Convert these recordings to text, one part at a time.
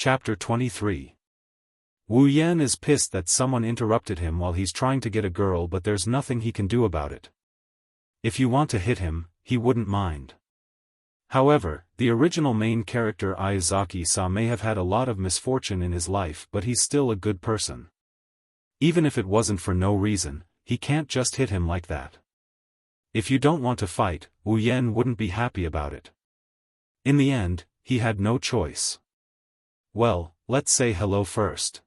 Chapter 23. Wu Yan is pissed that someone interrupted him while he's trying to get a girl, but there's nothing he can do about it. If you want to hit him, he wouldn't mind. However, the original main character Izaki-sa may have had a lot of misfortune in his life, but he's still a good person. Even if it wasn't for no reason, he can't just hit him like that. If you don't want to fight, Wu Yan wouldn't be happy about it. In the end, he had no choice. Well, let's say hello first.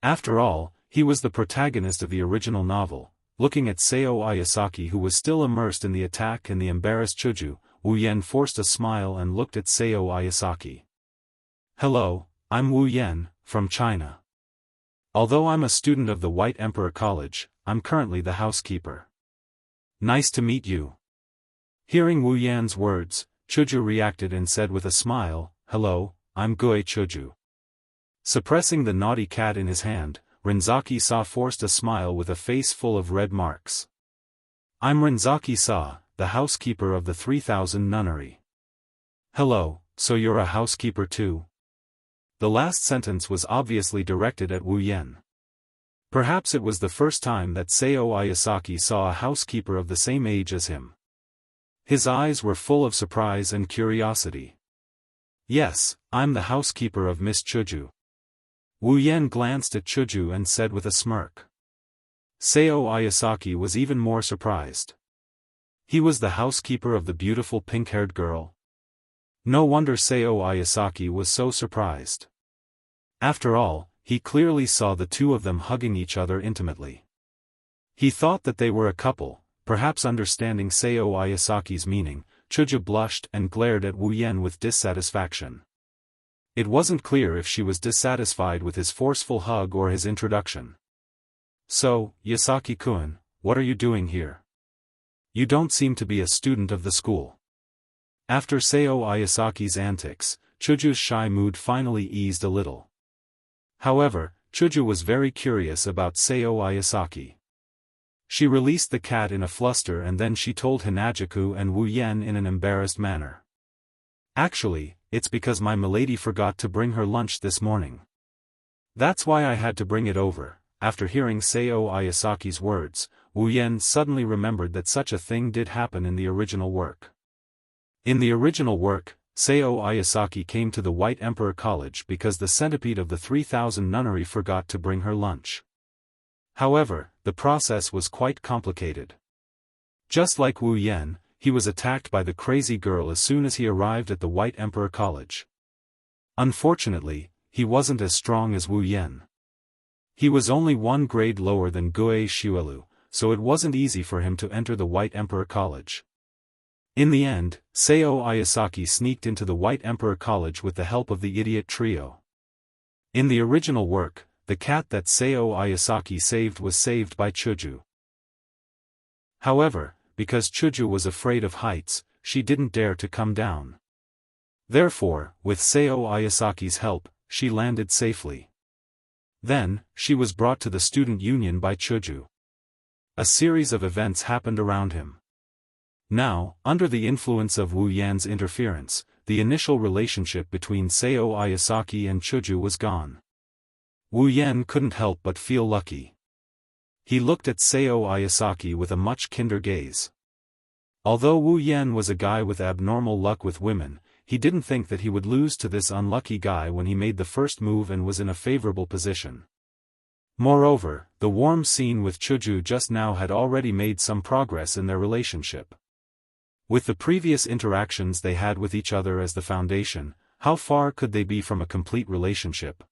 After all, he was the protagonist of the original novel. Looking at Sao Ayasaki, who was still immersed in the attack and the embarrassed Chuju, Wu Yan forced a smile and looked at Sao Ayasaki. Hello, I'm Wu Yan, from China. Although I'm a student of the White Emperor College, I'm currently the housekeeper. Nice to meet you. Hearing Wu Yan's words, Chuju reacted and said with a smile, Hello, I'm Gue Chuju. Suppressing the naughty cat in his hand, Renzaki-sa forced a smile with a face full of red marks. I'm Renzaki-sa, the housekeeper of the 3000 nunnery. Hello, so you're a housekeeper too? The last sentence was obviously directed at Wu Yan. Perhaps it was the first time that Sao Ayasaki saw a housekeeper of the same age as him. His eyes were full of surprise and curiosity. Yes, I'm the housekeeper of Miss Chuju. Wu Yan glanced at Chuju and said with a smirk. Sao Ayasaki was even more surprised. He was the housekeeper of the beautiful pink-haired girl. No wonder Sao Ayasaki was so surprised. After all, he clearly saw the two of them hugging each other intimately. He thought that they were a couple. Perhaps understanding Sao Ayasaki's meaning, Chuju blushed and glared at Wu Yan with dissatisfaction. It wasn't clear if she was dissatisfied with his forceful hug or his introduction. So, Yasaki-kun, what are you doing here? You don't seem to be a student of the school. After Sao Ayasaki's antics, Chuju's shy mood finally eased a little. However, Chuju was very curious about Sao Ayasaki. She released the cat in a fluster and then she told Hinajaku and Wu Yan in an embarrassed manner. Actually, it's because my milady forgot to bring her lunch this morning. That's why I had to bring it over. After hearing Sao Ayasaki's words, Wu Yan suddenly remembered that such a thing did happen in the original work. In the original work, Sao Ayasaki came to the White Emperor College because the centipede of the 3000 nunnery forgot to bring her lunch. However, the process was quite complicated. Just like Wu Yan, he was attacked by the crazy girl as soon as he arrived at the White Emperor College. Unfortunately, he wasn't as strong as Wu Yan. He was only one grade lower than Gue Xianxia, so it wasn't easy for him to enter the White Emperor College. In the end, Sao Ayasaki sneaked into the White Emperor College with the help of the idiot trio. In the original work, the cat that Sao Ayasaki saved was saved by Chuju. However, because Chuju was afraid of heights, she didn't dare to come down. Therefore, with Sao Ayasaki's help, she landed safely. Then, she was brought to the student union by Chuju. A series of events happened around him. Now, under the influence of Wu Yan's interference, the initial relationship between Sao Ayasaki and Chuju was gone. Wu Yan couldn't help but feel lucky. He looked at Sao Ayasaki with a much kinder gaze. Although Wu Yan was a guy with abnormal luck with women, he didn't think that he would lose to this unlucky guy when he made the first move and was in a favorable position. Moreover, the warm scene with Chuju just now had already made some progress in their relationship. With the previous interactions they had with each other as the foundation, how far could they be from a complete relationship?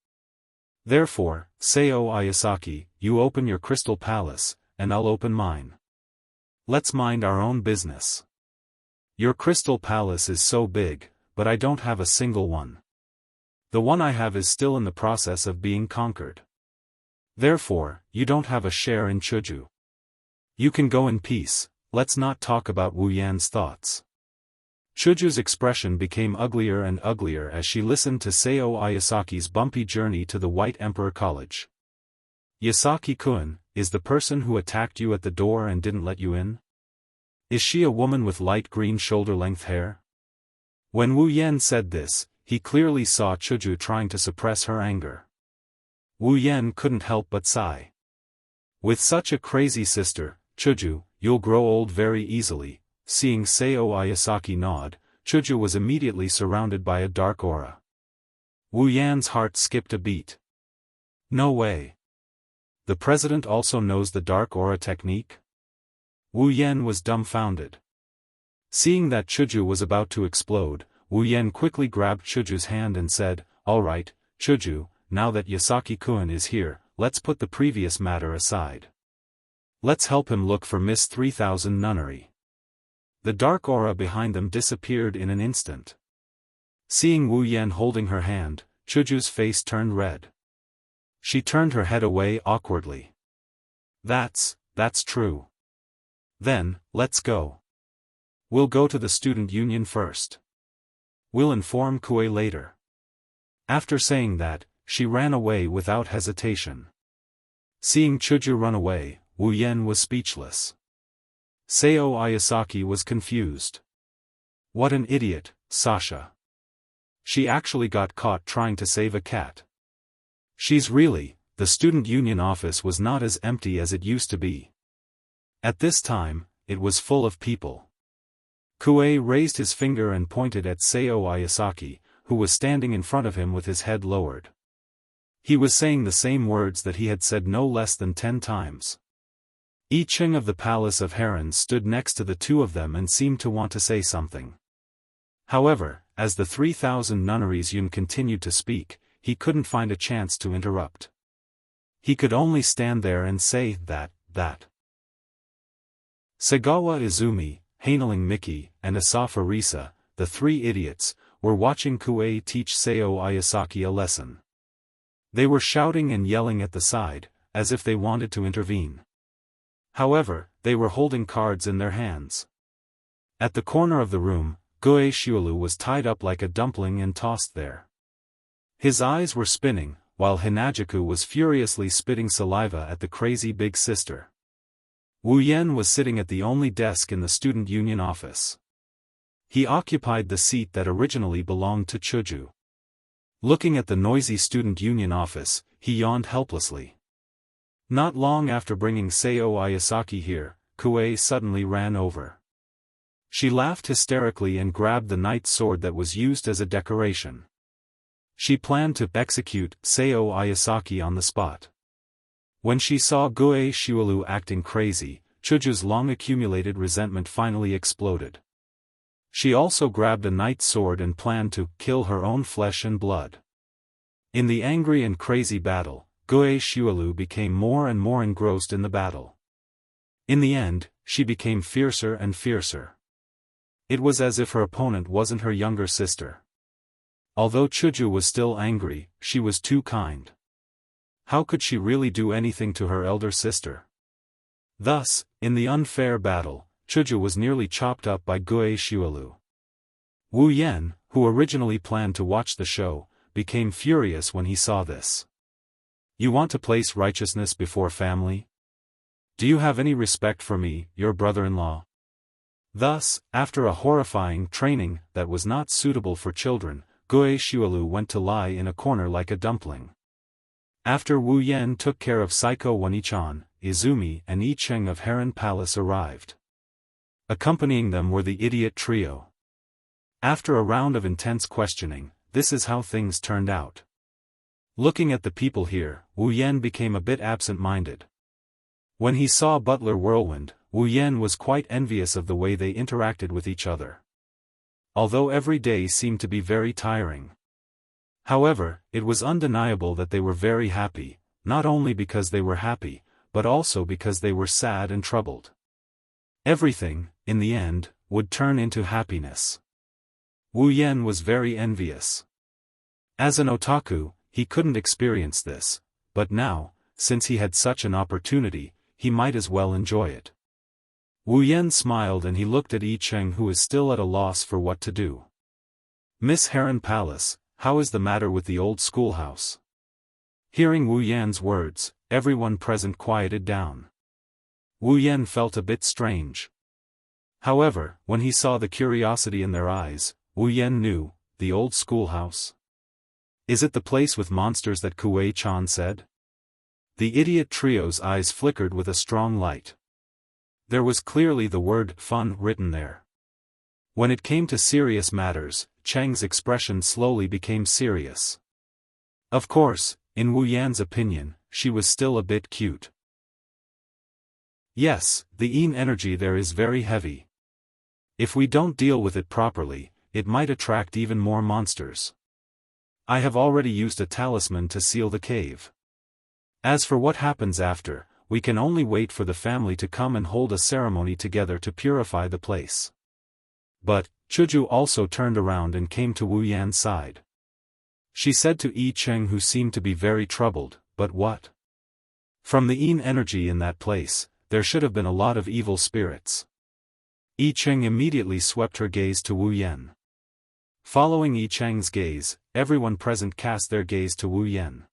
Therefore, Sao Ayasaki, you open your crystal palace, and I'll open mine. Let's mind our own business. Your crystal palace is so big, but I don't have a single one. The one I have is still in the process of being conquered. Therefore, you don't have a share in Chuju. You can go in peace. Let's not talk about Wu Yan's thoughts. Chuju's expression became uglier and uglier as she listened to Sao Ayasaki's bumpy journey to the White Emperor College. Yasaki-kun, is the person who attacked you at the door and didn't let you in? Is she a woman with light green shoulder-length hair? When Wu Yan said this, he clearly saw Chuju trying to suppress her anger. Wu Yan couldn't help but sigh. With such a crazy sister, Chuju, you'll grow old very easily. Seeing Sao Ayasaki nod, Chuju was immediately surrounded by a dark aura. Wu Yan's heart skipped a beat. No way. The president also knows the dark aura technique? Wu Yan was dumbfounded. Seeing that Chuju was about to explode, Wu Yan quickly grabbed Chuju's hand and said, "All right, Chuju, now that Yasaki-kun is here, let's put the previous matter aside. Let's help him look for Miss 3000 Nunnery." The dark aura behind them disappeared in an instant. Seeing Wu Yan holding her hand, Chuju's face turned red. She turned her head away awkwardly. That's true. Then, let's go. We'll go to the student union first. We'll inform Kue later. After saying that, she ran away without hesitation. Seeing Chuju run away, Wu Yan was speechless. Sao Ayasaki was confused. What an idiot, Sasha. She actually got caught trying to save a cat. The student union office was not as empty as it used to be. At this time, it was full of people. Kue raised his finger and pointed at Sao Ayasaki, who was standing in front of him with his head lowered. He was saying the same words that he had said no less than 10 times. I Ching of the Palace of Herons stood next to the two of them and seemed to want to say something. However, as the 3000 Nunnery's Yun continued to speak, he couldn't find a chance to interrupt. He could only stand there and say that. Sagawa Izumi, Hainaling Miki, and Asafa Risa, the three idiots, were watching Kue teach Sao Ayasaki a lesson. They were shouting and yelling at the side, as if they wanted to intervene. However, they were holding cards in their hands. At the corner of the room, Goe Shiolu was tied up like a dumpling and tossed there. His eyes were spinning, while Hinajaku was furiously spitting saliva at the crazy big sister. Wu Yan was sitting at the only desk in the student union office. He occupied the seat that originally belonged to Chuju. Looking at the noisy student union office, he yawned helplessly. Not long after bringing Sao Ayasaki here, Kue suddenly ran over. She laughed hysterically and grabbed the knight's sword that was used as a decoration. She planned to execute Sao Ayasaki on the spot. When she saw Goe Shiolu acting crazy, Chuju's long-accumulated resentment finally exploded. She also grabbed a knight's sword and planned to kill her own flesh and blood. In the angry and crazy battle, Goe Shiolu became more and more engrossed in the battle. In the end, she became fiercer and fiercer. It was as if her opponent wasn't her younger sister. Although Chuju was still angry, she was too kind. How could she really do anything to her elder sister? Thus, in the unfair battle, Chuju was nearly chopped up by Goe Shiolu. Wu Yan, who originally planned to watch the show, became furious when he saw this. You want to place righteousness before family? Do you have any respect for me, your brother-in-law? Thus, after a horrifying training that was not suitable for children, Goe Shiolu went to lie in a corner like a dumpling. After Wu Yan took care of Saiko Wanichan, Izumi and I Ching of Heron Palace arrived. Accompanying them were the idiot trio. After a round of intense questioning, this is how things turned out. Looking at the people here, Wu Yan became a bit absent-minded. When he saw Butler Whirlwind, Wu Yan was quite envious of the way they interacted with each other. Although every day seemed to be very tiring. However, it was undeniable that they were very happy, not only because they were happy, but also because they were sad and troubled. Everything, in the end, would turn into happiness. Wu Yan was very envious. As an otaku, he couldn't experience this, but now, since he had such an opportunity, he might as well enjoy it. Wu Yan smiled and he looked at I Ching, who is still at a loss for what to do. Miss Heron Palace, how is the matter with the old schoolhouse? Hearing Wu Yan's words, everyone present quieted down. Wu Yan felt a bit strange. However, when he saw the curiosity in their eyes, Wu Yan knew the old schoolhouse? Is it the place with monsters that Kuei-chan said? The idiot trio's eyes flickered with a strong light. There was clearly the word fun written there. When it came to serious matters, Cheng's expression slowly became serious. Of course, in Wu Yan's opinion, she was still a bit cute. Yes, the yin energy there is very heavy. If we don't deal with it properly, it might attract even more monsters. I have already used a talisman to seal the cave. As for what happens after, we can only wait for the family to come and hold a ceremony together to purify the place. But, Chuju also turned around and came to Wu Yan's side. She said to Yi Cheng, who seemed to be very troubled, "But what? From the yin energy in that place, there should have been a lot of evil spirits." Yi Cheng immediately swept her gaze to Wu Yan. Following Yi Cheng's gaze, everyone present cast their gaze to Wu Yan.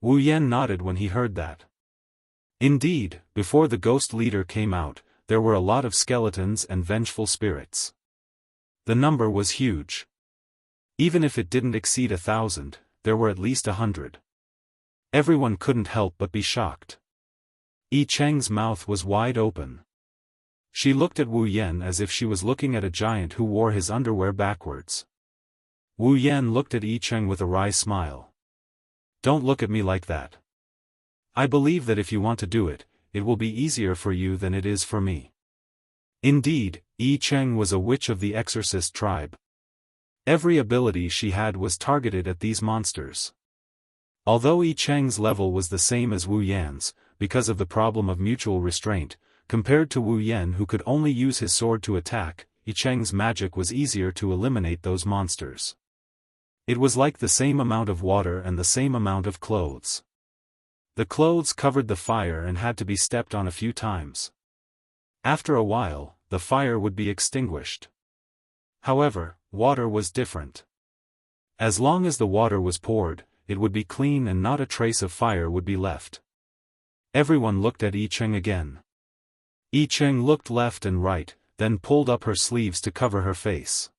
Wu Yan nodded when he heard that. Indeed, before the ghost leader came out, there were a lot of skeletons and vengeful spirits. The number was huge. Even if it didn't exceed 1,000, there were at least 100. Everyone couldn't help but be shocked. Yi Cheng's mouth was wide open. She looked at Wu Yan as if she was looking at a giant who wore his underwear backwards. Wu Yan looked at Yi Cheng with a wry smile. "Don't look at me like that. I believe that if you want to do it, it will be easier for you than it is for me." Indeed, Yi Cheng was a witch of the exorcist tribe. Every ability she had was targeted at these monsters. Although Yi Cheng's level was the same as Wu Yan's, because of the problem of mutual restraint, compared to Wu Yan who could only use his sword to attack, Yi Cheng's magic was easier to eliminate those monsters. It was like the same amount of water and the same amount of clothes. The clothes covered the fire and had to be stepped on a few times. After a while, the fire would be extinguished. However, water was different. As long as the water was poured, it would be clean and not a trace of fire would be left. Everyone looked at Yi Cheng again. Yi Cheng looked left and right, then pulled up her sleeves to cover her face.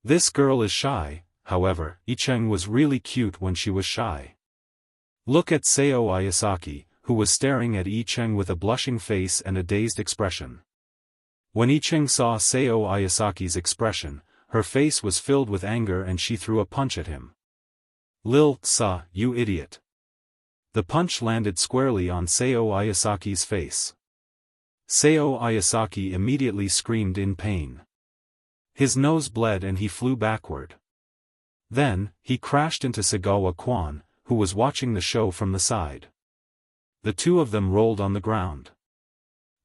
This girl is shy, however, Yi Cheng was really cute when she was shy. Look at Seo Ayasaki, who was staring at Yi Cheng with a blushing face and a dazed expression. When Yi Cheng saw Seo Ayasaki's expression, her face was filled with anger and she threw a punch at him. "Lil Sa, you idiot." The punch landed squarely on Seo Ayasaki's face. Seo Ayasaki immediately screamed in pain. His nose bled and he flew backward. Then, he crashed into Sagawa Quan, who was watching the show from the side. The two of them rolled on the ground.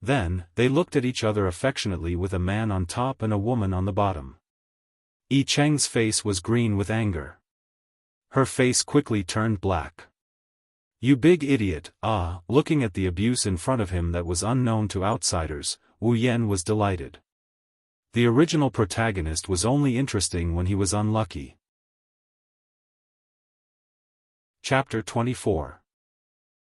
Then, they looked at each other affectionately with a man on top and a woman on the bottom. Yi Cheng's face was green with anger. Her face quickly turned black. "You big idiot, ah!" Looking at the abuse in front of him that was unknown to outsiders, Wu Yan was delighted. The original protagonist was only interesting when he was unlucky. Chapter 24.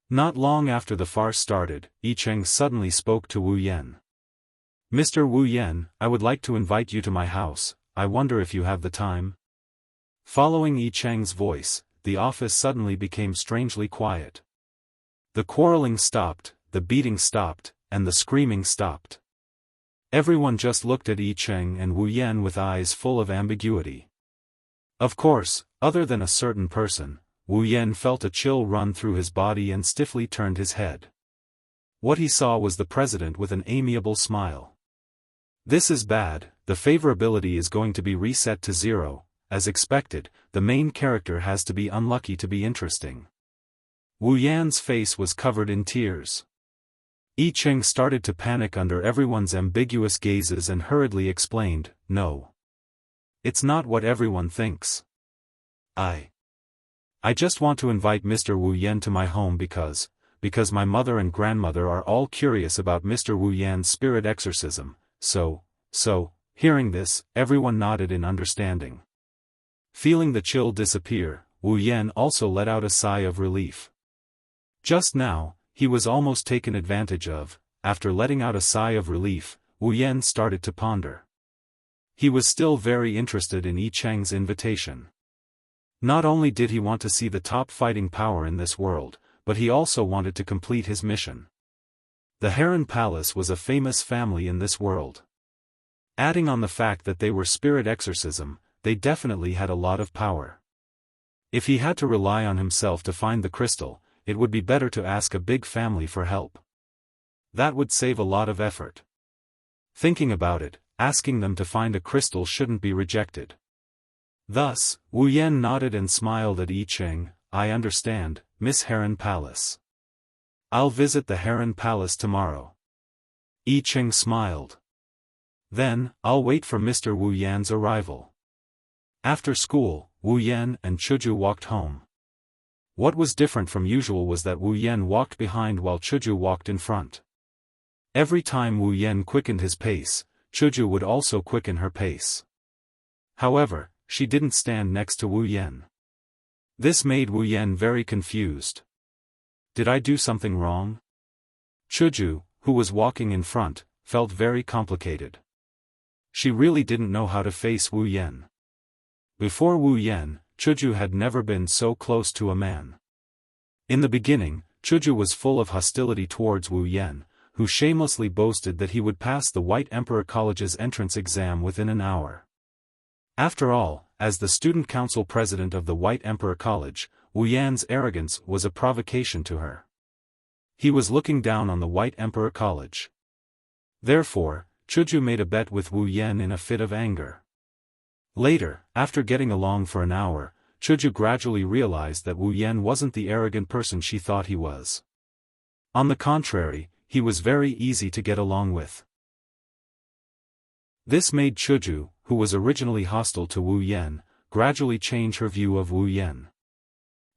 Not long after the farce started, Yi Cheng suddenly spoke to Wu Yan. "Mr. Wu Yan, I would like to invite you to my house, I wonder if you have the time?" Following Yi Cheng's voice, the office suddenly became strangely quiet. The quarreling stopped, the beating stopped, and the screaming stopped. Everyone just looked at Yi Cheng and Wu Yan with eyes full of ambiguity. Of course, other than a certain person, Wu Yan felt a chill run through his body and stiffly turned his head. What he saw was the president with an amiable smile. "This is bad, the favorability is going to be reset to 0, as expected, the main character has to be unlucky to be interesting." Wu Yan's face was covered in tears. Yi Cheng started to panic under everyone's ambiguous gazes and hurriedly explained, "No. It's not what everyone thinks. I just want to invite Mr. Wu Yan to my home because my mother and grandmother are all curious about Mr. Wu Yan's spirit exorcism, so, hearing this, everyone nodded in understanding. Feeling the chill disappear, Wu Yan also let out a sigh of relief. Just now, he was almost taken advantage of. After letting out a sigh of relief, Wu Yan started to ponder. He was still very interested in Yi Cheng's invitation. Not only did he want to see the top fighting power in this world, but he also wanted to complete his mission. The Heron Palace was a famous family in this world. Adding on the fact that they were spirit exorcism, they definitely had a lot of power. If he had to rely on himself to find the crystal, it would be better to ask a big family for help. That would save a lot of effort. Thinking about it, asking them to find a crystal shouldn't be rejected. Thus, Wu Yan nodded and smiled at Yi Cheng. I understand, Miss Heron Palace. I'll visit the Heron Palace tomorrow. Yi Cheng smiled. Then, I'll wait for Mr. Wu Yan's arrival. After school, Wu Yan and Chuju walked home. What was different from usual was that Wu Yan walked behind while Chuju walked in front. Every time Wu Yan quickened his pace, Chuju would also quicken her pace. However, she didn't stand next to Wu Yan. This made Wu Yan very confused. Did I do something wrong? Chuju, who was walking in front, felt very complicated. She really didn't know how to face Wu Yan. Before Wu Yan, Chuju had never been so close to a man. In the beginning, Chuju was full of hostility towards Wu Yan, who shamelessly boasted that he would pass the White Emperor College's entrance exam within an hour. After all, as the student council president of the White Emperor College, Wu Yan's arrogance was a provocation to her. He was looking down on the White Emperor College. Therefore, Chuju made a bet with Wu Yan in a fit of anger. Later, after getting along for an hour, Chuju gradually realized that Wu Yan wasn't the arrogant person she thought he was. On the contrary, he was very easy to get along with. This made Chuju, who was originally hostile to Wu Yan, gradually change her view of Wu Yan.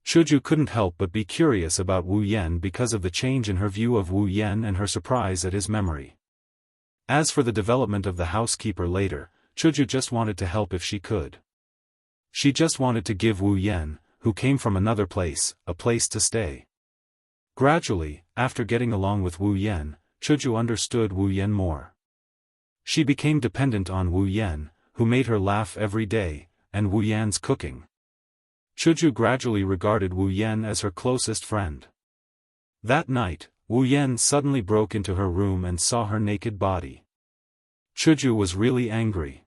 Chuju couldn't help but be curious about Wu Yan because of the change in her view of Wu Yan and her surprise at his memory. As for the development of the housekeeper later, Chuju just wanted to help if she could. She just wanted to give Wu Yan, who came from another place, a place to stay. Gradually, after getting along with Wu Yan, Chuju understood Wu Yan more. She became dependent on Wu Yan, who made her laugh every day, and Wu Yan's cooking. Chuju gradually regarded Wu Yan as her closest friend. That night, Wu Yan suddenly broke into her room and saw her naked body. Chuju was really angry.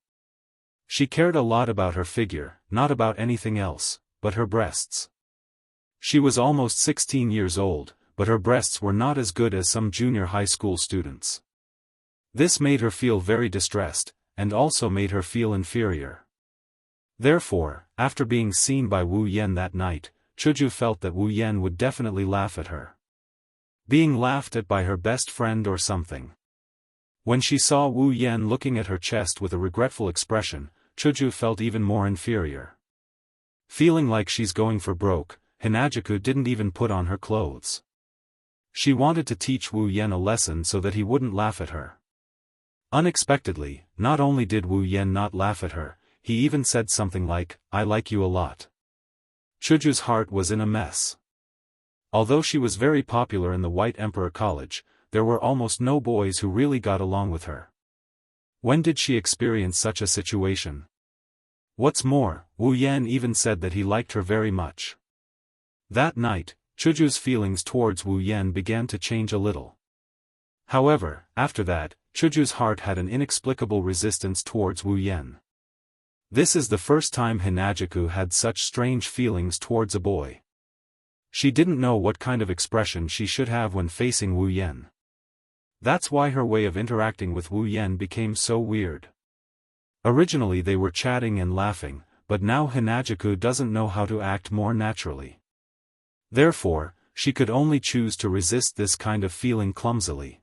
She cared a lot about her figure, not about anything else, but her breasts. She was almost 16 years old, but her breasts were not as good as some junior high school students. This made her feel very distressed, and also made her feel inferior. Therefore, after being seen by Wu Yan that night, Chuju felt that Wu Yan would definitely laugh at her. Being laughed at by her best friend or something. When she saw Wu Yan looking at her chest with a regretful expression, Chuju felt even more inferior. Feeling like she's going for broke, Hinajuku didn't even put on her clothes. She wanted to teach Wu Yan a lesson so that he wouldn't laugh at her. Unexpectedly, not only did Wu Yan not laugh at her, he even said something like, "I like you a lot." Chuju's heart was in a mess. Although she was very popular in the White Emperor College, there were almost no boys who really got along with her. When did she experience such a situation? What's more, Wu Yan even said that he liked her very much. That night, Chuju's feelings towards Wu Yan began to change a little. However, after that, Chuju's heart had an inexplicable resistance towards Wu Yan. This is the first time Hinajuku had such strange feelings towards a boy. She didn't know what kind of expression she should have when facing Wu Yan. That's why her way of interacting with Wu Yan became so weird. Originally they were chatting and laughing, but now Hinajuku doesn't know how to act more naturally. Therefore, she could only choose to resist this kind of feeling clumsily.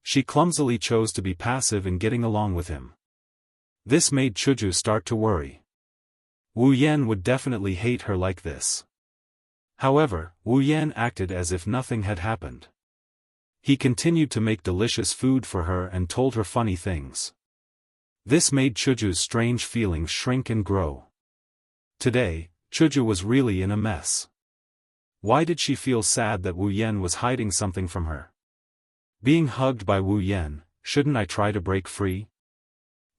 She clumsily chose to be passive in getting along with him. This made Chuju start to worry. Wu Yan would definitely hate her like this. However, Wu Yan acted as if nothing had happened. He continued to make delicious food for her and told her funny things. This made Chuju's strange feelings shrink and grow. Today, Chuju was really in a mess. Why did she feel sad that Wu Yan was hiding something from her? Being hugged by Wu Yan, shouldn't I try to break free?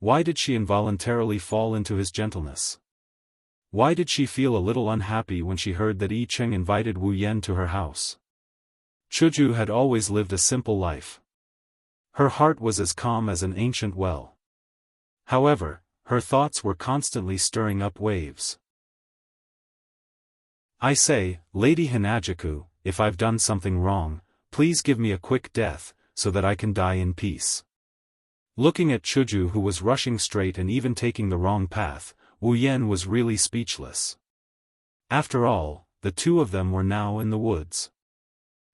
Why did she involuntarily fall into his gentleness? Why did she feel a little unhappy when she heard that I Cheng invited Wu Yan to her house? Chuju had always lived a simple life. Her heart was as calm as an ancient well. However, her thoughts were constantly stirring up waves. I say, Lady Hinajaku, if I've done something wrong, please give me a quick death, so that I can die in peace. Looking at Chuju, who was rushing straight and even taking the wrong path, Wu Yan was really speechless. After all, the two of them were now in the woods.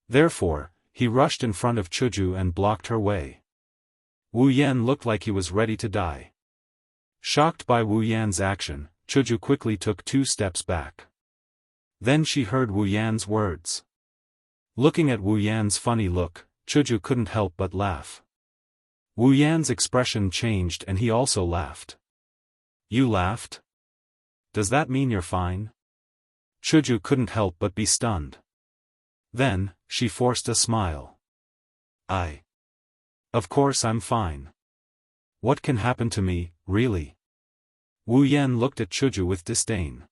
Therefore, he rushed in front of Chuju and blocked her way. Wu Yan looked like he was ready to die. Shocked by Wu Yan's action, Chuju quickly took 2 steps back. Then she heard Wu Yan's words. Looking at Wu Yan's funny look, Chuju couldn't help but laugh. Wu Yan's expression changed and he also laughed. You laughed? Does that mean you're fine? Chuju couldn't help but be stunned. Then, she forced a smile. Of course I'm fine. What can happen to me, really? Wu Yan looked at Chuju with disdain.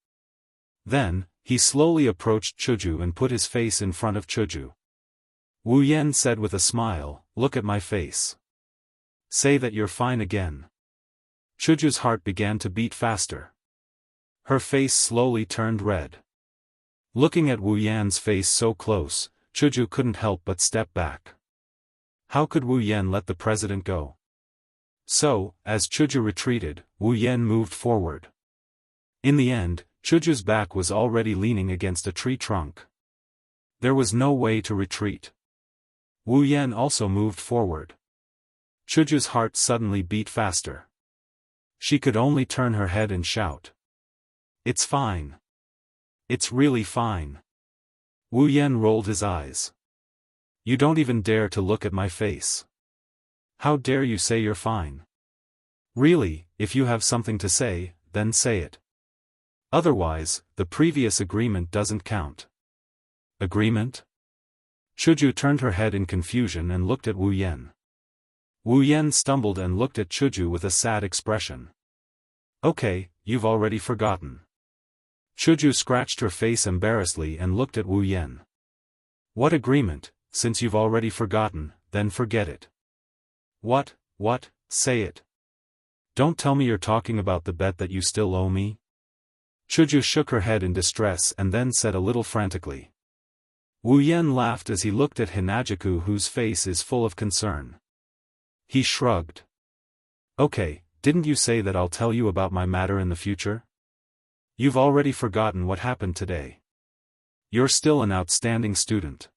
Then, he slowly approached Chuju and put his face in front of Chuju. Wu Yan said with a smile, look at my face. Say that you're fine again. Chuju's heart began to beat faster. Her face slowly turned red. Looking at Wu Yan's face so close, Chuju couldn't help but step back. How could Wu Yan let the president go? So, as Chuju retreated, Wu Yan moved forward. In the end, Chuju's back was already leaning against a tree trunk. There was no way to retreat. Wu Yan also moved forward. Chuju's heart suddenly beat faster. She could only turn her head and shout. It's fine. It's really fine. Wu Yan rolled his eyes. You don't even dare to look at my face. How dare you say you're fine? Really, if you have something to say, then say it. Otherwise, the previous agreement doesn't count. Agreement? Chuju turned her head in confusion and looked at Wu Yan. Wu Yan stumbled and looked at Chuju with a sad expression. Okay, you've already forgotten. Chuju scratched her face embarrassedly and looked at Wu Yan. What agreement? Since you've already forgotten, then forget it. What, say it. Don't tell me you're talking about the bet that you still owe me? Chuju shook her head in distress and then said a little frantically. Wu Yan laughed as he looked at Hinajaku, whose face is full of concern. He shrugged. Okay, didn't you say that I'll tell you about my matter in the future? You've already forgotten what happened today. You're still an outstanding student.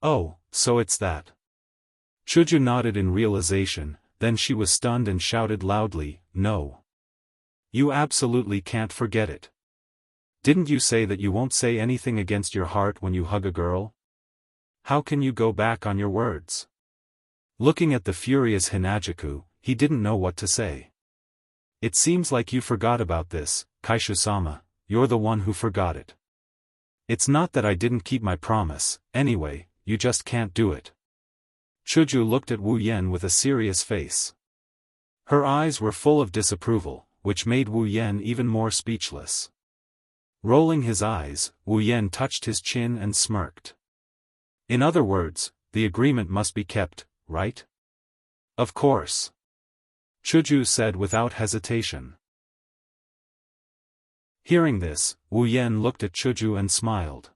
Oh, so it's that. Chuju nodded in realization, then she was stunned and shouted loudly, no. You absolutely can't forget it. Didn't you say that you won't say anything against your heart when you hug a girl? How can you go back on your words? Looking at the furious Hinajaku, he didn't know what to say. It seems like you forgot about this, Kaishu-sama, you're the one who forgot it. It's not that I didn't keep my promise, anyway, you just can't do it. Chuju looked at Wu Yan with a serious face. Her eyes were full of disapproval, which made Wu Yan even more speechless. Rolling his eyes, Wu Yan touched his chin and smirked. In other words, the agreement must be kept, right? Of course. Chuju said without hesitation. Hearing this, Wu Yan looked at Chuju and smiled.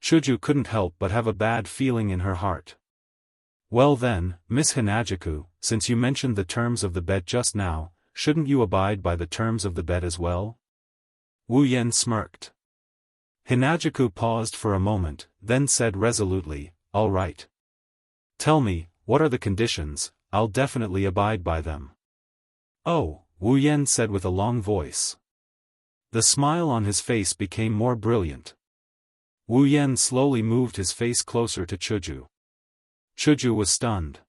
Chuju couldn't help but have a bad feeling in her heart. Well then, Miss Hinajaku, since you mentioned the terms of the bet just now, shouldn't you abide by the terms of the bet as well? Wu Yan smirked. Hinajaku paused for a moment, then said resolutely, all right. Tell me, what are the conditions? I'll definitely abide by them. Oh, Wu Yan said with a long voice. The smile on his face became more brilliant. Wu Yan slowly moved his face closer to Chuju. Chuju was stunned.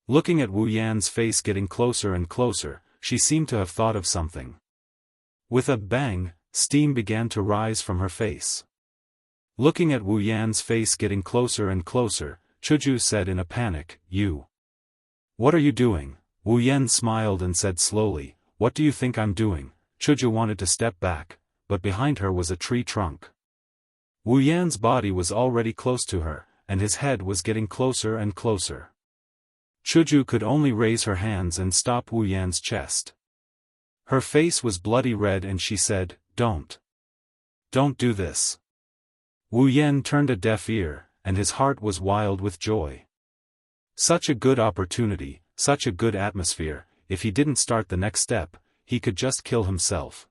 Looking at Wu Yan's face getting closer and closer, she seemed to have thought of something. With a bang, steam began to rise from her face. Looking at Wu Yan's face getting closer and closer, Chuju said in a panic, You. What are you doing? Wu Yan smiled and said slowly, "What do you think I'm doing?" Chuju wanted to step back, but behind her was a tree trunk. Wu Yan's body was already close to her, and his head was getting closer and closer. Chuju could only raise her hands and stop Wu Yan's chest. Her face was bloody red and she said, Don't do this." Wu Yan turned a deaf ear, and his heart was wild with joy. Such a good opportunity, such a good atmosphere. If he didn't start the next step, he could just kill himself.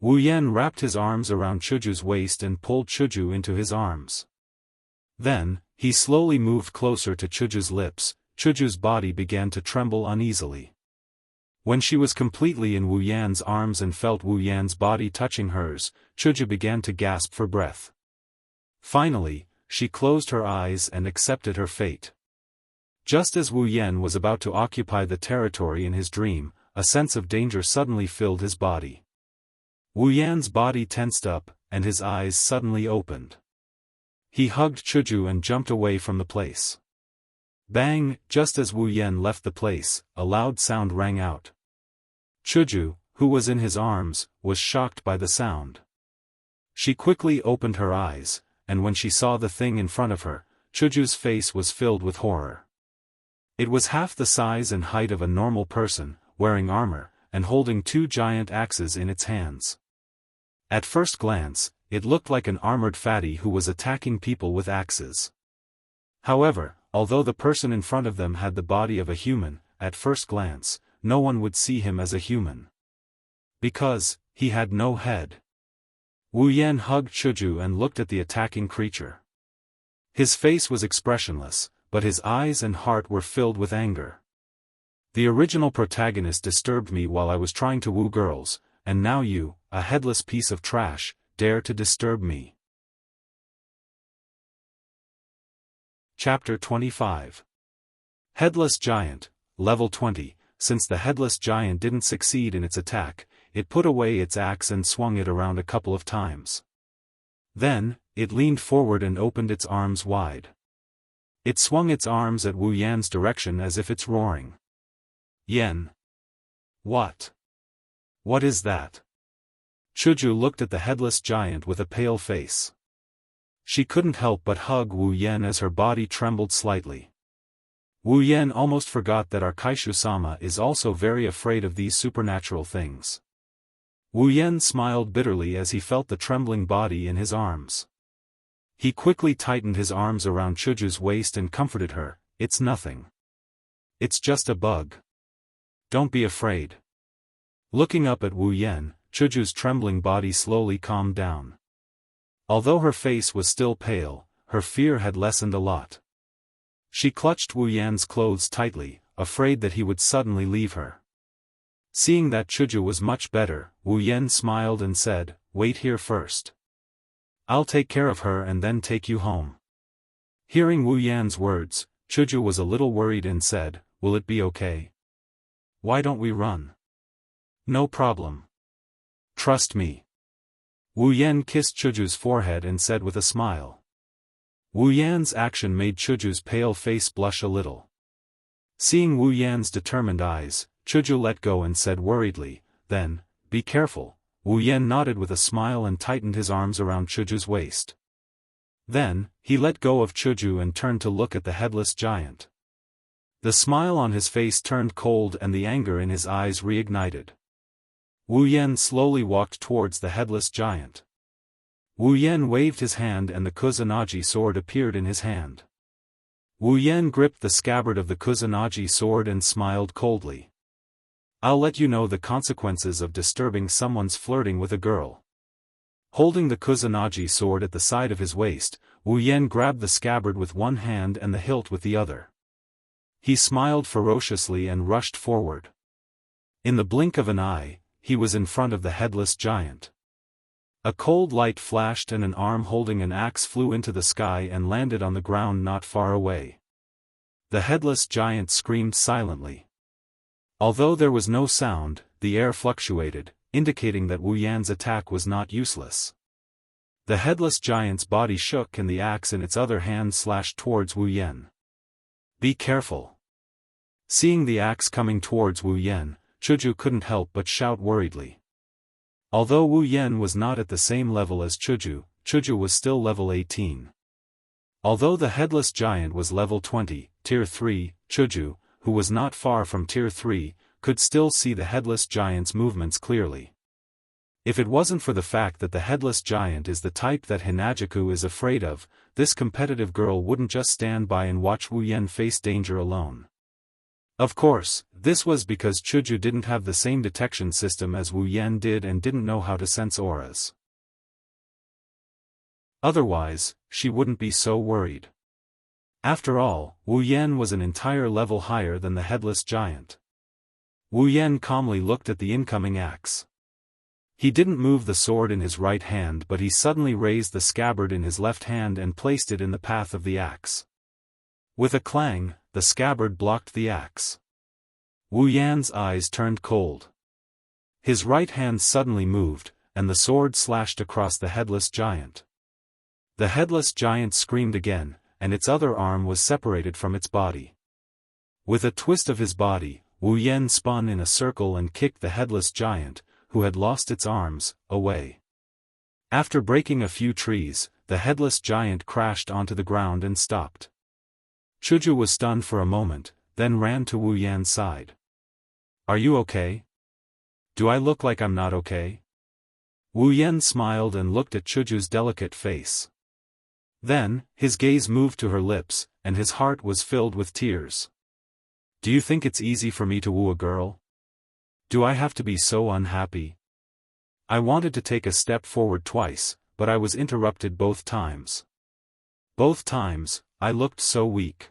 Wu Yan wrapped his arms around Chuju's waist and pulled Chuju into his arms. Then, he slowly moved closer to Chuju's lips. Chuju's body began to tremble uneasily. When she was completely in Wu Yan's arms and felt Wu Yan's body touching hers, Chuju began to gasp for breath. Finally, she closed her eyes and accepted her fate. Just as Wu Yan was about to occupy the territory in his dream, a sense of danger suddenly filled his body. Wu Yan's body tensed up, and his eyes suddenly opened. He hugged Chuju and jumped away from the place. Bang! Just as Wu Yan left the place, a loud sound rang out. Chuju, who was in his arms, was shocked by the sound. She quickly opened her eyes, and when she saw the thing in front of her, Chuju's face was filled with horror. It was half the size and height of a normal person, wearing armor, and holding two giant axes in its hands. At first glance, it looked like an armored fatty who was attacking people with axes. However, although the person in front of them had the body of a human, at first glance, no one would see him as a human. Because, he had no head. Wu Yan hugged Chuju and looked at the attacking creature. His face was expressionless, but his eyes and heart were filled with anger. The original protagonist disturbed me while I was trying to woo girls, and now you, a headless piece of trash, dare to disturb me. Chapter 25. Headless Giant, Level 20. Since the headless giant didn't succeed in its attack, it put away its axe and swung it around a couple of times. Then, it leaned forward and opened its arms wide. It swung its arms at Wu Yan's direction as if it's roaring. Yen. What? What is that? Chuju looked at the headless giant with a pale face. She couldn't help but hug Wu Yan as her body trembled slightly. Wu Yan almost forgot that our Kaishu-sama is also very afraid of these supernatural things. Wu Yan smiled bitterly as he felt the trembling body in his arms. He quickly tightened his arms around Chuju's waist and comforted her. It's nothing. It's just a bug. Don't be afraid. Looking up at Wu Yan, Chuju's trembling body slowly calmed down. Although her face was still pale, her fear had lessened a lot. She clutched Wu Yan's clothes tightly, afraid that he would suddenly leave her. Seeing that Chuju was much better, Wu Yan smiled and said, "Wait here first. I'll take care of her and then take you home." Hearing Wu Yan's words, Chuju was a little worried and said, "Will it be okay? Why don't we run?" "No problem. Trust me." Wu Yan kissed Chuju's forehead and said with a smile. Wu Yan's action made Chuju's pale face blush a little. Seeing Wu Yan's determined eyes, Chuju let go and said worriedly, "Then, be careful." Wu Yan nodded with a smile and tightened his arms around Chuju's waist. Then, he let go of Chuju and turned to look at the headless giant. The smile on his face turned cold and the anger in his eyes reignited. Wu Yan slowly walked towards the headless giant. Wu Yan waved his hand and the Kusanagi sword appeared in his hand. Wu Yan gripped the scabbard of the Kusanagi sword and smiled coldly. "I'll let you know the consequences of disturbing someone's flirting with a girl." Holding the Kusanagi sword at the side of his waist, Wu Yan grabbed the scabbard with one hand and the hilt with the other. He smiled ferociously and rushed forward. In the blink of an eye, he was in front of the headless giant. A cold light flashed and an arm holding an axe flew into the sky and landed on the ground not far away. The headless giant screamed silently. Although there was no sound, the air fluctuated, indicating that Wu Yan's attack was not useless. The headless giant's body shook and the axe in its other hand slashed towards Wu Yan. "Be careful," Seeing the axe coming towards Wu Yan, Chuju couldn't help but shout worriedly. Although Wu Yan was not at the same level as Chuju, Chuju was still level 18. Although the headless giant was level 20, tier 3, Chuju, who was not far from tier 3, could still see the headless giant's movements clearly. If it wasn't for the fact that the headless giant is the type that Hinajaku is afraid of, this competitive girl wouldn't just stand by and watch Wu Yan face danger alone. Of course, this was because Chuju didn't have the same detection system as Wu Yan did and didn't know how to sense auras. Otherwise, she wouldn't be so worried. After all, Wu Yan was an entire level higher than the headless giant. Wu Yan calmly looked at the incoming axe. He didn't move the sword in his right hand, but he suddenly raised the scabbard in his left hand and placed it in the path of the axe. With a clang, the scabbard blocked the axe. Wu Yan's eyes turned cold. His right hand suddenly moved, and the sword slashed across the headless giant. The headless giant screamed again, and its other arm was separated from its body. With a twist of his body, Wu Yan spun in a circle and kicked the headless giant, who had lost its arms, away. After breaking a few trees, the headless giant crashed onto the ground and stopped. Chuju was stunned for a moment, then ran to Wu Yan's side. "Are you okay? Do I look like I'm not okay?" Wu Yan smiled and looked at Chuju's delicate face. Then, his gaze moved to her lips, and his heart was filled with tears. "Do you think it's easy for me to woo a girl? Do I have to be so unhappy? I wanted to take a step forward twice, but I was interrupted both times. Both times, I looked so weak.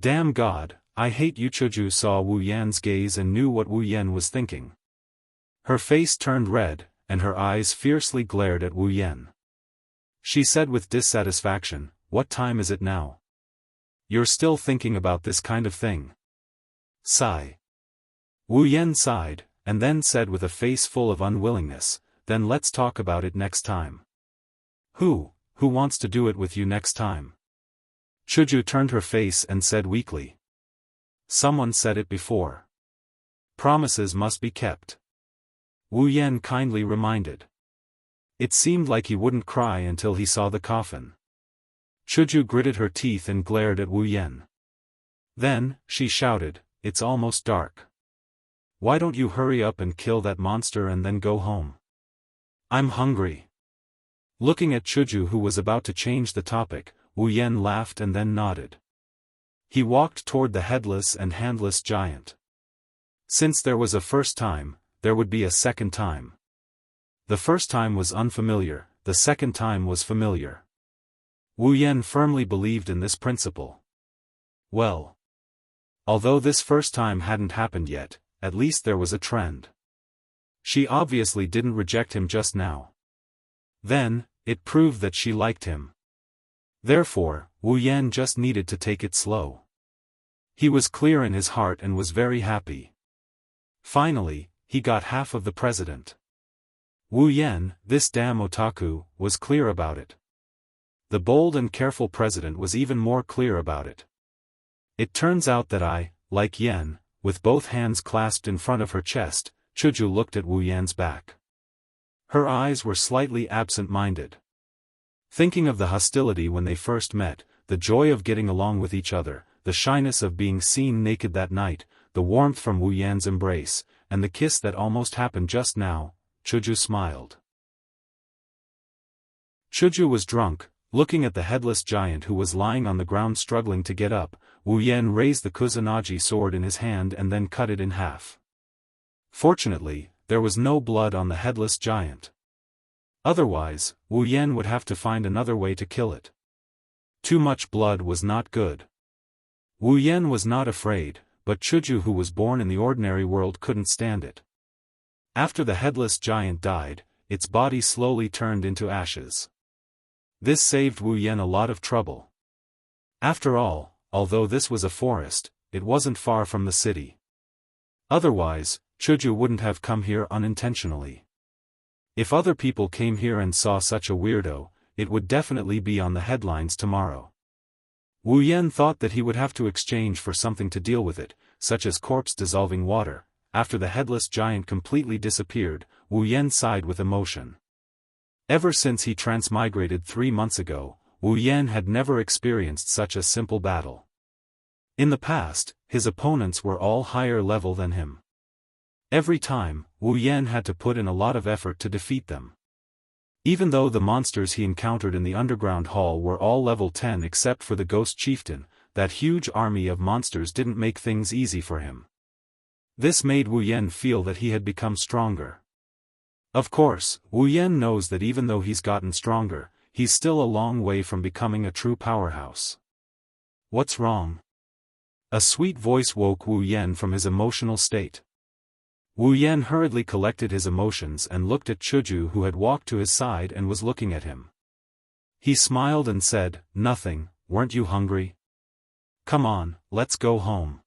Damn God, I hate you." Chuju saw Wu Yan's gaze and knew what Wu Yan was thinking. Her face turned red, and her eyes fiercely glared at Wu Yan. She said with dissatisfaction, "What time is it now? You're still thinking about this kind of thing?" Sigh. Wu Yan sighed, and then said with a face full of unwillingness, "Then let's talk about it next time." Who wants to do it with you next time?" Chuju turned her face and said weakly. "Someone said it before. Promises must be kept," Wu Yan kindly reminded. It seemed like he wouldn't cry until he saw the coffin. Chuju gritted her teeth and glared at Wu Yan. Then, she shouted, "It's almost dark. Why don't you hurry up and kill that monster and then go home? I'm hungry." Looking at Chuju, who was about to change the topic, Wu Yan laughed and then nodded. He walked toward the headless and handless giant. Since there was a first time, there would be a second time. The first time was unfamiliar, the second time was familiar. Wu Yan firmly believed in this principle. Well, although this first time hadn't happened yet, at least there was a trend. She obviously didn't reject him just now. Then, it proved that she liked him. Therefore, Wu Yan just needed to take it slow. He was clear in his heart and was very happy. Finally, he got half of the president. Wu Yan, this damn otaku, was clear about it. The bold and careful president was even more clear about it. It turns out that I, like Yan, with both hands clasped in front of her chest, Chuju looked at Wu Yan's back. Her eyes were slightly absent-minded. Thinking of the hostility when they first met, the joy of getting along with each other, the shyness of being seen naked that night, the warmth from Wu Yan's embrace, and the kiss that almost happened just now, Chuju smiled. Chuju was drunk, looking at the headless giant who was lying on the ground struggling to get up. Wu Yan raised the Kusanagi sword in his hand and then cut it in half. Fortunately, there was no blood on the headless giant. Otherwise, Wu Yan would have to find another way to kill it. Too much blood was not good. Wu Yan was not afraid, but Chuju, who was born in the ordinary world, couldn't stand it. After the headless giant died, its body slowly turned into ashes. This saved Wu Yan a lot of trouble. After all, although this was a forest, it wasn't far from the city. Otherwise, Chuju wouldn't have come here unintentionally. If other people came here and saw such a weirdo, it would definitely be on the headlines tomorrow. Wu Yan thought that he would have to exchange for something to deal with it, such as corpse-dissolving water. After the headless giant completely disappeared, Wu Yan sighed with emotion. Ever since he transmigrated 3 months ago, Wu Yan had never experienced such a simple battle. In the past, his opponents were all higher level than him. Every time, Wu Yan had to put in a lot of effort to defeat them. Even though the monsters he encountered in the underground hall were all level 10 except for the ghost chieftain, that huge army of monsters didn't make things easy for him. This made Wu Yan feel that he had become stronger. Of course, Wu Yan knows that even though he's gotten stronger, he's still a long way from becoming a true powerhouse. What's wrong? A sweet voice woke Wu Yan from his emotional state. Wu Yan hurriedly collected his emotions and looked at Chuju, who had walked to his side and was looking at him. He smiled and said, "Nothing, weren't you hungry? Come on, let's go home.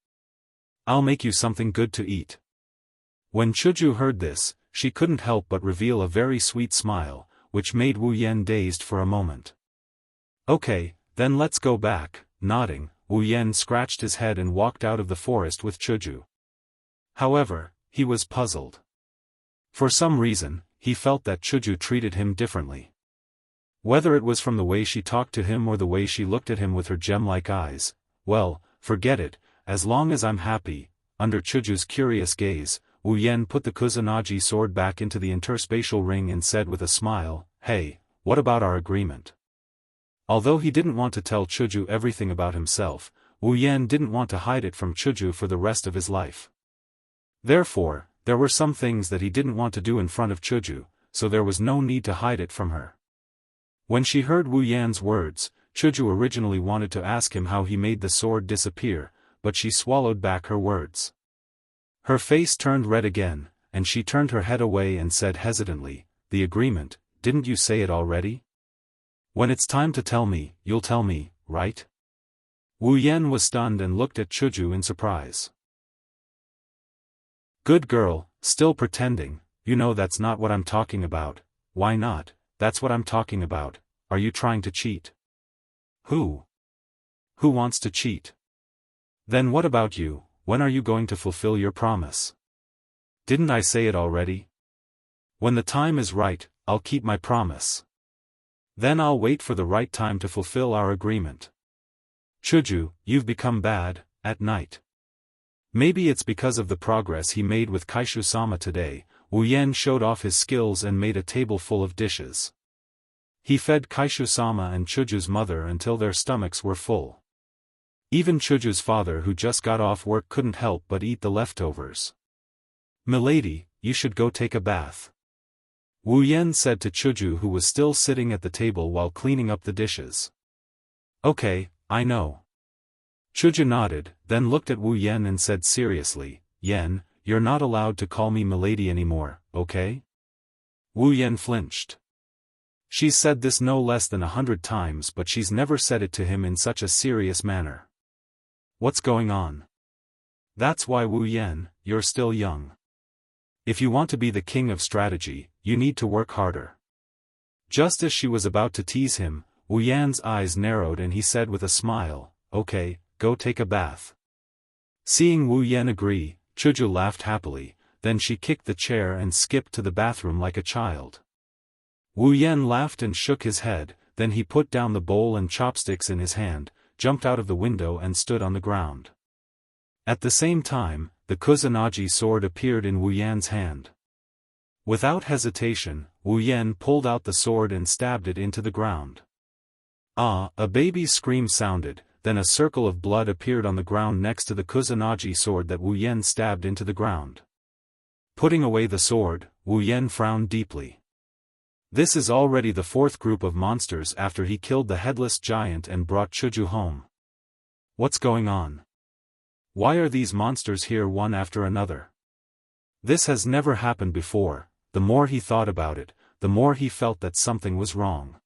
I'll make you something good to eat." When Chuju heard this, she couldn't help but reveal a very sweet smile, which made Wu Yan dazed for a moment. "Okay, then let's go back." Nodding, Wu Yan scratched his head and walked out of the forest with Chuju. However, he was puzzled. For some reason, he felt that Chuju treated him differently. Whether it was from the way she talked to him or the way she looked at him with her gem-like eyes, well, forget it, as long as I'm happy. Under Chuju's curious gaze, Wu Yan put the Kusanagi sword back into the interspatial ring and said with a smile, "Hey, what about our agreement?" Although he didn't want to tell Chuju everything about himself, Wu Yan didn't want to hide it from Chuju for the rest of his life. Therefore, there were some things that he didn't want to do in front of Chuju, so there was no need to hide it from her. When she heard Wu Yan's words, Chuju originally wanted to ask him how he made the sword disappear, but she swallowed back her words. Her face turned red again, and she turned her head away and said hesitantly, "The agreement, didn't you say it already? When it's time to tell me, you'll tell me, right?" Wu Yan was stunned and looked at Chuju in surprise. "Good girl, still pretending, you know that's not what I'm talking about." "Why not? That's what I'm talking about. Are you trying to cheat?" Who wants to cheat?" "Then what about you, when are you going to fulfill your promise?" "Didn't I say it already? When the time is right, I'll keep my promise. Then I'll wait for the right time to fulfill our agreement." "Chuju, you've become bad at night. Maybe it's because of the progress he made with Kaishu-sama today." Wu Yan showed off his skills and made a table full of dishes. He fed Kaishu-sama and Chuju's mother until their stomachs were full. Even Chuju's father, who just got off work, couldn't help but eat the leftovers. "Milady, you should go take a bath," Wu Yan said to Chuju, who was still sitting at the table while cleaning up the dishes. "Okay, I know." Chuju nodded, then looked at Wu Yan and said seriously, "Yan, you're not allowed to call me milady anymore, okay?" Wu Yan flinched. She's said this no less than 100 times, but she's never said it to him in such a serious manner. What's going on? That's why, Wu Yan, you're still young. If you want to be the king of strategy, you need to work harder. Just as she was about to tease him, Wu Yan's eyes narrowed and he said with a smile, "Okay, go take a bath." Seeing Wu Yan agree, Chuju laughed happily, then she kicked the chair and skipped to the bathroom like a child. Wu Yan laughed and shook his head, then he put down the bowl and chopsticks in his hand, jumped out of the window and stood on the ground. At the same time, the Kusanagi sword appeared in Wu Yan's hand. Without hesitation, Wu Yan pulled out the sword and stabbed it into the ground. Ah! A baby's scream sounded, then a circle of blood appeared on the ground next to the Kusanagi sword that Wu Yan stabbed into the ground. Putting away the sword, Wu Yan frowned deeply. This is already the 4th group of monsters after he killed the headless giant and brought Chuju home. What's going on? Why are these monsters here one after another? This has never happened before. The more he thought about it, the more he felt that something was wrong.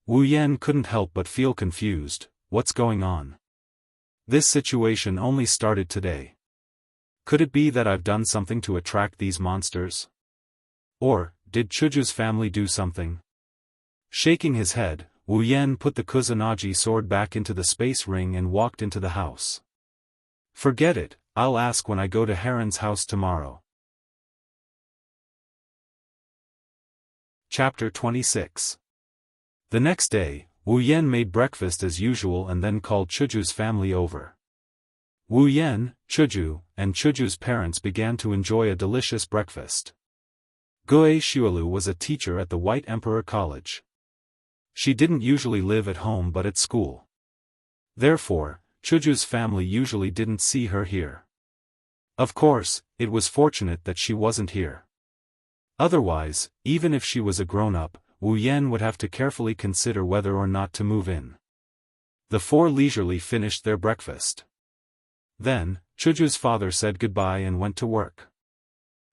Wu Yan couldn't help but feel confused. What's going on? This situation only started today. Could it be that I've done something to attract these monsters? Or, did Chuju's family do something? Shaking his head, Wu Yan put the Kusanagi sword back into the space ring and walked into the house. Forget it, I'll ask when I go to Heron's house tomorrow. Chapter 26. The next day, Wu Yan made breakfast as usual and then called Chuju's family over. Wu Yan, Chuju, and Chuju's parents began to enjoy a delicious breakfast. Guo Shuolu was a teacher at the White Emperor College. She didn't usually live at home but at school. Therefore, Chuju's family usually didn't see her here. Of course, it was fortunate that she wasn't here. Otherwise, even if she was a grown-up, Wu Yan would have to carefully consider whether or not to move in. The four leisurely finished their breakfast. Then, Chuju's father said goodbye and went to work.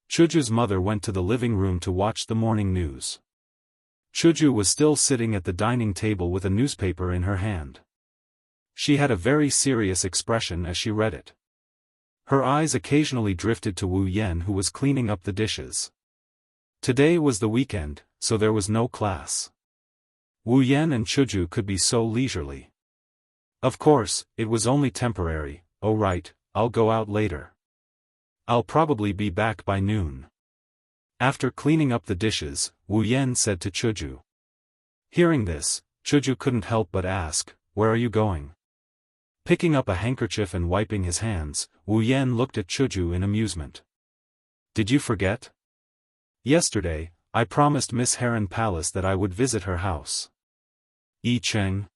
Chuju's mother went to the living room to watch the morning news. Chuju was still sitting at the dining table with a newspaper in her hand. She had a very serious expression as she read it. Her eyes occasionally drifted to Wu Yan, who was cleaning up the dishes. Today was the weekend, so there was no class. Wu Yan and Chuju could be so leisurely. Of course, it was only temporary. Oh right, I'll go out later. I'll probably be back by noon. After cleaning up the dishes, Wu Yan said to Chuju. Hearing this, Chuju couldn't help but ask, "Where are you going?" Picking up a handkerchief and wiping his hands, Wu Yan looked at Chuju in amusement. Did you forget? Yesterday, I promised Miss Heron Palace that I would visit her house. Yi Cheng.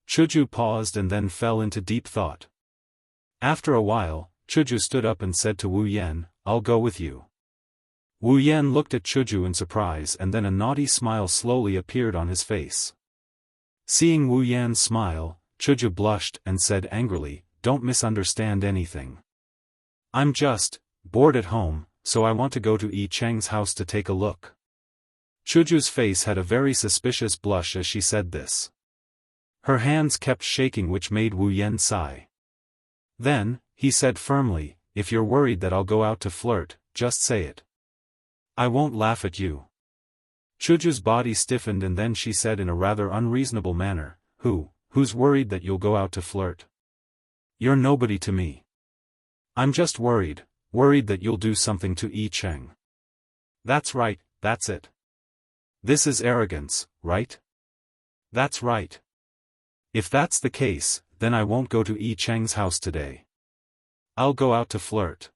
Chuju paused and then fell into deep thought. After a while, Chuju stood up and said to Wu Yan, "I'll go with you." Wu Yan looked at Chuju in surprise and then a naughty smile slowly appeared on his face. Seeing Wu Yan smile, Chuju blushed and said angrily, "Don't misunderstand anything. I'm just bored at home, so I want to go to Yi Cheng's house to take a look." Chuju's face had a very suspicious blush as she said this. Her hands kept shaking, which made Wu Yan sigh. Then, he said firmly, "If you're worried that I'll go out to flirt, just say it. I won't laugh at you." Chuju's body stiffened and then she said in a rather unreasonable manner, Who's worried that you'll go out to flirt? You're nobody to me. I'm just worried that you'll do something to Yi Cheng." "That's right, that's it. This is arrogance, right?" "That's right. If that's the case, then I won't go to Yi Cheng's house today. I'll go out to flirt."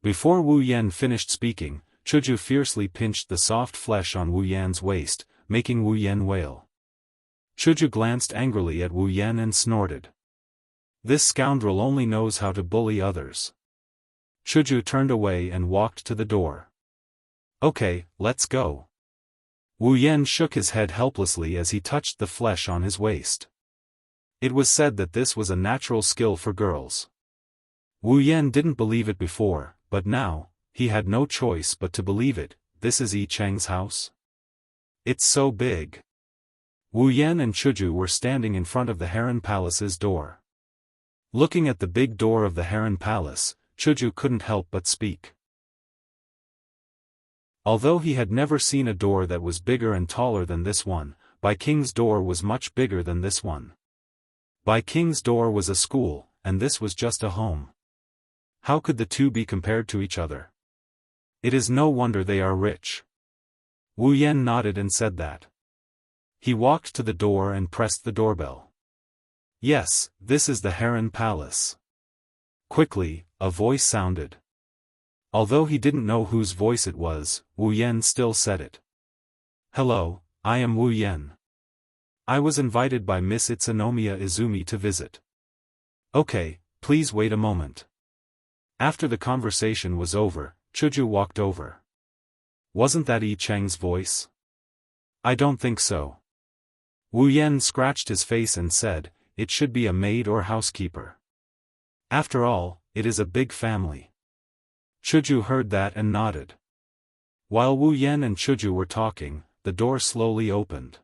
Before Wu Yan finished speaking, Chuju fiercely pinched the soft flesh on Wu Yan's waist, making Wu Yan wail. Chuju glanced angrily at Wu Yan and snorted. This scoundrel only knows how to bully others. Chuju turned away and walked to the door. "Okay, let's go." Wu Yan shook his head helplessly as he touched the flesh on his waist. It was said that this was a natural skill for girls. Wu Yan didn't believe it before, but now, he had no choice but to believe it. This is Yi Cheng's house? It's so big. Wu Yan and Chuju were standing in front of the Heron Palace's door. Looking at the big door of the Heron Palace, Chuju couldn't help but speak. Although he had never seen a door that was bigger and taller than this one, Bai King's door was much bigger than this one. Bai King's door was a school, and this was just a home. How could the two be compared to each other? It is no wonder they are rich. Wu Yan nodded and said that. He walked to the door and pressed the doorbell. "Yes, this is the Heron Palace." Quickly, a voice sounded. Although he didn't know whose voice it was, Wu Yan still said it. "Hello, I am Wu Yan. I was invited by Miss Itsunomiya Izumi to visit." "Okay, please wait a moment." After the conversation was over, Chuju walked over. "Wasn't that Yi Cheng's voice?" "I don't think so." Wu Yan scratched his face and said, "It should be a maid or housekeeper. After all, it is a big family." Chuju heard that and nodded. While Wu Yan and Chuju were talking, the door slowly opened.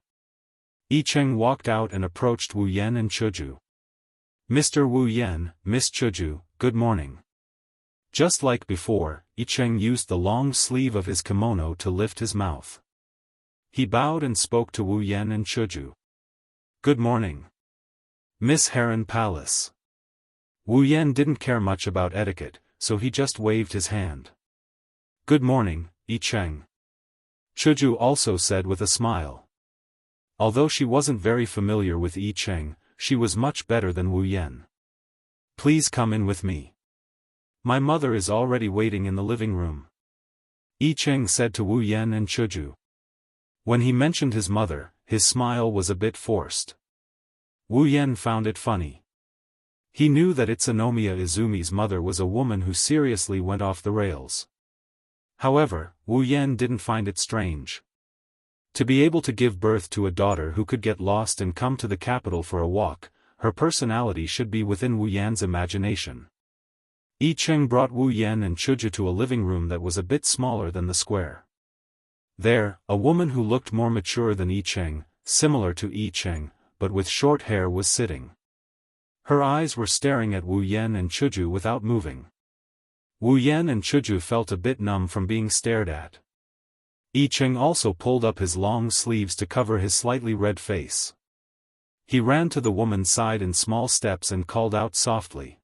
Yi Cheng walked out and approached Wu Yan and Chuju. "Mr. Wu Yan, Miss Chuju, good morning." Just like before, Yi Cheng used the long sleeve of his kimono to lift his mouth. He bowed and spoke to Wu Yan and Chuju. Good morning, Miss Heron Palace. Wu Yan didn't care much about etiquette, so he just waved his hand. Good morning, Yi Cheng. Chuju also said with a smile. Although she wasn't very familiar with Yi Cheng, she was much better than Wu Yan. Please come in with me. My mother is already waiting in the living room, Yi Cheng said to Wu Yan and Chuju. When he mentioned his mother, his smile was a bit forced. Wu Yan found it funny. He knew that Itsunomiya Izumi's mother was a woman who seriously went off the rails. However, Wu Yan didn't find it strange. To be able to give birth to a daughter who could get lost and come to the capital for a walk, her personality should be within Wu Yan's imagination. Yi Cheng brought Wu Yan and Chuju to a living room that was a bit smaller than the square. There, a woman who looked more mature than Yi Cheng, similar to Yi Cheng, but with short hair was sitting. Her eyes were staring at Wu Yan and Chuju without moving. Wu Yan and Chuju felt a bit numb from being stared at. Yi Cheng also pulled up his long sleeves to cover his slightly red face. He ran to the woman's side in small steps and called out softly.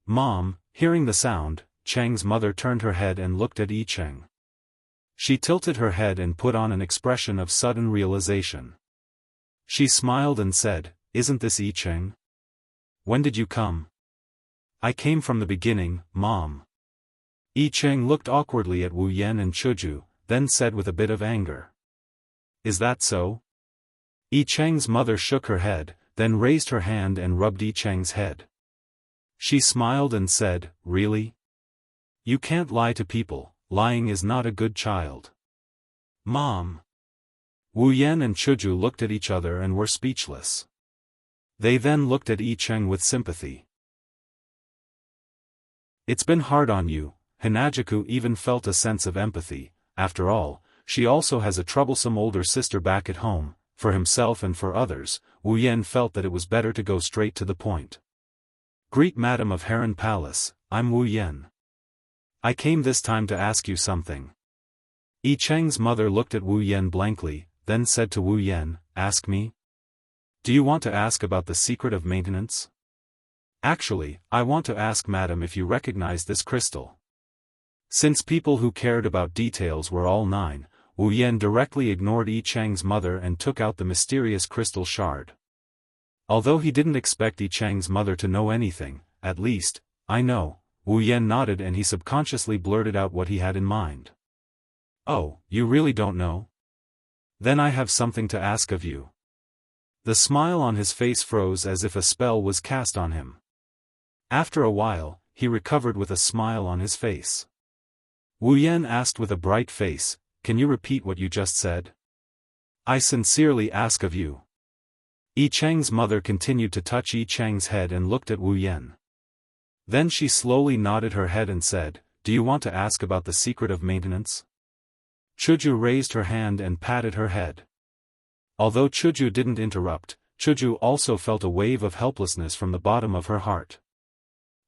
Mom. Hearing the sound, Cheng's mother turned her head and looked at Yi Cheng. She tilted her head and put on an expression of sudden realization. She smiled and said, Isn't this Yi Cheng? When did you come? I came from the beginning, Mom. Yi Cheng looked awkwardly at Wu Yan and Chuju, then said with a bit of anger. Is that so? Yi Cheng's mother shook her head, then raised her hand and rubbed Yi Cheng's head. She smiled and said, Really? You can't lie to people, lying is not a good child. Mom. Wu Yan and Chuju looked at each other and were speechless. They then looked at Yi Cheng with sympathy. It's been hard on you. Hanajaku even felt a sense of empathy. After all, she also has a troublesome older sister back at home. For himself and for others, Wu Yan felt that it was better to go straight to the point. Greet Madam of Heron Palace, I'm Wu Yan. I came this time to ask you something. Yi Cheng's mother looked at Wu Yan blankly, then said to Wu Yan, Ask me? Do you want to ask about the secret of maintenance? Actually, I want to ask Madam if you recognize this crystal. Since people who cared about details were all 9, Wu Yan directly ignored Yi Cheng's mother and took out the mysterious crystal shard. Although he didn't expect Yi Cheng's mother to know anything, at least, I know, Wu Yan nodded and he subconsciously blurted out what he had in mind. Oh, you really don't know? Then I have something to ask of you. The smile on his face froze as if a spell was cast on him. After a while, he recovered with a smile on his face. Wu Yan asked with a bright face, Can you repeat what you just said? I sincerely ask of you. Yi Cheng's mother continued to touch Yi Cheng's head and looked at Wu Yan. Then she slowly nodded her head and said, Do you want to ask about the secret of maintenance? Chuju raised her hand and patted her head. Although Chuju didn't interrupt, Chuju also felt a wave of helplessness from the bottom of her heart.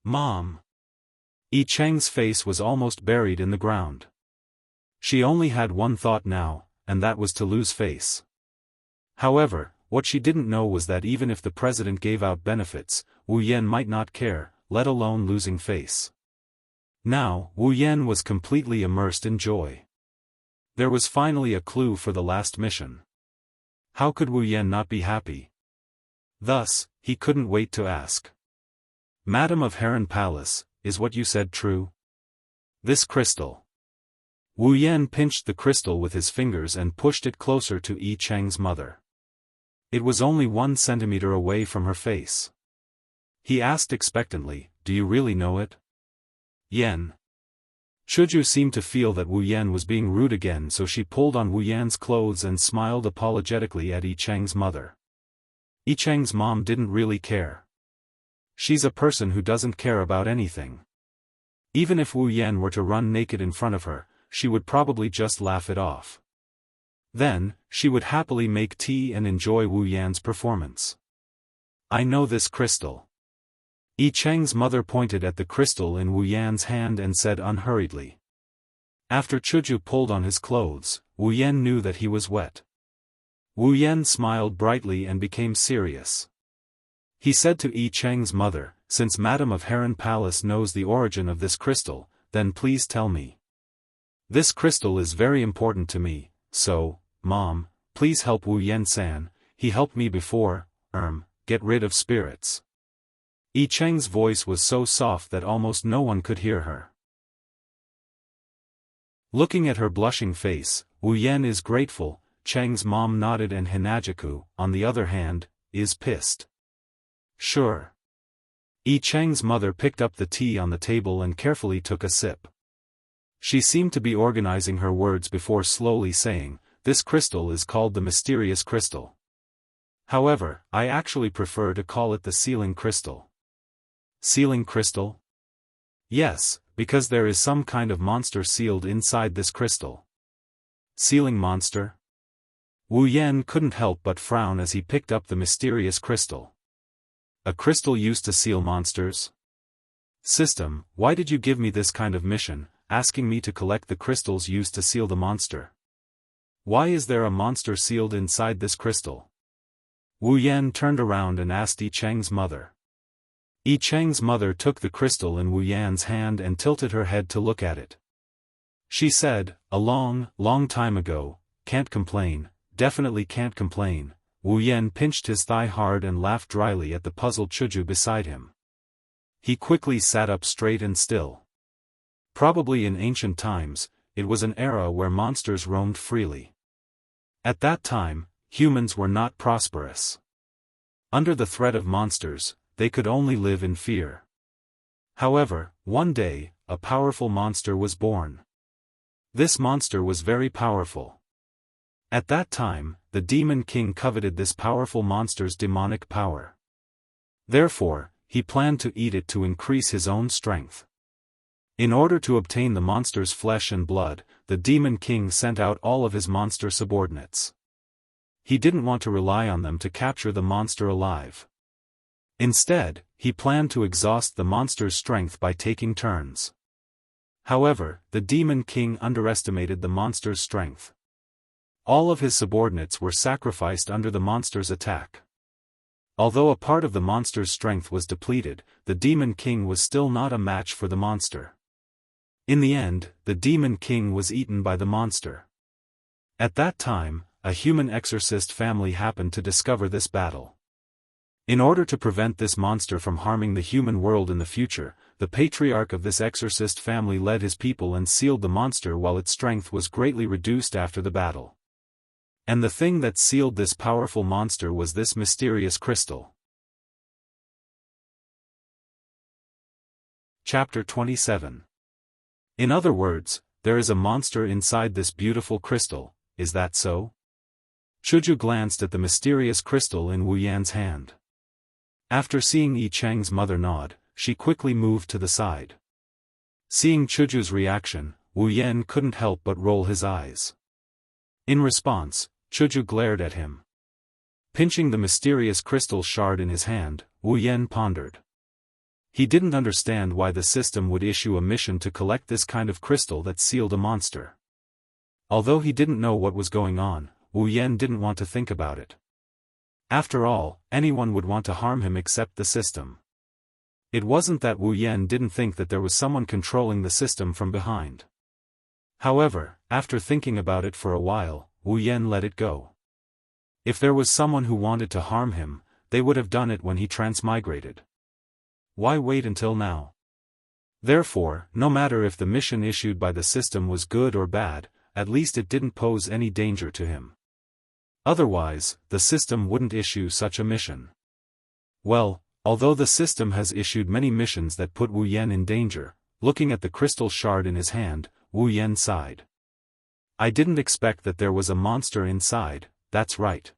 Mom. Yi Cheng's face was almost buried in the ground. She only had one thought now, and that was to lose face. However, what she didn't know was that even if the president gave out benefits, Wu Yan might not care, let alone losing face. Now, Wu Yan was completely immersed in joy. There was finally a clue for the last mission. How could Wu Yan not be happy? Thus, he couldn't wait to ask. Madam of Heron Palace, is what you said true? This crystal. Wu Yan pinched the crystal with his fingers and pushed it closer to Yi Cheng's mother. It was only 1 centimeter away from her face. He asked expectantly, Do you really know it? Yan. Chuju seemed to feel that Wu Yan was being rude again, so she pulled on Wu Yan's clothes and smiled apologetically at Yi Cheng's mother. Yi Cheng's mom didn't really care. She's a person who doesn't care about anything. Even if Wu Yan were to run naked in front of her, she would probably just laugh it off. Then, she would happily make tea and enjoy Wu Yan's performance. I know this crystal. Yi Cheng's mother pointed at the crystal in Wu Yan's hand and said unhurriedly. After Chuju pulled on his clothes, Wu Yan knew that he was wet. Wu Yan smiled brightly and became serious. He said to Yi Cheng's mother, "Since Madam of Heron Palace knows the origin of this crystal, then please tell me. This crystal is very important to me, so, Mom, please help Wu Yan-san, he helped me before, get rid of spirits." Yi Cheng's voice was so soft that almost no one could hear her. Looking at her blushing face, Wu Yan is grateful, Cheng's mom nodded, and Hinajaku, on the other hand, is pissed. Sure. Yi Cheng's mother picked up the tea on the table and carefully took a sip. She seemed to be organizing her words before slowly saying, "This crystal is called the mysterious crystal. However, I actually prefer to call it the sealing crystal." Sealing crystal? Yes, because there is some kind of monster sealed inside this crystal. Sealing monster? Wu Yan couldn't help but frown as he picked up the mysterious crystal. A crystal used to seal monsters? System, why did you give me this kind of mission, asking me to collect the crystals used to seal the monster? Why is there a monster sealed inside this crystal? Wu Yan turned around and asked Yi Cheng's mother. Yi Cheng's mother took the crystal in Wu Yan's hand and tilted her head to look at it. She said, "A long, long time ago, can't complain, definitely can't complain." Wu Yan pinched his thigh hard and laughed dryly at the puzzled Chuju beside him. He quickly sat up straight and still. Probably in ancient times, it was an era where monsters roamed freely. At that time, humans were not prosperous. Under the threat of monsters, they could only live in fear. However, one day, a powerful monster was born. This monster was very powerful. At that time, the Demon King coveted this powerful monster's demonic power. Therefore, he planned to eat it to increase his own strength. In order to obtain the monster's flesh and blood, the Demon King sent out all of his monster subordinates. He didn't want to rely on them to capture the monster alive. Instead, he planned to exhaust the monster's strength by taking turns. However, the Demon King underestimated the monster's strength. All of his subordinates were sacrificed under the monster's attack. Although a part of the monster's strength was depleted, the Demon King was still not a match for the monster. In the end, the Demon King was eaten by the monster. At that time, a human exorcist family happened to discover this battle. In order to prevent this monster from harming the human world in the future, the patriarch of this exorcist family led his people and sealed the monster while its strength was greatly reduced after the battle. And the thing that sealed this powerful monster was this mysterious crystal. Chapter 27. In other words, there is a monster inside this beautiful crystal, is that so? Chuju glanced at the mysterious crystal in Wu Yan's hand. After seeing Yi Cheng's mother nod, she quickly moved to the side. Seeing Chuju's reaction, Wu Yan couldn't help but roll his eyes. In response, Chuju glared at him. Pinching the mysterious crystal shard in his hand, Wu Yan pondered. He didn't understand why the system would issue a mission to collect this kind of crystal that sealed a monster. Although he didn't know what was going on, Wu Yan didn't want to think about it. After all, anyone would want to harm him except the system. It wasn't that Wu Yan didn't think that there was someone controlling the system from behind. However, after thinking about it for a while, Wu Yan let it go. If there was someone who wanted to harm him, they would have done it when he transmigrated. Why wait until now? Therefore, no matter if the mission issued by the system was good or bad, at least it didn't pose any danger to him. Otherwise, the system wouldn't issue such a mission. Well, although the system has issued many missions that put Wu Yan in danger, looking at the crystal shard in his hand, Wu Yan sighed. I didn't expect that there was a monster inside, that's right.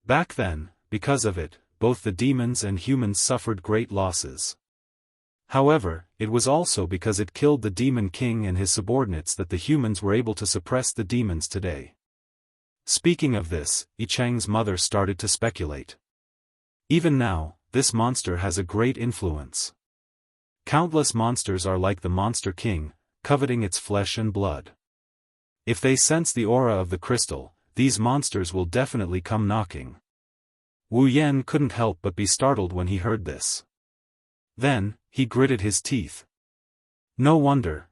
Back then, because of it, both the demons and humans suffered great losses. However, it was also because it killed the Demon King and his subordinates that the humans were able to suppress the demons today. Speaking of this, Yi Cheng's mother started to speculate. Even now, this monster has a great influence. Countless monsters are like the Monster King, coveting its flesh and blood. If they sense the aura of the crystal, these monsters will definitely come knocking. Wu Yan couldn't help but be startled when he heard this. Then, he gritted his teeth. No wonder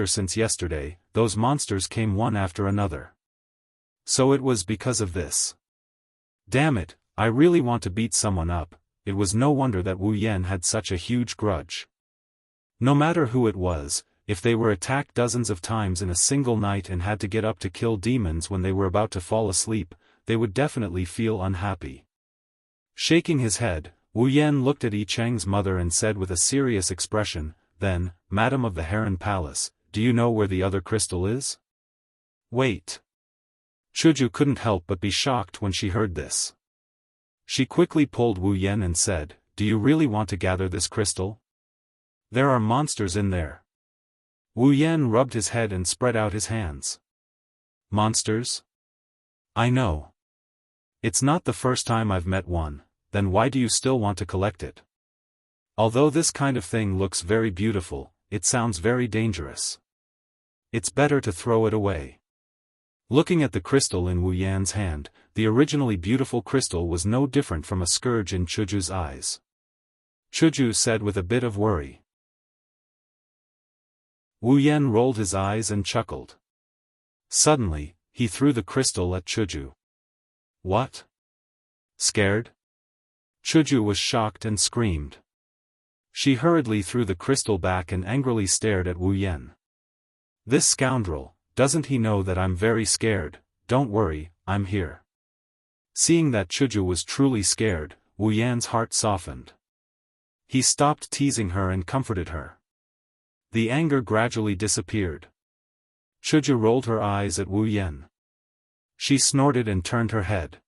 since yesterday, those monsters came one after another. So it was because of this. Damn it, I really want to beat someone up. It was no wonder that Wu Yan had such a huge grudge. No matter who it was, if they were attacked dozens of times in a single night and had to get up to kill demons when they were about to fall asleep, they would definitely feel unhappy. Shaking his head, Wu Yan looked at Yi Cheng's mother and said with a serious expression, "Then, Madam of the Heron Palace, do you know where the other crystal is?" Wait. Chuju couldn't help but be shocked when she heard this. She quickly pulled Wu Yan and said, "Do you really want to gather this crystal? There are monsters in there." Wu Yan rubbed his head and spread out his hands. Monsters? I know. It's not the first time I've met one, then why do you still want to collect it? Although this kind of thing looks very beautiful, it sounds very dangerous. It's better to throw it away. Looking at the crystal in Wu Yan's hand, the originally beautiful crystal was no different from a scourge in Chuju's eyes. Chuju said with a bit of worry. Wu Yan rolled his eyes and chuckled. Suddenly, he threw the crystal at Chuju. What? Scared? Chuju was shocked and screamed. She hurriedly threw the crystal back and angrily stared at Wu Yan. This scoundrel, doesn't he know that I'm very scared? Don't worry, I'm here. Seeing that Chuju was truly scared, Wu Yan's heart softened. He stopped teasing her and comforted her. The anger gradually disappeared. Chuju rolled her eyes at Wu Yan. She snorted and turned her head.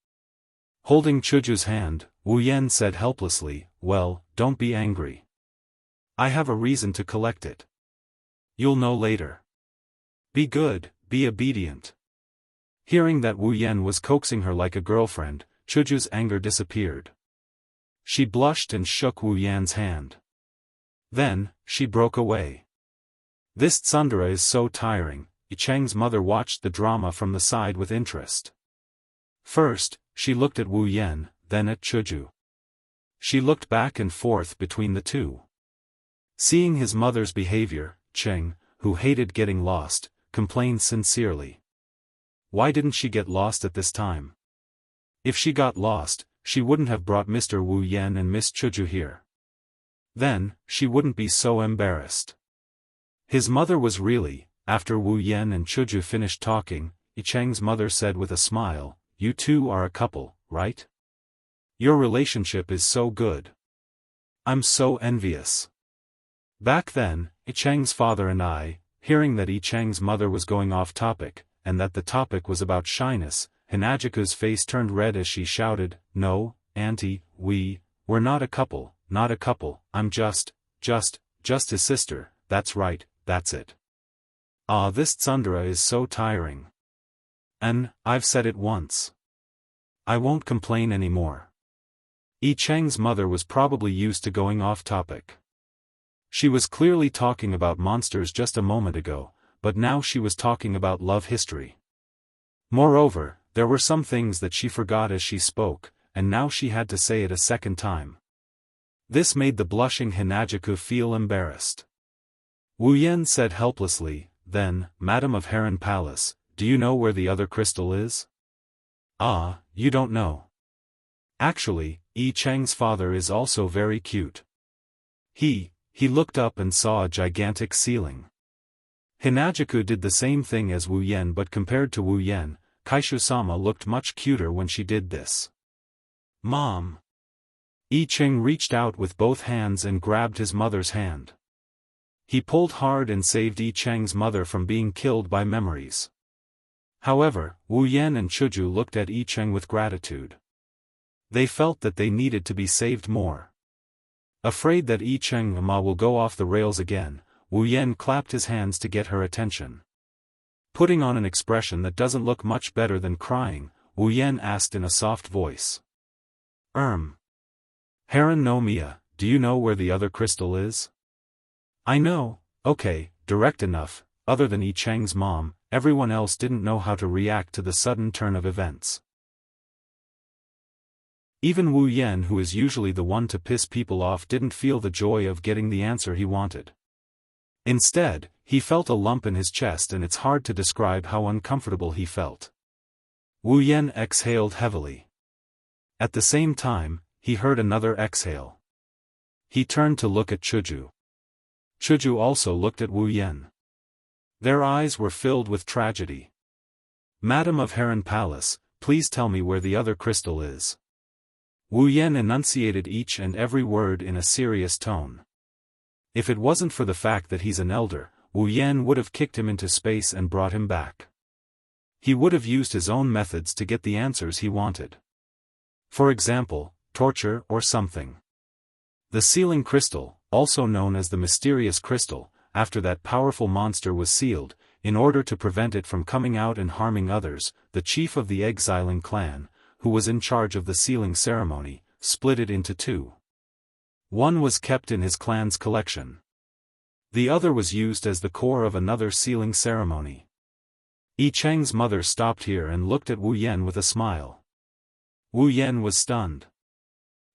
Holding Chuju's hand, Wu Yan said helplessly, "Well, don't be angry. I have a reason to collect it. You'll know later. Be good, be obedient." Hearing that Wu Yan was coaxing her like a girlfriend, Chuju's anger disappeared. She blushed and shook Wu Yan's hand. Then, she broke away. This tsundere is so tiring. Yi Cheng's mother watched the drama from the side with interest. First, she looked at Wu Yan, then at Chuju. She looked back and forth between the two. Seeing his mother's behavior, Cheng, who hated getting lost, complained sincerely. Why didn't she get lost at this time? If she got lost, she wouldn't have brought Mr. Wu Yan and Miss Chuju here. Then, she wouldn't be so embarrassed. His mother was really. After Wu Yan and Chuju finished talking, Yi Cheng's mother said with a smile, "You two are a couple, right? Your relationship is so good. I'm so envious." Back then, Yi Cheng's father and I, hearing that Yi Cheng's mother was going off topic, and that the topic was about shyness, Hinajiku's face turned red as she shouted, "No, Auntie, we're not a couple, I'm just his sister, that's right, that's it. Ah, this tsundere is so tiring. And, I've said it once. I won't complain anymore." Yi Cheng's mother was probably used to going off topic. She was clearly talking about monsters just a moment ago, but now she was talking about love history. Moreover, there were some things that she forgot as she spoke, and now she had to say it a second time. This made the blushing Hinajiku feel embarrassed. Wu Yan said helplessly, "Then, Madam of Heron Palace, do you know where the other crystal is?" "Ah, you don't know. Actually, Yi Cheng's father is also very cute. He looked up and saw a gigantic ceiling." Hinajiku did the same thing as Wu Yan, but compared to Wu Yan, Kaishu-sama looked much cuter when she did this. "Mom!" Yi Cheng reached out with both hands and grabbed his mother's hand. He pulled hard and saved Yi Cheng's mother from being killed by memories. However, Wu Yan and Chuju looked at Yi Cheng with gratitude. They felt that they needed to be saved more. Afraid that Yi Cheng Ma will go off the rails again, Wu Yan clapped his hands to get her attention. Putting on an expression that doesn't look much better than crying, Wu Yan asked in a soft voice. Heron no Mia, do you know where the other crystal is?" "I know, okay, direct enough, other than Yi Cheng's mom, everyone else didn't know how to react to the sudden turn of events. Even Wu Yan, who is usually the one to piss people off, didn't feel the joy of getting the answer he wanted. Instead, he felt a lump in his chest, and it's hard to describe how uncomfortable he felt. Wu Yan exhaled heavily. At the same time, he heard another exhale. He turned to look at Chuju. Chuju also looked at Wu Yan. Their eyes were filled with tragedy. "Madam of Heron Palace, please tell me where the other crystal is." Wu Yan enunciated each and every word in a serious tone. If it wasn't for the fact that he's an elder, Wu Yan would have kicked him into space and brought him back. He would have used his own methods to get the answers he wanted. For example, torture or something. The sealing crystal, also known as the mysterious crystal, after that powerful monster was sealed, in order to prevent it from coming out and harming others, the chief of the exiling clan, who was in charge of the sealing ceremony, split it into two. One was kept in his clan's collection. The other was used as the core of another sealing ceremony. Yi Cheng's mother stopped here and looked at Wu Yan with a smile. Wu Yan was stunned.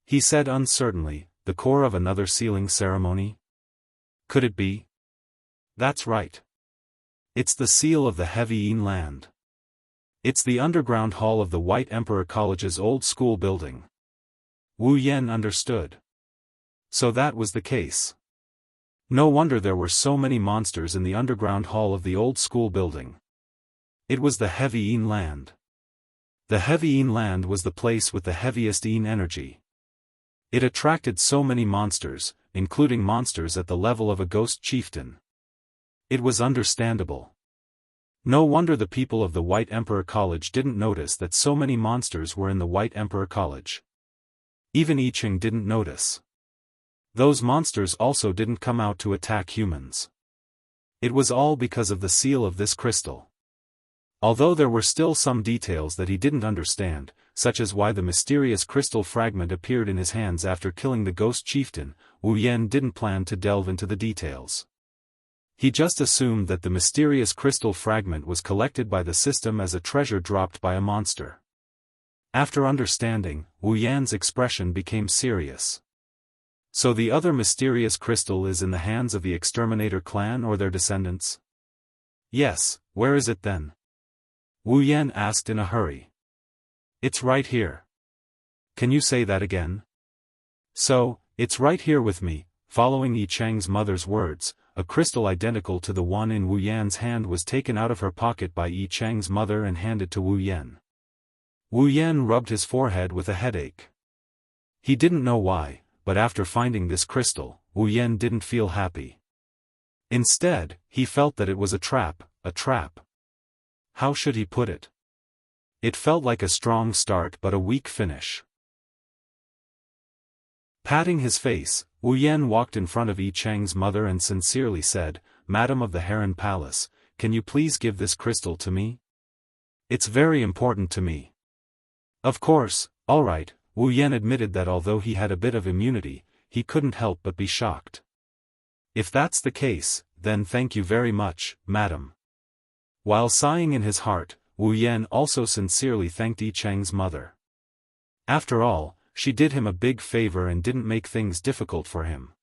He said uncertainly, "The core of another sealing ceremony? Could it be?" "That's right. It's the seal of the Heavy Yin land. It's the underground hall of the White Emperor College's old school building." Wu Yan understood. So that was the case. No wonder there were so many monsters in the underground hall of the old school building. It was the Heavy Yin land. The Heavy Yin land was the place with the heaviest Yin energy. It attracted so many monsters, including monsters at the level of a ghost chieftain. It was understandable. No wonder the people of the White Emperor College didn't notice that so many monsters were in the White Emperor College. Even Yi Cheng didn't notice. Those monsters also didn't come out to attack humans. It was all because of the seal of this crystal. Although there were still some details that he didn't understand, such as why the mysterious crystal fragment appeared in his hands after killing the ghost chieftain, Wu Yan didn't plan to delve into the details. He just assumed that the mysterious crystal fragment was collected by the system as a treasure dropped by a monster. After understanding, Wu Yan's expression became serious. So the other mysterious crystal is in the hands of the Exterminator clan or their descendants? Yes, where is it then? Wu Yan asked in a hurry. It's right here. Can you say that again? So, it's right here with me. Following Yi Cheng's mother's words, a crystal identical to the one in Wu Yan's hand was taken out of her pocket by Yi Cheng's mother and handed to Wu Yan. Wu Yan rubbed his forehead with a headache. He didn't know why, but after finding this crystal, Wu Yan didn't feel happy. Instead, he felt that it was a trap, a trap. How should he put it? It felt like a strong start but a weak finish. Patting his face, Wu Yan walked in front of Yi Cheng's mother and sincerely said, "Madam of the Heron Palace, can you please give this crystal to me? It's very important to me." Of course, all right, Wu Yan admitted that although he had a bit of immunity, he couldn't help but be shocked. "If that's the case, then thank you very much, madam." While sighing in his heart, Wu Yan also sincerely thanked Yi Cheng's mother. After all, she did him a big favor and didn't make things difficult for him.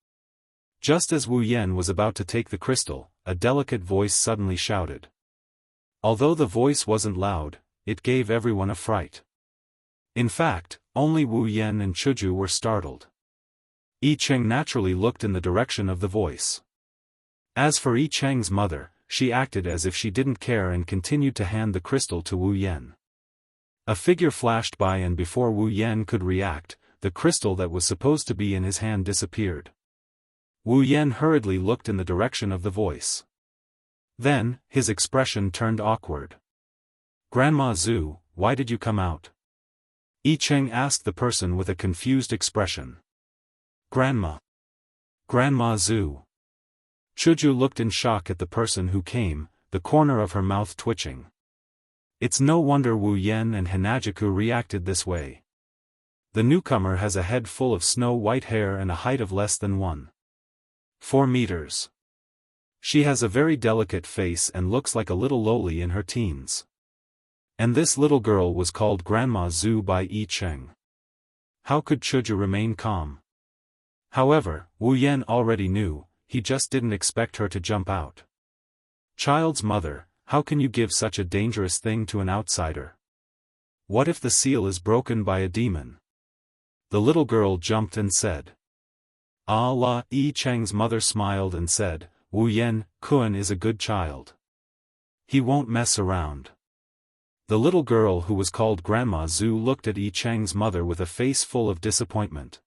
Just as Wu Yan was about to take the crystal, a delicate voice suddenly shouted. Although the voice wasn't loud, it gave everyone a fright. In fact, only Wu Yan and Chuju were startled. Yi Cheng naturally looked in the direction of the voice. As for Yi Cheng's mother, she acted as if she didn't care and continued to hand the crystal to Wu Yan. A figure flashed by and before Wu Yan could react, the crystal that was supposed to be in his hand disappeared. Wu Yan hurriedly looked in the direction of the voice. Then, his expression turned awkward. "Grandma Zhu, why did you come out?" Yi Cheng asked the person with a confused expression. "Grandma. Grandma Zhu." Chuju looked in shock at the person who came, the corner of her mouth twitching. It's no wonder Wu Yan and Hanajiku reacted this way. The newcomer has a head full of snow-white hair and a height of less than 1.4 meters. She has a very delicate face and looks like a little lowly in her teens. And this little girl was called Grandma Zhu by Yi Cheng. How could Chuju remain calm? However, Wu Yan already knew, he just didn't expect her to jump out. Child's mother, how can you give such a dangerous thing to an outsider? What if the seal is broken by a demon? The little girl jumped and said. Allah. Yi Cheng's mother smiled and said, Wu Yan, Kun is a good child. He won't mess around. The little girl who was called Grandma Zhu looked at Yi Cheng's mother with a face full of disappointment.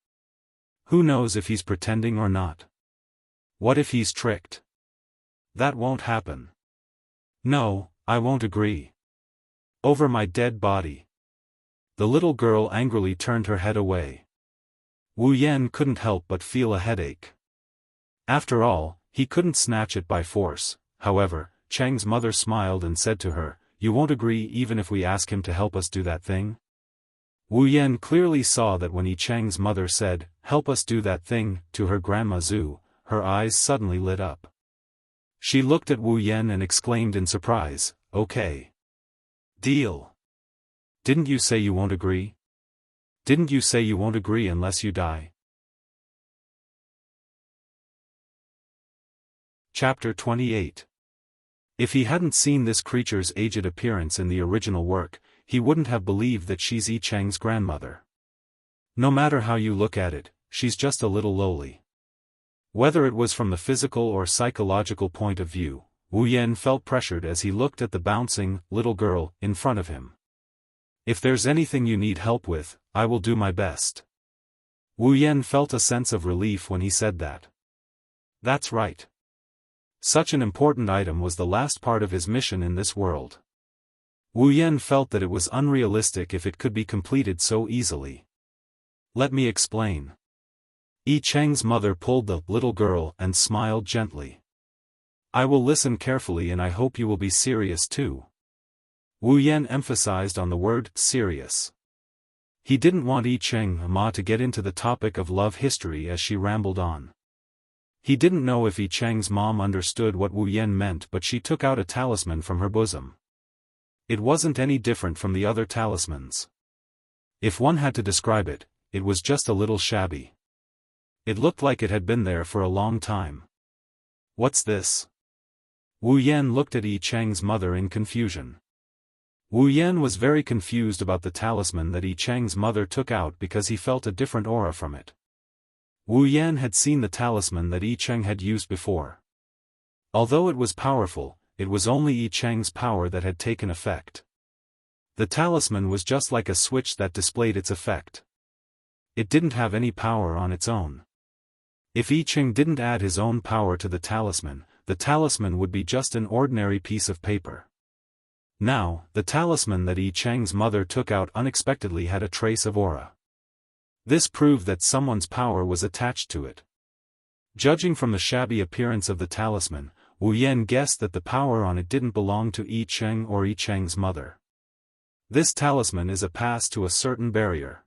Who knows if he's pretending or not? What if he's tricked? That won't happen. No, I won't agree. Over my dead body. The little girl angrily turned her head away. Wu Yan couldn't help but feel a headache. After all, he couldn't snatch it by force. However, Cheng's mother smiled and said to her, You won't agree even if we ask him to help us do that thing? Wu Yan clearly saw that when Yi Cheng's mother said, Help us do that thing, to her Grandma Zhu, her eyes suddenly lit up. She looked at Wu Yan and exclaimed in surprise, Okay. Deal. Didn't you say you won't agree? Didn't you say you won't agree unless you die? Chapter 28. If he hadn't seen this creature's aged appearance in the original work, he wouldn't have believed that she's Yi Cheng's grandmother. No matter how you look at it, she's just a little lowly. Whether it was from the physical or psychological point of view, Wu Yan felt pressured as he looked at the bouncing, little girl, in front of him. If there's anything you need help with, I will do my best. Wu Yan felt a sense of relief when he said that. That's right. Such an important item was the last part of his mission in this world. Wu Yan felt that it was unrealistic if it could be completed so easily. Let me explain. Yi Cheng's mother pulled the little girl and smiled gently. I will listen carefully and I hope you will be serious too. Wu Yan emphasized on the word serious. He didn't want Yi Cheng Ma to get into the topic of love history as she rambled on. He didn't know if Yi Cheng's mom understood what Wu Yan meant, but she took out a talisman from her bosom. It wasn't any different from the other talismans. If one had to describe it, it was just a little shabby. It looked like it had been there for a long time. What's this? Wu Yan looked at Yi Cheng's mother in confusion. Wu Yan was very confused about the talisman that Yi Cheng's mother took out because he felt a different aura from it. Wu Yan had seen the talisman that Yi Cheng had used before. Although it was powerful, it was only Yi Cheng's power that had taken effect. The talisman was just like a switch that displayed its effect. It didn't have any power on its own. If Yi Cheng didn't add his own power to the talisman would be just an ordinary piece of paper. Now, the talisman that Yi Cheng's mother took out unexpectedly had a trace of aura. This proved that someone's power was attached to it. Judging from the shabby appearance of the talisman, Wu Yan guessed that the power on it didn't belong to Yi Cheng or Yi Cheng's mother. This talisman is a pass to a certain barrier.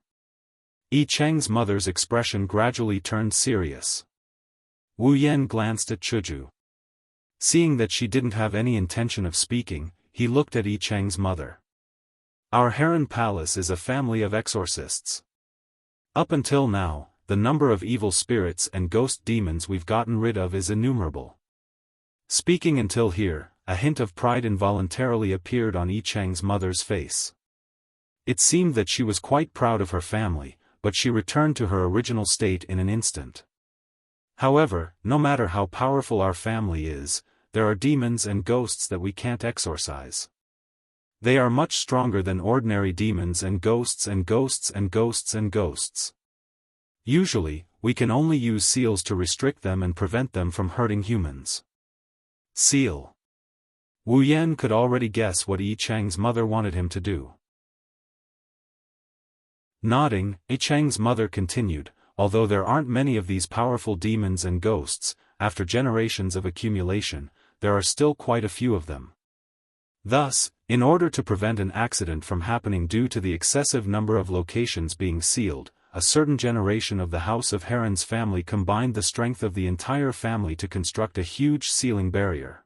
Yi Cheng's mother's expression gradually turned serious. Wu Yan glanced at Chuju. Seeing that she didn't have any intention of speaking, he looked at Yi Cheng's mother. Our Heron Palace is a family of exorcists. Up until now, the number of evil spirits and ghost demons we've gotten rid of is innumerable. Speaking until here, a hint of pride involuntarily appeared on Yi Cheng's mother's face. It seemed that she was quite proud of her family, but she returned to her original state in an instant. However, no matter how powerful our family is, there are demons and ghosts that we can't exorcise. They are much stronger than ordinary demons and ghosts and ghosts and ghosts and ghosts. Usually, we can only use seals to restrict them and prevent them from hurting humans. Seal. Wu Yan could already guess what Yi Cheng's mother wanted him to do. Nodding, Yi Cheng's mother continued, although there aren't many of these powerful demons and ghosts, after generations of accumulation, there are still quite a few of them. Thus, in order to prevent an accident from happening due to the excessive number of locations being sealed, a certain generation of the House of Heron's family combined the strength of the entire family to construct a huge sealing barrier.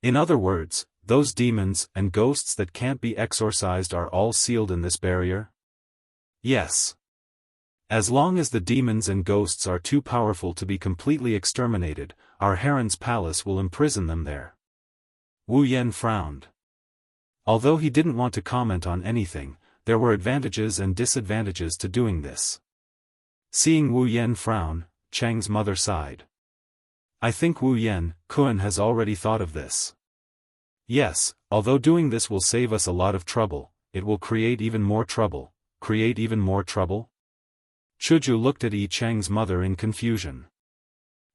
In other words, those demons and ghosts that can't be exorcised are all sealed in this barrier? Yes. As long as the demons and ghosts are too powerful to be completely exterminated, our Heron's palace will imprison them there. Wu Yan frowned. Although he didn't want to comment on anything, there were advantages and disadvantages to doing this. Seeing Wu Yan frown, Cheng's mother sighed. I think Wu Yan, Kun has already thought of this. Yes, although doing this will save us a lot of trouble, it will create even more trouble. Create even more trouble? Chuju looked at Yi Cheng's mother in confusion.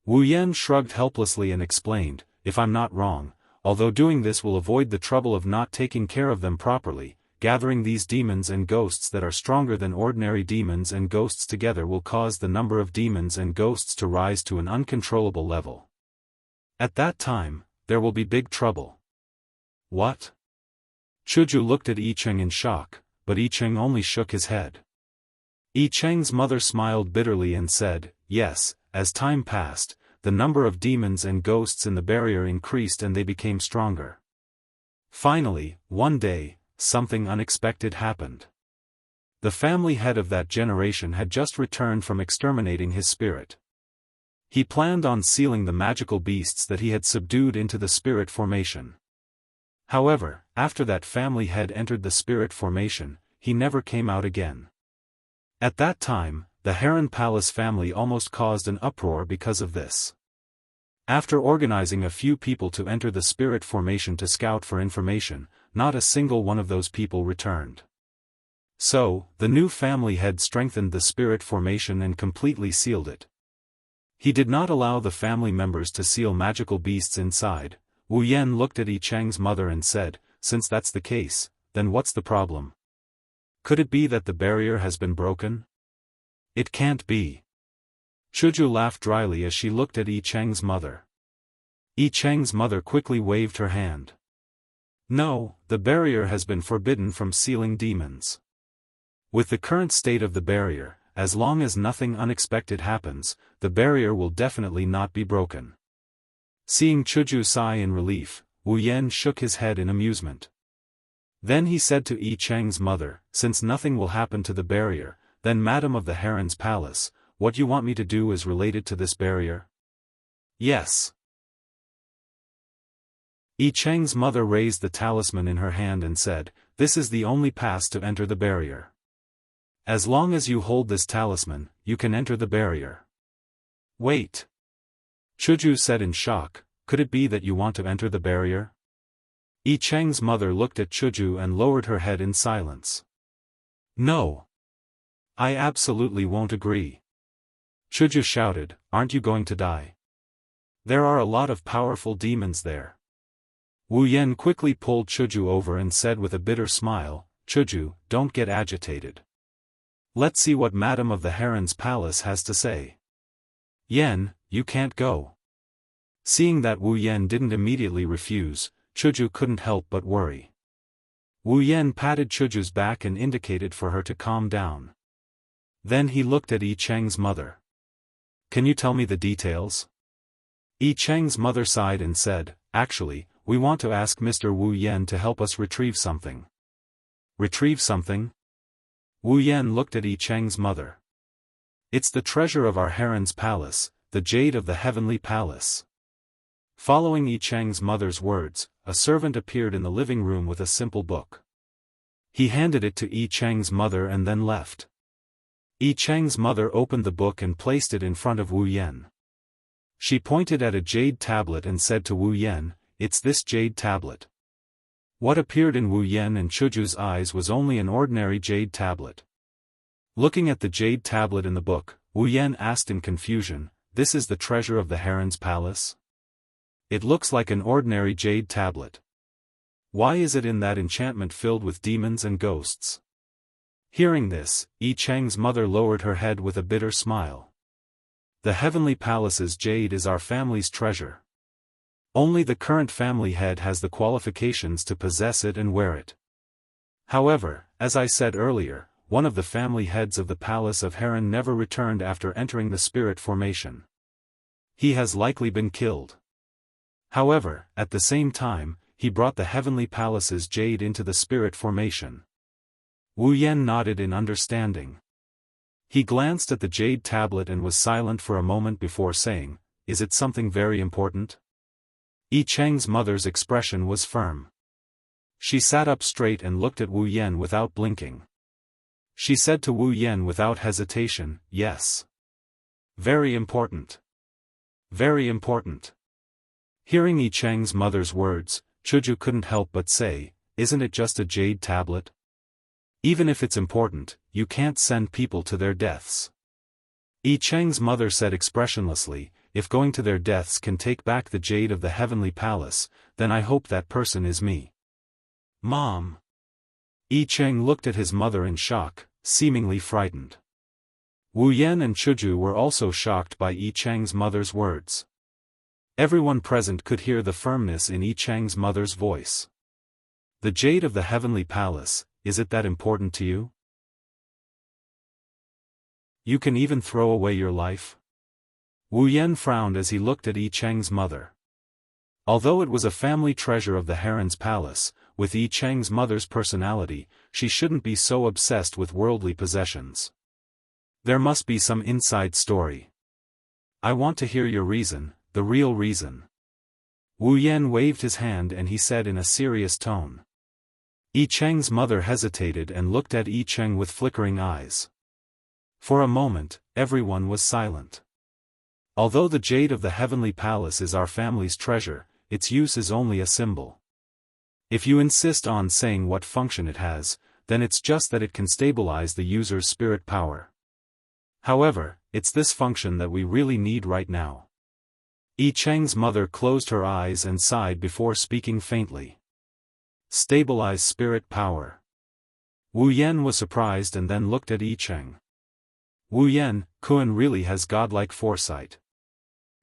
Wu Yan shrugged helplessly and explained, if I'm not wrong, although doing this will avoid the trouble of not taking care of them properly, gathering these demons and ghosts that are stronger than ordinary demons and ghosts together will cause the number of demons and ghosts to rise to an uncontrollable level. At that time, there will be big trouble. What? Chuju looked at Yi Cheng in shock, but Yi Cheng only shook his head. Yi Cheng's mother smiled bitterly and said, yes, as time passed, the number of demons and ghosts in the barrier increased and they became stronger. Finally, one day, something unexpected happened. The family head of that generation had just returned from exterminating his spirit. He planned on sealing the magical beasts that he had subdued into the spirit formation. However, after that family head entered the spirit formation, he never came out again. At that time, the Heron Palace family almost caused an uproar because of this. After organizing a few people to enter the spirit formation to scout for information, not a single one of those people returned. So, the new family head strengthened the spirit formation and completely sealed it. He did not allow the family members to seal magical beasts inside. Wu Yan looked at Yi Cheng's mother and said, since that's the case, then what's the problem? Could it be that the barrier has been broken? It can't be. Chuju laughed dryly as she looked at Yi Cheng's mother. Yi Cheng's mother quickly waved her hand. No, the barrier has been forbidden from sealing demons. With the current state of the barrier, as long as nothing unexpected happens, the barrier will definitely not be broken. Seeing Chuju sigh in relief, Wu Yan shook his head in amusement. Then he said to Yi Cheng's mother, since nothing will happen to the barrier, then Madam of the Heron's Palace, what you want me to do is related to this barrier? Yes. Yi Cheng's mother raised the talisman in her hand and said, this is the only pass to enter the barrier. As long as you hold this talisman, you can enter the barrier. Wait. Chuju said in shock, could it be that you want to enter the barrier? Yi Cheng's mother looked at Chuju and lowered her head in silence. No. I absolutely won't agree. Chuju shouted, aren't you going to die? There are a lot of powerful demons there. Wu Yan quickly pulled Chuju over and said with a bitter smile, Chuju, don't get agitated. Let's see what Madam of the Heron's Palace has to say. Yan, you can't go. Seeing that Wu Yan didn't immediately refuse, Chuju couldn't help but worry. Wu Yan patted Chuju's back and indicated for her to calm down. Then he looked at Yi Cheng's mother. Can you tell me the details? Yi Cheng's mother sighed and said, actually, we want to ask Mr. Wu Yan to help us retrieve something. Retrieve something? Wu Yan looked at Yi Cheng's mother. It's the treasure of our Heron's Palace, the jade of the Heavenly Palace. Following Yi Cheng's mother's words, a servant appeared in the living room with a simple book. He handed it to Yi Cheng's mother and then left. Yi Cheng's mother opened the book and placed it in front of Wu Yan. She pointed at a jade tablet and said to Wu Yan, it's this jade tablet. What appeared in Wu Yan and Chuju's eyes was only an ordinary jade tablet. Looking at the jade tablet in the book, Wu Yan asked in confusion, this is the treasure of the Heron's Palace? It looks like an ordinary jade tablet. Why is it in that enchantment filled with demons and ghosts? Hearing this, Yi Cheng's mother lowered her head with a bitter smile. The Heavenly Palace's jade is our family's treasure. Only the current family head has the qualifications to possess it and wear it. However, as I said earlier, one of the family heads of the Palace of Heron never returned after entering the spirit formation. He has likely been killed. However, at the same time, he brought the Heavenly Palace's jade into the spirit formation. Wu Yan nodded in understanding. He glanced at the jade tablet and was silent for a moment before saying, "Is it something very important?" Yi Cheng's mother's expression was firm. She sat up straight and looked at Wu Yan without blinking. She said to Wu Yan without hesitation, "Yes. Very important. Very important." Hearing Yi Cheng's mother's words, Chuju couldn't help but say, "Isn't it just a jade tablet? Even if it's important, you can't send people to their deaths." Yi Cheng's mother said expressionlessly, "If going to their deaths can take back the jade of the Heavenly Palace, then I hope that person is me." "Mom." Yi Cheng looked at his mother in shock, seemingly frightened. Wu Yan and Chuju were also shocked by Yi Cheng's mother's words. Everyone present could hear the firmness in Yi Cheng's mother's voice. "The jade of the Heavenly Palace, is it that important to you? You can even throw away your life?" Wu Yan frowned as he looked at Yi Cheng's mother. Although it was a family treasure of the Heron's palace, with Yi Cheng's mother's personality, she shouldn't be so obsessed with worldly possessions. There must be some inside story. "I want to hear your reason, the real reason." Wu Yan waved his hand and he said in a serious tone. Yi Cheng's mother hesitated and looked at Yi Cheng with flickering eyes. For a moment, everyone was silent. Although the jade of the Heavenly Palace is our family's treasure, its use is only a symbol. If you insist on saying what function it has, then it's just that it can stabilize the user's spirit power. However, it's this function that we really need right now. Yi Cheng's mother closed her eyes and sighed before speaking faintly. Stabilize spirit power. Wu Yan was surprised and then looked at Yi Cheng. Wu Yan, Kun really has godlike foresight.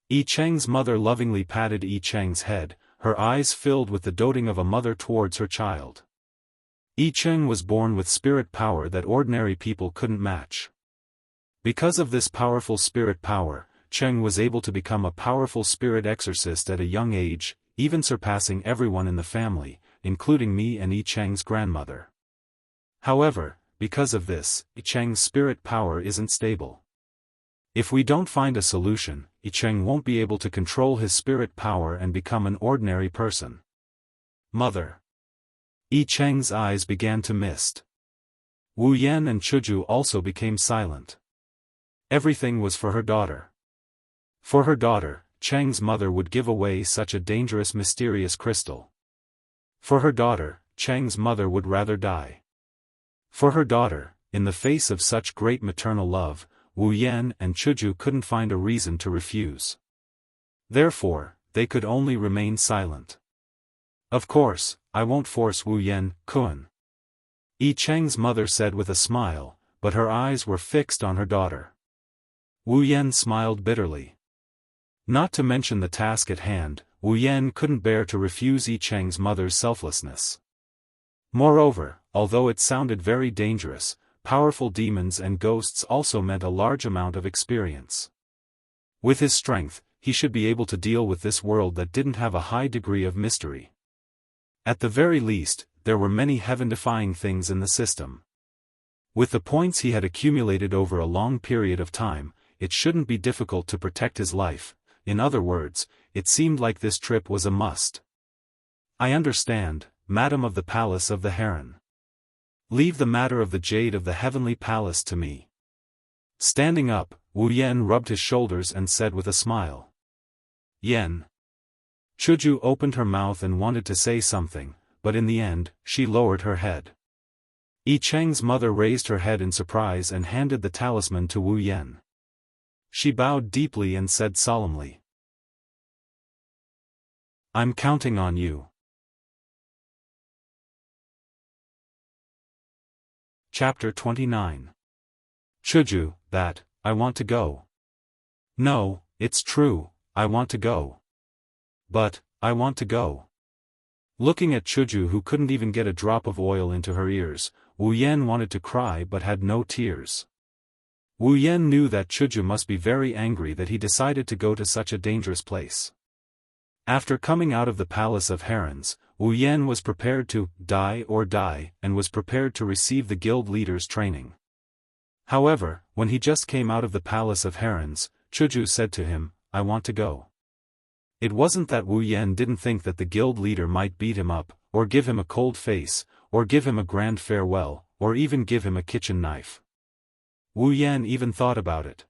Yi Cheng's mother lovingly patted Yi Cheng's head, her eyes filled with the doting of a mother towards her child. Yi Cheng was born with spirit power that ordinary people couldn't match. Because of this powerful spirit power, Cheng was able to become a powerful spirit exorcist at a young age, even surpassing everyone in the family, including me and Yi Cheng's grandmother. However, because of this, Yi Cheng's spirit power isn't stable. If we don't find a solution, Yi Cheng won't be able to control his spirit power and become an ordinary person. Mother. Yi Cheng's eyes began to mist. Wu Yan and Chuju also became silent. Everything was for her daughter. For her daughter, Cheng's mother would give away such a dangerous mysterious crystal. For her daughter, Cheng's mother would rather die. For her daughter, in the face of such great maternal love, Wu Yan and Chuju couldn't find a reason to refuse. Therefore, they could only remain silent. "Of course, I won't force Wu Yan, Kun," Yi Cheng's mother said with a smile, but her eyes were fixed on her daughter. Wu Yan smiled bitterly. Not to mention the task at hand, Wu Yan couldn't bear to refuse Yi Cheng's mother's selflessness. Moreover, although it sounded very dangerous, powerful demons and ghosts also meant a large amount of experience. With his strength, he should be able to deal with this world that didn't have a high degree of mystery. At the very least, there were many heaven-defying things in the system. With the points he had accumulated over a long period of time, it shouldn't be difficult to protect his life. In other words, it seemed like this trip was a must. "I understand, Madam of the Palace of the Heron. Leave the matter of the jade of the Heavenly Palace to me." Standing up, Wu Yan rubbed his shoulders and said with a smile. "Yan." Chuju opened her mouth and wanted to say something, but in the end, she lowered her head. Yi Cheng's mother raised her head in surprise and handed the talisman to Wu Yan. She bowed deeply and said solemnly, "I'm counting on you." Chapter 29. Chuju, I want to go. No, it's true, I want to go. But, I want to go. Looking at Chuju who couldn't even get a drop of oil into her ears, Wu Yan wanted to cry but had no tears. Wu Yan knew that Chuju must be very angry that he decided to go to such a dangerous place. After coming out of the Palace of Herons, Wu Yan was prepared to die or die and was prepared to receive the guild leader's training. However, when he just came out of the Palace of Herons, Chuju said to him, "I want to go." It wasn't that Wu Yan didn't think that the guild leader might beat him up, or give him a cold face, or give him a grand farewell, or even give him a kitchen knife. Wu Yan even thought about it.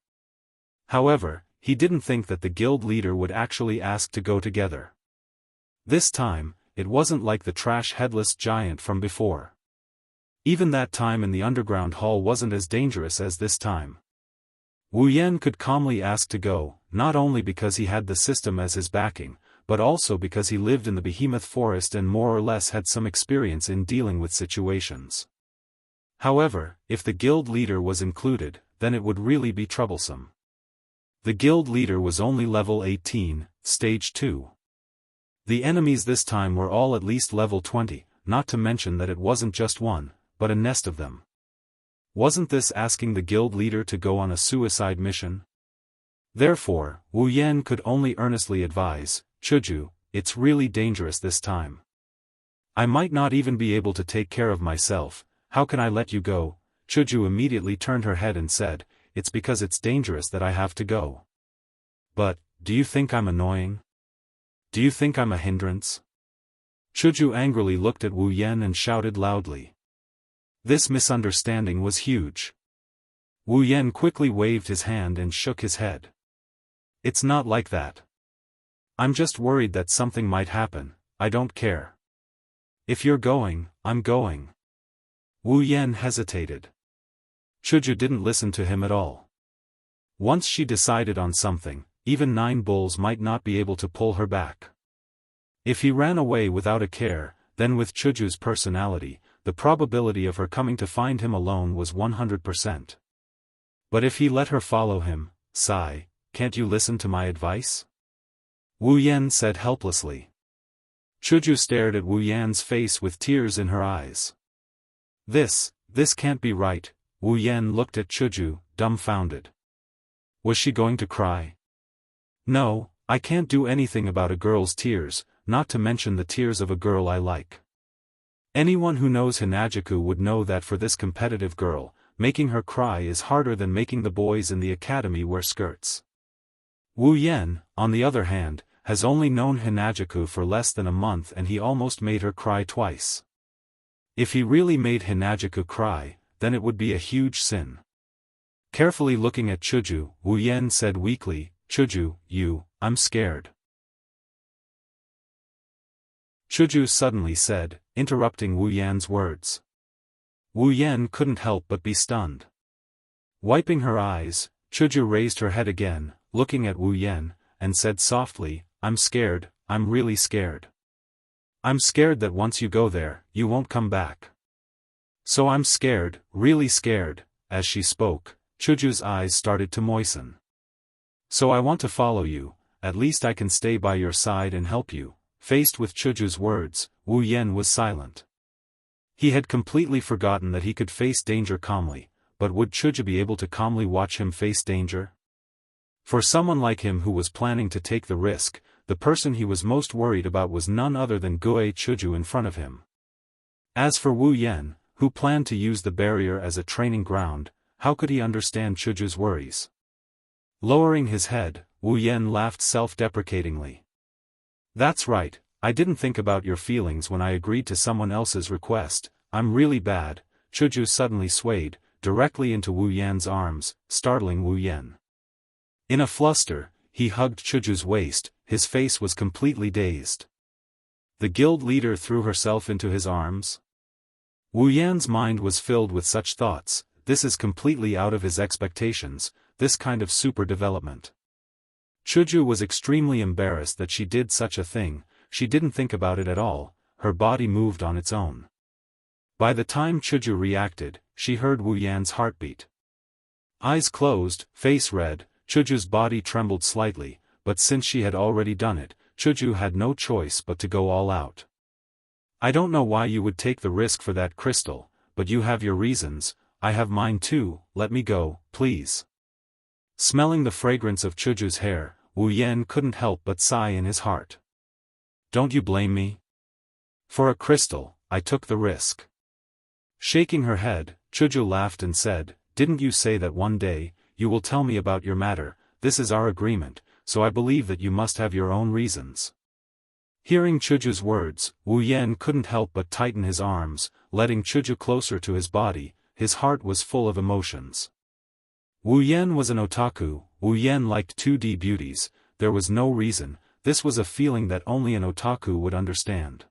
However, he didn't think that the guild leader would actually ask to go together. This time, it wasn't like the trash headless giant from before. Even that time in the underground hall wasn't as dangerous as this time. Wu Yan could calmly ask to go, not only because he had the system as his backing, but also because he lived in the behemoth forest and more or less had some experience in dealing with situations. However, if the guild leader was included, then it would really be troublesome. The guild leader was only level 18, stage 2. The enemies this time were all at least level 20, not to mention that it wasn't just one, but a nest of them. Wasn't this asking the guild leader to go on a suicide mission? Therefore, Wu Yan could only earnestly advise, "Chuju, it's really dangerous this time. I might not even be able to take care of myself. How can I let you go?" Chuju immediately turned her head and said, "It's because it's dangerous that I have to go." "But, do you think I'm annoying? Do you think I'm a hindrance?" Chuju angrily looked at Wu Yan and shouted loudly. This misunderstanding was huge. Wu Yan quickly waved his hand and shook his head. "It's not like that. I'm just worried that something might happen. I don't care. If you're going, I'm going." Wu Yan hesitated. Chuju didn't listen to him at all. Once she decided on something, even 9 bulls might not be able to pull her back. If he ran away without a care, then with Chuju's personality, the probability of her coming to find him alone was 100%. But if he let her follow him, "Sigh, can't you listen to my advice?" Wu Yan said helplessly. Chuju stared at Wu Yan's face with tears in her eyes. This can't be right." Wu Yan looked at Chuju, dumbfounded. Was she going to cry? "No, I can't do anything about a girl's tears, not to mention the tears of a girl I like. Anyone who knows Hinajuku would know that for this competitive girl, making her cry is harder than making the boys in the academy wear skirts." Wu Yan, on the other hand, has only known Hinajuku for less than a month and he almost made her cry twice. If he really made Hinajuku cry, then it would be a huge sin. Carefully looking at Chuju, Wu Yan said weakly, "Chuju, I'm scared." Chuju suddenly said, interrupting Wu Yan's words. Wu Yan couldn't help but be stunned. Wiping her eyes, Chuju raised her head again, looking at Wu Yan, and said softly, "I'm scared, I'm really scared. I'm scared that once you go there, you won't come back. So I'm scared, really scared." As she spoke, Chuju's eyes started to moisten. "So I want to follow you, at least I can stay by your side and help you." Faced with Chuju's words, Wu Yan was silent. He had completely forgotten that he could face danger calmly, but would Chuju be able to calmly watch him face danger? For someone like him who was planning to take the risk, the person he was most worried about was none other than Guei Chuju in front of him. As for Wu Yan, who planned to use the barrier as a training ground, how could he understand Chuju's worries? Lowering his head, Wu Yan laughed self-deprecatingly. "That's right, I didn't think about your feelings when I agreed to someone else's request. I'm really bad." Chuju suddenly swayed, directly into Wu Yan's arms, startling Wu Yan. In a fluster, he hugged Chuju's waist, his face was completely dazed. The guild leader threw herself into his arms? Wu Yan's mind was filled with such thoughts. This is completely out of his expectations, this kind of super development. Chuju was extremely embarrassed that she did such a thing. She didn't think about it at all, her body moved on its own. By the time Chuju reacted, she heard Wu Yan's heartbeat. Eyes closed, face red, Chuju's body trembled slightly, but since she had already done it, Chuju had no choice but to go all out. "I don't know why you would take the risk for that crystal, but you have your reasons, I have mine too, let me go, please. Smelling the fragrance of Chuju's hair, Wu Yan couldn't help but sigh in his heart. Don't you blame me? For a crystal, I took the risk. Shaking her head, Chuju laughed and said, didn't you say that one day, you will tell me about your matter? This is our agreement, so I believe that you must have your own reasons. Hearing Chuju's words, Wu Yan couldn't help but tighten his arms, letting Chuju closer to his body. His heart was full of emotions. Wu Yan was an otaku. Wu Yan liked 2D beauties. There was no reason, this was a feeling that only an otaku would understand.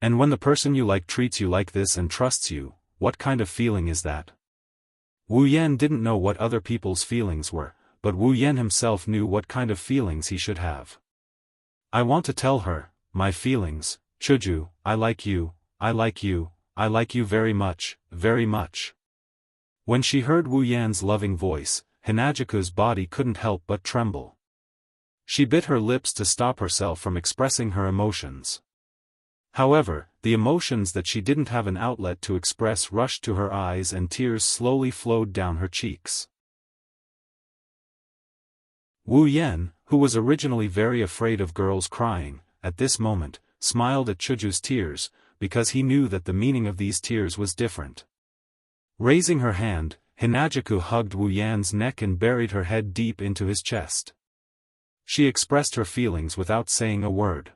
And when the person you like treats you like this and trusts you, what kind of feeling is that? Wu Yan didn't know what other people's feelings were, but Wu Yan himself knew what kind of feelings he should have. I want to tell her, my feelings, Chuju, I like you, I like you, I like you very much, very much. When she heard Wu Yan's loving voice, Hinajiku's body couldn't help but tremble. She bit her lips to stop herself from expressing her emotions. However, the emotions that she didn't have an outlet to express rushed to her eyes and tears slowly flowed down her cheeks. Wu Yan, who was originally very afraid of girls crying, at this moment, smiled at Chuju's tears, because he knew that the meaning of these tears was different. Raising her hand, Hinajiku hugged Wu Yan's neck and buried her head deep into his chest. She expressed her feelings without saying a word.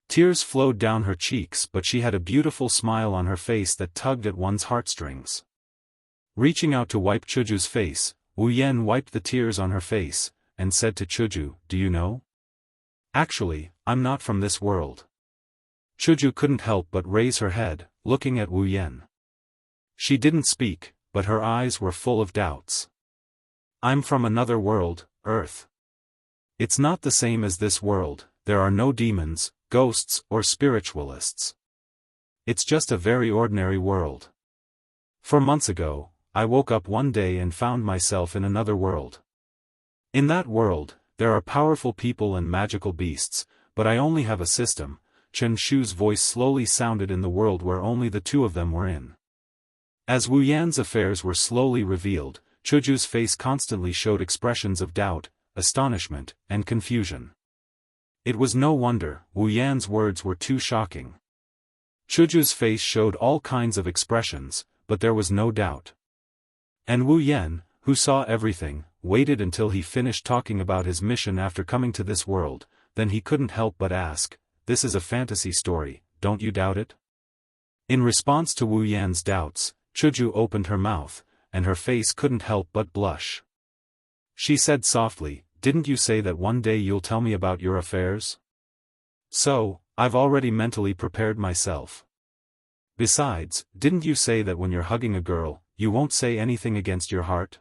Tears flowed down her cheeks, but she had a beautiful smile on her face that tugged at one's heartstrings. Reaching out to wipe Chuju's face, Wu Yan wiped the tears on her face, and said to Chuju, do you know? Actually, I'm not from this world. Chuju couldn't help but raise her head, looking at Wu Yan. She didn't speak, but her eyes were full of doubts. I'm from another world, Earth. It's not the same as this world, there are no demons, ghosts, or spiritualists. It's just a very ordinary world. 4 months ago, I woke up one day and found myself in another world. In that world, there are powerful people and magical beasts, but I only have a system. Chen Shu's voice slowly sounded in the world where only the two of them were in. As Wu Yan's affairs were slowly revealed, Chuju's face constantly showed expressions of doubt, astonishment, and confusion. It was no wonder, Wu Yan's words were too shocking. Chuju's face showed all kinds of expressions, but there was no doubt. And Wu Yan, who saw everything, waited until he finished talking about his mission after coming to this world, then he couldn't help but ask, this is a fantasy story, don't you doubt it? In response to Wu Yan's doubts, Chuju opened her mouth, and her face couldn't help but blush. She said softly, didn't you say that one day you'll tell me about your affairs? So, I've already mentally prepared myself. Besides, didn't you say that when you're hugging a girl, you won't say anything against your heart?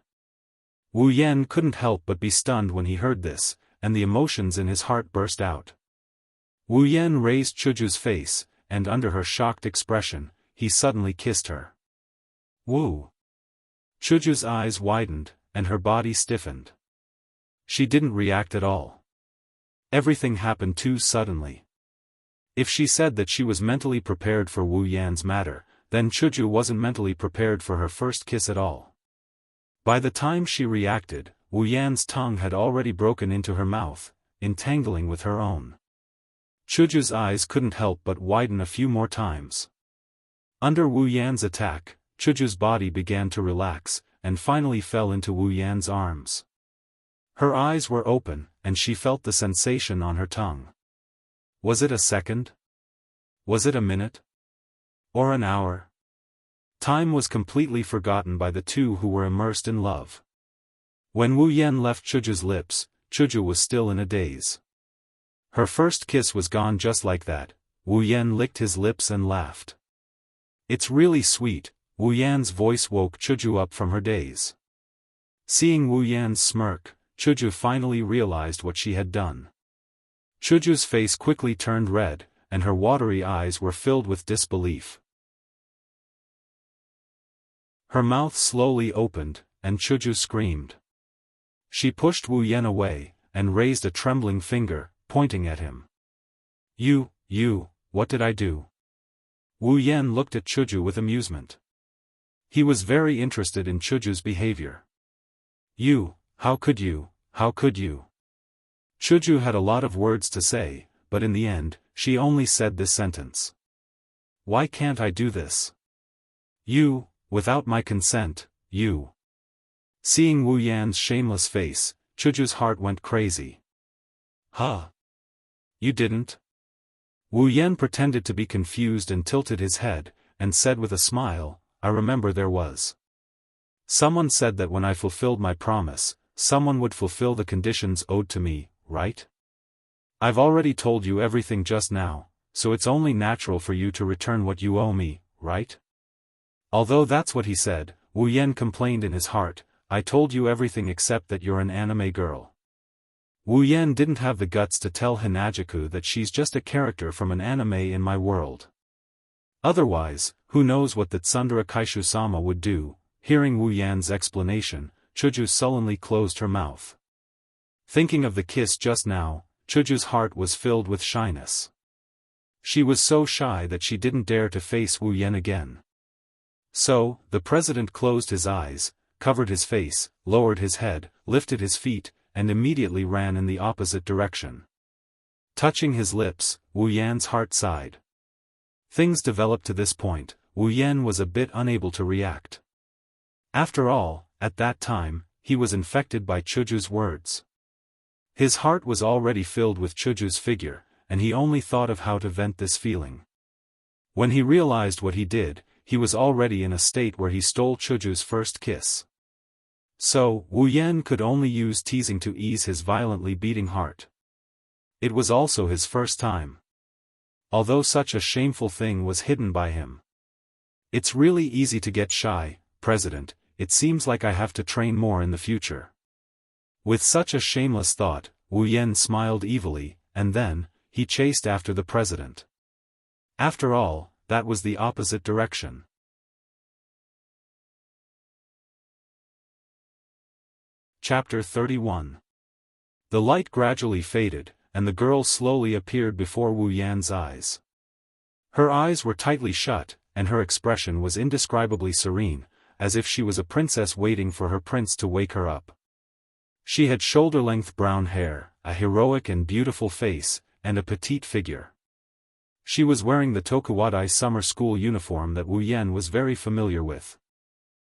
Wu Yan couldn't help but be stunned when he heard this, and the emotions in his heart burst out. Wu Yan raised Chuju's face, and under her shocked expression, he suddenly kissed her. Wu. Chuju's eyes widened, and her body stiffened. She didn't react at all. Everything happened too suddenly. If she said that she was mentally prepared for Wu Yan's matter, then Chuju wasn't mentally prepared for her first kiss at all. By the time she reacted, Wu Yan's tongue had already broken into her mouth, entangling with her own. Chuju's eyes couldn't help but widen a few more times. Under Wu Yan's attack, Chuju's body began to relax, and finally fell into Wu Yan's arms. Her eyes were open, and she felt the sensation on her tongue. Was it a second? Was it a minute? Or an hour? Time was completely forgotten by the two who were immersed in love. When Wu Yan left Chuju's lips, Chuju was still in a daze. Her first kiss was gone just like that. Wu Yan licked his lips and laughed. It's really sweet. Wu Yan's voice woke Chuju up from her daze. Seeing Wu Yan's smirk, Chuju finally realized what she had done. Chuju's face quickly turned red, and her watery eyes were filled with disbelief. Her mouth slowly opened, and Chuju screamed. She pushed Wu Yan away, and raised a trembling finger, pointing at him. You, what did I do? Wu Yan looked at Chuju with amusement. He was very interested in Chuju's behavior. "You, how could you, how could you?" Chuju had a lot of words to say, but in the end, she only said this sentence. "Why can't I do this? You, without my consent, you." Seeing Wu Yan's shameless face, Chuju's heart went crazy. "Huh? You didn't?" Wu Yan pretended to be confused and tilted his head, and said with a smile, "I remember there was. Someone said that when I fulfilled my promise, someone would fulfill the conditions owed to me, right? I've already told you everything just now, so it's only natural for you to return what you owe me, right?" Although that's what he said, Wu Yan complained in his heart, "I told you everything except that you're an anime girl." Wu Yan didn't have the guts to tell Hanajiku that she's just a character from an anime in my world. Otherwise, who knows what that Tsundere Kaishu-sama would do. Hearing Wu Yan's explanation, Chuju sullenly closed her mouth. Thinking of the kiss just now, Chuju's heart was filled with shyness. She was so shy that she didn't dare to face Wu Yan again. So, the president closed his eyes, covered his face, lowered his head, lifted his feet, and immediately ran in the opposite direction. Touching his lips, Wu Yan's heart sighed. Things developed to this point, Wu Yan was a bit unable to react. After all, at that time, he was infected by Chuju's words. His heart was already filled with Chuju's figure, and he only thought of how to vent this feeling. When he realized what he did, he was already in a state where he stole Chuju's first kiss. So, Wu Yan could only use teasing to ease his violently beating heart. It was also his first time. Although such a shameful thing was hidden by him. "It's really easy to get shy, President, it seems like I have to train more in the future." With such a shameless thought, Wu Yan smiled evilly, and then, he chased after the president. After all, that was the opposite direction. Chapter 31. The light gradually faded, and the girl slowly appeared before Wu Yan's eyes. Her eyes were tightly shut, and her expression was indescribably serene, as if she was a princess waiting for her prince to wake her up. She had shoulder-length brown hair, a heroic and beautiful face, and a petite figure. She was wearing the Tokuwadai summer school uniform that Wu Yan was very familiar with.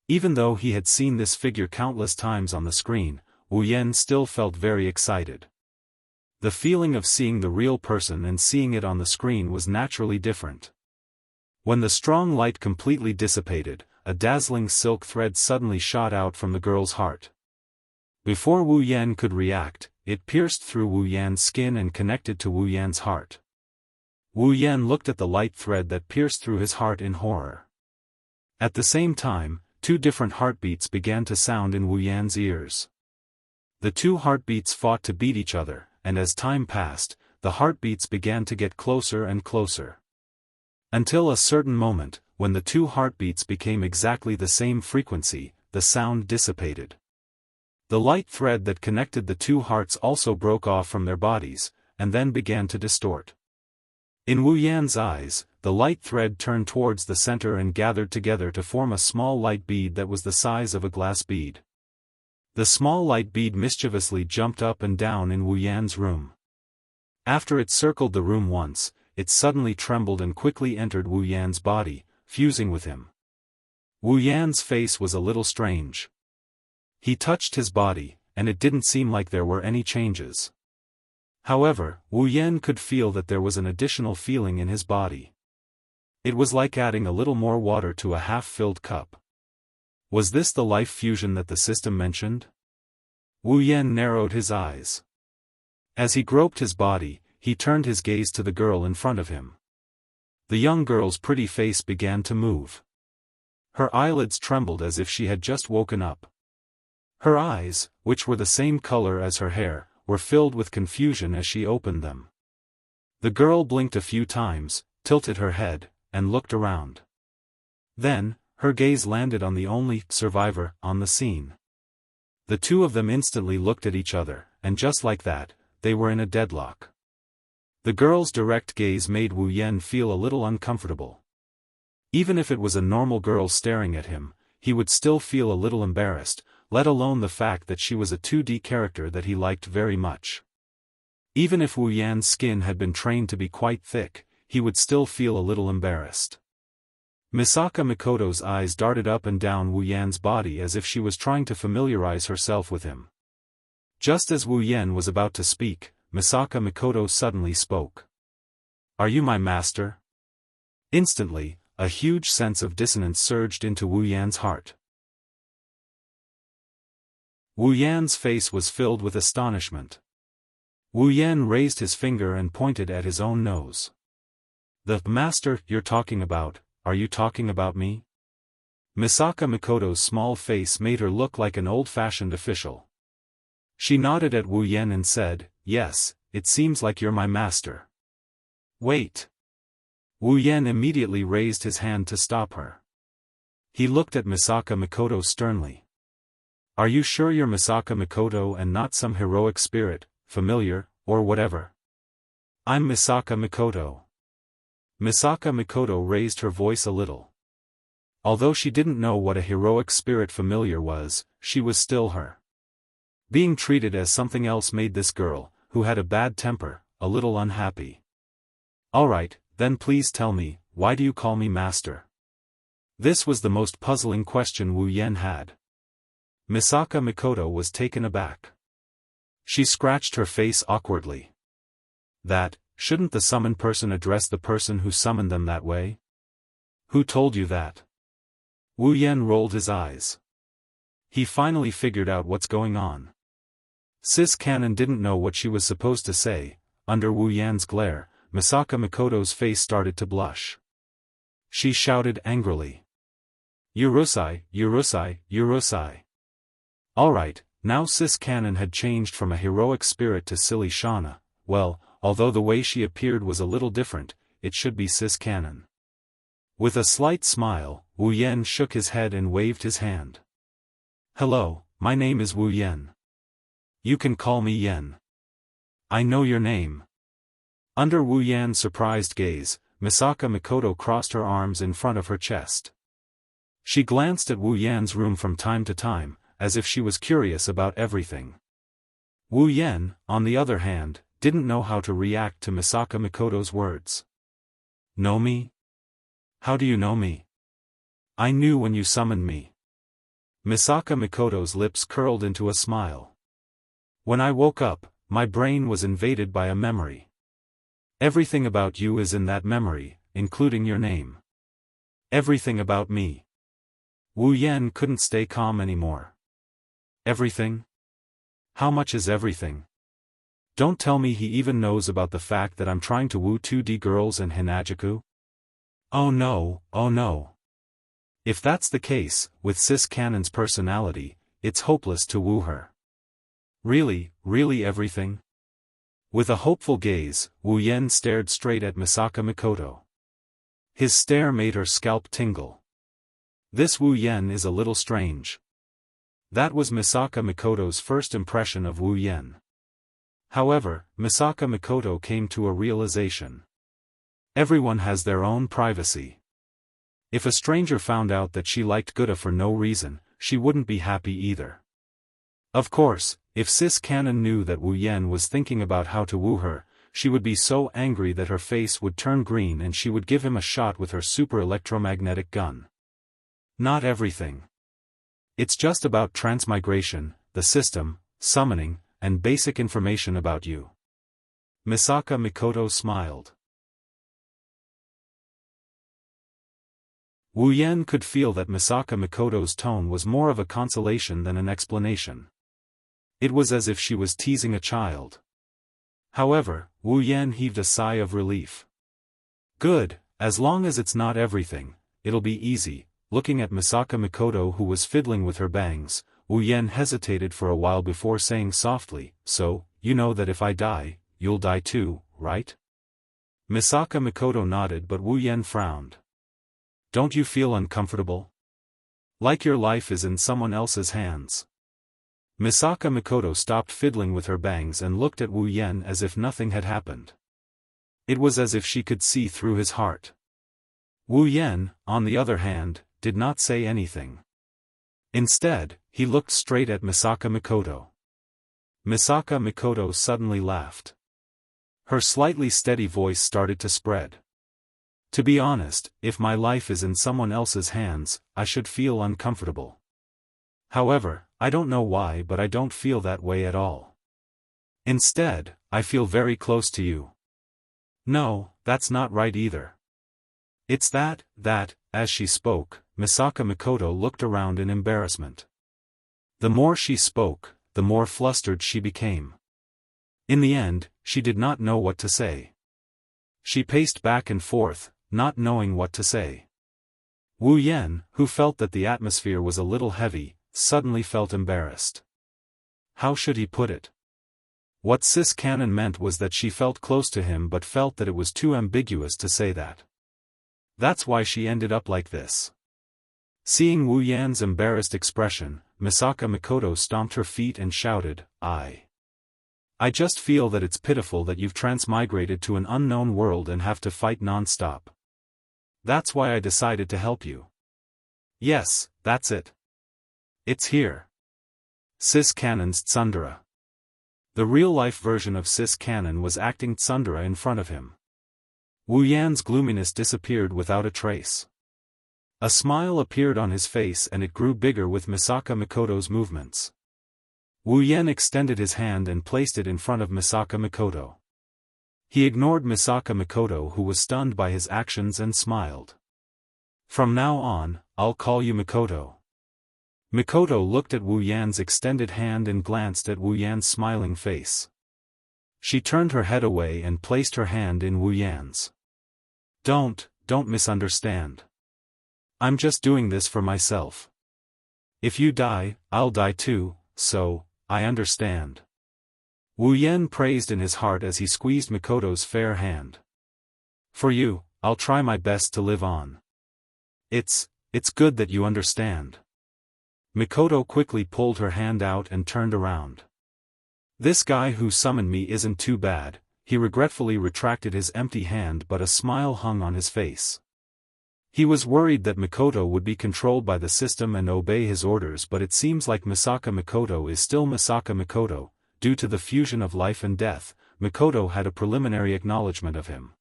Even though he had seen this figure countless times on the screen, Wu Yan still felt very excited. The feeling of seeing the real person and seeing it on the screen was naturally different. When the strong light completely dissipated, a dazzling silk thread suddenly shot out from the girl's heart. Before Wu Yan could react, it pierced through Wu Yan's skin and connected to Wu Yan's heart. Wu Yan looked at the light thread that pierced through his heart in horror. At the same time, two different heartbeats began to sound in Wu Yan's ears. The two heartbeats fought to beat each other, and as time passed, the heartbeats began to get closer and closer. Until a certain moment, when the two heartbeats became exactly the same frequency, the sound dissipated. The light thread that connected the two hearts also broke off from their bodies, and then began to distort. In Wu Yan's eyes, the light thread turned towards the center and gathered together to form a small light bead that was the size of a glass bead. The small light bead mischievously jumped up and down in Wu Yan's room. After it circled the room once, it suddenly trembled and quickly entered Wu Yan's body, fusing with him. Wu Yan's face was a little strange. He touched his body, and it didn't seem like there were any changes. However, Wu Yan could feel that there was an additional feeling in his body. It was like adding a little more water to a half-filled cup. Was this the life fusion that the system mentioned? Wu Yan narrowed his eyes. As he groped his body, he turned his gaze to the girl in front of him. The young girl's pretty face began to move. Her eyelids trembled as if she had just woken up. Her eyes, which were the same color as her hair, were filled with confusion as she opened them. The girl blinked a few times, tilted her head, and looked around. Then, her gaze landed on the only survivor on the scene. The two of them instantly looked at each other, and just like that, they were in a deadlock. The girl's direct gaze made Wu Yan feel a little uncomfortable. Even if it was a normal girl staring at him, he would still feel a little embarrassed, let alone the fact that she was a 2D character that he liked very much. Even if Wu Yan's skin had been trained to be quite thick, he would still feel a little embarrassed. Misaka Mikoto's eyes darted up and down Wu Yan's body as if she was trying to familiarize herself with him. Just as Wu Yan was about to speak, Misaka Mikoto suddenly spoke. "Are you my master?" Instantly, a huge sense of dissonance surged into Wu Yan's heart. Wu Yan's face was filled with astonishment. Wu Yan raised his finger and pointed at his own nose. "The master you're talking about, are you talking about me?" Misaka Mikoto's small face made her look like an old-fashioned official. She nodded at Wu Yan and said, "Yes, it seems like you're my master." "Wait." Wu Yan immediately raised his hand to stop her. He looked at Misaka Mikoto sternly. "Are you sure you're Misaka Mikoto and not some heroic spirit, familiar, or whatever?" "I'm Misaka Mikoto." Misaka Mikoto raised her voice a little. Although she didn't know what a heroic spirit familiar was, she was still her. Being treated as something else made this girl, who had a bad temper, a little unhappy. "Alright, then please tell me, why do you call me master?" This was the most puzzling question Wu Yan had. Misaka Mikoto was taken aback. She scratched her face awkwardly. Shouldn't the summoned person address the person who summoned them that way?" "Who told you that?" Wu Yan rolled his eyes. He finally figured out what's going on. Sis Cannon didn't know what she was supposed to say. Under Wu Yan's glare, Misaka Mikoto's face started to blush. She shouted angrily. "Urusai, Urusai, Urusai." Alright, now Sis Cannon had changed from a heroic spirit to silly Shauna. Well, although the way she appeared was a little different, it should be Sis Cannon. With a slight smile, Wu Yan shook his head and waved his hand. "Hello, my name is Wu Yan. You can call me Yen. I know your name." Under Wu Yan's surprised gaze, Misaka Mikoto crossed her arms in front of her chest. She glanced at Wu Yan's room from time to time, as if she was curious about everything. Wu Yan, on the other hand, didn't know how to react to Misaka Mikoto's words. "Know me? How do you know me?" "I knew when you summoned me." Misaka Mikoto's lips curled into a smile. "When I woke up, my brain was invaded by a memory. Everything about you is in that memory, including your name. Everything about me." Wu Yan couldn't stay calm anymore. "Everything? How much is everything? Don't tell me he even knows about the fact that I'm trying to woo 2D girls and Hinajuku? Oh no, oh no. If that's the case, with Sis Cannon's personality, it's hopeless to woo her. Really, really everything?" With a hopeful gaze, Wu Yan stared straight at Misaka Mikoto. His stare made her scalp tingle. This Wu Yan is a little strange. That was Misaka Mikoto's first impression of Wu Yan. However, Misaka Mikoto came to a realization. Everyone has their own privacy. If a stranger found out that she liked Guda for no reason, she wouldn't be happy either. Of course, if Sis Cannon knew that Wu Yan was thinking about how to woo her, she would be so angry that her face would turn green and she would give him a shot with her super electromagnetic gun. Not everything. It's just about transmigration, the system, summoning, and basic information about you. Misaka Mikoto smiled. Wu Yan could feel that Misaka Mikoto's tone was more of a consolation than an explanation. It was as if she was teasing a child. However, Wu Yan heaved a sigh of relief. Good, as long as it's not everything, it'll be easy. Looking at Misaka Mikoto who was fiddling with her bangs, Wu Yan hesitated for a while before saying softly, "So, you know that if I die, you'll die too, right?" Misaka Mikoto nodded but Wu Yan frowned. Don't you feel uncomfortable? Like your life is in someone else's hands? Misaka Mikoto stopped fiddling with her bangs and looked at Wu Yan as if nothing had happened. It was as if she could see through his heart. Wu Yan, on the other hand, did not say anything. Instead, he looked straight at Misaka Mikoto. Misaka Mikoto suddenly laughed. Her slightly steady voice started to spread. To be honest, if my life is in someone else's hands, I should feel uncomfortable. However, I don't know why, but I don't feel that way at all. Instead, I feel very close to you. No, that's not right either. It's that, as she spoke, Misaka Mikoto looked around in embarrassment. The more she spoke, the more flustered she became. In the end, she did not know what to say. She paced back and forth, not knowing what to say. Wu Yan, who felt that the atmosphere was a little heavy, suddenly felt embarrassed. How should he put it? What Sis Canon meant was that she felt close to him but felt that it was too ambiguous to say that. That's why she ended up like this. Seeing Wu Yan's embarrassed expression, Misaka Mikoto stomped her feet and shouted, I just feel that it's pitiful that you've transmigrated to an unknown world and have to fight non-stop. That's why I decided to help you. Yes, that's it. It's here. Sis Canon's Tsundere. The real-life version of Sis Canon was acting Tsundere in front of him. Wu Yan's gloominess disappeared without a trace. A smile appeared on his face and it grew bigger with Misaka Mikoto's movements. Wu Yan extended his hand and placed it in front of Misaka Mikoto. He ignored Misaka Mikoto, who was stunned by his actions, and smiled. From now on, I'll call you Mikoto. Mikoto looked at Wu Yan's extended hand and glanced at Wu Yan's smiling face. She turned her head away and placed her hand in Wu Yan's. Don't misunderstand. I'm just doing this for myself. If you die, I'll die too, so, I understand. Wu Yan praised in his heart as he squeezed Mikoto's fair hand. For you, I'll try my best to live on. It's good that you understand. Mikoto quickly pulled her hand out and turned around. This guy who summoned me isn't too bad, he regretfully retracted his empty hand, but a smile hung on his face. He was worried that Mikoto would be controlled by the system and obey his orders, but it seems like Misaka Mikoto is still Misaka Mikoto. Due to the fusion of life and death, Mikoto had a preliminary acknowledgement of him.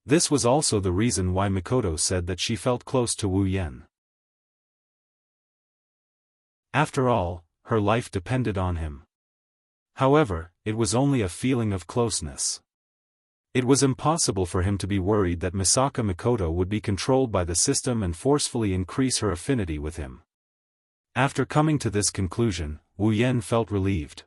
This was also the reason why Mikoto said that she felt close to Wu Yan. After all, her life depended on him. However, it was only a feeling of closeness. It was impossible for him to be worried that Misaka Mikoto would be controlled by the system and forcefully increase her affinity with him. After coming to this conclusion, Wu Yan felt relieved.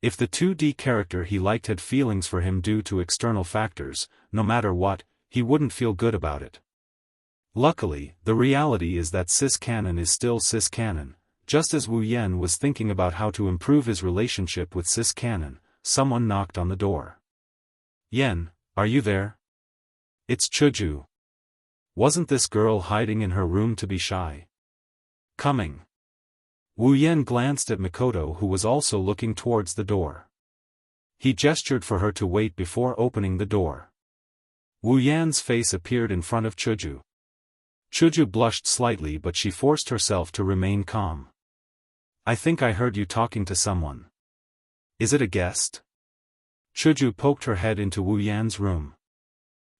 If the 2D character he liked had feelings for him due to external factors, no matter what, he wouldn't feel good about it. Luckily, the reality is that Sis Canon is still Sis Canon. Just as Wu Yan was thinking about how to improve his relationship with Sis Canon, someone knocked on the door. Yen, are you there? It's Chuju. Wasn't this girl hiding in her room to be shy? Coming. Wu Yan glanced at Mikoto, who was also looking towards the door. He gestured for her to wait before opening the door. Wu Yan's face appeared in front of Chuju. Chuju blushed slightly, but she forced herself to remain calm. I think I heard you talking to someone. Is it a guest? Chuju poked her head into Wu Yan's room.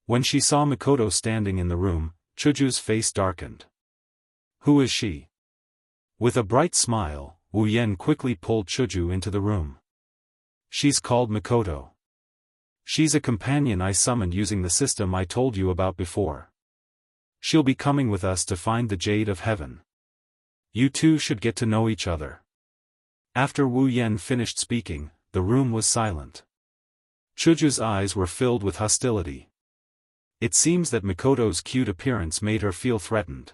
When she saw Mikoto standing in the room, Chuju's face darkened. Who is she? With a bright smile, Wu Yan quickly pulled Chuju into the room. She's called Mikoto. She's a companion I summoned using the system I told you about before. She'll be coming with us to find the Jade of Heaven. You two should get to know each other. After Wu Yan finished speaking, the room was silent. Chuju's eyes were filled with hostility. It seems that Mikoto's cute appearance made her feel threatened.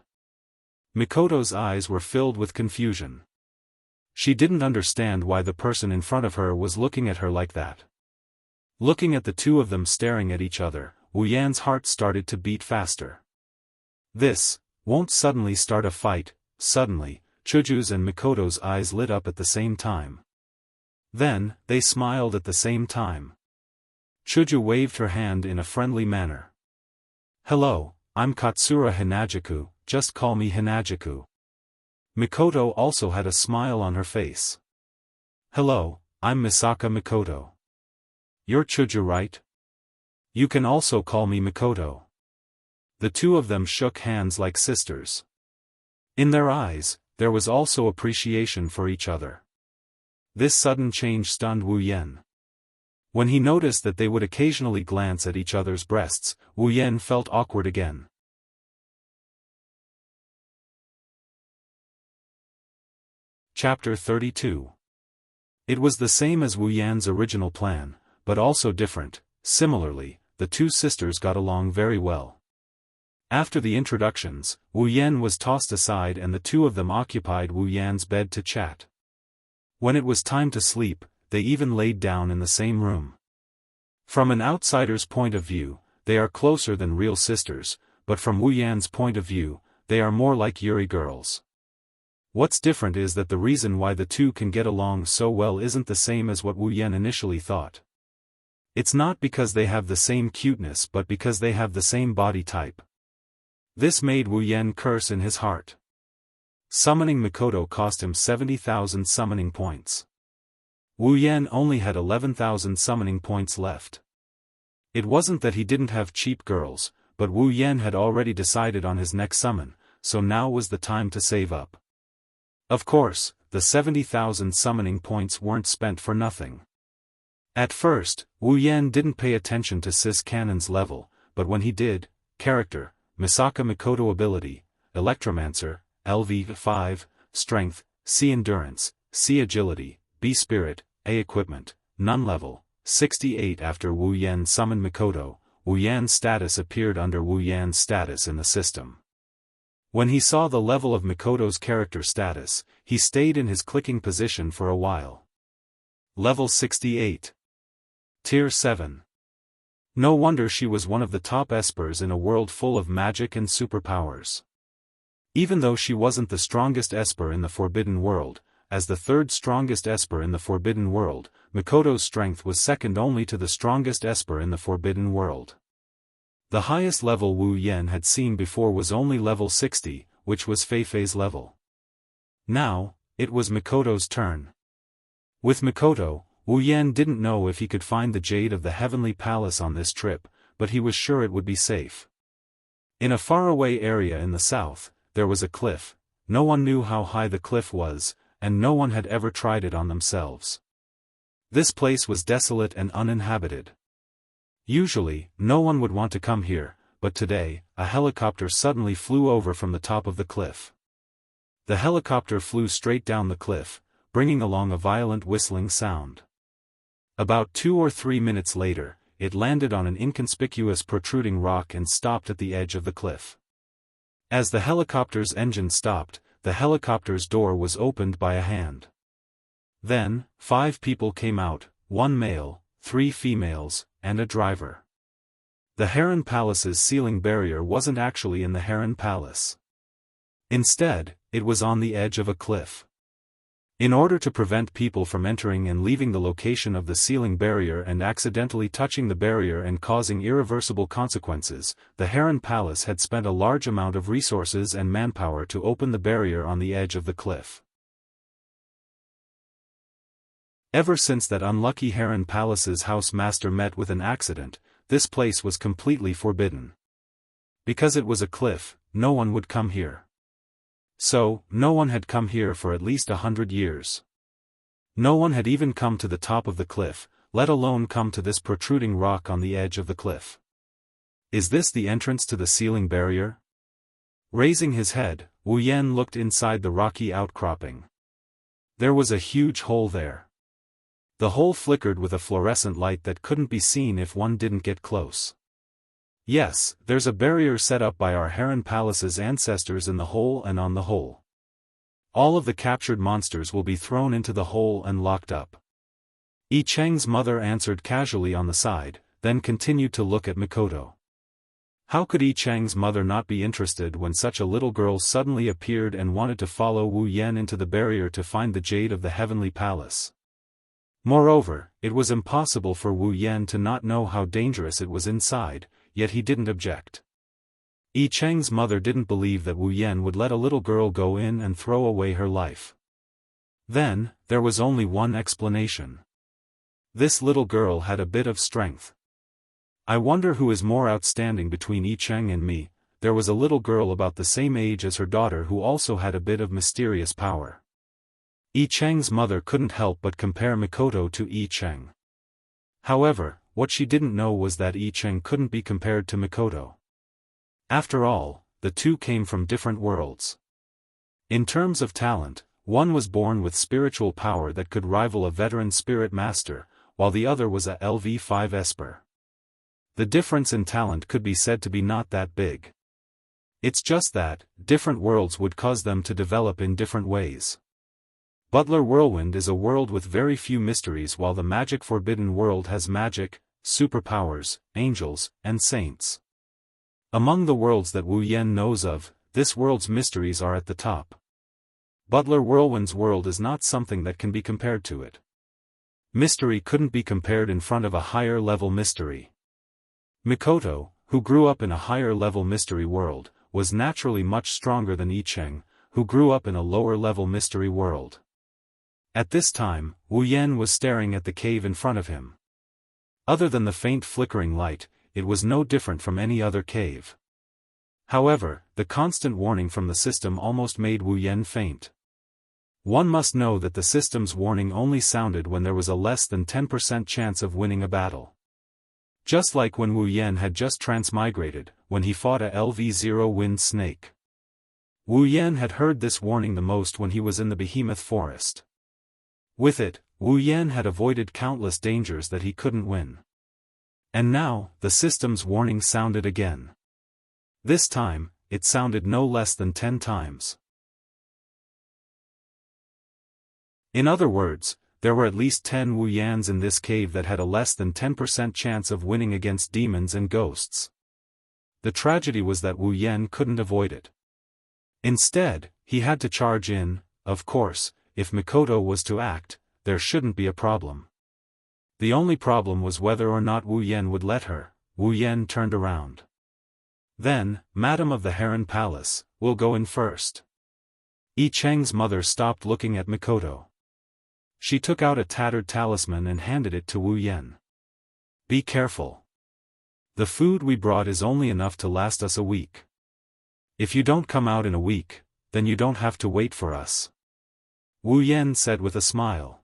Mikoto's eyes were filled with confusion. She didn't understand why the person in front of her was looking at her like that. Looking at the two of them staring at each other, Wu Yan's heart started to beat faster. This won't suddenly start a fight. Suddenly, Chuju's and Mikoto's eyes lit up at the same time. Then, they smiled at the same time. Chuju waved her hand in a friendly manner. Hello, I'm Katsura Hinajaku, just call me Hinajaku. Mikoto also had a smile on her face. "Hello, I'm Misaka Mikoto. You're Chuju, right? You can also call me Mikoto." The two of them shook hands like sisters. In their eyes, there was also appreciation for each other. This sudden change stunned Wu Yan. When he noticed that they would occasionally glance at each other's breasts, Wu Yan felt awkward again. Chapter 32. It was the same as Wu Yan's original plan, but also different. Similarly, the two sisters got along very well. After the introductions, Wu Yan was tossed aside and the two of them occupied Wu Yan's bed to chat. When it was time to sleep, they even laid down in the same room. From an outsider's point of view, they are closer than real sisters, but from Wu Yan's point of view, they are more like Yuri girls. What's different is that the reason why the two can get along so well isn't the same as what Wu Yan initially thought. It's not because they have the same cuteness but because they have the same body type. This made Wu Yan curse in his heart. Summoning Mikoto cost him 70,000 summoning points. Wu Yan only had 11,000 summoning points left. It wasn't that he didn't have cheap girls, but Wu Yan had already decided on his next summon, so now was the time to save up. Of course, the 70,000 summoning points weren't spent for nothing. At first, Wu Yan didn't pay attention to Sis Cannon's level, but when he did, character, Misaka Mikoto ability, Electromancer, LV5, Strength, C Endurance, C Agility, B Spirit, A Equipment, None level, 68. After Wu Yan summoned Mikoto, Wu Yan's status appeared under Wu Yan's status in the system. When he saw the level of Mikoto's character status, he stayed in his clicking position for a while. Level 68. Tier 7. No wonder she was one of the top espers in a world full of magic and superpowers. Even though she wasn't the strongest esper in the Forbidden World, as the third strongest esper in the Forbidden World, Mikoto's strength was second only to the strongest esper in the Forbidden World. The highest level Wu Yan had seen before was only level 60, which was Feifei's level. Now, it was Mikoto's turn. With Mikoto, Wu Yan didn't know if he could find the Jade of the Heavenly Palace on this trip, but he was sure it would be safe. In a faraway area in the south, there was a cliff. No one knew how high the cliff was, and no one had ever tried it on themselves. This place was desolate and uninhabited. Usually, no one would want to come here, but today, a helicopter suddenly flew over from the top of the cliff. The helicopter flew straight down the cliff, bringing along a violent whistling sound. About 2 or 3 minutes later, it landed on an inconspicuous protruding rock and stopped at the edge of the cliff. As the helicopter's engine stopped, the helicopter's door was opened by a hand. Then, 5 people came out, 1 male, 3 females, and a driver. The Heron Palace's ceiling barrier wasn't actually in the Heron Palace. Instead, it was on the edge of a cliff. In order to prevent people from entering and leaving the location of the ceiling barrier and accidentally touching the barrier and causing irreversible consequences, the Heron Palace had spent a large amount of resources and manpower to open the barrier on the edge of the cliff. Ever since that unlucky Heron Palace's house master met with an accident, this place was completely forbidden. Because it was a cliff, no one would come here. So, no one had come here for at least 100 years. No one had even come to the top of the cliff, let alone come to this protruding rock on the edge of the cliff. Is this the entrance to the ceiling barrier? Raising his head, Wu Yan looked inside the rocky outcropping. There was a huge hole there. The hole flickered with a fluorescent light that couldn't be seen if one didn't get close. Yes, there's a barrier set up by our Heron Palace's ancestors in the hole and on the hole. All of the captured monsters will be thrown into the hole and locked up. Yi Cheng's mother answered casually on the side, then continued to look at Mikoto. How could Yi Cheng's mother not be interested when such a little girl suddenly appeared and wanted to follow Wu Yan into the barrier to find the Jade of the Heavenly Palace? Moreover, it was impossible for Wu Yan to not know how dangerous it was inside, yet he didn't object. Yi Cheng's mother didn't believe that Wu Yan would let a little girl go in and throw away her life. Then, there was only one explanation. This little girl had a bit of strength. I wonder who is more outstanding between Yi Cheng and me. There was a little girl about the same age as her daughter who also had a bit of mysterious power. Yi Cheng's mother couldn't help but compare Mikoto to Yi Cheng. However, what she didn't know was that Yi Cheng couldn't be compared to Mikoto. After all, the two came from different worlds. In terms of talent, one was born with spiritual power that could rival a veteran spirit master, while the other was a LV5 Esper. The difference in talent could be said to be not that big. It's just that, different worlds would cause them to develop in different ways. Butler Whirlwind is a world with very few mysteries, while the Magic Forbidden world has magic, superpowers, angels, and saints. Among the worlds that Wu Yan knows of, this world's mysteries are at the top. Butler Whirlwind's world is not something that can be compared to it. Mystery couldn't be compared in front of a higher-level mystery. Mikoto, who grew up in a higher-level mystery world, was naturally much stronger than Yi Cheng, who grew up in a lower-level mystery world. At this time, Wu Yan was staring at the cave in front of him. Other than the faint flickering light, it was no different from any other cave. However, the constant warning from the system almost made Wu Yan faint. One must know that the system's warning only sounded when there was a less than 10% chance of winning a battle. Just like when Wu Yan had just transmigrated, when he fought a LV0 wind snake. Wu Yan had heard this warning the most when he was in the behemoth forest. With it, Wu Yan had avoided countless dangers that he couldn't win. And now, the system's warning sounded again. This time, it sounded no less than 10 times. In other words, there were at least 10 Wu Yans in this cave that had a less than 10% chance of winning against demons and ghosts. The tragedy was that Wu Yan couldn't avoid it. Instead, he had to charge in. Of course, if Mikoto was to act, there shouldn't be a problem. The only problem was whether or not Wu Yan would let her. Wu Yan turned around. Then, Madam of the Heron Palace, will go in first. Yi Cheng's mother stopped looking at Mikoto. She took out a tattered talisman and handed it to Wu Yan. Be careful. The food we brought is only enough to last us a week. If you don't come out in a week, then you don't have to wait for us. Wu Yan said with a smile.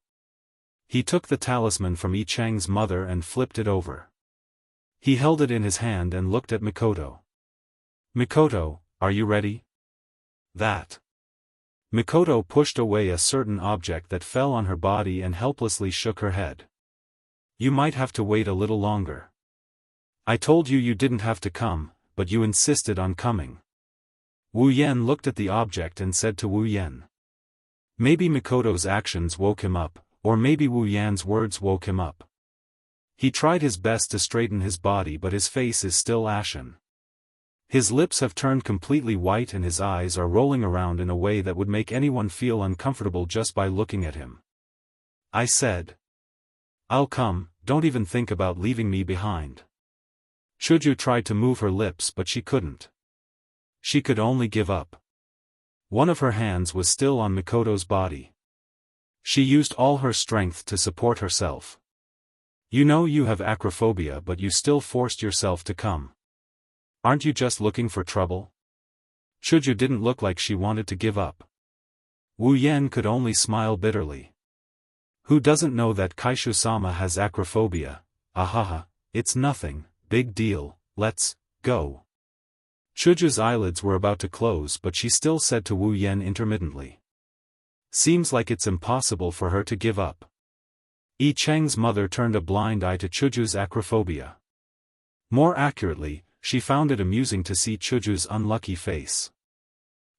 He took the talisman from Yi Cheng's mother and flipped it over. He held it in his hand and looked at Mikoto. Mikoto, are you ready? That. Mikoto pushed away a certain object that fell on her body and helplessly shook her head. You might have to wait a little longer. I told you you didn't have to come, but you insisted on coming. Wu Yan looked at the object and said to Wu Yan. Maybe Mikoto's actions woke him up, or maybe Wu Yan's words woke him up. He tried his best to straighten his body, but his face is still ashen. His lips have turned completely white and his eyes are rolling around in a way that would make anyone feel uncomfortable just by looking at him. I said. I'll come, don't even think about leaving me behind. Chuju tried to move her lips but she couldn't. She could only give up. One of her hands was still on Mikoto's body. She used all her strength to support herself. You know you have acrophobia but you still forced yourself to come. Aren't you just looking for trouble? Chuju didn't look like she wanted to give up. Wu Yan could only smile bitterly. Who doesn't know that Kaishu-sama has acrophobia? Ahaha, it's nothing, big deal, let's go. Chuju's eyelids were about to close but she still said to Wu Yan intermittently. Seems like it's impossible for her to give up. Yi Cheng's mother turned a blind eye to Chuju's acrophobia. More accurately, she found it amusing to see Chuju's unlucky face.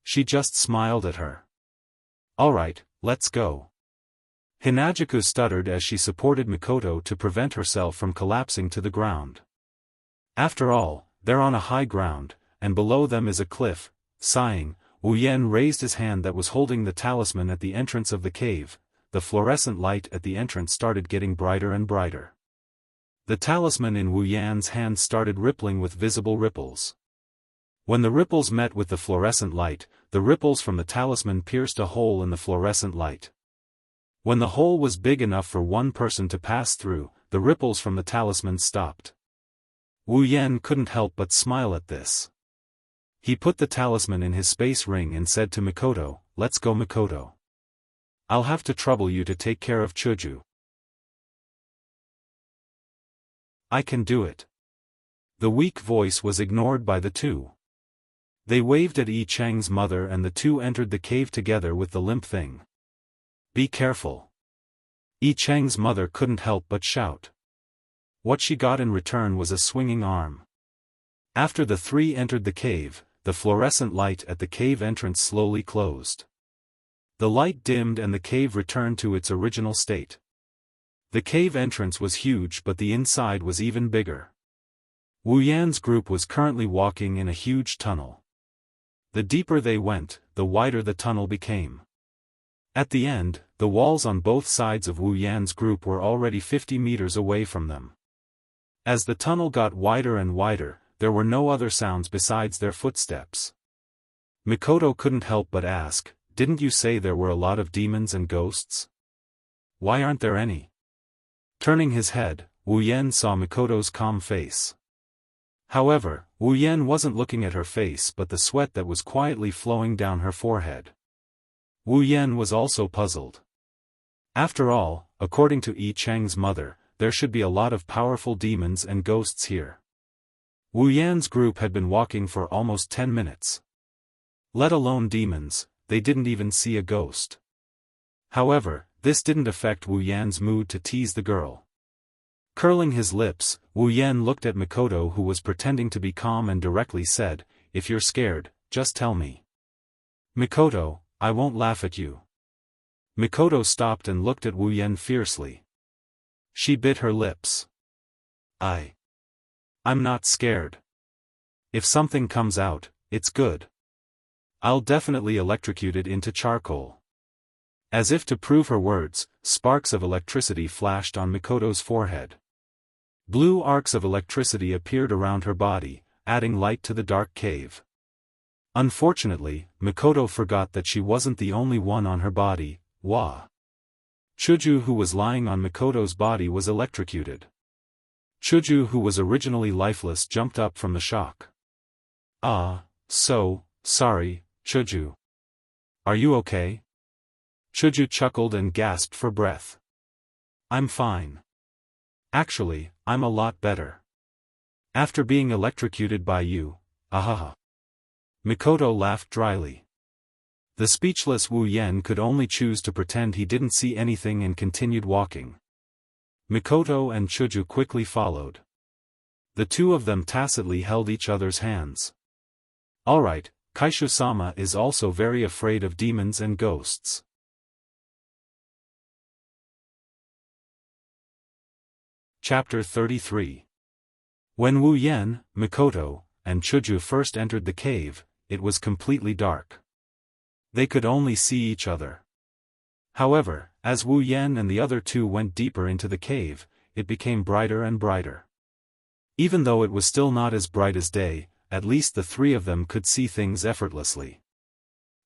She just smiled at her. Alright, let's go. Hinajuku stuttered as she supported Mikoto to prevent herself from collapsing to the ground. After all, they're on a high ground, and below them is a cliff. Sighing, Wu Yan raised his hand that was holding the talisman at the entrance of the cave. The fluorescent light at the entrance started getting brighter and brighter. The talisman in Wu Yan's hand started rippling with visible ripples. When the ripples met with the fluorescent light, the ripples from the talisman pierced a hole in the fluorescent light. When the hole was big enough for one person to pass through, the ripples from the talisman stopped. Wu Yan couldn't help but smile at this. He put the talisman in his space ring and said to Mikoto, "Let's go, Mikoto. I'll have to trouble you to take care of Chuju." "I can do it." The weak voice was ignored by the two. They waved at Yi Cheng's mother and the two entered the cave together with the limp thing. "Be careful." Yi Cheng's mother couldn't help but shout. What she got in return was a swinging arm. After the three entered the cave, the fluorescent light at the cave entrance slowly closed. The light dimmed and the cave returned to its original state. The cave entrance was huge but the inside was even bigger. Wu Yan's group was currently walking in a huge tunnel. The deeper they went, the wider the tunnel became. At the end, the walls on both sides of Wu Yan's group were already 50 meters away from them. As the tunnel got wider and wider, there were no other sounds besides their footsteps. Mikoto couldn't help but ask, "Didn't you say there were a lot of demons and ghosts? Why aren't there any?" Turning his head, Wu Yan saw Mikoto's calm face. However, Wu Yan wasn't looking at her face but the sweat that was quietly flowing down her forehead. Wu Yan was also puzzled. After all, according to Yi Cheng's mother, there should be a lot of powerful demons and ghosts here. Wu Yan's group had been walking for almost 10 minutes. Let alone demons, they didn't even see a ghost. However, this didn't affect Wu Yan's mood to tease the girl. Curling his lips, Wu Yan looked at Mikoto who was pretending to be calm and directly said, "If you're scared, just tell me." "Mikoto, I won't laugh at you." Mikoto stopped and looked at Wu Yan fiercely. She bit her lips. I'm not scared. If something comes out, it's good. I'll definitely electrocute it into charcoal." As if to prove her words, sparks of electricity flashed on Mikoto's forehead. Blue arcs of electricity appeared around her body, adding light to the dark cave. Unfortunately, Mikoto forgot that she wasn't the only one on her body. Chuju who was lying on Mikoto's body was electrocuted. Chuju who was originally lifeless jumped up from the shock. So sorry, Chuju. Are you okay?" Chuju chuckled and gasped for breath. "I'm fine. Actually, I'm a lot better. After being electrocuted by you, ahaha." Mikoto laughed dryly. The speechless Wu Yan could only choose to pretend he didn't see anything and continued walking. Mikoto and Chuju quickly followed. The two of them tacitly held each other's hands. "Alright, Kaishu-sama is also very afraid of demons and ghosts." Chapter 33. When Wu Yan, Mikoto, and Chuju first entered the cave, it was completely dark. They could only see each other. However, as Wu Yan and the other two went deeper into the cave, it became brighter and brighter. Even though it was still not as bright as day, at least the three of them could see things effortlessly.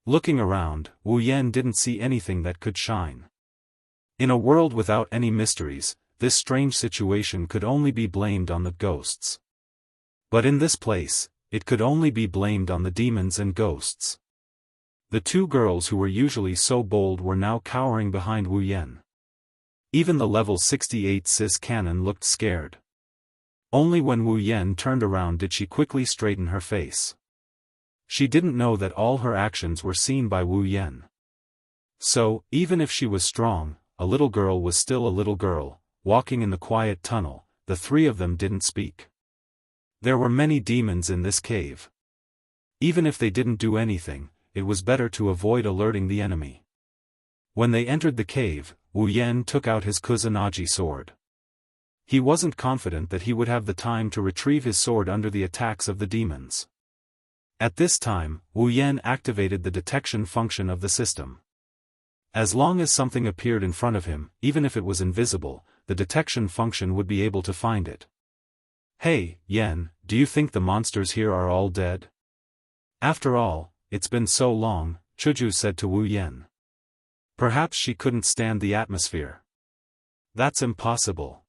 Looking around, Wu Yan didn't see anything that could shine. In a world without any mysteries, this strange situation could only be blamed on the ghosts. But in this place, it could only be blamed on the demons and ghosts. The two girls who were usually so bold were now cowering behind Wu Yan. Even the level 68 cis cannon looked scared. Only when Wu Yan turned around did she quickly straighten her face. She didn't know that all her actions were seen by Wu Yan. So, even if she was strong, a little girl was still a little girl. Walking in the quiet tunnel, the three of them didn't speak. There were many demons in this cave. Even if they didn't do anything, it was better to avoid alerting the enemy. When they entered the cave, Wu Yan took out his Kusanagi sword. He wasn't confident that he would have the time to retrieve his sword under the attacks of the demons. At this time, Wu Yan activated the detection function of the system. As long as something appeared in front of him, even if it was invisible, the detection function would be able to find it. "Hey, Yan, do you think the monsters here are all dead?" After all, it's been so long, Chuju said to Wu Yan. Perhaps she couldn't stand the atmosphere. That's impossible.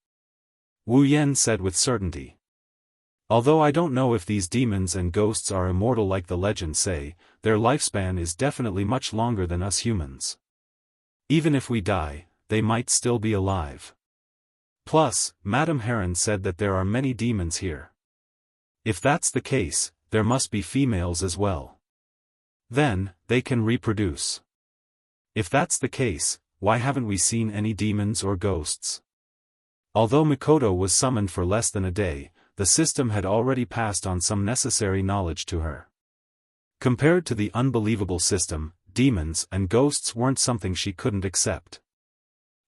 Wu Yan said with certainty. Although I don't know if these demons and ghosts are immortal like the legends say, their lifespan is definitely much longer than us humans. Even if we die, they might still be alive. Plus, Madame Heron said that there are many demons here. If that's the case, there must be females as well. Then, they can reproduce. If that's the case, why haven't we seen any demons or ghosts? Although Mikoto was summoned for less than a day, the system had already passed on some necessary knowledge to her. Compared to the unbelievable system, demons and ghosts weren't something she couldn't accept.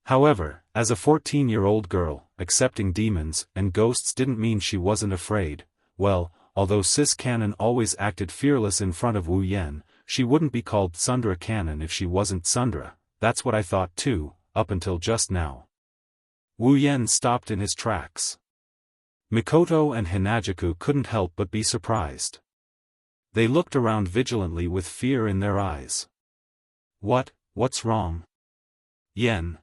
However, as a 14-year-old girl, accepting demons and ghosts didn't mean she wasn't afraid. Well, although Sis Cannon always acted fearless in front of Wu Yan, she wouldn't be called Sundra Cannon if she wasn't Sundra. That's what I thought too, up until just now. Wu Yan stopped in his tracks. Mikoto and Hinajaku couldn't help but be surprised. They looked around vigilantly with fear in their eyes. What's wrong? Yen.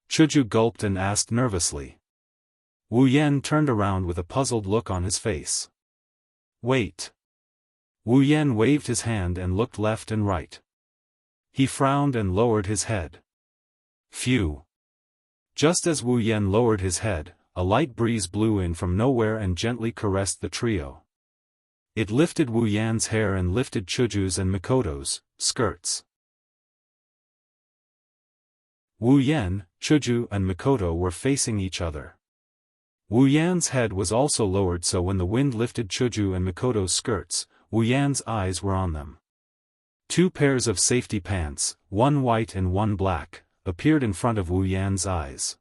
Chuju gulped and asked nervously. Wu Yan turned around with a puzzled look on his face. Wait. Wu Yan waved his hand and looked left and right. He frowned and lowered his head. Phew. Just as Wu Yan lowered his head, a light breeze blew in from nowhere and gently caressed the trio. It lifted Wu Yan's hair and lifted Chuju's and Mikoto's skirts. Wu Yan, Chuju and Mikoto were facing each other. Wu Yan's head was also lowered, so when the wind lifted Chuju and Mikoto's skirts, Wu Yan's eyes were on them. Two pairs of safety pants, one white and one black, appeared in front of Wu Yan's eyes.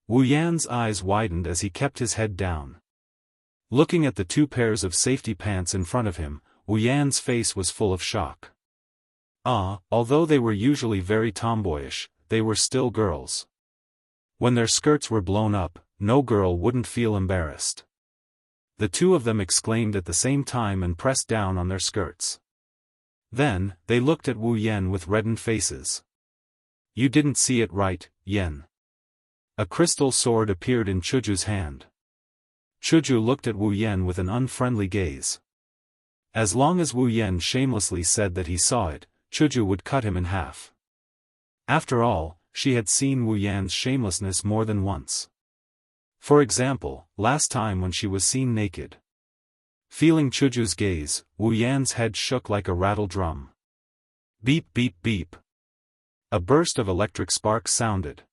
Wu Yan's eyes widened as he kept his head down. Looking at the two pairs of safety pants in front of him, Wu Yan's face was full of shock. Although they were usually very tomboyish, they were still girls. When their skirts were blown up, no girl wouldn't feel embarrassed. The two of them exclaimed at the same time and pressed down on their skirts. Then, they looked at Wu Yan with reddened faces. You didn't see it right, Yen. A crystal sword appeared in Chuju's hand. Chuju looked at Wu Yan with an unfriendly gaze. As long as Wu Yan shamelessly said that he saw it, Chuju would cut him in half. After all, she had seen Wu Yan's shamelessness more than once. For example, last time when she was seen naked. Feeling Chuju's gaze, Wu Yan's head shook like a rattle drum. Beep beep beep. A burst of electric sparks sounded.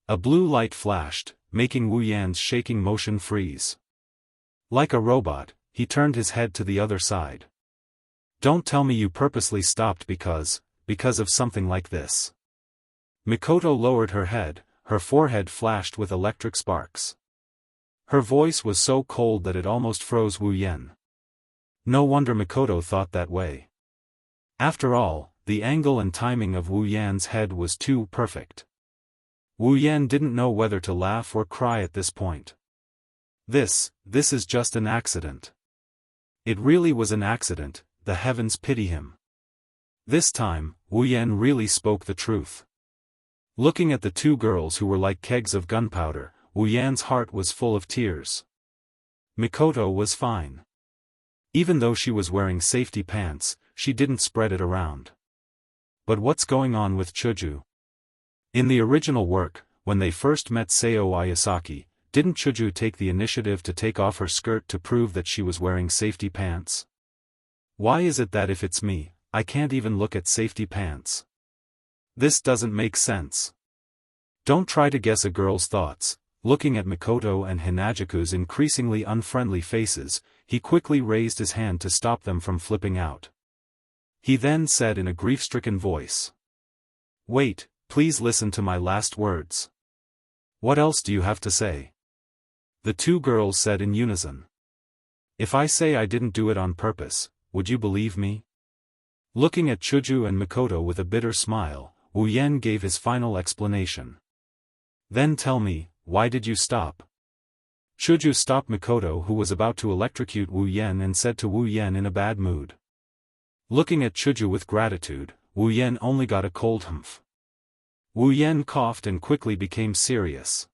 A blue light flashed, making Wu Yan's shaking motion freeze. Like a robot, he turned his head to the other side. Don't tell me you purposely stopped because of something like this. Mikoto lowered her head, her forehead flashed with electric sparks. Her voice was so cold that it almost froze Wu Yan. No wonder Mikoto thought that way. After all, the angle and timing of Wu Yan's head was too perfect. Wu Yan didn't know whether to laugh or cry at this point. This is just an accident. It really was an accident, the heavens pity him. This time, Wu Yan really spoke the truth. Looking at the two girls who were like kegs of gunpowder, Wu Yan's heart was full of tears. Mikoto was fine. Even though she was wearing safety pants, she didn't spread it around. But what's going on with Chuju? In the original work, when they first met Seo Ayasaki, didn't Chuju take the initiative to take off her skirt to prove that she was wearing safety pants? Why is it that if it's me, I can't even look at safety pants? This doesn't make sense. Don't try to guess a girl's thoughts. Looking at Mikoto and Hinajaku's increasingly unfriendly faces, he quickly raised his hand to stop them from flipping out. He then said in a grief-stricken voice. Wait, please listen to my last words. What else do you have to say? The two girls said in unison. If I say I didn't do it on purpose, would you believe me? Looking at Chuju and Mikoto with a bitter smile, Wu Yan gave his final explanation. Then tell me, why did you stop? Chuju stopped Mikoto, who was about to electrocute Wu Yan, and said to Wu Yan in a bad mood. Looking at Chuju with gratitude, Wu Yan only got a cold humph. Wu Yan coughed and quickly became serious.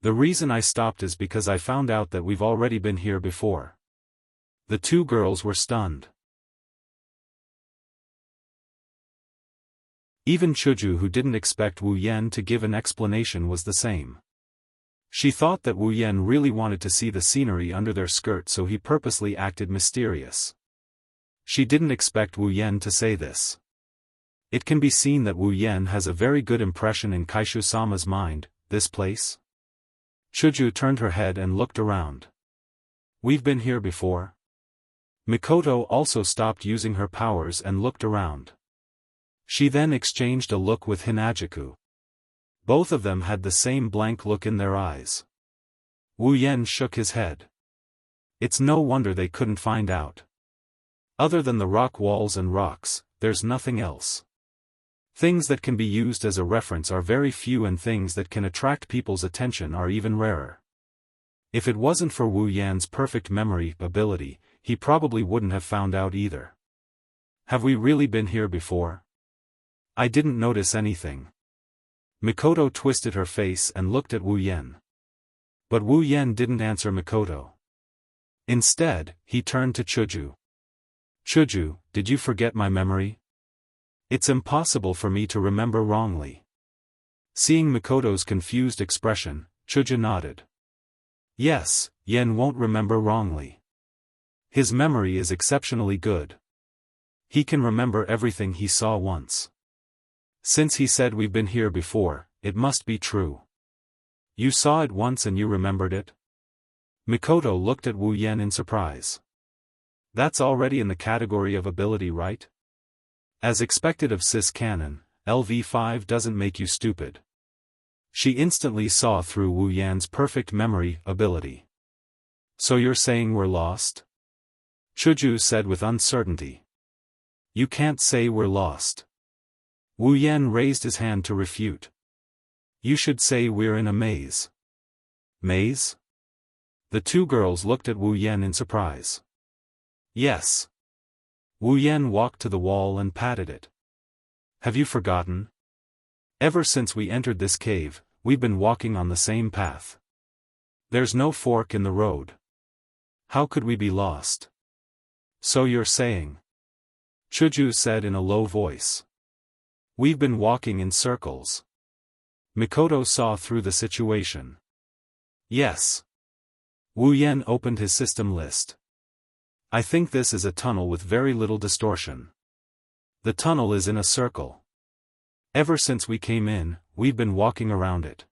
The reason I stopped is because I found out that we've already been here before. The two girls were stunned. Even Chuju, who didn't expect Wu Yan to give an explanation, was the same. She thought that Wu Yan really wanted to see the scenery under their skirt, so he purposely acted mysterious. She didn't expect Wu Yan to say this. It can be seen that Wu Yan has a very good impression in Kaishu-sama's mind. This place? Chuju turned her head and looked around. We've been here before. Mikoto also stopped using her powers and looked around. She then exchanged a look with Hinajiku. Both of them had the same blank look in their eyes. Wu Yan shook his head. It's no wonder they couldn't find out. Other than the rock walls and rocks, there's nothing else. Things that can be used as a reference are very few, and things that can attract people's attention are even rarer. If it wasn't for Wu Yan's perfect memory ability, he probably wouldn't have found out either. Have we really been here before? I didn't notice anything. Mikoto twisted her face and looked at Wu Yan. But Wu Yan didn't answer Mikoto. Instead, he turned to Chuju. Chuju, did you forget my memory? It's impossible for me to remember wrongly. Seeing Mikoto's confused expression, Chuju nodded. Yes, Yen won't remember wrongly. His memory is exceptionally good. He can remember everything he saw once. Since he said we've been here before, it must be true. You saw it once and you remembered it? Mikoto looked at Wu Yan in surprise. That's already in the category of ability, right? As expected of Sis Canon, LV5 doesn't make you stupid. She instantly saw through Wu Yan's perfect memory ability. So you're saying we're lost? Chuju said with uncertainty. You can't say we're lost. Wu Yan raised his hand to refute. You should say we're in a maze. Maze? The two girls looked at Wu Yan in surprise. Yes. Wu Yan walked to the wall and patted it. Have you forgotten? Ever since we entered this cave, we've been walking on the same path. There's no fork in the road. How could we be lost? So you're saying? Chuju said in a low voice. We've been walking in circles. Mikoto saw through the situation. Yes. Wu Yan opened his system list. I think this is a tunnel with very little distortion. The tunnel is in a circle. Ever since we came in, we've been walking around it.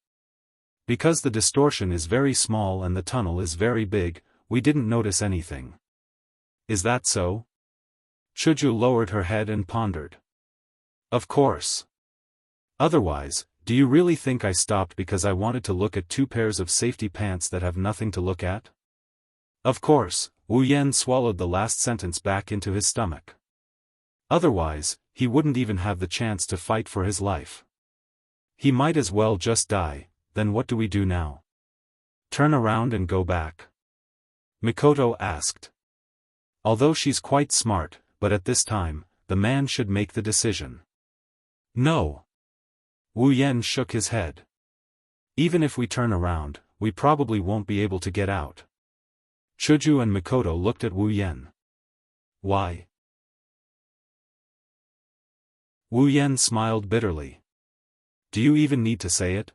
Because the distortion is very small and the tunnel is very big, we didn't notice anything. Is that so? Chuju lowered her head and pondered. Of course. Otherwise, do you really think I stopped because I wanted to look at two pairs of safety pants that have nothing to look at? Of course. Wu Yan swallowed the last sentence back into his stomach. Otherwise, he wouldn't even have the chance to fight for his life. He might as well just die. Then what do we do now? Turn around and go back? Mikoto asked. Although she's quite smart, but at this time, the man should make the decision. No. Wu Yan shook his head. Even if we turn around, we probably won't be able to get out. Chuju and Mikoto looked at Wu Yan. Why? Wu Yan smiled bitterly. Do you even need to say it?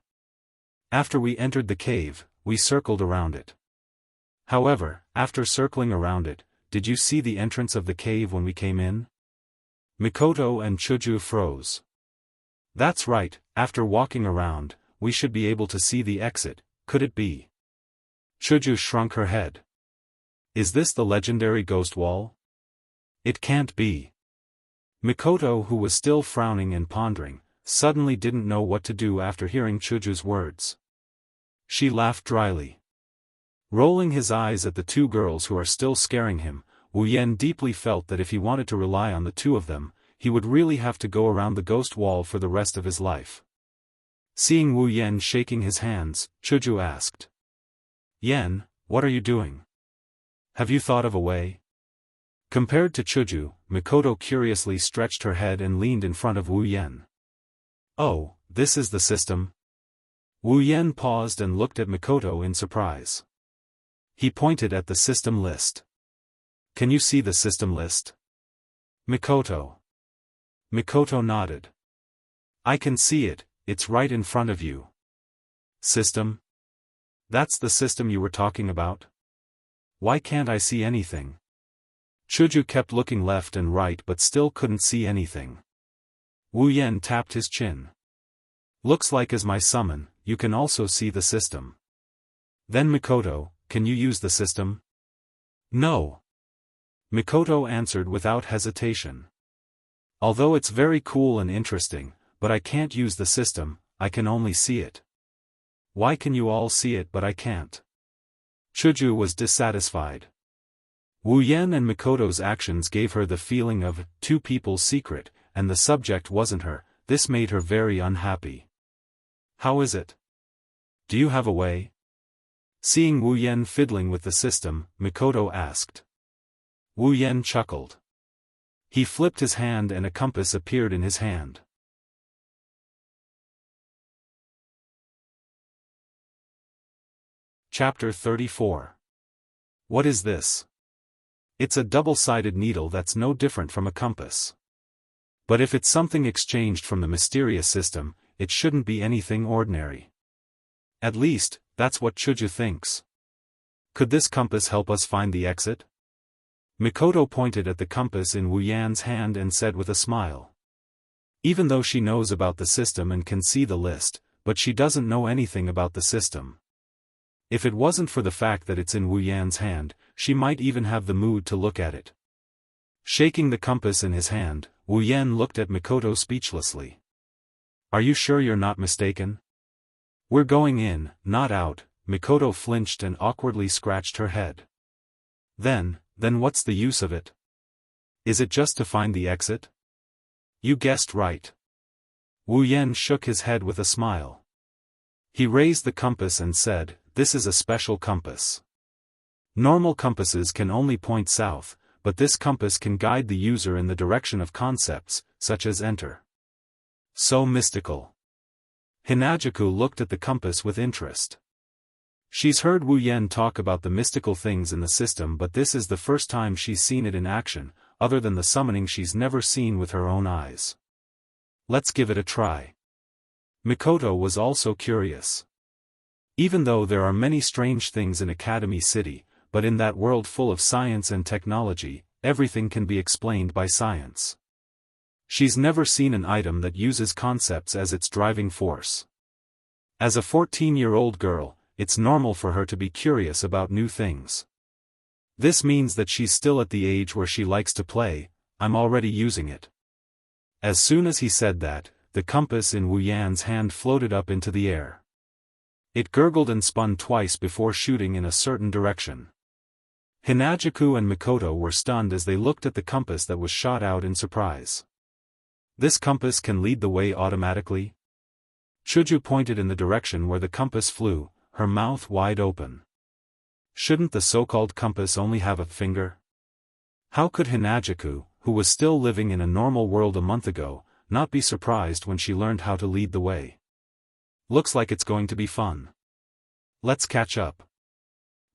After we entered the cave, we circled around it. However, after circling around it, did you see the entrance of the cave when we came in? Mikoto and Chuju froze. That's right, after walking around, we should be able to see the exit, could it be? Chuju shrunk her head. Is this the legendary ghost wall? It can't be. Mikoto, who was still frowning and pondering, suddenly didn't know what to do after hearing Chuju's words. She laughed dryly. Rolling his eyes at the two girls who are still scaring him, Wu Yan deeply felt that if he wanted to rely on the two of them, he would really have to go around the ghost wall for the rest of his life. Seeing Wu Yan shaking his hands, Chuju asked. Yan, what are you doing? Have you thought of a way? Compared to Chuju, Mikoto curiously stretched her head and leaned in front of Wu Yan. "Oh, this is the system?" Wu Yan paused and looked at Mikoto in surprise. He pointed at the system list. "Can you see the system list?" Mikoto nodded. "I can see it, it's right in front of you." "System? That's the system you were talking about? Why can't I see anything?" Chuju kept looking left and right but still couldn't see anything. Wu Yan tapped his chin. "Looks like as my summon, you can also see the system." "Then Mikoto, can you use the system?" "No." Mikoto answered without hesitation. "Although it's very cool and interesting, but I can't use the system, I can only see it." "Why can you all see it but I can't?" Chuju was dissatisfied. Wu Yan and Mikoto's actions gave her the feeling of two people's secret, and the subject wasn't her. This made her very unhappy. "How is it? Do you have a way?" Seeing Wu Yan fiddling with the system, Mikoto asked. Wu Yan chuckled. He flipped his hand and a compass appeared in his hand. Chapter 34. What is this? It's a double-sided needle that's no different from a compass. But if it's something exchanged from the mysterious system, it shouldn't be anything ordinary. At least, that's what Chuju thinks. Could this compass help us find the exit? Mikoto pointed at the compass in Wu Yan's hand and said with a smile. Even though she knows about the system and can see the list, but she doesn't know anything about the system. If it wasn't for the fact that it's in Wu Yan's hand, she might even have the mood to look at it. Shaking the compass in his hand, Wu Yan looked at Mikoto speechlessly. "Are you sure you're not mistaken?" "We're going in, not out." Mikoto flinched and awkwardly scratched her head. Then what's the use of it? Is it just to find the exit?" "You guessed right." Wu Yan shook his head with a smile. He raised the compass and said, "This is a special compass. Normal compasses can only point south, but this compass can guide the user in the direction of concepts, such as enter." "So mystical." Hinajuku looked at the compass with interest. She's heard Wu Yan talk about the mystical things in the system, but this is the first time she's seen it in action, other than the summoning she's never seen with her own eyes. "Let's give it a try." Mikoto was also curious. Even though there are many strange things in Academy City, but in that world full of science and technology, everything can be explained by science. She's never seen an item that uses concepts as its driving force. As a 14-year-old girl, it's normal for her to be curious about new things. This means that she's still at the age where she likes to play. "I'm already using it." As soon as he said that, the compass in Wu Yan's hand floated up into the air. It gurgled and spun twice before shooting in a certain direction. Hinajuku and Mikoto were stunned as they looked at the compass that was shot out in surprise. "This compass can lead the way automatically?" Chuju pointed in the direction where the compass flew, her mouth wide open. Shouldn't the so-called compass only have a finger? How could Hinajuku, who was still living in a normal world a month ago, not be surprised when she learned how to lead the way? "Looks like it's going to be fun. Let's catch up."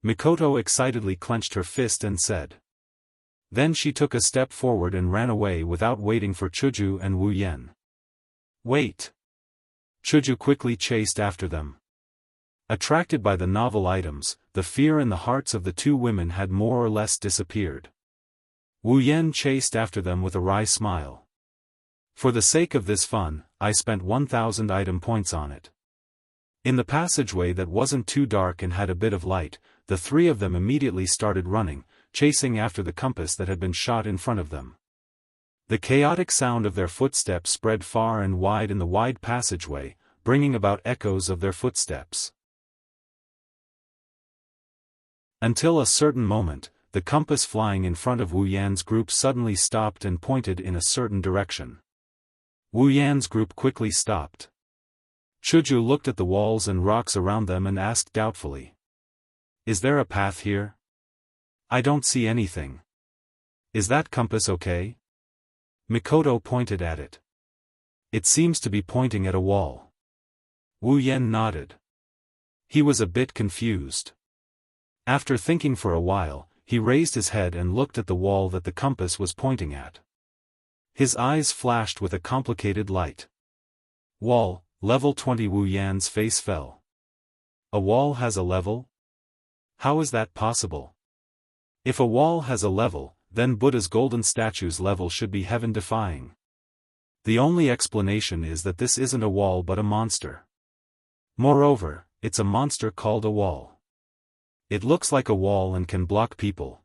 Mikoto excitedly clenched her fist and said. Then she took a step forward and ran away without waiting for Chuju and Wu Yan. "Wait!" Chuju quickly chased after them. Attracted by the novel items, the fear in the hearts of the two women had more or less disappeared. Wu Yan chased after them with a wry smile. "For the sake of this fun, I spent 1,000 item points on it." In the passageway that wasn't too dark and had a bit of light, the three of them immediately started running, chasing after the compass that had been shot in front of them. The chaotic sound of their footsteps spread far and wide in the wide passageway, bringing about echoes of their footsteps. Until a certain moment, the compass flying in front of Wu Yan's group suddenly stopped and pointed in a certain direction. Wu Yan's group quickly stopped. Chuju looked at the walls and rocks around them and asked doubtfully. "Is there a path here? I don't see anything. Is that compass okay?" Mikoto pointed at it. It seems to be pointing at a wall. Wu Yan nodded. He was a bit confused. After thinking for a while, he raised his head and looked at the wall that the compass was pointing at. His eyes flashed with a complicated light. Wall, level 20. Wu Yan's face fell. A wall has a level? How is that possible? If a wall has a level, then Buddha's golden statue's level should be heaven-defying. The only explanation is that this isn't a wall but a monster. Moreover, it's a monster called a wall. It looks like a wall and can block people.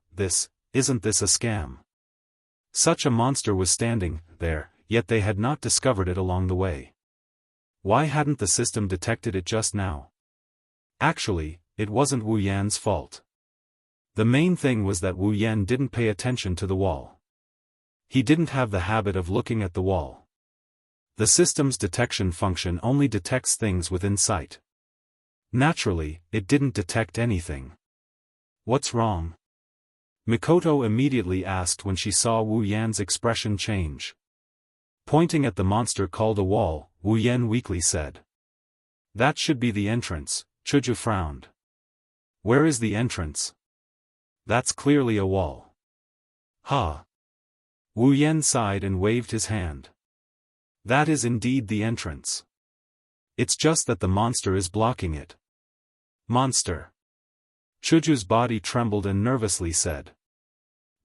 Isn't this a scam? Such a monster was standing there, yet they had not discovered it along the way. Why hadn't the system detected it just now? Actually, it wasn't Wu Yan's fault. The main thing was that Wu Yan didn't pay attention to the wall. He didn't have the habit of looking at the wall. The system's detection function only detects things within sight. Naturally, it didn't detect anything. What's wrong? Mikoto immediately asked when she saw Wu Yan's expression change. Pointing at the monster called a wall, Wu Yan weakly said. That should be the entrance. Chuju frowned. Where is the entrance? That's clearly a wall. Ha! Wu Yan sighed and waved his hand. That is indeed the entrance. It's just that the monster is blocking it. Monster. Chuju's body trembled and nervously said.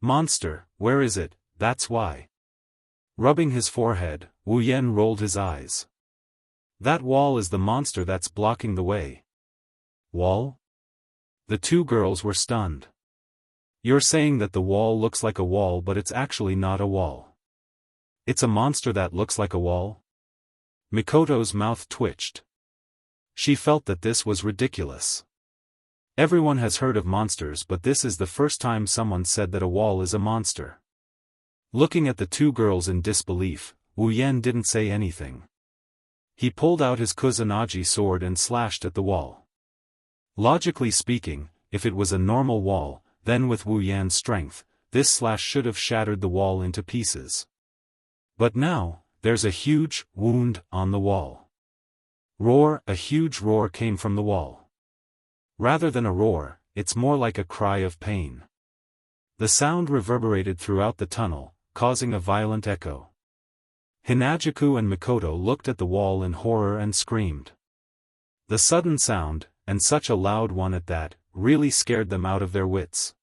Monster, where is it? That's why. Rubbing his forehead, Wu Yan rolled his eyes. That wall is the monster that's blocking the way. Wall? The two girls were stunned. You're saying that the wall looks like a wall but it's actually not a wall. It's a monster that looks like a wall? Mikoto's mouth twitched. She felt that this was ridiculous. Everyone has heard of monsters but this is the first time someone said that a wall is a monster. Looking at the two girls in disbelief, Wu Yan didn't say anything. He pulled out his Kusanagi sword and slashed at the wall. Logically speaking, if it was a normal wall, then with Wu Yan's strength, this slash should have shattered the wall into pieces. But now, there's a huge wound on the wall. Roar! A huge roar came from the wall. Rather than a roar, it's more like a cry of pain. The sound reverberated throughout the tunnel, causing a violent echo. Hinajuku and Mikoto looked at the wall in horror and screamed. The sudden sound, and such a loud one at that, really scared them out of their wits.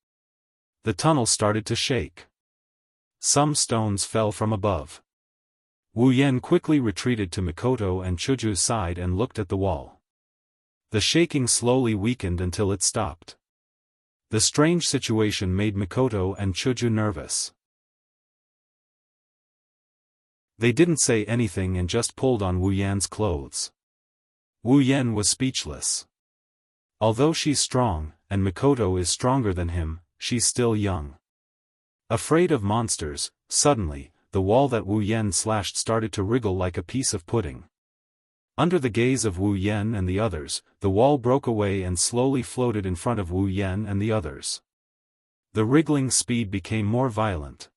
The tunnel started to shake. Some stones fell from above. Wu Yan quickly retreated to Mikoto and Chuju's side and looked at the wall. The shaking slowly weakened until it stopped. The strange situation made Mikoto and Chuju nervous. They didn't say anything and just pulled on Wu Yan's clothes. Wu Yan was speechless. Although she's strong, and Mikoto is stronger than him, she's still young. Afraid of monsters, suddenly, the wall that Wu Yan slashed started to wriggle like a piece of pudding. Under the gaze of Wu Yan and the others, the wall broke away and slowly floated in front of Wu Yan and the others. The wriggling speed became more violent.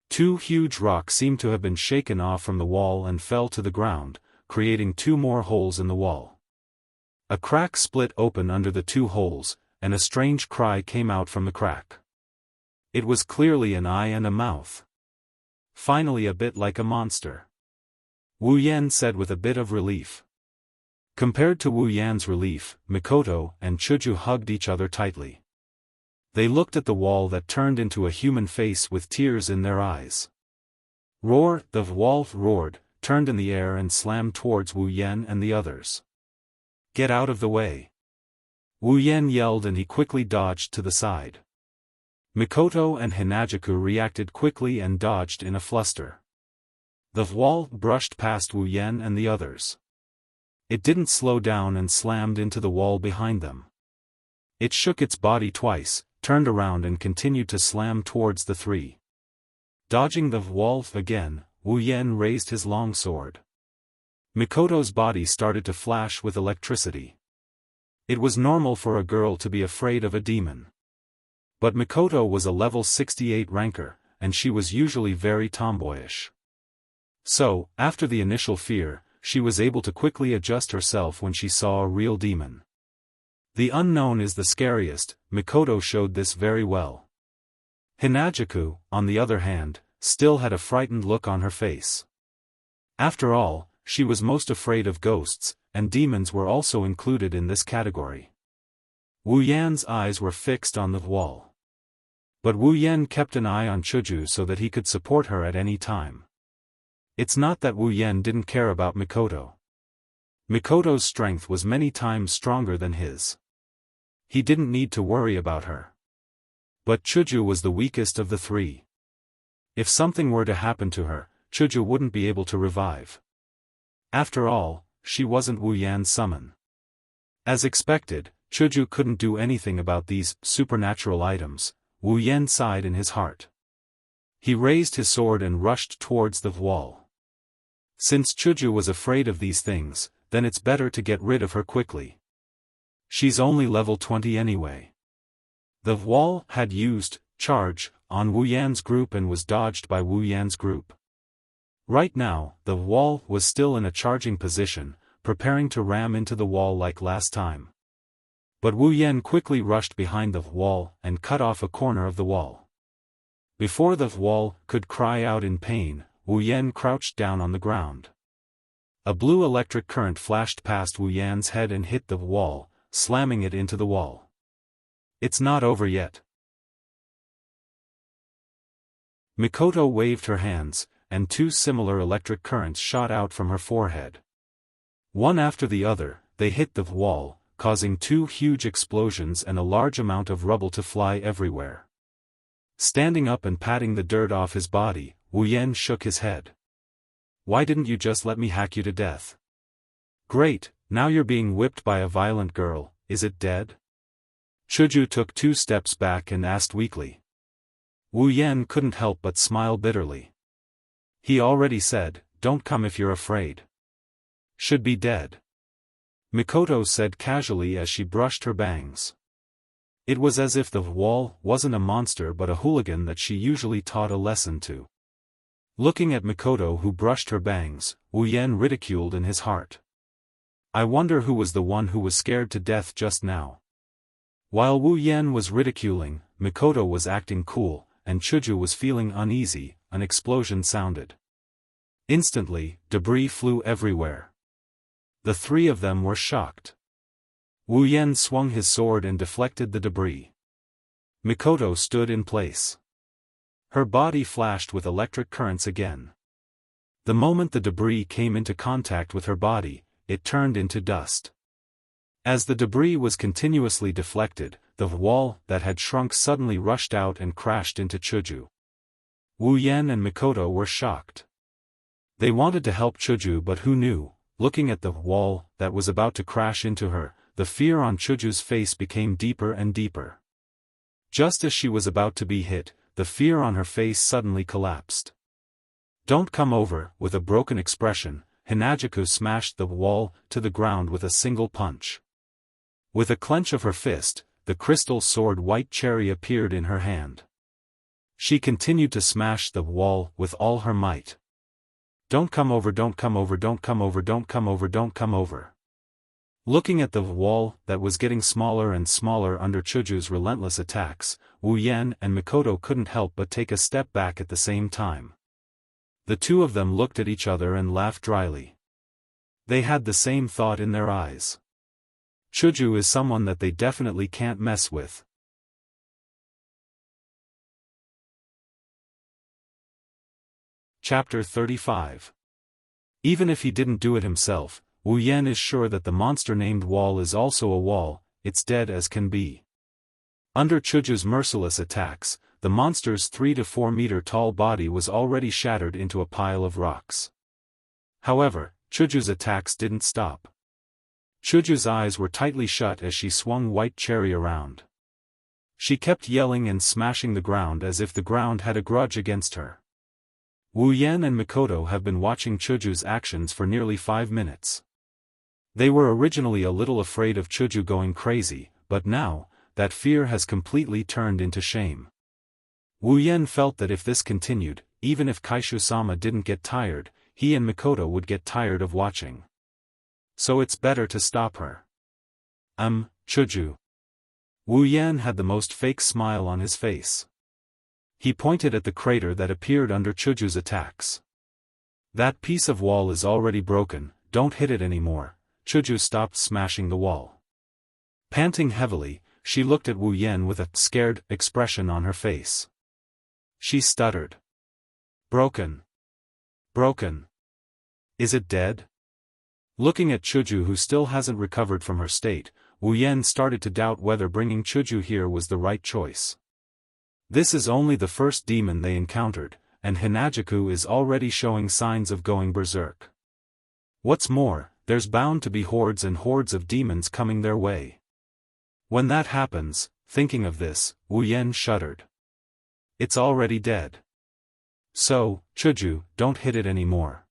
Two huge rocks seemed to have been shaken off from the wall and fell to the ground, creating two more holes in the wall. A crack split open under the two holes, and a strange cry came out from the crack. It was clearly an eye and a mouth. Finally a bit like a monster. Wu Yan said with a bit of relief. Compared to Wu Yan's relief, Mikoto and Chuju hugged each other tightly. They looked at the wall that turned into a human face with tears in their eyes. Roar! The wall roared, turned in the air and slammed towards Wu Yan and the others. Get out of the way! Wu Yan yelled and he quickly dodged to the side. Mikoto and Hinajuku reacted quickly and dodged in a fluster. The wall brushed past Wu Yan and the others. It didn't slow down and slammed into the wall behind them. It shook its body twice, turned around and continued to slam towards the three. Dodging the wall again, Wu Yan raised his long sword. Mikoto's body started to flash with electricity. It was normal for a girl to be afraid of a demon. But Mikoto was a level 68 ranker, and she was usually very tomboyish. So, after the initial fear, she was able to quickly adjust herself when she saw a real demon. The unknown is the scariest, Mikoto showed this very well. Hinajaku, on the other hand, still had a frightened look on her face. After all, she was most afraid of ghosts, and demons were also included in this category. Wu Yan's eyes were fixed on the wall. But Wu Yan kept an eye on Chuju so that he could support her at any time. It's not that Wu Yan didn't care about Mikoto. Mikoto's strength was many times stronger than his. He didn't need to worry about her. But Chuju was the weakest of the three. If something were to happen to her, Chuju wouldn't be able to revive. After all, she wasn't Wu Yan's summon. As expected, Chuju couldn't do anything about these supernatural items. Wu Yan sighed in his heart. He raised his sword and rushed towards the wall. Since Chuju was afraid of these things, then it's better to get rid of her quickly. She's only level 20 anyway. The wall had used charge on Wu Yan's group and was dodged by Wu Yan's group. Right now, the wall was still in a charging position, preparing to ram into the wall like last time. But Wu Yan quickly rushed behind the wall and cut off a corner of the wall. Before the wall could cry out in pain, Wu Yan crouched down on the ground. A blue electric current flashed past Wu Yan's head and hit the wall, slamming it into the wall. It's not over yet. Mikoto waved her hands, and two similar electric currents shot out from her forehead. One after the other, they hit the wall, causing two huge explosions and a large amount of rubble to fly everywhere. Standing up and patting the dirt off his body, Wu Yan shook his head. Why didn't you just let me hack you to death? Great, now you're being whipped by a violent girl, is it dead? Chuju took 2 steps back and asked weakly. Wu Yan couldn't help but smile bitterly. He already said, don't come if you're afraid. Should be dead. Mikoto said casually as she brushed her bangs. It was as if the wall wasn't a monster but a hooligan that she usually taught a lesson to. Looking at Mikoto who brushed her bangs, Wu Yan ridiculed in his heart. I wonder who was the one who was scared to death just now. While Wu Yan was ridiculing, Mikoto was acting cool, and Chuju was feeling uneasy. An explosion sounded. Instantly, debris flew everywhere. The three of them were shocked. Wu Yan swung his sword and deflected the debris. Mikoto stood in place. Her body flashed with electric currents again. The moment the debris came into contact with her body, it turned into dust. As the debris was continuously deflected, the wall that had shrunk suddenly rushed out and crashed into Chuju. Wu Yan and Mikoto were shocked. They wanted to help Chuju but who knew, looking at the wall that was about to crash into her, the fear on Chuju's face became deeper and deeper. Just as she was about to be hit, the fear on her face suddenly collapsed. Don't come over, with a broken expression, Hinajaku smashed the wall to the ground with a single punch. With a clench of her fist, the crystal sword White Cherry appeared in her hand. She continued to smash the wall with all her might. Don't come over, don't come over, don't come over, don't come over, don't come over. Looking at the wall that was getting smaller and smaller under Chuju's relentless attacks, Wu Yan and Mikoto couldn't help but take a step back at the same time. The two of them looked at each other and laughed dryly. They had the same thought in their eyes. Chuju is someone that they definitely can't mess with. Chapter 35. Even if he didn't do it himself, Wu Yan is sure that the monster named Wall is also a wall, it's dead as can be. Under Chuju's merciless attacks, the monster's 3 to 4 meter tall body was already shattered into a pile of rocks. However, Chuju's attacks didn't stop. Chuju's eyes were tightly shut as she swung White Cherry around. She kept yelling and smashing the ground as if the ground had a grudge against her. Wu Yan and Mikoto have been watching Chuju's actions for nearly 5 minutes. They were originally a little afraid of Chuju going crazy, but now, that fear has completely turned into shame. Wu Yan felt that if this continued, even if Kaishu-sama didn't get tired, he and Mikoto would get tired of watching. So it's better to stop her. Chuju. Wu Yan had the most fake smile on his face. He pointed at the crater that appeared under Chuju's attacks. That piece of wall is already broken, don't hit it anymore. Chuju stopped smashing the wall. Panting heavily, she looked at Wu Yan with a scared expression on her face. She stuttered. Broken. Broken. Is it dead? Looking at Chuju, who still hasn't recovered from her state, Wu Yan started to doubt whether bringing Chuju here was the right choice. This is only the first demon they encountered, and Hinajaku is already showing signs of going berserk. What's more, there's bound to be hordes and hordes of demons coming their way. When that happens, thinking of this, Wu Yan shuddered. It's already dead. So, Chuju, don't hit it anymore.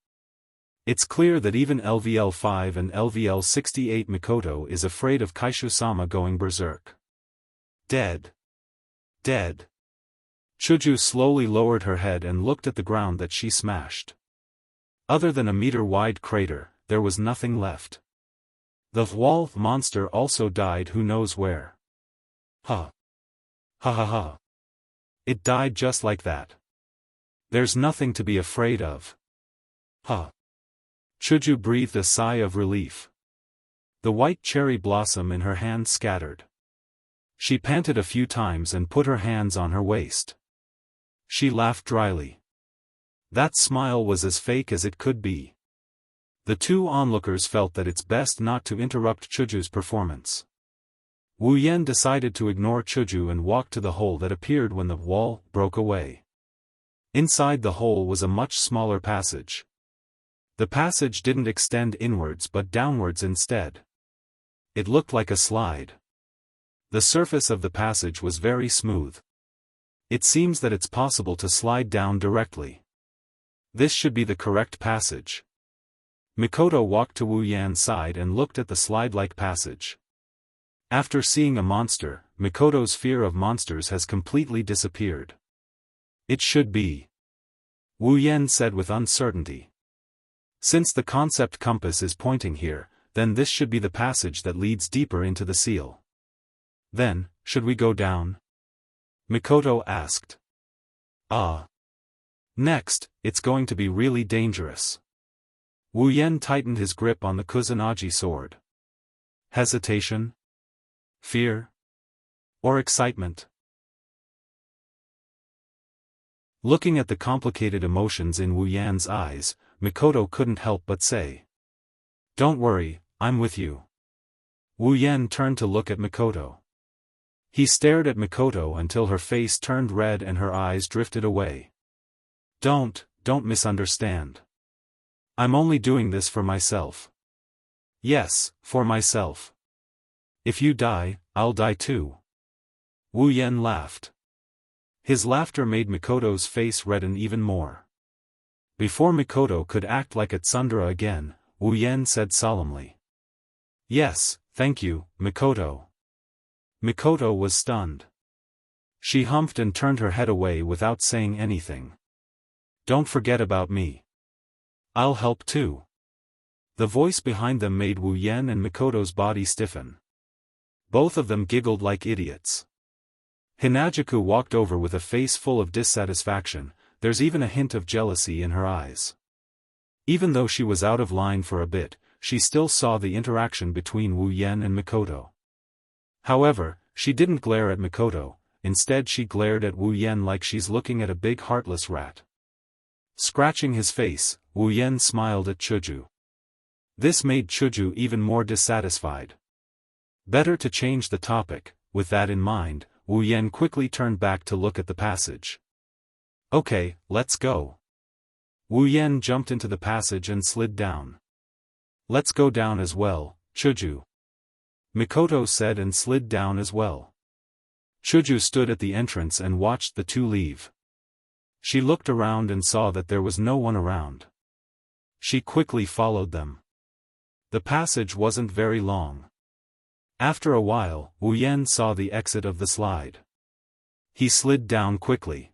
It's clear that even LVL-5 and LVL-68 Mikoto is afraid of Kaishu-sama going berserk. Dead. Dead. Chuju slowly lowered her head and looked at the ground that she smashed. Other than a meter-wide crater, there was nothing left. The wall monster also died, who knows where. Ha. Ha ha ha. It died just like that. There's nothing to be afraid of. Ha. Chuju breathed a sigh of relief. The white cherry blossom in her hand scattered. She panted a few times and put her hands on her waist. She laughed dryly. That smile was as fake as it could be. The two onlookers felt that it's best not to interrupt Chuju's performance. Wu Yan decided to ignore Chuju and walk to the hole that appeared when the wall broke away. Inside the hole was a much smaller passage. The passage didn't extend inwards but downwards instead. It looked like a slide. The surface of the passage was very smooth. It seems that it's possible to slide down directly. This should be the correct passage. Mikoto walked to Wu Yan's side and looked at the slide-like passage. After seeing a monster, Mikoto's fear of monsters has completely disappeared. It should be. Wu Yan said with uncertainty. Since the concept compass is pointing here, then this should be the passage that leads deeper into the seal. Then, should we go down? Mikoto asked. Next, it's going to be really dangerous. Wu Yan tightened his grip on the Kusanagi sword. Hesitation? Fear? Or excitement? Looking at the complicated emotions in Wu Yan's eyes, Mikoto couldn't help but say. Don't worry, I'm with you. Wu Yan turned to look at Mikoto. He stared at Mikoto until her face turned red and her eyes drifted away. Don't misunderstand. I'm only doing this for myself. Yes, for myself. If you die, I'll die too. Wu Yan laughed. His laughter made Mikoto's face redden even more. Before Mikoto could act like a tsundere again, Wu Yan said solemnly. Yes, thank you, Mikoto. Mikoto was stunned. She humphed and turned her head away without saying anything. Don't forget about me. I'll help too. The voice behind them made Wu Yan and Mikoto's body stiffen. Both of them giggled like idiots. Hinajaku walked over with a face full of dissatisfaction, there's even a hint of jealousy in her eyes. Even though she was out of line for a bit, she still saw the interaction between Wu Yan and Mikoto. However, she didn't glare at Mikoto, instead she glared at Wu Yan like she's looking at a big heartless rat. Scratching his face, Wu Yan smiled at Chuju. This made Chuju even more dissatisfied. Better to change the topic. With that in mind, Wu Yan quickly turned back to look at the passage. Okay, let's go. Wu Yan jumped into the passage and slid down. Let's go down as well, Chuju. Mikoto said and slid down as well. Chuju stood at the entrance and watched the two leave. She looked around and saw that there was no one around. She quickly followed them. The passage wasn't very long. After a while, Wu Yan saw the exit of the slide. He slid down quickly.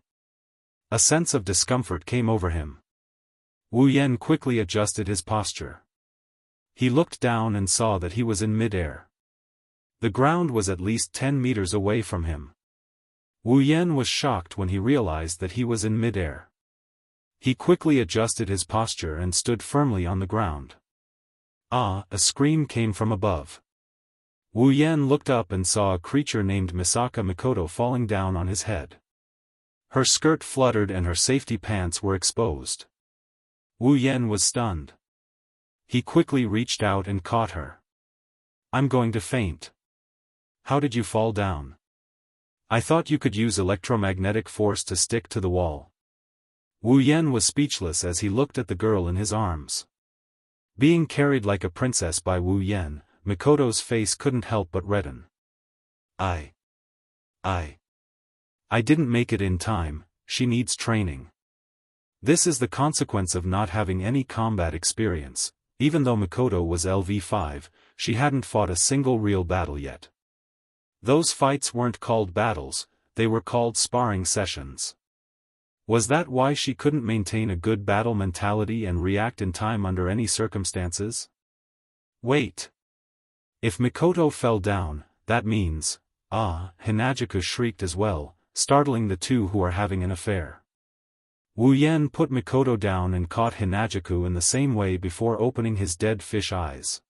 A sense of discomfort came over him. Wu Yan quickly adjusted his posture. He looked down and saw that he was in mid-air. The ground was at least 10 meters away from him. Wu Yan was shocked when he realized that he was in mid-air. He quickly adjusted his posture and stood firmly on the ground. Ah! A scream came from above. Wu Yan looked up and saw a creature named Misaka Mikoto falling down on his head. Her skirt fluttered and her safety pants were exposed. Wu Yan was stunned. He quickly reached out and caught her. I'm going to faint. How did you fall down? I thought you could use electromagnetic force to stick to the wall. Wu Yan was speechless as he looked at the girl in his arms. Being carried like a princess by Wu Yan, Mikoto's face couldn't help but redden. I didn't make it in time, she needs training. This is the consequence of not having any combat experience. Even though Mikoto was LV5, she hadn't fought a single real battle yet. Those fights weren't called battles, they were called sparring sessions. Was that why she couldn't maintain a good battle mentality and react in time under any circumstances? Wait. If Mikoto fell down, that means, Hinajaku shrieked as well, startling the two who are having an affair. Wu Yan put Mikoto down and caught Hinajaku in the same way before opening his dead fish eyes.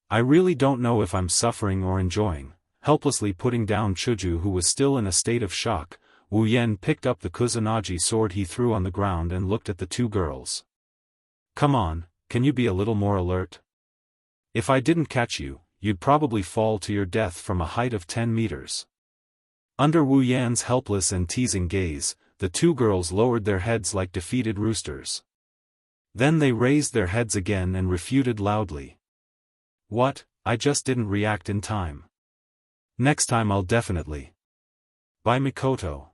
I really don't know if I'm suffering or enjoying. Helplessly putting down Chuju, who was still in a state of shock, Wu Yan picked up the Kusanagi sword he threw on the ground and looked at the two girls. Come on, can you be a little more alert? If I didn't catch you, you'd probably fall to your death from a height of 10 meters. Under Wu Yan's helpless and teasing gaze, the two girls lowered their heads like defeated roosters. Then they raised their heads again and refuted loudly. What, I just didn't react in time. Next time I'll definitely. By Mikoto.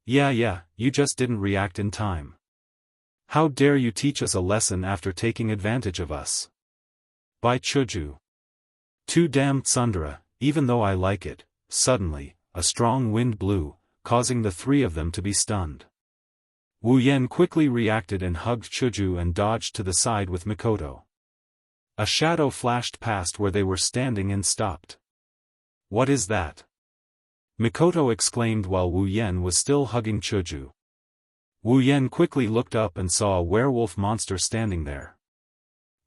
Yeah, you just didn't react in time. How dare you teach us a lesson after taking advantage of us? By Chuju. Too damn tsundere, even though I like it. Suddenly, a strong wind blew, causing the three of them to be stunned. Wu Yan quickly reacted and hugged Chuju and dodged to the side with Mikoto. A shadow flashed past where they were standing and stopped. What is that? Mikoto exclaimed while Wu Yan was still hugging Chuju. Wu Yan quickly looked up and saw a werewolf monster standing there.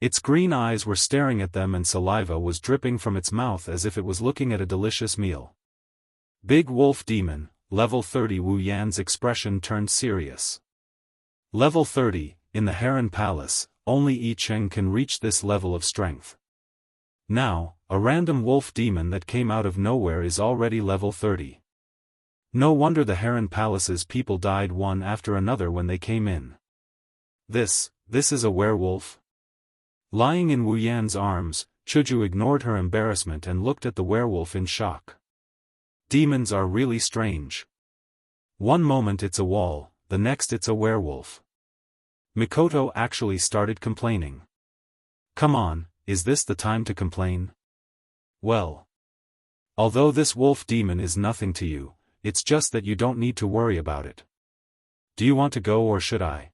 Its green eyes were staring at them and saliva was dripping from its mouth as if it was looking at a delicious meal. Big Wolf Demon, Level 30. Wu Yan's expression turned serious. Level 30, in the Heron Palace, only I Cheng can reach this level of strength. Now, a random wolf demon that came out of nowhere is already level 30. No wonder the Heron Palace's people died one after another when they came in. This is a werewolf? Lying in Wu Yan's arms, Chuju ignored her embarrassment and looked at the werewolf in shock. Demons are really strange. One moment it's a wall, the next it's a werewolf. Mikoto actually started complaining. Come on, is this the time to complain? Well. Although this wolf demon is nothing to you, it's just that you don't need to worry about it. Do you want to go or should I?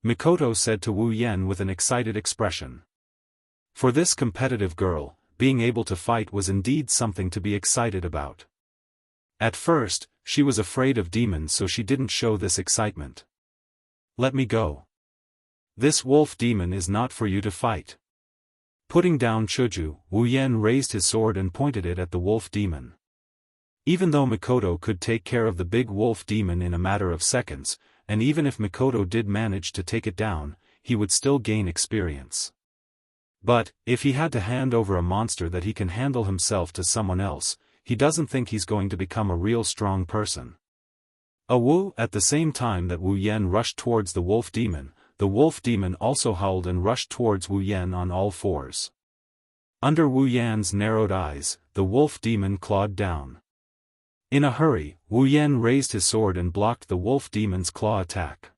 Mikoto said to Wu Yan with an excited expression. For this competitive girl, being able to fight was indeed something to be excited about. At first, she was afraid of demons, so she didn't show this excitement. Let me go. This wolf demon is not for you to fight. Putting down Chuju, Wu Yan raised his sword and pointed it at the wolf demon. Even though Mikoto could take care of the big wolf demon in a matter of seconds, and even if Mikoto did manage to take it down, he would still gain experience. But, if he had to hand over a monster that he can handle himself to someone else, he doesn't think he's going to become a real strong person. At the same time that Wu Yan rushed towards the wolf demon also howled and rushed towards Wu Yan on all fours. Under Wu Yan's narrowed eyes, the wolf demon clawed down. In a hurry, Wu Yan raised his sword and blocked the wolf demon's claw attack.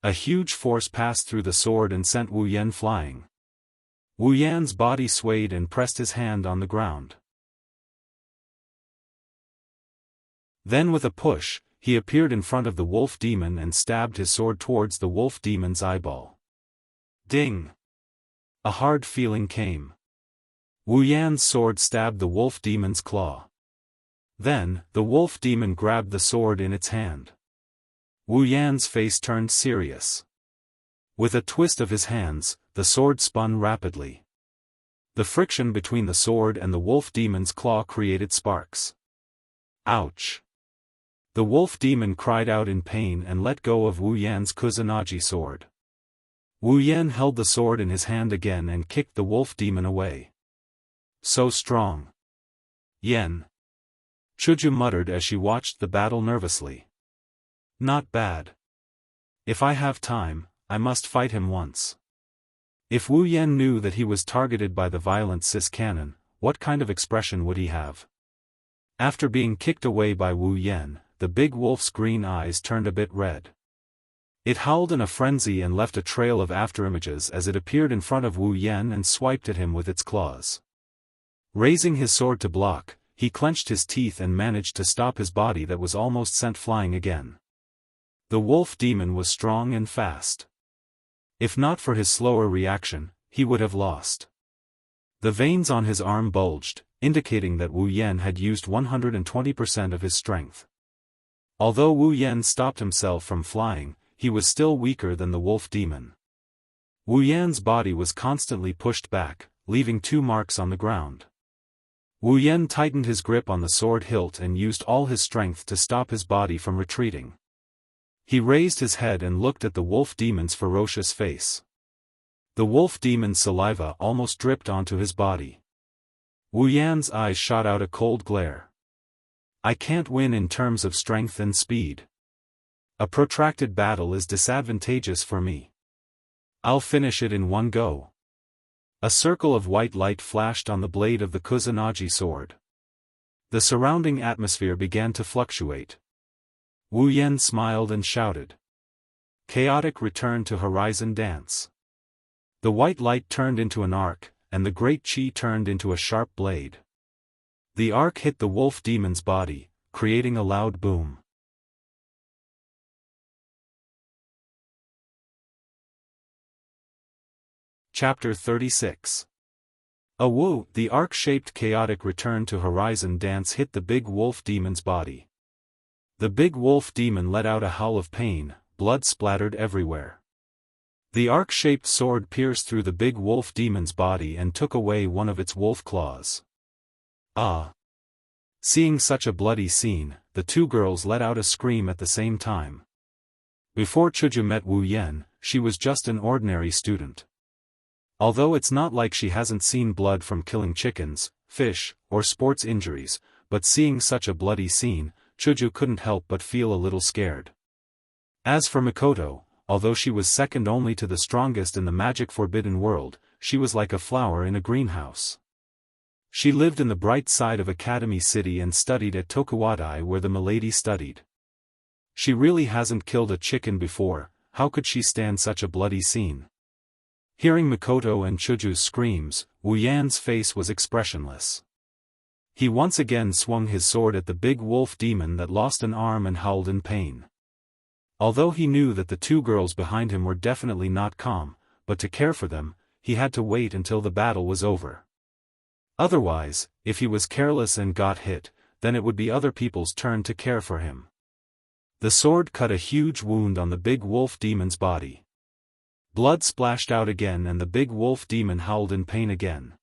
A huge force passed through the sword and sent Wu Yan flying. Wu Yan's body swayed and pressed his hand on the ground. Then with a push, he appeared in front of the wolf demon and stabbed his sword towards the wolf demon's eyeball. Ding! A hard feeling came. Wu Yan's sword stabbed the wolf demon's claw. Then, the wolf demon grabbed the sword in its hand. Wu Yan's face turned serious. With a twist of his hands, the sword spun rapidly. The friction between the sword and the wolf demon's claw created sparks. Ouch! The wolf demon cried out in pain and let go of Wu Yan's Kusanagi sword. Wu Yan held the sword in his hand again and kicked the wolf demon away. So strong. Yen. Chuju muttered as she watched the battle nervously. Not bad. If I have time, I must fight him once. If Wu Yan knew that he was targeted by the violent cis cannon, what kind of expression would he have? After being kicked away by Wu Yan, the big wolf's green eyes turned a bit red. It howled in a frenzy and left a trail of afterimages as it appeared in front of Wu Yan and swiped at him with its claws. Raising his sword to block, he clenched his teeth and managed to stop his body that was almost sent flying again. The wolf demon was strong and fast. If not for his slower reaction, he would have lost. The veins on his arm bulged, indicating that Wu Yan had used 120% of his strength. Although Wu Yan stopped himself from flying, he was still weaker than the wolf demon. Wu Yan's body was constantly pushed back, leaving 2 marks on the ground. Wu Yan tightened his grip on the sword hilt and used all his strength to stop his body from retreating. He raised his head and looked at the wolf demon's ferocious face. The wolf demon's saliva almost dripped onto his body. Wu Yan's eyes shot out a cold glare. I can't win in terms of strength and speed. A protracted battle is disadvantageous for me. I'll finish it in one go. A circle of white light flashed on the blade of the Kusanagi sword. The surrounding atmosphere began to fluctuate. Wu Yan smiled and shouted. Chaotic return to horizon dance. The white light turned into an arc, and the great chi turned into a sharp blade. The arc hit the wolf demon's body, creating a loud boom. Chapter 36. A Wu, the arc-shaped chaotic return to horizon dance hit the big wolf demon's body. The big wolf demon let out a howl of pain, blood splattered everywhere. The arc-shaped sword pierced through the big wolf demon's body and took away one of its wolf claws. Ah! Seeing such a bloody scene, the 2 girls let out a scream at the same time. Before Chuju met Wu Yan, she was just an ordinary student. Although it's not like she hasn't seen blood from killing chickens, fish, or sports injuries, but seeing such a bloody scene, Chuju couldn't help but feel a little scared. As for Mikoto, although she was second only to the strongest in the magic forbidden world, she was like a flower in a greenhouse. She lived in the bright side of Academy City and studied at Tokuwadai where the milady studied. She really hasn't killed a chicken before, how could she stand such a bloody scene? Hearing Mikoto and Chuju's screams, Wu Yan's face was expressionless. He once again swung his sword at the big wolf demon that lost an arm and howled in pain. Although he knew that the 2 girls behind him were definitely not calm, but to care for them, he had to wait until the battle was over. Otherwise, if he was careless and got hit, then it would be other people's turn to care for him. The sword cut a huge wound on the big wolf demon's body. Blood splashed out again and the big wolf demon howled in pain again.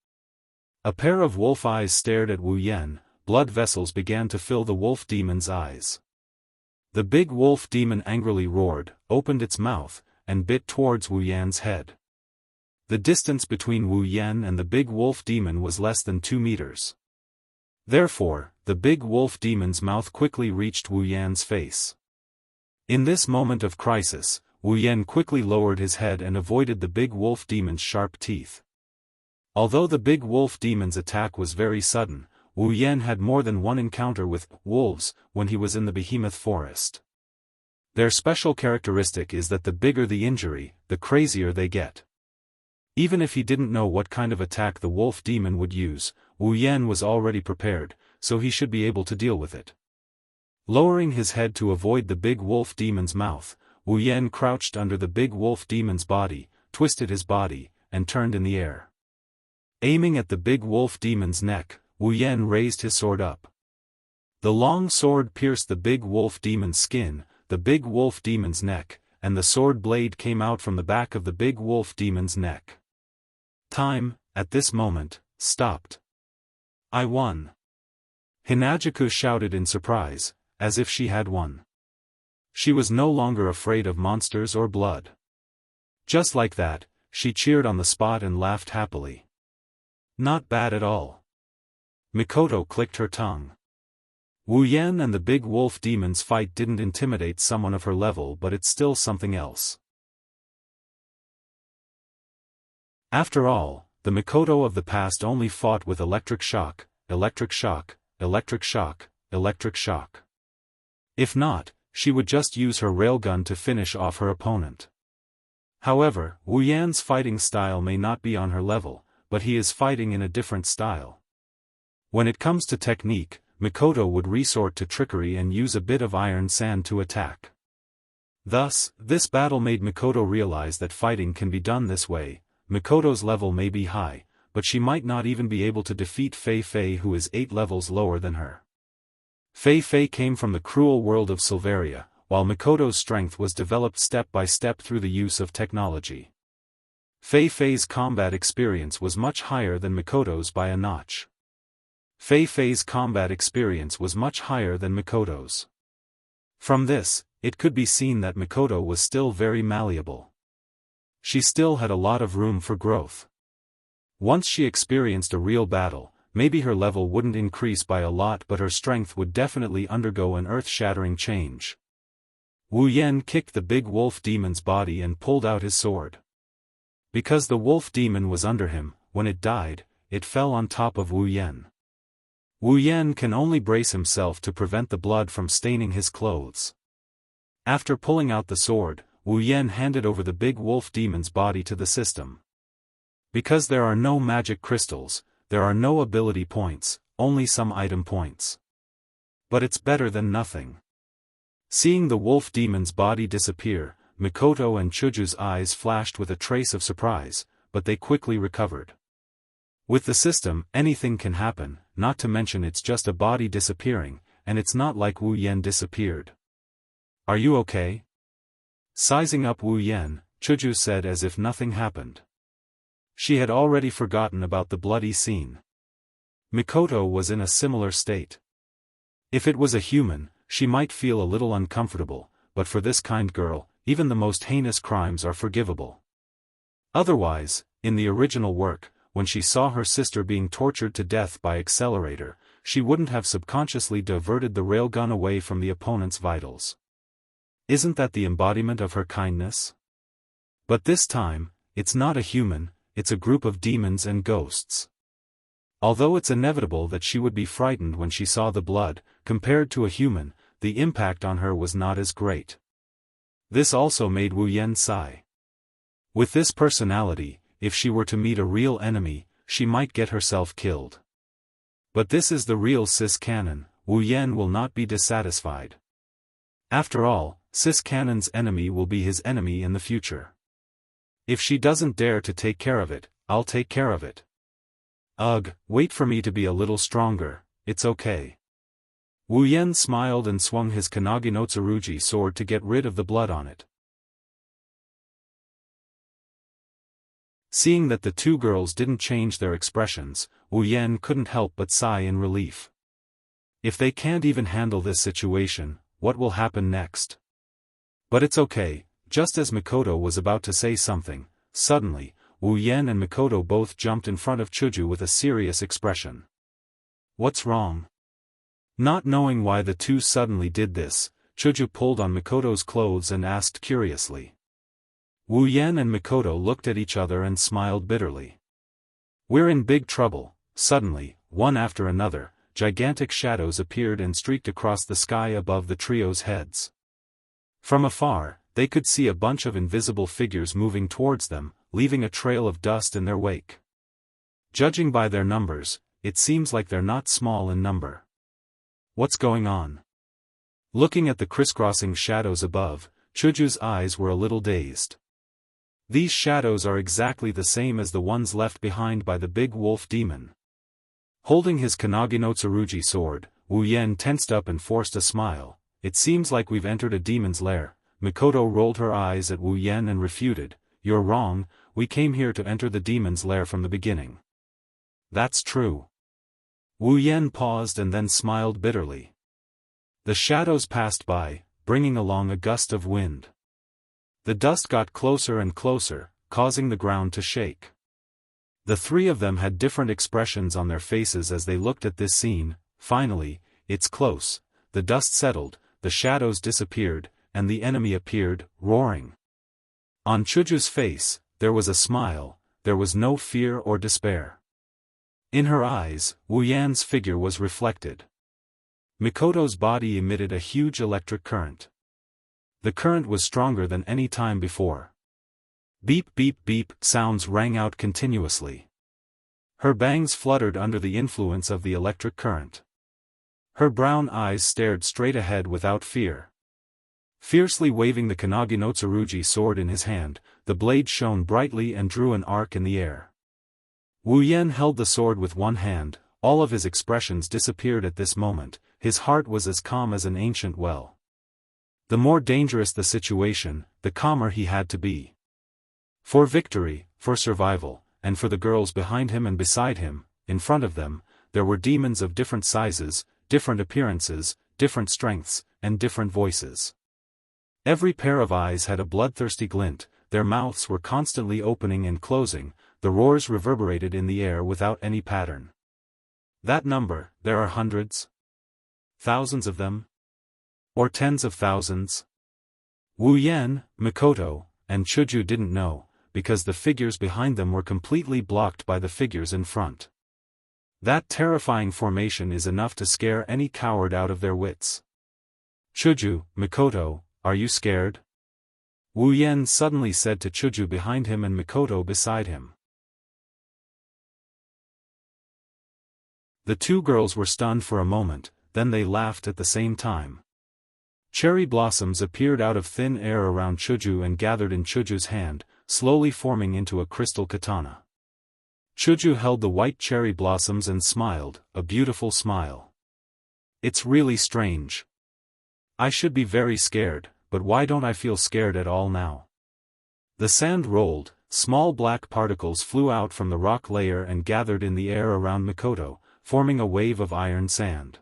A pair of wolf eyes stared at Wu Yan, blood vessels began to fill the wolf demon's eyes. The big wolf demon angrily roared, opened its mouth, and bit towards Wu Yan's head. The distance between Wu Yan and the big wolf demon was less than 2 meters. Therefore, the big wolf demon's mouth quickly reached Wu Yan's face. In this moment of crisis, Wu Yan quickly lowered his head and avoided the big wolf demon's sharp teeth. Although the big wolf demon's attack was very sudden, Wu Yan had more than one encounter with wolves when he was in the behemoth forest. Their special characteristic is that the bigger the injury, the crazier they get. Even if he didn't know what kind of attack the wolf demon would use, Wu Yan was already prepared, so he should be able to deal with it. Lowering his head to avoid the big wolf demon's mouth, Wu Yan crouched under the big wolf demon's body, twisted his body, and turned in the air. Aiming at the big wolf demon's neck, Wu Yan raised his sword up. The long sword pierced the big wolf demon's skin, the big wolf demon's neck, and the sword blade came out from the back of the big wolf demon's neck. Time, at this moment, stopped. I won. Hinajaku shouted in surprise, as if she had won. She was no longer afraid of monsters or blood. Just like that, she cheered on the spot and laughed happily. Not bad at all. Mikoto clicked her tongue. Wu Yan and the big wolf demon's fight didn't intimidate someone of her level, but it's still something else. After all, the Mikoto of the past only fought with electric shock, electric shock, electric shock, electric shock. If not, she would just use her railgun to finish off her opponent. However, Wu Yan's fighting style may not be on her level, but he is fighting in a different style. When it comes to technique, Mikoto would resort to trickery and use a bit of iron sand to attack. Thus, this battle made Mikoto realize that fighting can be done this way. Mikoto's level may be high, but she might not even be able to defeat Fei Fei, who is 8 levels lower than her. Fei Fei came from the cruel world of Silveria, while Mikoto's strength was developed step by step through the use of technology. Fei Fei's combat experience was much higher than Mikoto's by a notch. Fei Fei's combat experience was much higher than Mikoto's. From this, it could be seen that Mikoto was still very malleable. She still had a lot of room for growth. Once she experienced a real battle, maybe her level wouldn't increase by a lot, but her strength would definitely undergo an earth-shattering change. Wu Yan kicked the big wolf demon's body and pulled out his sword. Because the wolf demon was under him, when it died, it fell on top of Wu Yan. Wu Yan can only brace himself to prevent the blood from staining his clothes. After pulling out the sword, Wu Yan handed over the big wolf demon's body to the system. Because there are no magic crystals, there are no ability points, only some item points. But it's better than nothing. Seeing the wolf demon's body disappear, Mikoto and Chuju's eyes flashed with a trace of surprise, but they quickly recovered. With the system, anything can happen, not to mention it's just a body disappearing, and it's not like Wu Yan disappeared. Are you okay? Sizing up Wu Yan, Chuju said as if nothing happened. She had already forgotten about the bloody scene. Mikoto was in a similar state. If it was a human, she might feel a little uncomfortable, but for this kind girl, even the most heinous crimes are forgivable. Otherwise, in the original work, when she saw her sister being tortured to death by Accelerator, she wouldn't have subconsciously diverted the railgun away from the opponent's vitals. Isn't that the embodiment of her kindness? But this time, it's not a human, it's a group of demons and ghosts. Although it's inevitable that she would be frightened when she saw the blood, compared to a human, the impact on her was not as great. This also made Wu Yan sigh. With this personality, if she were to meet a real enemy, she might get herself killed. But this is the real Sis Canon, Wu Yan will not be dissatisfied. After all, Sis Canon's enemy will be his enemy in the future. If she doesn't dare to take care of it, I'll take care of it. Ugh, wait for me to be a little stronger, it's okay. Wu Yan smiled and swung his Kanagi no Tsurugi sword to get rid of the blood on it. Seeing that the two girls didn't change their expressions, Wu Yan couldn't help but sigh in relief. If they can't even handle this situation, what will happen next? But it's okay. Just as Mikoto was about to say something, suddenly, Wu Yan and Mikoto both jumped in front of Chuju with a serious expression. What's wrong? Not knowing why the two suddenly did this, Chuju pulled on Mikoto's clothes and asked curiously. Wu Yan and Mikoto looked at each other and smiled bitterly. We're in big trouble. Suddenly, one after another, gigantic shadows appeared and streaked across the sky above the trio's heads. From afar, they could see a bunch of invisible figures moving towards them, leaving a trail of dust in their wake. Judging by their numbers, it seems like they're not small in number. What's going on? Looking at the crisscrossing shadows above, Chuju's eyes were a little dazed. These shadows are exactly the same as the ones left behind by the big wolf demon. Holding his Kanagi no Tsurugi sword, Wu Yan tensed up and forced a smile. It seems like we've entered a demon's lair. Mikoto rolled her eyes at Wu Yan and refuted, "You're wrong, we came here to enter the demon's lair from the beginning." "That's true." Wu Yan paused and then smiled bitterly. The shadows passed by, bringing along a gust of wind. The dust got closer and closer, causing the ground to shake. The three of them had different expressions on their faces as they looked at this scene. Finally, "It's close." The dust settled, the shadows disappeared, and the enemy appeared, roaring. On Chuju's face, there was a smile, there was no fear or despair. In her eyes, Wu Yan's figure was reflected. Mikoto's body emitted a huge electric current. The current was stronger than any time before. Beep beep beep sounds rang out continuously. Her bangs fluttered under the influence of the electric current. Her brown eyes stared straight ahead without fear. Fiercely waving the Kanagi no Tsurugi sword in his hand, the blade shone brightly and drew an arc in the air. Wu Yan held the sword with one hand. All of his expressions disappeared at this moment. His heart was as calm as an ancient well. The more dangerous the situation, the calmer he had to be. For victory, for survival, and for the girls behind him and beside him, in front of them, there were demons of different sizes, different appearances, different strengths, and different voices. Every pair of eyes had a bloodthirsty glint, their mouths were constantly opening and closing, the roars reverberated in the air without any pattern. That number, there are hundreds? Thousands of them? Or tens of thousands? Wu Yan, Mikoto, and Chuju didn't know, because the figures behind them were completely blocked by the figures in front. That terrifying formation is enough to scare any coward out of their wits. "Chuju, Mikoto, are you scared?" Wu Yan suddenly said to Chuju behind him and Mikoto beside him. The two girls were stunned for a moment, then they laughed at the same time. Cherry blossoms appeared out of thin air around Chuju and gathered in Chuju's hand, slowly forming into a crystal katana. Chuju held the white cherry blossoms and smiled, a beautiful smile. "It's really strange. I should be very scared, but why don't I feel scared at all now?" The sand rolled, small black particles flew out from the rock layer and gathered in the air around Mikoto, forming a wave of iron sand.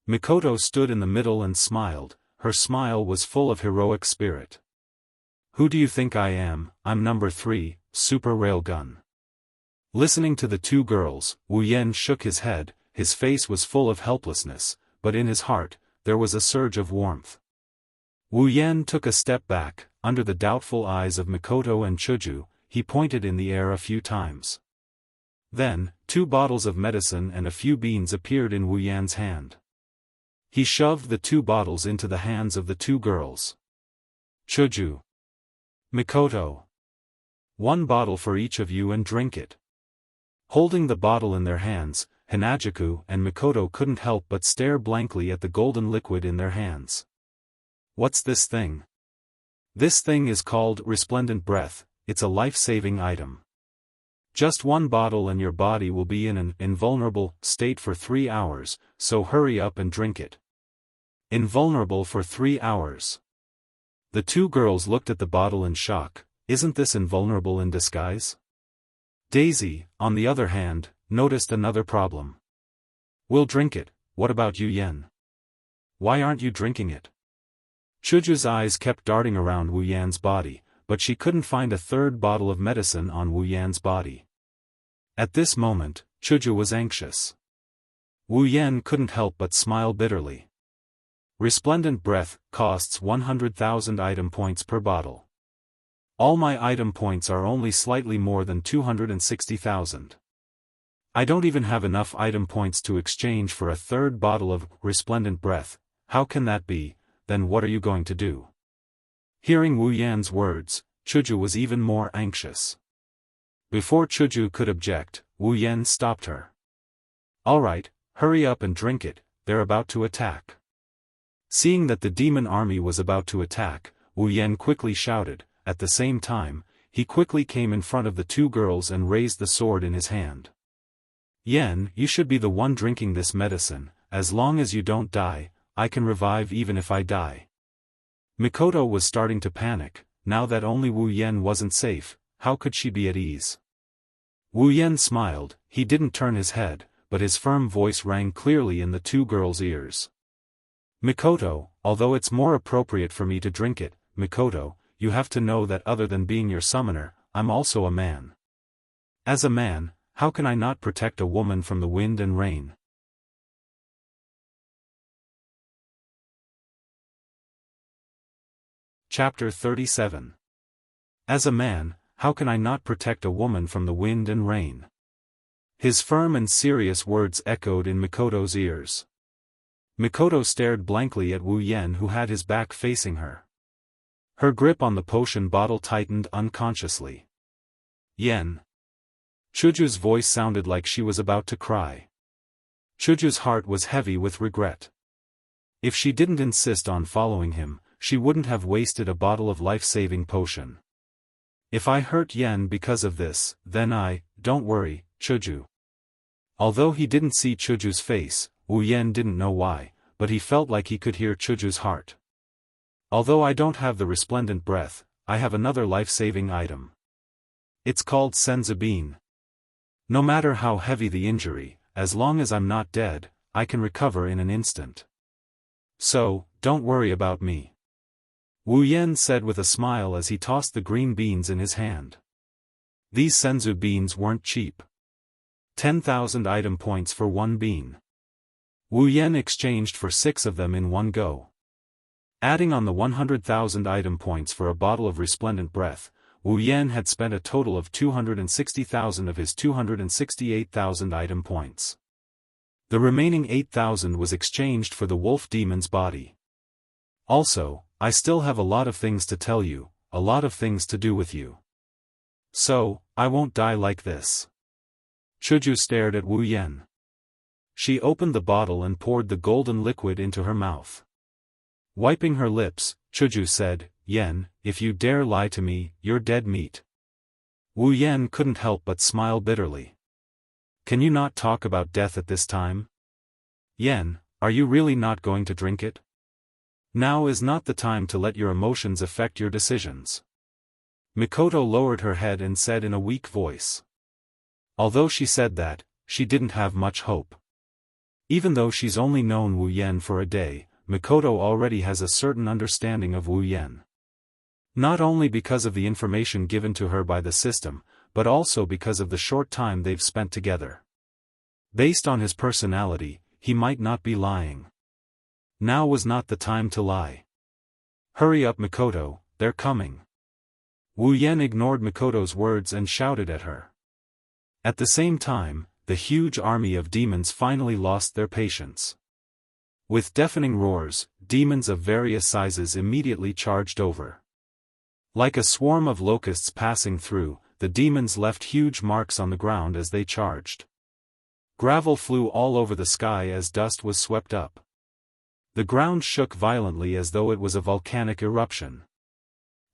Mikoto stood in the middle and smiled. Her smile was full of heroic spirit. "Who do you think I am? I'm number 3, Super Railgun." Listening to the two girls, Wu Yan shook his head. His face was full of helplessness, but in his heart, there was a surge of warmth. Wu Yan took a step back. Under the doubtful eyes of Mikoto and Chuju, he pointed in the air a few times. Then, 2 bottles of medicine and a few beans appeared in Wu Yan's hand. He shoved the 2 bottles into the hands of the 2 girls. "Chuju. Mikoto. 1 bottle for each of you and drink it." Holding the bottle in their hands, Hanajuku and Mikoto couldn't help but stare blankly at the golden liquid in their hands. "What's this thing?" "This thing is called Resplendent Breath. It's a life-saving item. Just 1 bottle and your body will be in an invulnerable state for 3 hours, so hurry up and drink it." Invulnerable for 3 hours. The 2 girls looked at the bottle in shock. Isn't this invulnerable in disguise? Daisy, on the other hand, noticed another problem. "We'll drink it, what about you, Yen? Why aren't you drinking it?" Chuju's eyes kept darting around Wu Yan's body, but she couldn't find a 3rd bottle of medicine on Wu Yan's body. At this moment, Chuju was anxious. Wu Yan couldn't help but smile bitterly. Resplendent Breath costs 100,000 item points per bottle. All my item points are only slightly more than 260,000. I don't even have enough item points to exchange for a 3rd bottle of Resplendent Breath. How can that be? Then what are you going to do? Hearing Wu Yan's words, Chuju was even more anxious. Before Chuju could object, Wu Yan stopped her. "All right, hurry up and drink it, they're about to attack." Seeing that the demon army was about to attack, Wu Yan quickly shouted. At the same time, he quickly came in front of the two girls and raised the sword in his hand. Yan, you should be the one drinking this medicine. As long as you don't die, I can revive even if I die. Mikoto was starting to panic. Now that only Wu Yan wasn't safe, how could she be at ease? Wu Yan smiled. He didn't turn his head, but his firm voice rang clearly in the two girls' ears. Mikoto, although it's more appropriate for me to drink it, Mikoto, you have to know that other than being your summoner, I'm also a man. As a man, how can I not protect a woman from the wind and rain? Chapter 37. As a man, how can I not protect a woman from the wind and rain? His firm and serious words echoed in Mikoto's ears. Mikoto stared blankly at Wu Yan, who had his back facing her. Her grip on the potion bottle tightened unconsciously. Yan. Chuju's voice sounded like she was about to cry. Chuju's heart was heavy with regret. If she didn't insist on following him, she wouldn't have wasted a bottle of life-saving potion. If I hurt Yan because of this, then don't worry, Chuju. Although he didn't see Chuju's face, Wu Yan didn't know why, but he felt like he could hear Chuju's heart. Although I don't have the resplendent breath, I have another life-saving item. It's called Senzu Bean. No matter how heavy the injury, as long as I'm not dead, I can recover in an instant. So, don't worry about me. Wu Yan said with a smile as he tossed the green beans in his hand. These Senzu beans weren't cheap. 10,000 item points for one bean. Wu Yan exchanged for 6 of them in one go. Adding on the 100,000 item points for a bottle of resplendent breath, Wu Yan had spent a total of 260,000 of his 268,000 item points. The remaining 8,000 was exchanged for the wolf demon's body. Also, I still have a lot of things to tell you, a lot of things to do with you. So, I won't die like this. Chuju stared at Wu Yan. She opened the bottle and poured the golden liquid into her mouth. Wiping her lips, Chuju said, Yan, if you dare lie to me, you're dead meat. Wu Yan couldn't help but smile bitterly. Can you not talk about death at this time? Yan, are you really not going to drink it? Now is not the time to let your emotions affect your decisions. Mikoto lowered her head and said in a weak voice. Although she said that, she didn't have much hope. Even though she's only known Wu Yan for a day, Mikoto already has a certain understanding of Wu Yan. Not only because of the information given to her by the system, but also because of the short time they've spent together. Based on his personality, he might not be lying. Now was not the time to lie. Hurry up, Mikoto, they're coming. Wu Yan ignored Mikoto's words and shouted at her. At the same time, the huge army of demons finally lost their patience. With deafening roars, demons of various sizes immediately charged over. Like a swarm of locusts passing through, the demons left huge marks on the ground as they charged. Gravel flew all over the sky as dust was swept up. The ground shook violently as though it was a volcanic eruption.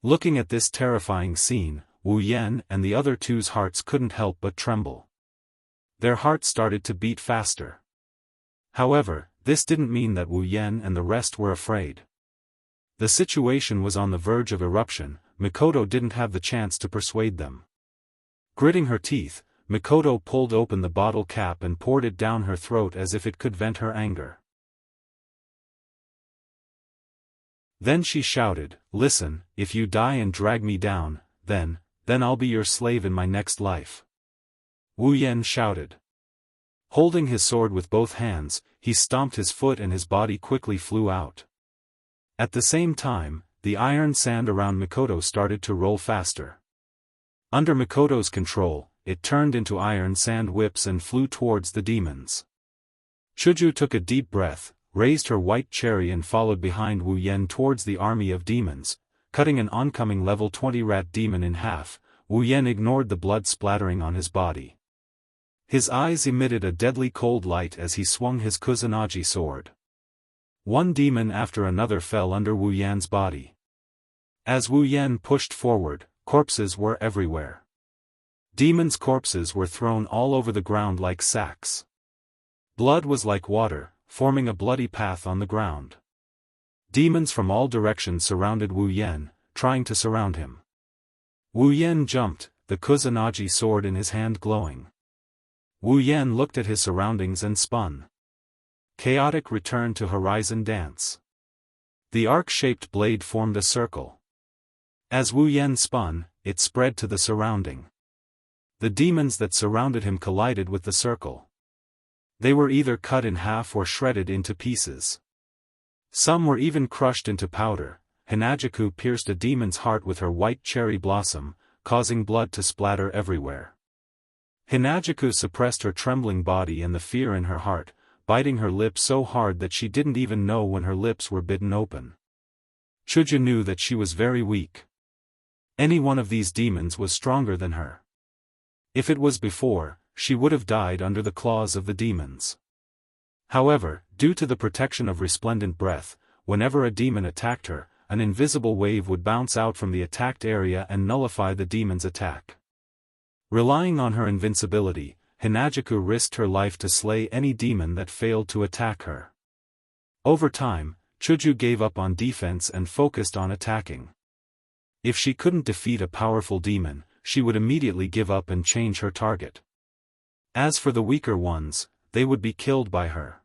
Looking at this terrifying scene, Wu Yan and the other two's hearts couldn't help but tremble. Their hearts started to beat faster. However, this didn't mean that Wu Yan and the rest were afraid. The situation was on the verge of eruption. Mikoto didn't have the chance to persuade them. Gritting her teeth, Mikoto pulled open the bottle cap and poured it down her throat as if it could vent her anger. Then she shouted, Listen, if you die and drag me down, then I'll be your slave in my next life. Wu Yan shouted. Holding his sword with both hands, he stomped his foot and his body quickly flew out. At the same time, the iron sand around Mikoto started to roll faster. Under Mikoto's control, it turned into iron sand whips and flew towards the demons. Chuju took a deep breath, raised her white cherry and followed behind Wu Yan towards the army of demons, cutting an oncoming level 20 rat demon in half. Wu Yan ignored the blood splattering on his body. His eyes emitted a deadly cold light as he swung his Kusanagi sword. One demon after another fell under Wu Yan's body. As Wu Yan pushed forward, corpses were everywhere. Demons' corpses were thrown all over the ground like sacks. Blood was like water, forming a bloody path on the ground. Demons from all directions surrounded Wu Yan, trying to surround him. Wu Yan jumped, the Kusanagi sword in his hand glowing. Wu Yan looked at his surroundings and spun. Chaotic return to horizon dance. The arc-shaped blade formed a circle. As Wu Yan spun, it spread to the surrounding. The demons that surrounded him collided with the circle. They were either cut in half or shredded into pieces. Some were even crushed into powder. Hinajaku pierced a demon's heart with her white cherry blossom, causing blood to splatter everywhere. Hinajaku suppressed her trembling body and the fear in her heart, biting her lip so hard that she didn't even know when her lips were bitten open. Chuju knew that she was very weak. Any one of these demons was stronger than her. If it was before, she would have died under the claws of the demons. However, due to the protection of resplendent breath, whenever a demon attacked her, an invisible wave would bounce out from the attacked area and nullify the demon's attack. Relying on her invincibility, Hinajaku risked her life to slay any demon that failed to attack her. Over time, Chuju gave up on defense and focused on attacking. If she couldn't defeat a powerful demon, she would immediately give up and change her target. As for the weaker ones, they would be killed by her.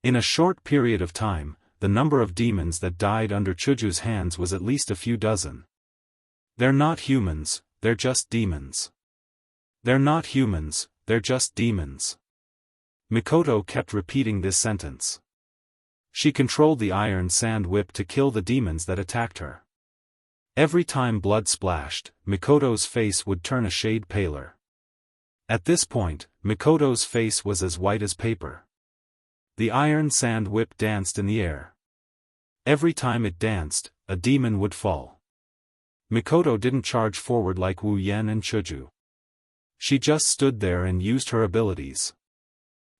In a short period of time, the number of demons that died under Chuju's hands was at least a few dozen. They're not humans, they're just demons. They're not humans, they're just demons. Mikoto kept repeating this sentence. She controlled the iron sand whip to kill the demons that attacked her. Every time blood splashed, Mikoto's face would turn a shade paler. At this point, Mikoto's face was as white as paper. The iron sand whip danced in the air. Every time it danced, a demon would fall. Mikoto didn't charge forward like Wu Yan and Chuju. She just stood there and used her abilities.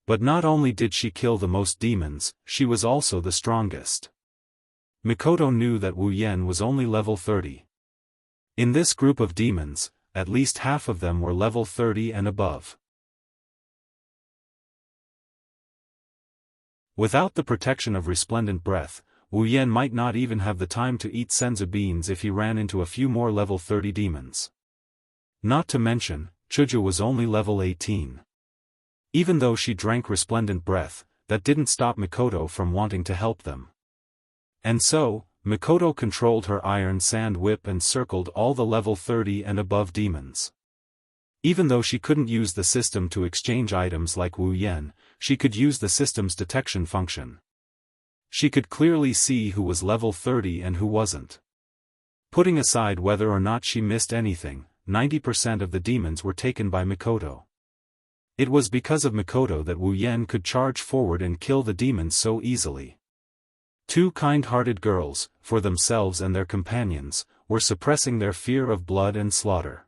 But not only did she kill the most demons, she was also the strongest. Mikoto knew that Wu Yan was only level 30. In this group of demons, at least half of them were level 30 and above. Without the protection of resplendent breath, Wu Yan might not even have the time to eat senzu beans if he ran into a few more level 30 demons. Not to mention, Chuju was only level 18. Even though she drank resplendent breath, that didn't stop Mikoto from wanting to help them. And so, Mikoto controlled her iron sand whip and circled all the level 30 and above demons. Even though she couldn't use the system to exchange items like Wu Yan, she could use the system's detection function. She could clearly see who was level 30 and who wasn't. Putting aside whether or not she missed anything, 90% of the demons were taken by Mikoto. It was because of Mikoto that Wu Yan could charge forward and kill the demons so easily. Two kind-hearted girls, for themselves and their companions, were suppressing their fear of blood and slaughter.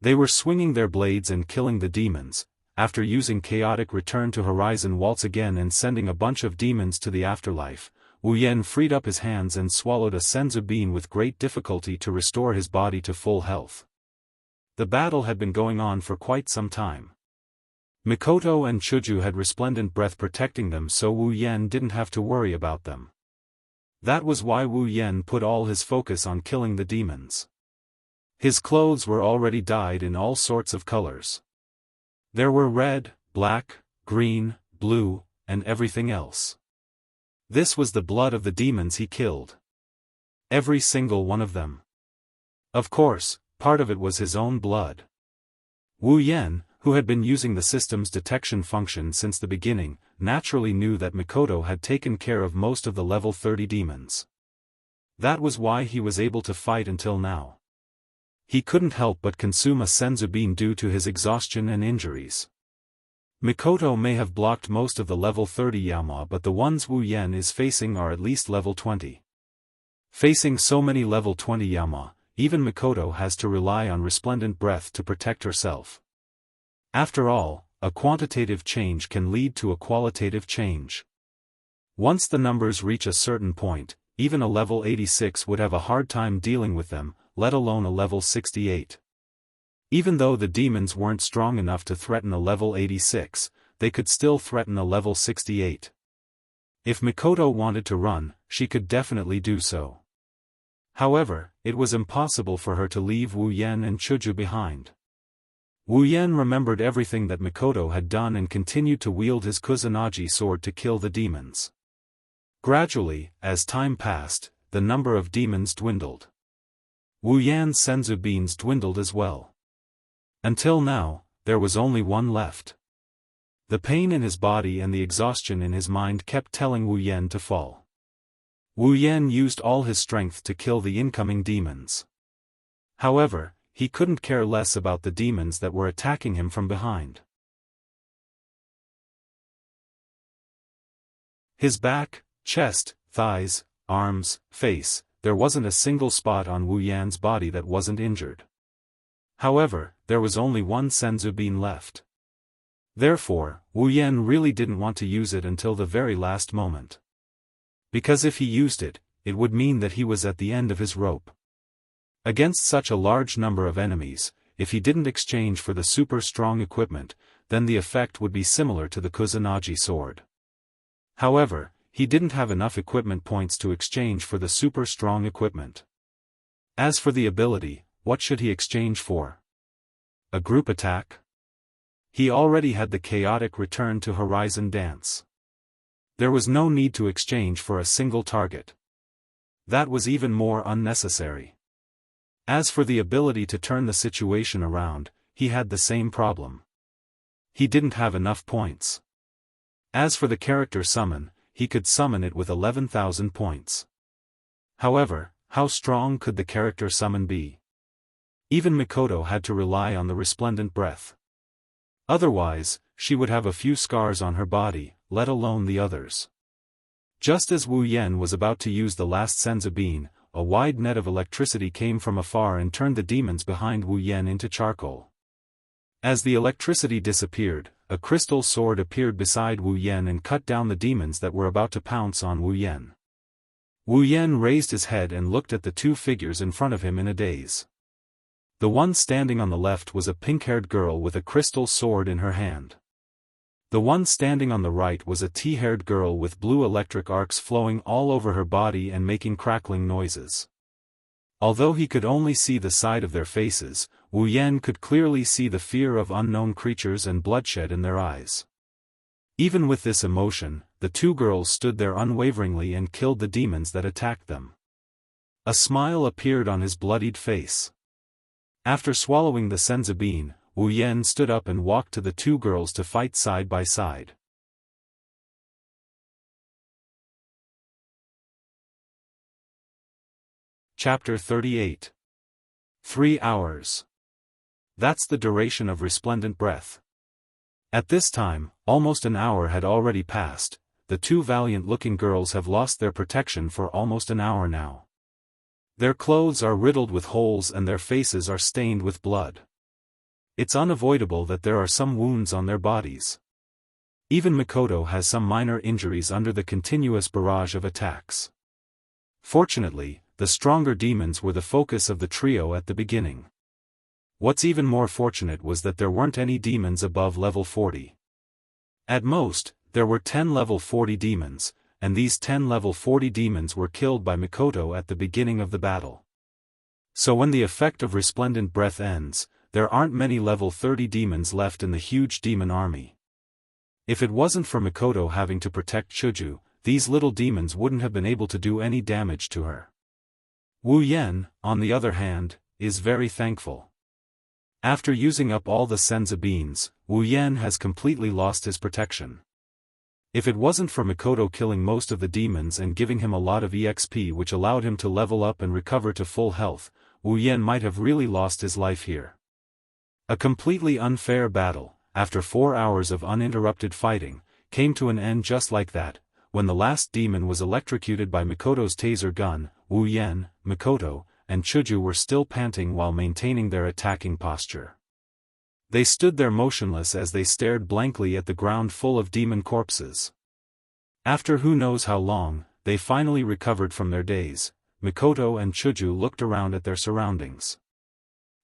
They were swinging their blades and killing the demons. After using chaotic return to horizon waltz again and sending a bunch of demons to the afterlife, Wu Yan freed up his hands and swallowed a senzu bean with great difficulty to restore his body to full health. The battle had been going on for quite some time. Mikoto and Chuju had resplendent breath protecting them, so Wu Yan didn't have to worry about them. That was why Wu Yan put all his focus on killing the demons. His clothes were already dyed in all sorts of colors. There were red, black, green, blue, and everything else. This was the blood of the demons he killed. Every single one of them. Of course, part of it was his own blood. Wu Yan, who had been using the system's detection function since the beginning, naturally knew that Mikoto had taken care of most of the level 30 demons. That was why he was able to fight until now. He couldn't help but consume a senzu bean due to his exhaustion and injuries. Mikoto may have blocked most of the level 30 Yama, but the ones Wu Yan is facing are at least level 20. Facing so many level 20 Yama, even Mikoto has to rely on resplendent breath to protect herself. After all, a quantitative change can lead to a qualitative change. Once the numbers reach a certain point, even a level 86 would have a hard time dealing with them, let alone a level 68. Even though the demons weren't strong enough to threaten a level 86, they could still threaten a level 68. If Mikoto wanted to run, she could definitely do so. However, it was impossible for her to leave Wu Yan and Chuju behind. Wu Yan remembered everything that Mikoto had done and continued to wield his Kusanagi sword to kill the demons. Gradually, as time passed, the number of demons dwindled. Wu Yan's senzu beans dwindled as well. Until now, there was only one left. The pain in his body and the exhaustion in his mind kept telling Wu Yan to fall. Wu Yan used all his strength to kill the incoming demons. However, he couldn't care less about the demons that were attacking him from behind. His back, chest, thighs, arms, face, there wasn't a single spot on Wu Yan's body that wasn't injured. However, there was only one senzu bean left. Therefore, Wu Yan really didn't want to use it until the very last moment. Because if he used it, it would mean that he was at the end of his rope. Against such a large number of enemies, if he didn't exchange for the super strong equipment, then the effect would be similar to the Kusanagi sword. However, he didn't have enough equipment points to exchange for the super strong equipment. As for the ability, what should he exchange for? A group attack? He already had the chaotic return to horizon dance. There was no need to exchange for a single target. That was even more unnecessary. As for the ability to turn the situation around, he had the same problem. He didn't have enough points. As for the character summon, he could summon it with 11,000 points. However, how strong could the character summon be? Even Mikoto had to rely on the resplendent breath. Otherwise, she would have a few scars on her body, let alone the others. Just as Wu Yan was about to use the last senzu bean, a wide net of electricity came from afar and turned the demons behind Wu Yan into charcoal. As the electricity disappeared, a crystal sword appeared beside Wu Yan and cut down the demons that were about to pounce on Wu Yan. Wu Yan raised his head and looked at the two figures in front of him in a daze. The one standing on the left was a pink-haired girl with a crystal sword in her hand. The one standing on the right was a tea-haired girl with blue electric arcs flowing all over her body and making crackling noises. Although he could only see the side of their faces, Wu Yan could clearly see the fear of unknown creatures and bloodshed in their eyes. Even with this emotion, the two girls stood there unwaveringly and killed the demons that attacked them. A smile appeared on his bloodied face. After swallowing the senzu bean, Wu Yan stood up and walked to the two girls to fight side by side. Chapter 38. 3 hours. That's the duration of resplendent breath. At this time, almost an hour had already passed. The two valiant-looking girls have lost their protection for almost an hour now. Their clothes are riddled with holes and their faces are stained with blood. It's unavoidable that there are some wounds on their bodies. Even Mikoto has some minor injuries under the continuous barrage of attacks. Fortunately, the stronger demons were the focus of the trio at the beginning. What's even more fortunate was that there weren't any demons above level 40. At most, there were 10 level 40 demons, and these 10 level 40 demons were killed by Mikoto at the beginning of the battle. So when the effect of resplendent breath ends, there aren't many level 30 demons left in the huge demon army. If it wasn't for Mikoto having to protect Chuju, these little demons wouldn't have been able to do any damage to her. Wu Yan, on the other hand, is very thankful. After using up all the senzu beans, Wu Yan has completely lost his protection. If it wasn't for Mikoto killing most of the demons and giving him a lot of EXP which allowed him to level up and recover to full health, Wu Yan might have really lost his life here. A completely unfair battle, after 4 hours of uninterrupted fighting, came to an end just like that. When the last demon was electrocuted by Mikoto's taser gun, Wu Yan, Mikoto, and Chuju were still panting while maintaining their attacking posture. They stood there motionless as they stared blankly at the ground full of demon corpses. After who knows how long, they finally recovered from their daze. Mikoto and Chuju looked around at their surroundings.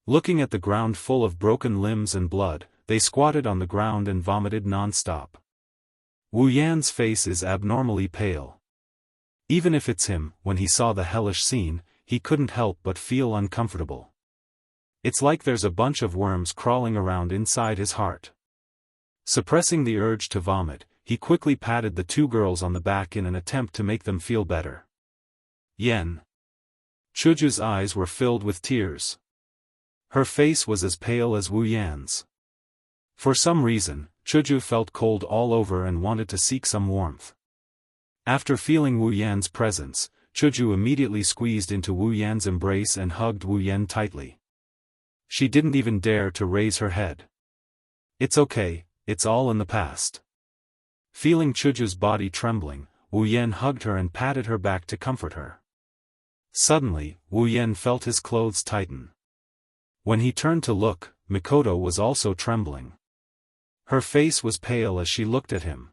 Looking at the ground full of broken limbs and blood, they squatted on the ground and vomited non-stop. Wu Yan's face is abnormally pale. Even if it's him, when he saw the hellish scene, he couldn't help but feel uncomfortable. It's like there's a bunch of worms crawling around inside his heart. Suppressing the urge to vomit, he quickly patted the two girls on the back in an attempt to make them feel better. Yen. Chuju's eyes were filled with tears. Her face was as pale as Wu Yan's. For some reason, Chuju felt cold all over and wanted to seek some warmth. After feeling Wu Yan's presence, Chuju immediately squeezed into Wu Yan's embrace and hugged Wu Yan tightly. She didn't even dare to raise her head. It's okay, it's all in the past. Feeling Chuju's body trembling, Wu Yan hugged her and patted her back to comfort her. Suddenly, Wu Yan felt his clothes tighten. When he turned to look, Mikoto was also trembling. Her face was pale as she looked at him.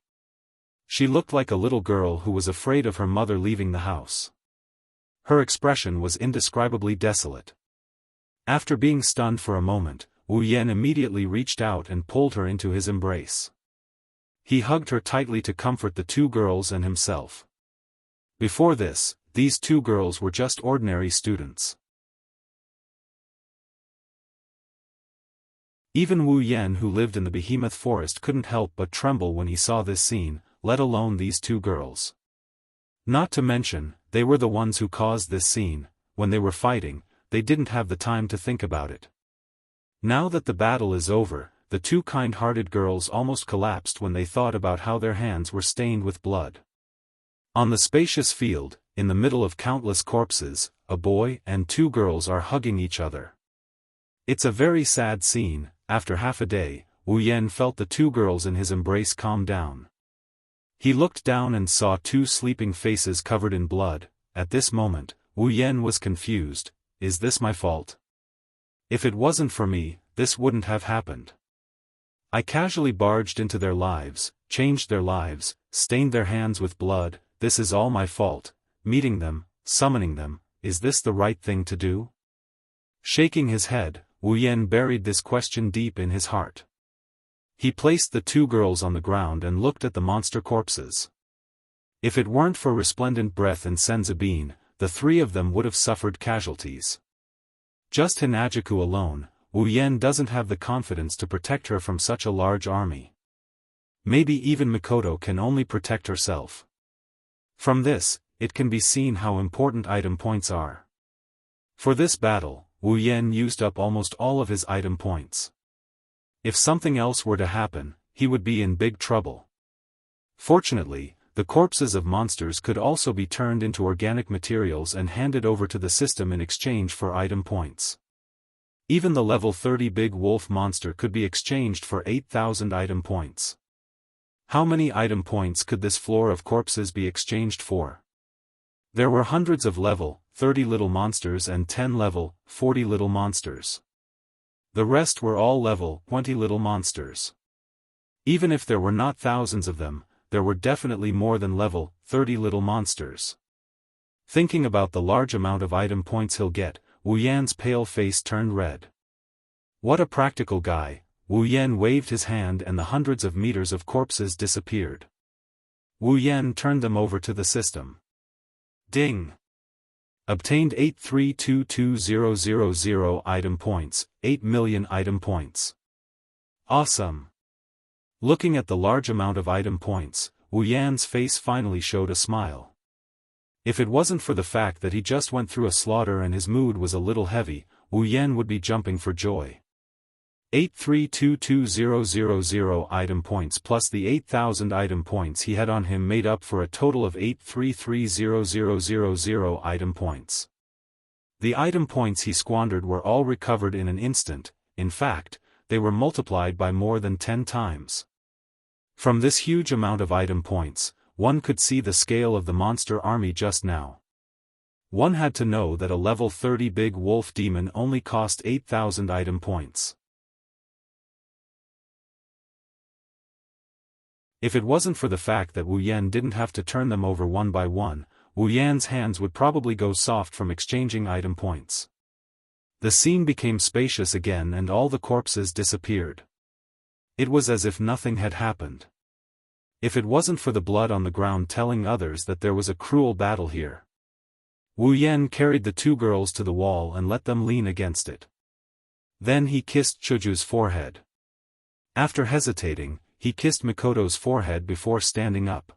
She looked like a little girl who was afraid of her mother leaving the house. Her expression was indescribably desolate. After being stunned for a moment, Wu Yan immediately reached out and pulled her into his embrace. He hugged her tightly to comfort the two girls and himself. Before this, these two girls were just ordinary students. Even Wu Yan, who lived in the behemoth forest, couldn't help but tremble when he saw this scene, let alone these two girls. Not to mention, they were the ones who caused this scene. When they were fighting, they didn't have the time to think about it. Now that the battle is over, the two kind-hearted girls almost collapsed when they thought about how their hands were stained with blood. On the spacious field, in the middle of countless corpses, a boy and two girls are hugging each other. It's a very sad scene. After half a day, Wu Yan felt the two girls in his embrace calm down. He looked down and saw two sleeping faces covered in blood. At this moment, Wu Yan was confused. Is this my fault? If it wasn't for me, this wouldn't have happened. I casually barged into their lives, changed their lives, stained their hands with blood. This is all my fault. Meeting them, summoning them, is this the right thing to do? Shaking his head, Wu Yan buried this question deep in his heart. He placed the two girls on the ground and looked at the monster corpses. If it weren't for Resplendent Breath and Senzabine, the three of them would have suffered casualties. Just Hinajiku alone, Wu Yan doesn't have the confidence to protect her from such a large army. Maybe even Mikoto can only protect herself. From this, it can be seen how important item points are. For this battle, Wu Yan used up almost all of his item points. If something else were to happen, he would be in big trouble. Fortunately, the corpses of monsters could also be turned into organic materials and handed over to the system in exchange for item points. Even the level 30 big wolf monster could be exchanged for 8,000 item points. How many item points could this floor of corpses be exchanged for? There were hundreds of level 30 little monsters and 10 level 40 little monsters. The rest were all level 20 little monsters. Even if there were not thousands of them, there were definitely more than level 30 little monsters. Thinking about the large amount of item points he'll get, Wu Yan's pale face turned red. What a practical guy. Wu Yan waved his hand and the hundreds of meters of corpses disappeared. Wu Yan turned them over to the system. Ding! Obtained 8322000 item points, 8 million item points. Awesome! Looking at the large amount of item points, Wu Yan's face finally showed a smile. If it wasn't for the fact that he just went through a slaughter and his mood was a little heavy, Wu Yan would be jumping for joy. 8322000 item points plus the 8,000 item points he had on him made up for a total of 8330000 item points. The item points he squandered were all recovered in an instant. In fact, they were multiplied by more than 10 times. From this huge amount of item points, one could see the scale of the monster army just now. One had to know that a level 30 big wolf demon only cost 8,000 item points. If it wasn't for the fact that Wu Yan didn't have to turn them over one by one, Wu Yan's hands would probably go soft from exchanging item points. The scene became spacious again and all the corpses disappeared. It was as if nothing had happened. If it wasn't for the blood on the ground telling others that there was a cruel battle here. Wu Yan carried the two girls to the wall and let them lean against it. Then he kissed Chuju's forehead. After hesitating, he kissed Mikoto's forehead before standing up.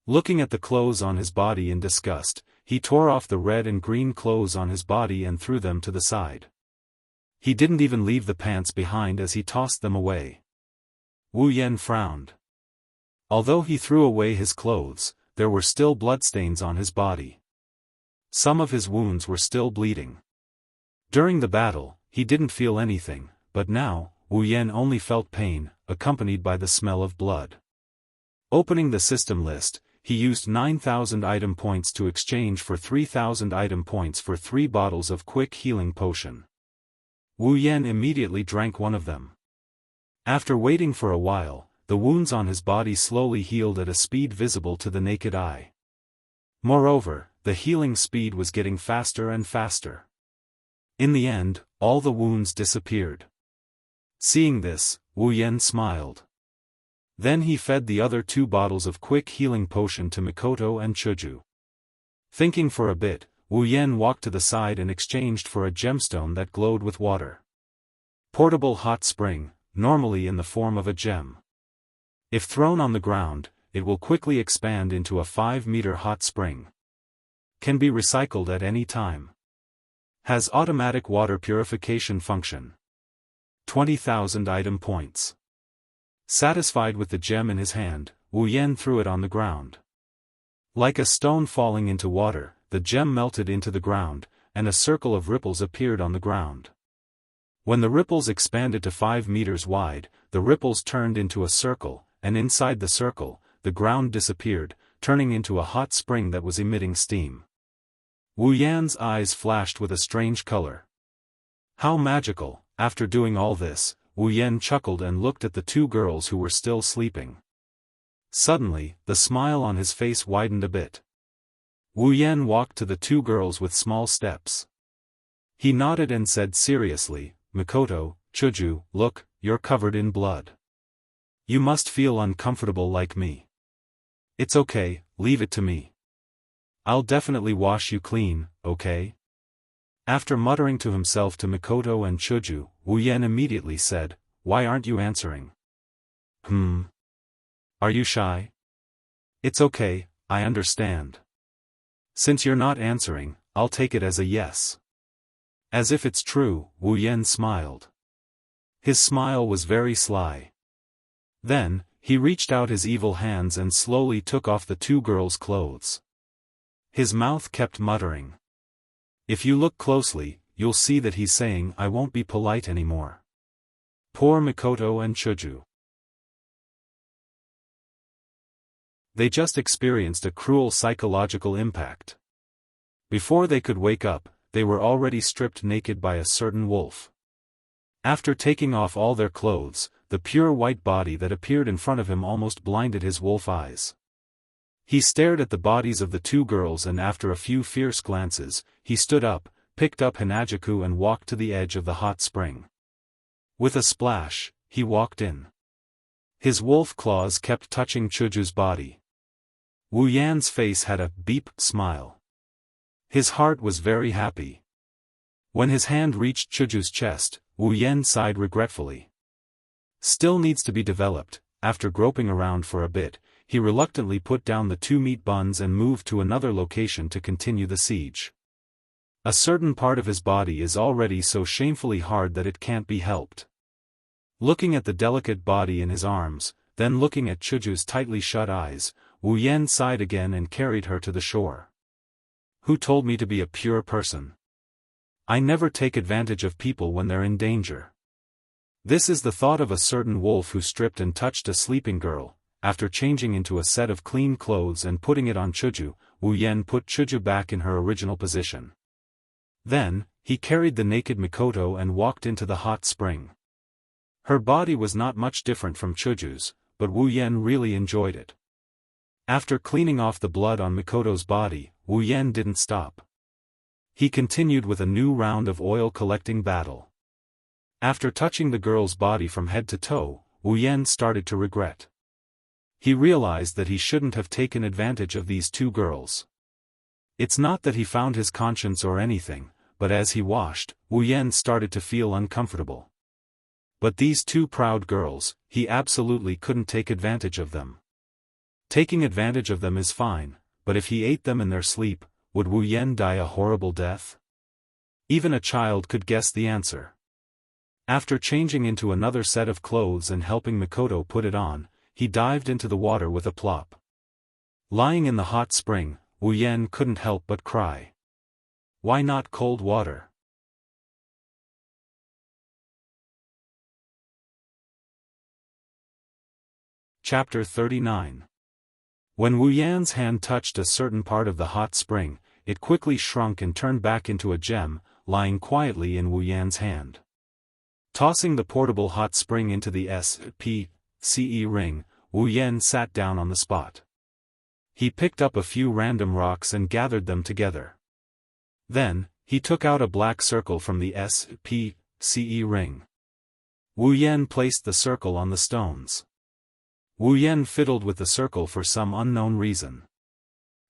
Looking at the clothes on his body in disgust, he tore off the red and green clothes on his body and threw them to the side. He didn't even leave the pants behind as he tossed them away. Wu Yan frowned. Although he threw away his clothes, there were still bloodstains on his body. Some of his wounds were still bleeding. During the battle, he didn't feel anything, but now, Wu Yan only felt pain, accompanied by the smell of blood. Opening the system list, he used 9,000 item points to exchange for 3,000 item points for 3 bottles of quick healing potion. Wu Yan immediately drank one of them. After waiting for a while, the wounds on his body slowly healed at a speed visible to the naked eye. Moreover, the healing speed was getting faster and faster. In the end, all the wounds disappeared. Seeing this, Wu Yan smiled. Then he fed the other 2 bottles of quick healing potion to Mikoto and Chuju. Thinking for a bit, Wu Yan walked to the side and exchanged for a gemstone that glowed with water. Portable hot spring, normally in the form of a gem. If thrown on the ground, it will quickly expand into a 5-meter hot spring. Can be recycled at any time. Has automatic water purification function. 20,000 item points. Satisfied with the gem in his hand, Wu Yan threw it on the ground. Like a stone falling into water, the gem melted into the ground, and a circle of ripples appeared on the ground. When the ripples expanded to 5 meters wide, the ripples turned into a circle, and inside the circle, the ground disappeared, turning into a hot spring that was emitting steam. Wu Yan's eyes flashed with a strange color. How magical! After doing all this, Wu Yan chuckled and looked at the 2 girls who were still sleeping. Suddenly, the smile on his face widened a bit. Wu Yan walked to the 2 girls with small steps. He nodded and said seriously, "Mikoto, Chuju, look, you're covered in blood. You must feel uncomfortable like me. It's okay, leave it to me. I'll definitely wash you clean, okay?" After muttering to himself to Mikoto and Chuju, Wu Yan immediately said, "Why aren't you answering?" Are you shy?" "It's okay, I understand. Since you're not answering, I'll take it as a yes." As if it's true, Wu Yan smiled. His smile was very sly. Then, he reached out his evil hands and slowly took off the 2 girls' clothes. His mouth kept muttering. If you look closely, you'll see that he's saying, "I won't be polite anymore." Poor Mikoto and Chuju. They just experienced a cruel psychological impact. Before they could wake up, they were already stripped naked by a certain wolf. After taking off all their clothes, the pure white body that appeared in front of him almost blinded his wolf eyes. He stared at the bodies of the 2 girls and after a few fierce glances, he stood up, picked up Hanajuku and walked to the edge of the hot spring. With a splash, he walked in. His wolf claws kept touching Chuju's body. Wu Yan's face had a beep smile. His heart was very happy. When his hand reached Chuju's chest, Wu Yan sighed regretfully. Still needs to be developed. After groping around for a bit, he reluctantly put down the 2 meat buns and moved to another location to continue the siege. A certain part of his body is already so shamefully hard that it can't be helped. Looking at the delicate body in his arms, then looking at Chuju's tightly shut eyes, Wu Yan sighed again and carried her to the shore. Who told me to be a pure person? I never take advantage of people when they're in danger. This is the thought of a certain wolf who stripped and touched a sleeping girl. After changing into a set of clean clothes and putting it on Chuju, Wu Yan put Chuju back in her original position. Then, he carried the naked Mikoto and walked into the hot spring. Her body was not much different from Chuju's, but Wu Yan really enjoyed it. After cleaning off the blood on Mikoto's body, Wu Yan didn't stop. He continued with a new round of oil-collecting battle. After touching the girl's body from head to toe, Wu Yan started to regret. He realized that he shouldn't have taken advantage of these two girls. It's not that he found his conscience or anything, but as he washed, Wu Yan started to feel uncomfortable. But these two proud girls, he absolutely couldn't take advantage of them. Taking advantage of them is fine, but if he ate them in their sleep, would Wu Yan die a horrible death? Even a child could guess the answer. After changing into another set of clothes and helping Mikoto put it on, he dived into the water with a plop. Lying in the hot spring, Wu Yan couldn't help but cry. Why not cold water? Chapter 39. When Wu Yan's hand touched a certain part of the hot spring, it quickly shrunk and turned back into a gem, lying quietly in Wu Yan's hand. Tossing the portable hot spring into the SPCE ring, Wu Yan sat down on the spot. He picked up a few random rocks and gathered them together. Then, he took out a black circle from the SPCE ring. Wu Yan placed the circle on the stones. Wu Yan fiddled with the circle for some unknown reason.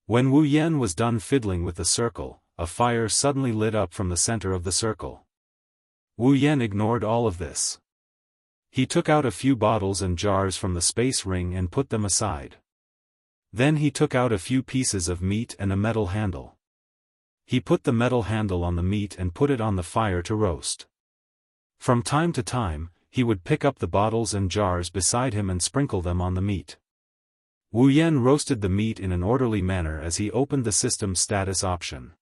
When Wu Yan was done fiddling with the circle, a fire suddenly lit up from the center of the circle. Wu Yan ignored all of this. He took out a few bottles and jars from the space ring and put them aside. Then he took out a few pieces of meat and a metal handle. He put the metal handle on the meat and put it on the fire to roast. From time to time, he would pick up the bottles and jars beside him and sprinkle them on the meat. Wu Yan roasted the meat in an orderly manner as he opened the system status option.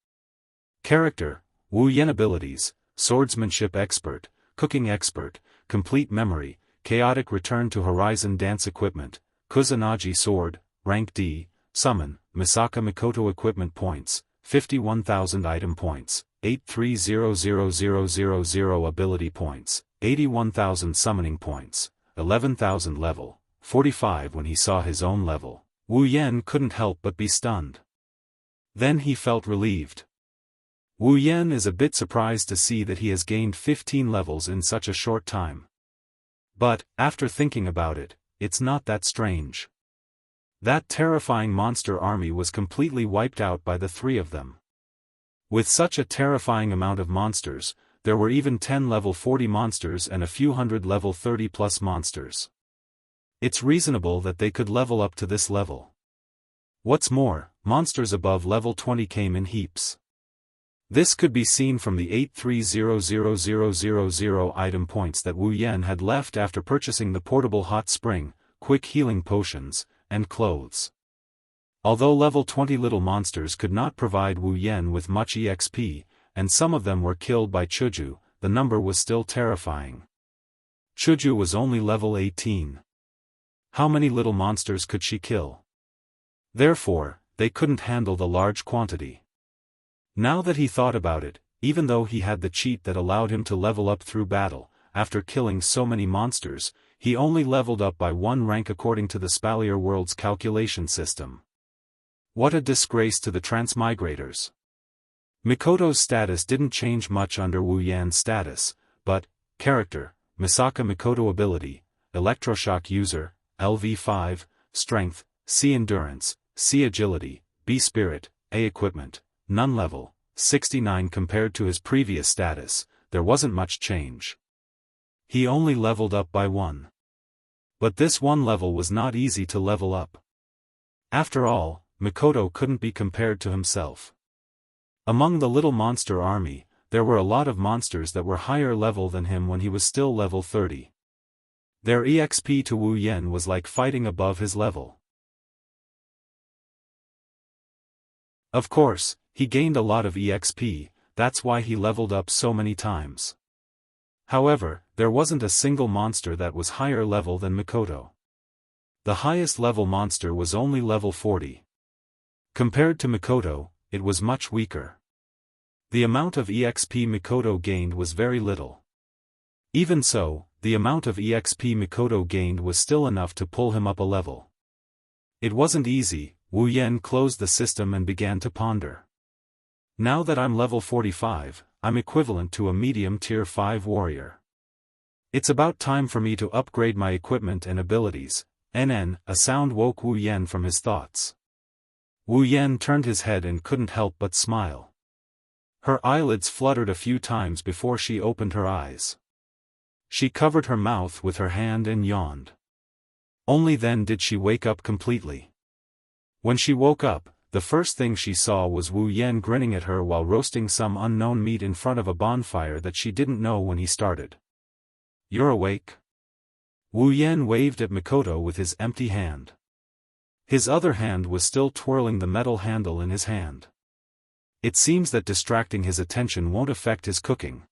Character, Wu Yan abilities, swordsmanship expert, cooking expert, complete memory, chaotic return to horizon dance equipment, Kusanagi sword, rank D, summon, Misaka Mikoto equipment points, 51,000 item points, 83,000,000 ability points, 81,000 summoning points, 11,000 level, 45 when he saw his own level. Wu Yan couldn't help but be stunned. Then he felt relieved. Wu Yan is a bit surprised to see that he has gained 15 levels in such a short time. But, after thinking about it, it's not that strange. That terrifying monster army was completely wiped out by the three of them. With such a terrifying amount of monsters, there were even 10 level 40 monsters and a few hundred level 30 plus monsters. It's reasonable that they could level up to this level. What's more, monsters above level 20 came in heaps. This could be seen from the 83,000,000 item points that Wu Yan had left after purchasing the portable hot spring, quick healing potions, and clothes. Although level 20 little monsters could not provide Wu Yan with much EXP, and some of them were killed by Chuju, the number was still terrifying. Chuju was only level 18. How many little monsters could she kill? Therefore, they couldn't handle the large quantity. Now that he thought about it, even though he had the cheat that allowed him to level up through battle, after killing so many monsters, he only leveled up by 1 rank according to the Spalier World's calculation system. What a disgrace to the transmigrators. Mikoto's status didn't change much under Wu Yan's status, but, character, Misaka Mikoto ability, electroshock user, LV5, strength, C endurance, C agility, B spirit, A equipment, none level, 69 compared to his previous status, there wasn't much change. He only leveled up by 1. But this 1 level was not easy to level up. After all, Mikoto couldn't be compared to himself. Among the little monster army, there were a lot of monsters that were higher level than him when he was still level 30. Their EXP to Wu Yan was like fighting above his level. Of course, he gained a lot of EXP, that's why he leveled up so many times. However, there wasn't a single monster that was higher level than Mikoto. The highest level monster was only level 40. Compared to Mikoto, it was much weaker. The amount of EXP Mikoto gained was very little. Even so, the amount of EXP Mikoto gained was still enough to pull him up a level. It wasn't easy. Wu Yan closed the system and began to ponder. Now that I'm level 45, I'm equivalent to a medium tier 5 warrior. It's about time for me to upgrade my equipment and abilities. A sound woke Wu Yan from his thoughts. Wu Yan turned his head and couldn't help but smile. Her eyelids fluttered a few times before she opened her eyes. She covered her mouth with her hand and yawned. Only then did she wake up completely. When she woke up, the first thing she saw was Wu Yan grinning at her while roasting some unknown meat in front of a bonfire that she didn't know when he started. "You're awake?" Wu Yan waved at Mikoto with his empty hand. His other hand was still twirling the metal handle in his hand. It seems that distracting his attention won't affect his cooking.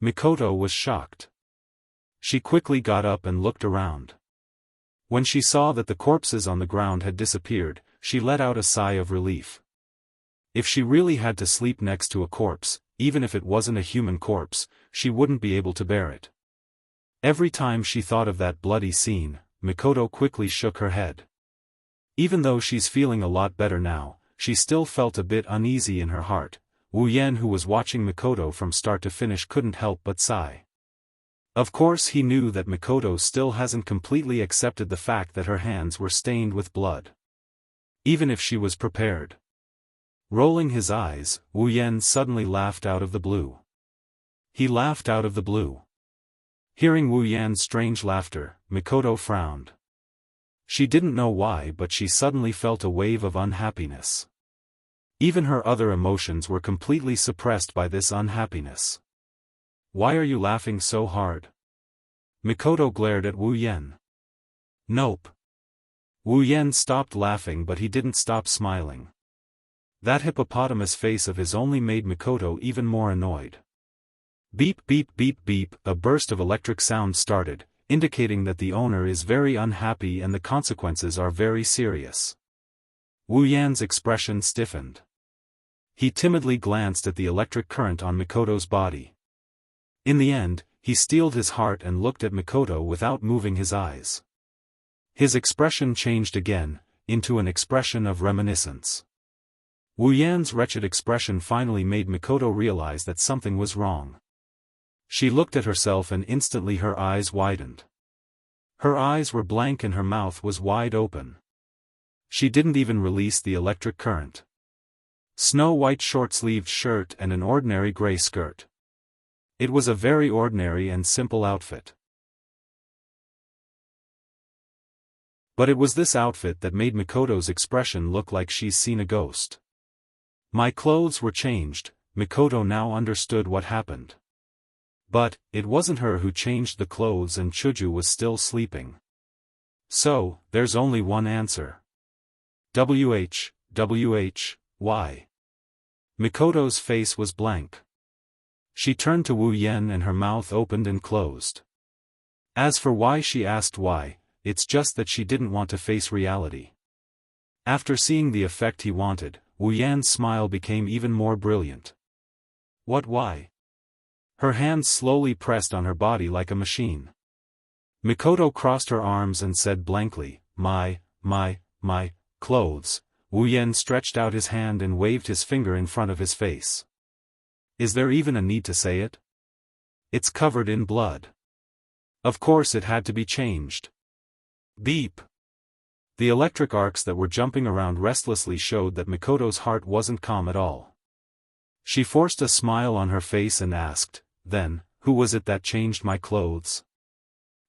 Mikoto was shocked. She quickly got up and looked around. When she saw that the corpses on the ground had disappeared, she let out a sigh of relief. If she really had to sleep next to a corpse, even if it wasn't a human corpse, she wouldn't be able to bear it. Every time she thought of that bloody scene, Mikoto quickly shook her head. Even though she's feeling a lot better now, she still felt a bit uneasy in her heart. Wu Yan, who was watching Mikoto from start to finish, couldn't help but sigh. Of course he knew that Mikoto still hasn't completely accepted the fact that her hands were stained with blood. Even if she was prepared. Rolling his eyes, Wu Yan suddenly laughed out of the blue. He laughed out of the blue. Hearing Wu Yan's strange laughter, Mikoto frowned. She didn't know why, but she suddenly felt a wave of unhappiness. Even her other emotions were completely suppressed by this unhappiness. "Why are you laughing so hard?" Mikoto glared at Wu Yan. "Nope." Wu Yan stopped laughing, but he didn't stop smiling. That hippopotamus face of his only made Mikoto even more annoyed. Beep beep beep beep, a burst of electric sound started, indicating that the owner is very unhappy and the consequences are very serious. Wu Yan's expression stiffened. He timidly glanced at the electric current on Mikoto's body. In the end, he steeled his heart and looked at Mikoto without moving his eyes. His expression changed again, into an expression of reminiscence. Wu Yan's wretched expression finally made Mikoto realize that something was wrong. She looked at herself and instantly her eyes widened. Her eyes were blank and her mouth was wide open. She didn't even release the electric current. Snow-white short-sleeved shirt and an ordinary gray skirt. It was a very ordinary and simple outfit. But it was this outfit that made Mikoto's expression look like she's seen a ghost. My clothes were changed. Mikoto now understood what happened. But, it wasn't her who changed the clothes and Chuju was still sleeping. So, there's only one answer. Why? Mikoto's face was blank. She turned to Wu Yan and her mouth opened and closed. As for why, she asked why, it's just that she didn't want to face reality. After seeing the effect he wanted, Wu Yan's smile became even more brilliant. What why? Her hands slowly pressed on her body like a machine. Mikoto crossed her arms and said blankly, my clothes. Wu Yan stretched out his hand and waved his finger in front of his face. Is there even a need to say it? It's covered in blood. Of course it had to be changed. Beep. The electric arcs that were jumping around restlessly showed that Mikoto's heart wasn't calm at all. She forced a smile on her face and asked, then, who was it that changed my clothes?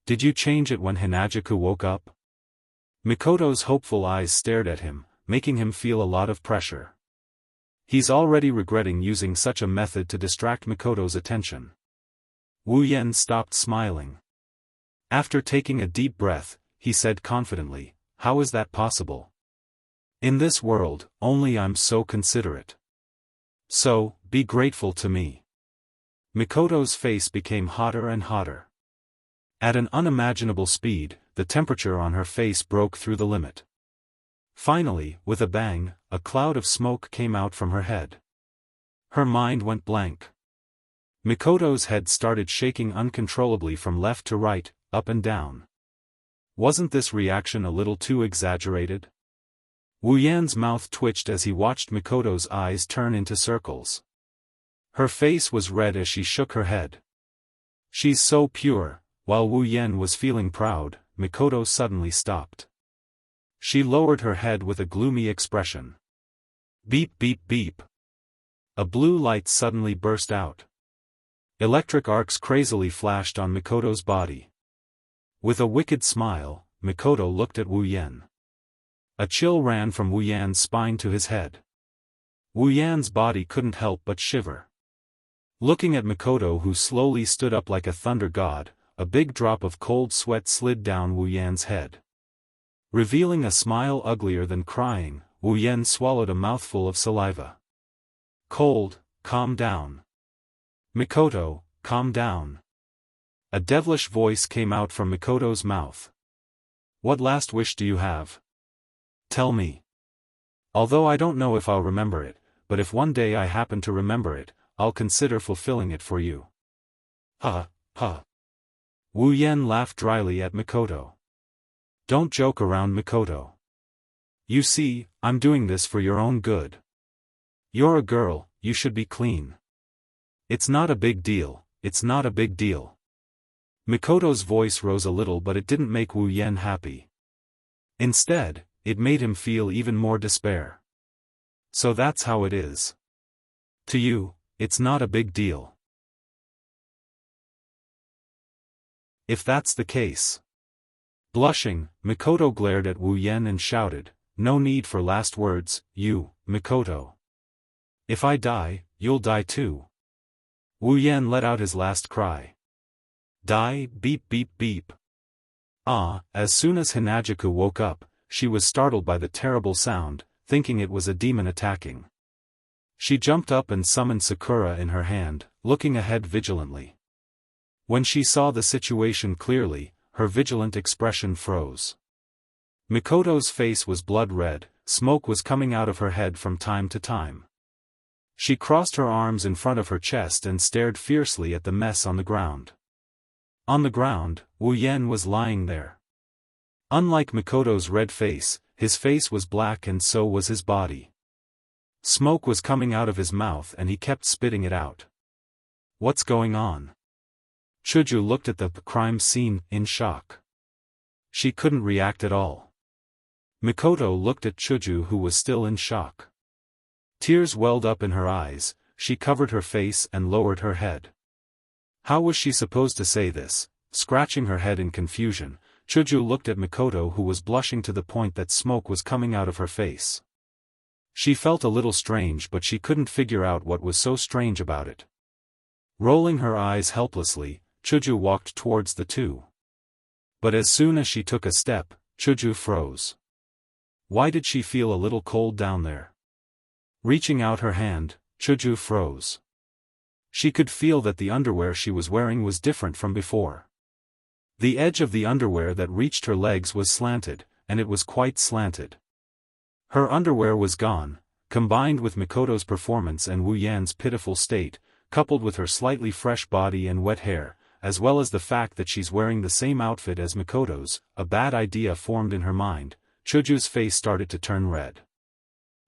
Did you change it when Hinajaku woke up? Mikoto's hopeful eyes stared at him, making him feel a lot of pressure. He's already regretting using such a method to distract Mikoto's attention. Wu Yan stopped smiling. After taking a deep breath, he said confidently, how is that possible? In this world, only I'm so considerate. So, be grateful to me. Mikoto's face became hotter and hotter. At an unimaginable speed, the temperature on her face broke through the limit. Finally, with a bang, a cloud of smoke came out from her head. Her mind went blank. Mikoto's head started shaking uncontrollably from left to right, up and down. Wasn't this reaction a little too exaggerated? Wu Yan's mouth twitched as he watched Mikoto's eyes turn into circles. Her face was red as she shook her head. She's so pure. While Wu Yan was feeling proud, Mikoto suddenly stopped. She lowered her head with a gloomy expression. Beep beep beep. A blue light suddenly burst out. Electric arcs crazily flashed on Mikoto's body. With a wicked smile, Mikoto looked at Wu Yan. A chill ran from Wu Yan's spine to his head. Wu Yan's body couldn't help but shiver. Looking at Mikoto, who slowly stood up like a thunder god, a big drop of cold sweat slid down Wu Yan's head. Revealing a smile uglier than crying, Wu Yan swallowed a mouthful of saliva. Cold, calm down. Mikoto, calm down. A devilish voice came out from Mikoto's mouth. What last wish do you have? Tell me. Although I don't know if I'll remember it, but if one day I happen to remember it, I'll consider fulfilling it for you. Ha, ha. Wu Yan laughed dryly at Mikoto. Don't joke around, Mikoto. You see, I'm doing this for your own good. You're a girl, you should be clean. It's not a big deal, it's not a big deal. Mikoto's voice rose a little, but it didn't make Wu Yan happy. Instead, it made him feel even more despair. So that's how it is. To you, it's not a big deal. If that's the case. Blushing, Mikoto glared at Wu Yan and shouted, no need for last words, you, Mikoto. If I die, you'll die too. Wu Yan let out his last cry. Die, beep beep beep. As soon as Hinajuku woke up, she was startled by the terrible sound, thinking it was a demon attacking. She jumped up and summoned Sakura in her hand, looking ahead vigilantly. When she saw the situation clearly, her vigilant expression froze. Mikoto's face was blood red, smoke was coming out of her head from time to time. She crossed her arms in front of her chest and stared fiercely at the mess on the ground. On the ground, Wu Yan was lying there. Unlike Mikoto's red face, his face was black and so was his body. Smoke was coming out of his mouth and he kept spitting it out. What's going on? Chuju looked at the crime scene, in shock. She couldn't react at all. Mikoto looked at Chuju, who was still in shock. Tears welled up in her eyes, she covered her face and lowered her head. How was she supposed to say this? Scratching her head in confusion, Chuju looked at Mikoto, who was blushing to the point that smoke was coming out of her face. She felt a little strange, but she couldn't figure out what was so strange about it. Rolling her eyes helplessly, Chuju walked towards the two. But as soon as she took a step, Chuju froze. Why did she feel a little cold down there? Reaching out her hand, Chuju froze. She could feel that the underwear she was wearing was different from before. The edge of the underwear that reached her legs was slanted, and it was quite slanted. Her underwear was gone, combined with Mikoto's performance and Wu Yan's pitiful state, coupled with her slightly fresh body and wet hair, as well as the fact that she's wearing the same outfit as Mikoto's, a bad idea formed in her mind. Chuju's face started to turn red.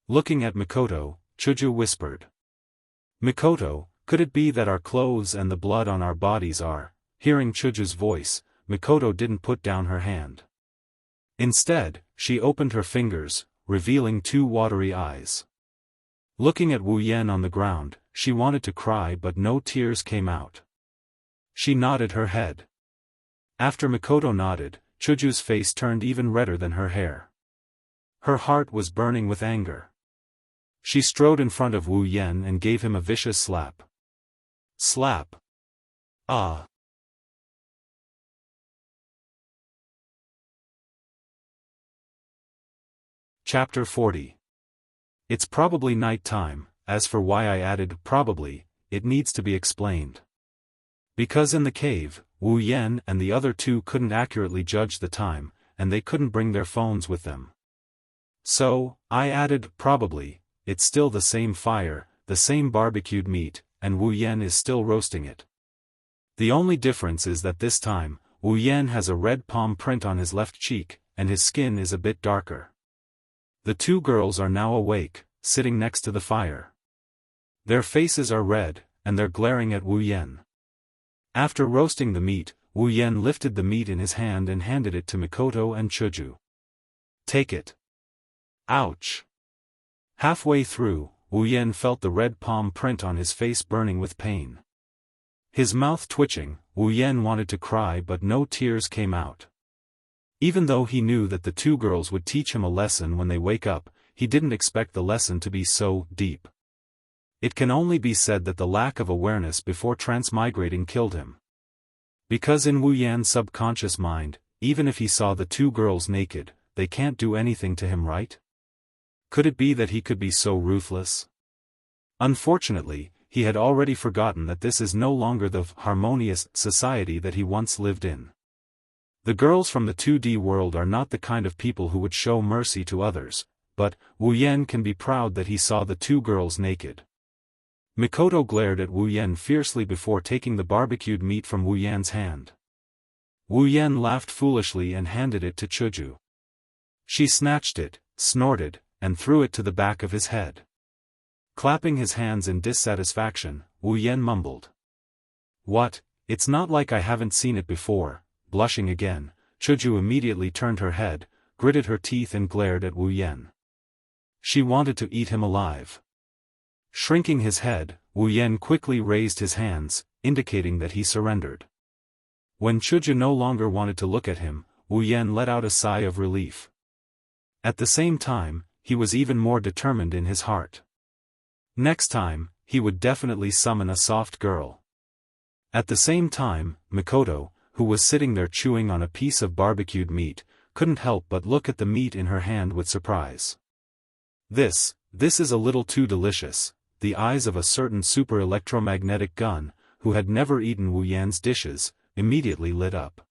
Looking at Mikoto, Chuju whispered. Mikoto, could it be that our clothes and the blood on our bodies are? Hearing Chuju's voice, Mikoto didn't put down her hand. Instead, she opened her fingers, revealing two watery eyes. Looking at Wu Yan on the ground, she wanted to cry but no tears came out. She nodded her head. After Mikoto nodded, Chuju's face turned even redder than her hair. Her heart was burning with anger. She strode in front of Wu Yan and gave him a vicious slap. Slap. Ah. Chapter 40. It's probably night time. As for why I added probably, it needs to be explained. Because in the cave, Wu Yan and the other two couldn't accurately judge the time, and they couldn't bring their phones with them. So, I added probably. It's still the same fire, the same barbecued meat, and Wu Yan is still roasting it. The only difference is that this time, Wu Yan has a red palm print on his left cheek, and his skin is a bit darker. The two girls are now awake, sitting next to the fire. Their faces are red, and they're glaring at Wu Yan. After roasting the meat, Wu Yan lifted the meat in his hand and handed it to Mikoto and Chuju. "Take it." Ouch! Halfway through, Wu Yan felt the red palm print on his face burning with pain. His mouth twitching, Wu Yan wanted to cry but no tears came out. Even though he knew that the two girls would teach him a lesson when they wake up, he didn't expect the lesson to be so deep. It can only be said that the lack of awareness before transmigrating killed him. Because in Wu Yan's subconscious mind, even if he saw the two girls naked, they can't do anything to him, right? Could it be that he could be so ruthless? Unfortunately, he had already forgotten that this is no longer the harmonious society that he once lived in. The girls from the 2D world are not the kind of people who would show mercy to others, but Wu Yan can be proud that he saw the two girls naked. Mikoto glared at Wu Yan fiercely before taking the barbecued meat from Wu Yan's hand. Wu Yan laughed foolishly and handed it to Chuju. She snatched it, snorted, and threw it to the back of his head. Clapping his hands in dissatisfaction, Wu Yan mumbled. "What, it's not like I haven't seen it before." Blushing again, Chuju immediately turned her head, gritted her teeth and glared at Wu Yan. She wanted to eat him alive. Shrinking his head, Wu Yan quickly raised his hands, indicating that he surrendered. When Chuju no longer wanted to look at him, Wu Yan let out a sigh of relief. At the same time, he was even more determined in his heart. Next time, he would definitely summon a soft girl. At the same time, Mikoto, who was sitting there chewing on a piece of barbecued meat, couldn't help but look at the meat in her hand with surprise. This is a little too delicious." The eyes of a certain super electromagnetic gun, who had never eaten Wu Yan's dishes, immediately lit up.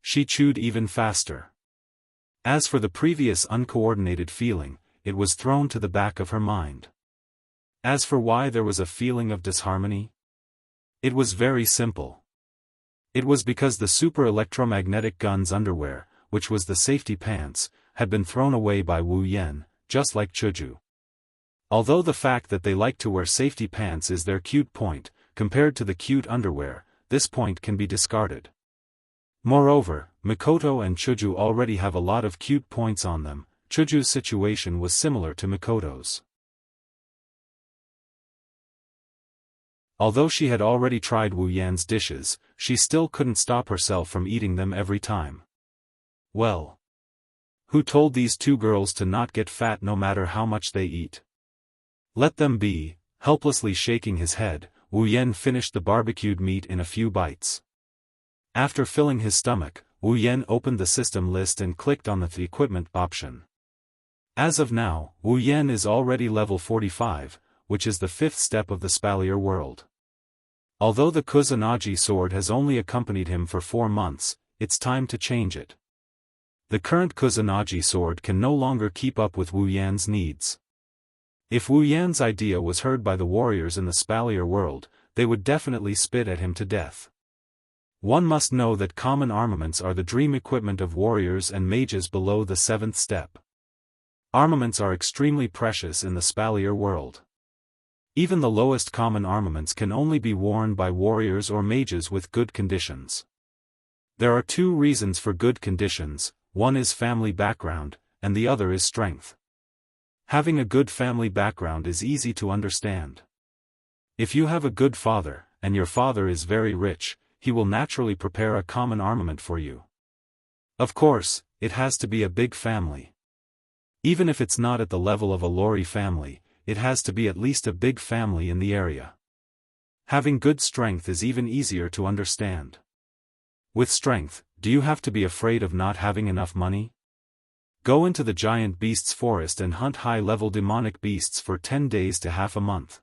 She chewed even faster. As for the previous uncoordinated feeling, it was thrown to the back of her mind. As for why there was a feeling of disharmony, it was very simple. It was because the super electromagnetic gun's underwear, which was the safety pants, had been thrown away by Wu Yan, just like Chuju. Although the fact that they like to wear safety pants is their cute point, compared to the cute underwear, this point can be discarded. Moreover, Mikoto and Chuju already have a lot of cute points on them. Chuju's situation was similar to Mikoto's. Although she had already tried Wu Yan's dishes, she still couldn't stop herself from eating them every time. Well, who told these two girls to not get fat no matter how much they eat? Let them be. Helplessly shaking his head, Wu Yan finished the barbecued meat in a few bites. After filling his stomach, Wu Yan opened the system list and clicked on the equipment option. As of now, Wu Yan is already level 45, which is the 5th step of the Spalier world. Although the Kusanagi sword has only accompanied him for 4 months, it's time to change it. The current Kusanagi sword can no longer keep up with Wu Yan's needs. If Wu Yan's idea was heard by the warriors in the Spalier world, they would definitely spit at him to death. One must know that common armaments are the dream equipment of warriors and mages below the 7th step. Armaments are extremely precious in the Spalier world. Even the lowest common armaments can only be worn by warriors or mages with good conditions. There are 2 reasons for good conditions, one is family background, and the other is strength. Having a good family background is easy to understand. If you have a good father, and your father is very rich, he will naturally prepare a common armament for you. Of course, it has to be a big family. Even if it's not at the level of a lorry family, it has to be at least a big family in the area. Having good strength is even easier to understand. With strength, do you have to be afraid of not having enough money? Go into the giant beasts forest and hunt high-level demonic beasts for 10 days to half a month.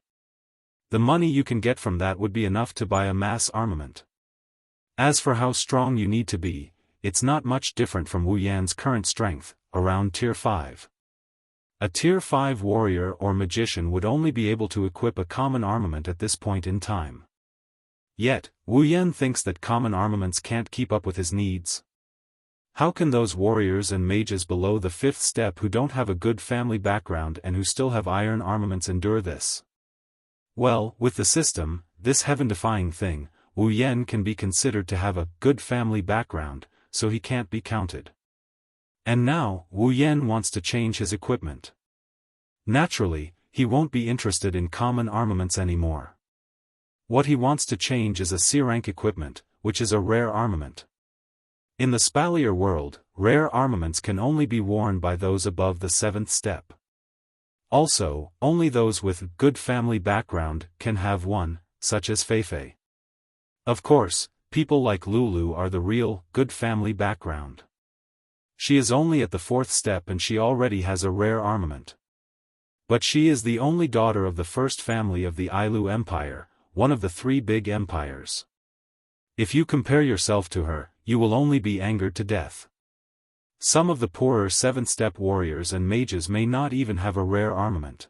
The money you can get from that would be enough to buy a mass armament. As for how strong you need to be, it's not much different from Wu Yan's current strength, around tier 5. A Tier 5 warrior or magician would only be able to equip a common armament at this point in time. Yet, Wu Yan thinks that common armaments can't keep up with his needs. How can those warriors and mages below the 5th step who don't have a good family background and who still have iron armaments endure this? Well, with the system, this heaven-defying thing, Wu Yan can be considered to have a good family background, so he can't be counted. And now, Wu Yan wants to change his equipment. Naturally, he won't be interested in common armaments anymore. What he wants to change is a C-rank equipment, which is a rare armament. In the Spalier world, rare armaments can only be worn by those above the 7th step. Also, only those with good family background can have one, such as Feifei. Of course, people like Lulu are the real, good family background. She is only at the 4th step and she already has a rare armament. But she is the only daughter of the first family of the Ailu Empire, one of the 3 big empires. If you compare yourself to her, you will only be angered to death. Some of the poorer 7th step warriors and mages may not even have a rare armament.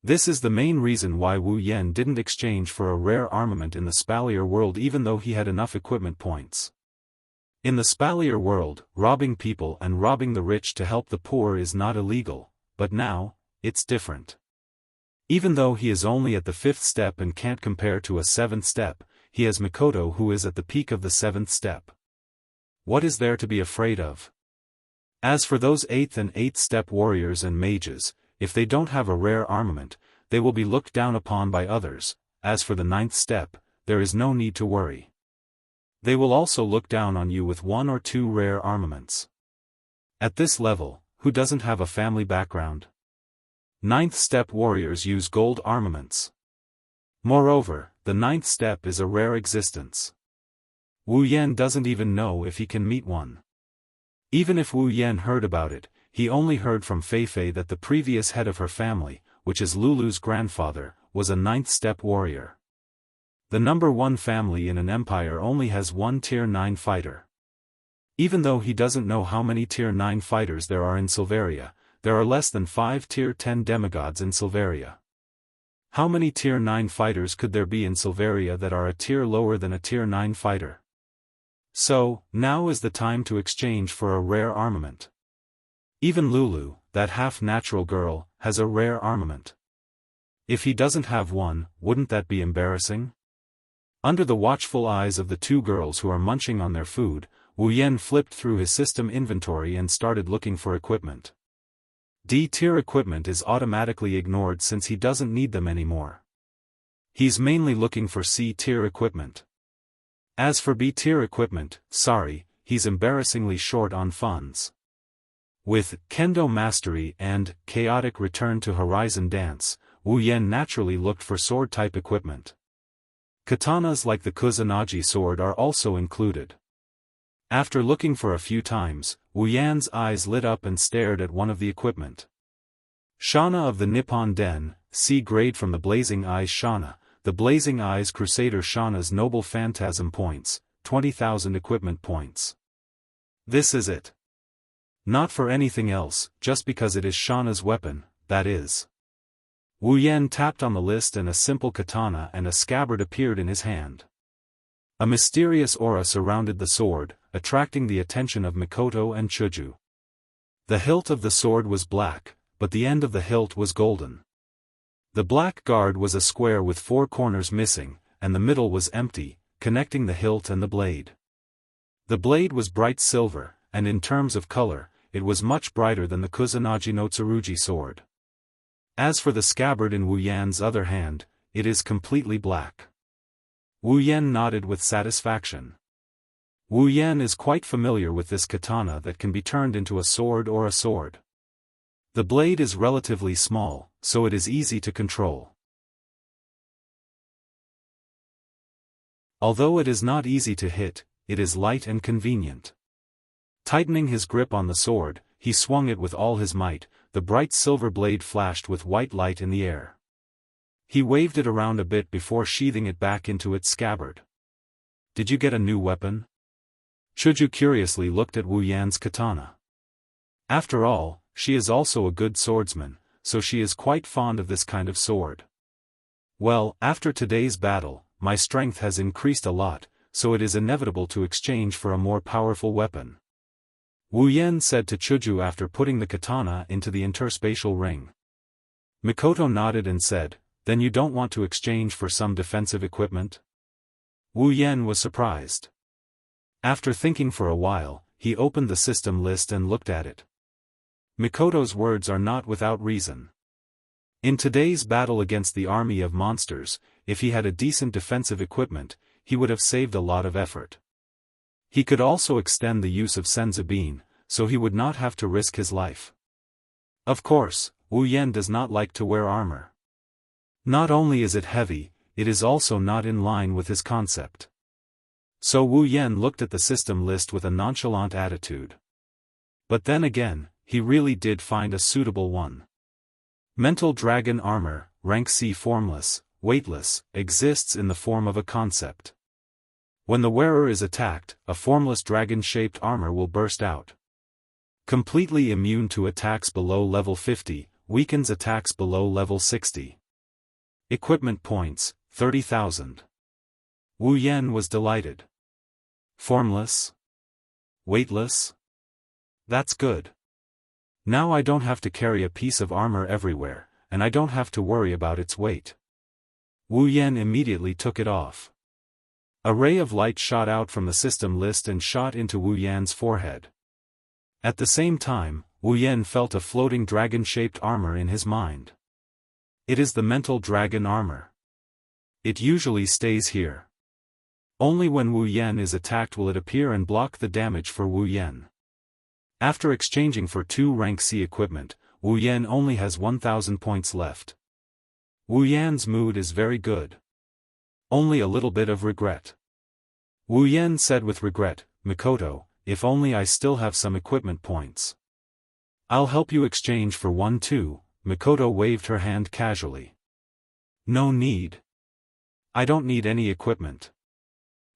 This is the main reason why Wu Yan didn't exchange for a rare armament in the Spalier world even though he had enough equipment points. In the Spalier world, robbing people and robbing the rich to help the poor is not illegal, but now, it's different. Even though he is only at the 5th step and can't compare to a 7th step, he has Mikoto who is at the peak of the 7th step. What is there to be afraid of? As for those 8th and 8th step warriors and mages, if they don't have a rare armament, they will be looked down upon by others. As for the 9th step, there is no need to worry. They will also look down on you with 1 or 2 rare armaments. At this level, who doesn't have a family background? 9th step warriors use gold armaments. Moreover, the 9th step is a rare existence. Wu Yan doesn't even know if he can meet one. Even if Wu Yan heard about it, he only heard from Feifei that the previous head of her family, which is Lulu's grandfather, was a 9th step warrior. The number 1 family in an empire only has 1 Tier 9 fighter. Even though he doesn't know how many Tier 9 fighters there are in Silveria, there are less than 5 Tier 10 demigods in Silveria. How many Tier 9 fighters could there be in Silveria that are a tier lower than a Tier 9 fighter? So, now is the time to exchange for a rare armament. Even Lulu, that half-natural girl, has a rare armament. If he doesn't have one, wouldn't that be embarrassing? Under the watchful eyes of the 2 girls who are munching on their food, Wu Yan flipped through his system inventory and started looking for equipment. D-tier equipment is automatically ignored since he doesn't need them anymore. He's mainly looking for C-tier equipment. As for B-tier equipment, sorry, he's embarrassingly short on funds. With Kendo Mastery and Chaotic Return to Horizon Dance, Wu Yan naturally looked for sword-type equipment. Katanas like the Kusanagi sword are also included. After looking for a few times, Wu Yan's eyes lit up and stared at one of the equipment. Shana of the Nippon Den, C grade from the Blazing Eyes Shana, the Blazing Eyes Crusader Shana's Noble Phantasm points, 20,000 equipment points. This is it. Not for anything else, just because it is Shana's weapon, that is. Wu Yan tapped on the list and a simple katana and a scabbard appeared in his hand. A mysterious aura surrounded the sword, attracting the attention of Mikoto and Chuju. The hilt of the sword was black, but the end of the hilt was golden. The black guard was a square with 4 corners missing, and the middle was empty, connecting the hilt and the blade. The blade was bright silver, and in terms of color, it was much brighter than the Kusanagi no Tsurugi sword. As for the scabbard in Wu Yan's other hand, it is completely black. Wu Yan nodded with satisfaction. Wu Yan is quite familiar with this katana that can be turned into a sword or a sword. The blade is relatively small, so it is easy to control. Although it is not easy to hit, it is light and convenient. Tightening his grip on the sword, he swung it with all his might. The bright silver blade flashed with white light in the air. He waved it around a bit before sheathing it back into its scabbard. Did you get a new weapon? Chuju curiously looked at Wu Yan's katana. After all, she is also a good swordsman, so she is quite fond of this kind of sword. Well, after today's battle, my strength has increased a lot, so it is inevitable to exchange for a more powerful weapon. Wu Yan said to Chuju after putting the katana into the interspatial ring. Mikoto nodded and said, "Then you don't want to exchange for some defensive equipment?" Wu Yan was surprised. After thinking for a while, he opened the system list and looked at it. Mikoto's words are not without reason. In today's battle against the army of monsters, if he had a decent defensive equipment, he would have saved a lot of effort. He could also extend the use of Senzabine, so he would not have to risk his life. Of course, Wu Yan does not like to wear armor. Not only is it heavy, it is also not in line with his concept. So Wu Yan looked at the system list with a nonchalant attitude. But then again, he really did find a suitable one. Mental Dragon Armor, Rank C Formless, Weightless, exists in the form of a concept. When the wearer is attacked, a formless dragon-shaped armor will burst out. Completely immune to attacks below level 50, weakens attacks below level 60. Equipment points, 30,000. Wu Yan was delighted. Formless? Weightless? That's good. Now I don't have to carry a piece of armor everywhere, and I don't have to worry about its weight. Wu Yan immediately took it off. A ray of light shot out from the system list and shot into Wu Yan's forehead. At the same time, Wu Yan felt a floating dragon-shaped armor in his mind. It is the mental dragon armor. It usually stays here. Only when Wu Yan is attacked will it appear and block the damage for Wu Yan. After exchanging for 2 rank C equipment, Wu Yan only has 1,000 points left. Wu Yan's mood is very good. Only a little bit of regret. Wu Yan said with regret, "Mikoto, if only I still have some equipment points. I'll help you exchange for 1 too." Mikoto waved her hand casually. "No need. I don't need any equipment.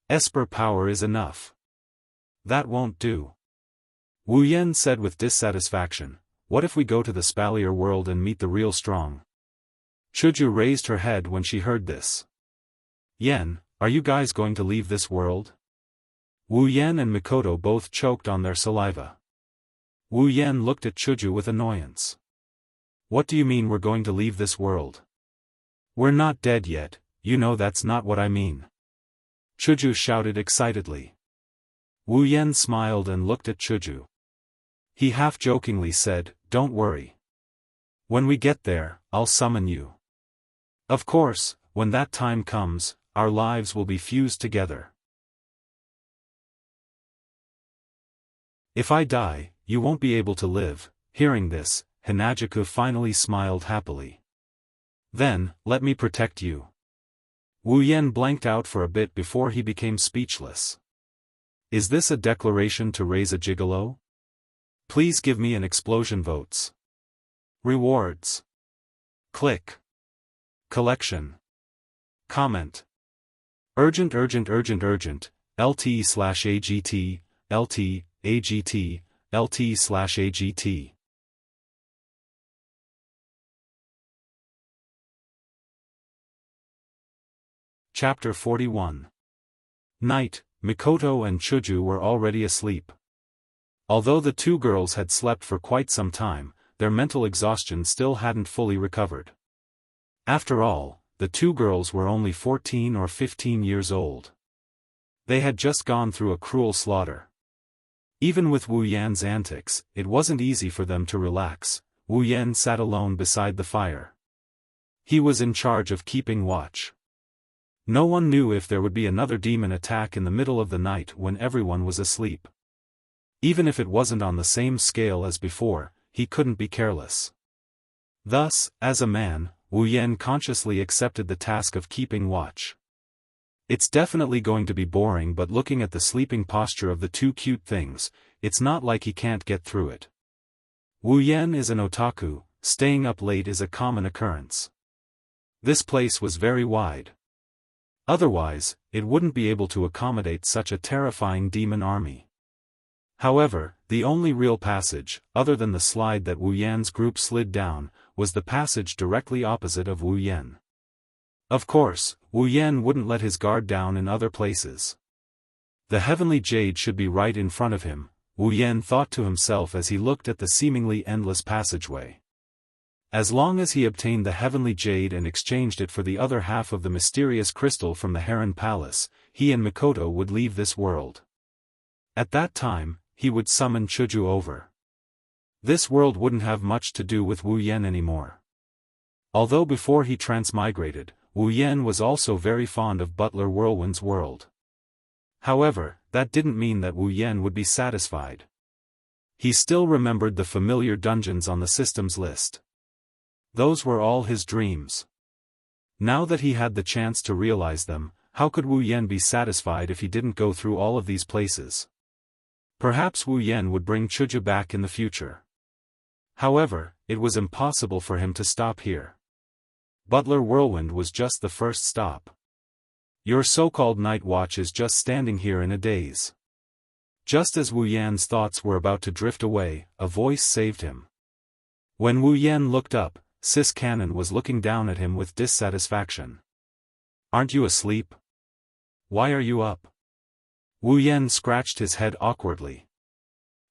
Esper power is enough." "That won't do." Wu Yan said with dissatisfaction, "What if we go to the Spalier world and meet the real strong?" Chuju raised her head when she heard this. "Yan, are you guys going to leave this world?" Wu Yan and Mikoto both choked on their saliva. Wu Yan looked at Chuju with annoyance. "What do you mean we're going to leave this world? We're not dead yet, you know that's not what I mean." Chuju shouted excitedly. Wu Yan smiled and looked at Chuju. He half-jokingly said, "Don't worry. When we get there, I'll summon you. Of course, when that time comes, our lives will be fused together. If I die, you won't be able to live." Hearing this, Hinajaku finally smiled happily. "Then, let me protect you." Wu Yan blanked out for a bit before he became speechless. Is this a declaration to raise a gigolo? Please give me an explosion votes. Rewards. Click. Collection. Comment. Urgent urgent urgent urgent, LT/AGT, LT, AGT, LT/AGT. Chapter 41. Night. Mikoto and Chuju were already asleep. Although the 2 girls had slept for quite some time, their mental exhaustion still hadn't fully recovered. After all, the 2 girls were only 14 or 15 years old. They had just gone through a cruel slaughter. Even with Wu Yan's antics, it wasn't easy for them to relax. Wu Yan sat alone beside the fire. He was in charge of keeping watch. No one knew if there would be another demon attack in the middle of the night when everyone was asleep. Even if it wasn't on the same scale as before, he couldn't be careless. Thus, as a man, Wu Yan consciously accepted the task of keeping watch. It's definitely going to be boring, but looking at the sleeping posture of the 2 cute things, it's not like he can't get through it. Wu Yan is an otaku, staying up late is a common occurrence. This place was very wide. Otherwise, it wouldn't be able to accommodate such a terrifying demon army. However, the only real passage, other than the slide that Wu Yan's group slid down, was the passage directly opposite of Wu Yan. Of course, Wu Yan wouldn't let his guard down in other places. The heavenly jade should be right in front of him, Wu Yan thought to himself as he looked at the seemingly endless passageway. As long as he obtained the heavenly jade and exchanged it for the other half of the mysterious crystal from the Heron Palace, he and Mikoto would leave this world. At that time, he would summon Chuju over. This world wouldn't have much to do with Wu Yan anymore. Although before he transmigrated, Wu Yan was also very fond of Butler Whirlwind's world. However, that didn't mean that Wu Yan would be satisfied. He still remembered the familiar dungeons on the system's list. Those were all his dreams. Now that he had the chance to realize them, how could Wu Yan be satisfied if he didn't go through all of these places? Perhaps Wu Yan would bring Chuju back in the future. However, it was impossible for him to stop here. Butler Whirlwind was just the first stop. Your so-called night watch is just standing here in a daze. Just as Wu Yan's thoughts were about to drift away, a voice saved him. When Wu Yan looked up, Sis Cannon was looking down at him with dissatisfaction. Aren't you asleep? Why are you up? Wu Yan scratched his head awkwardly.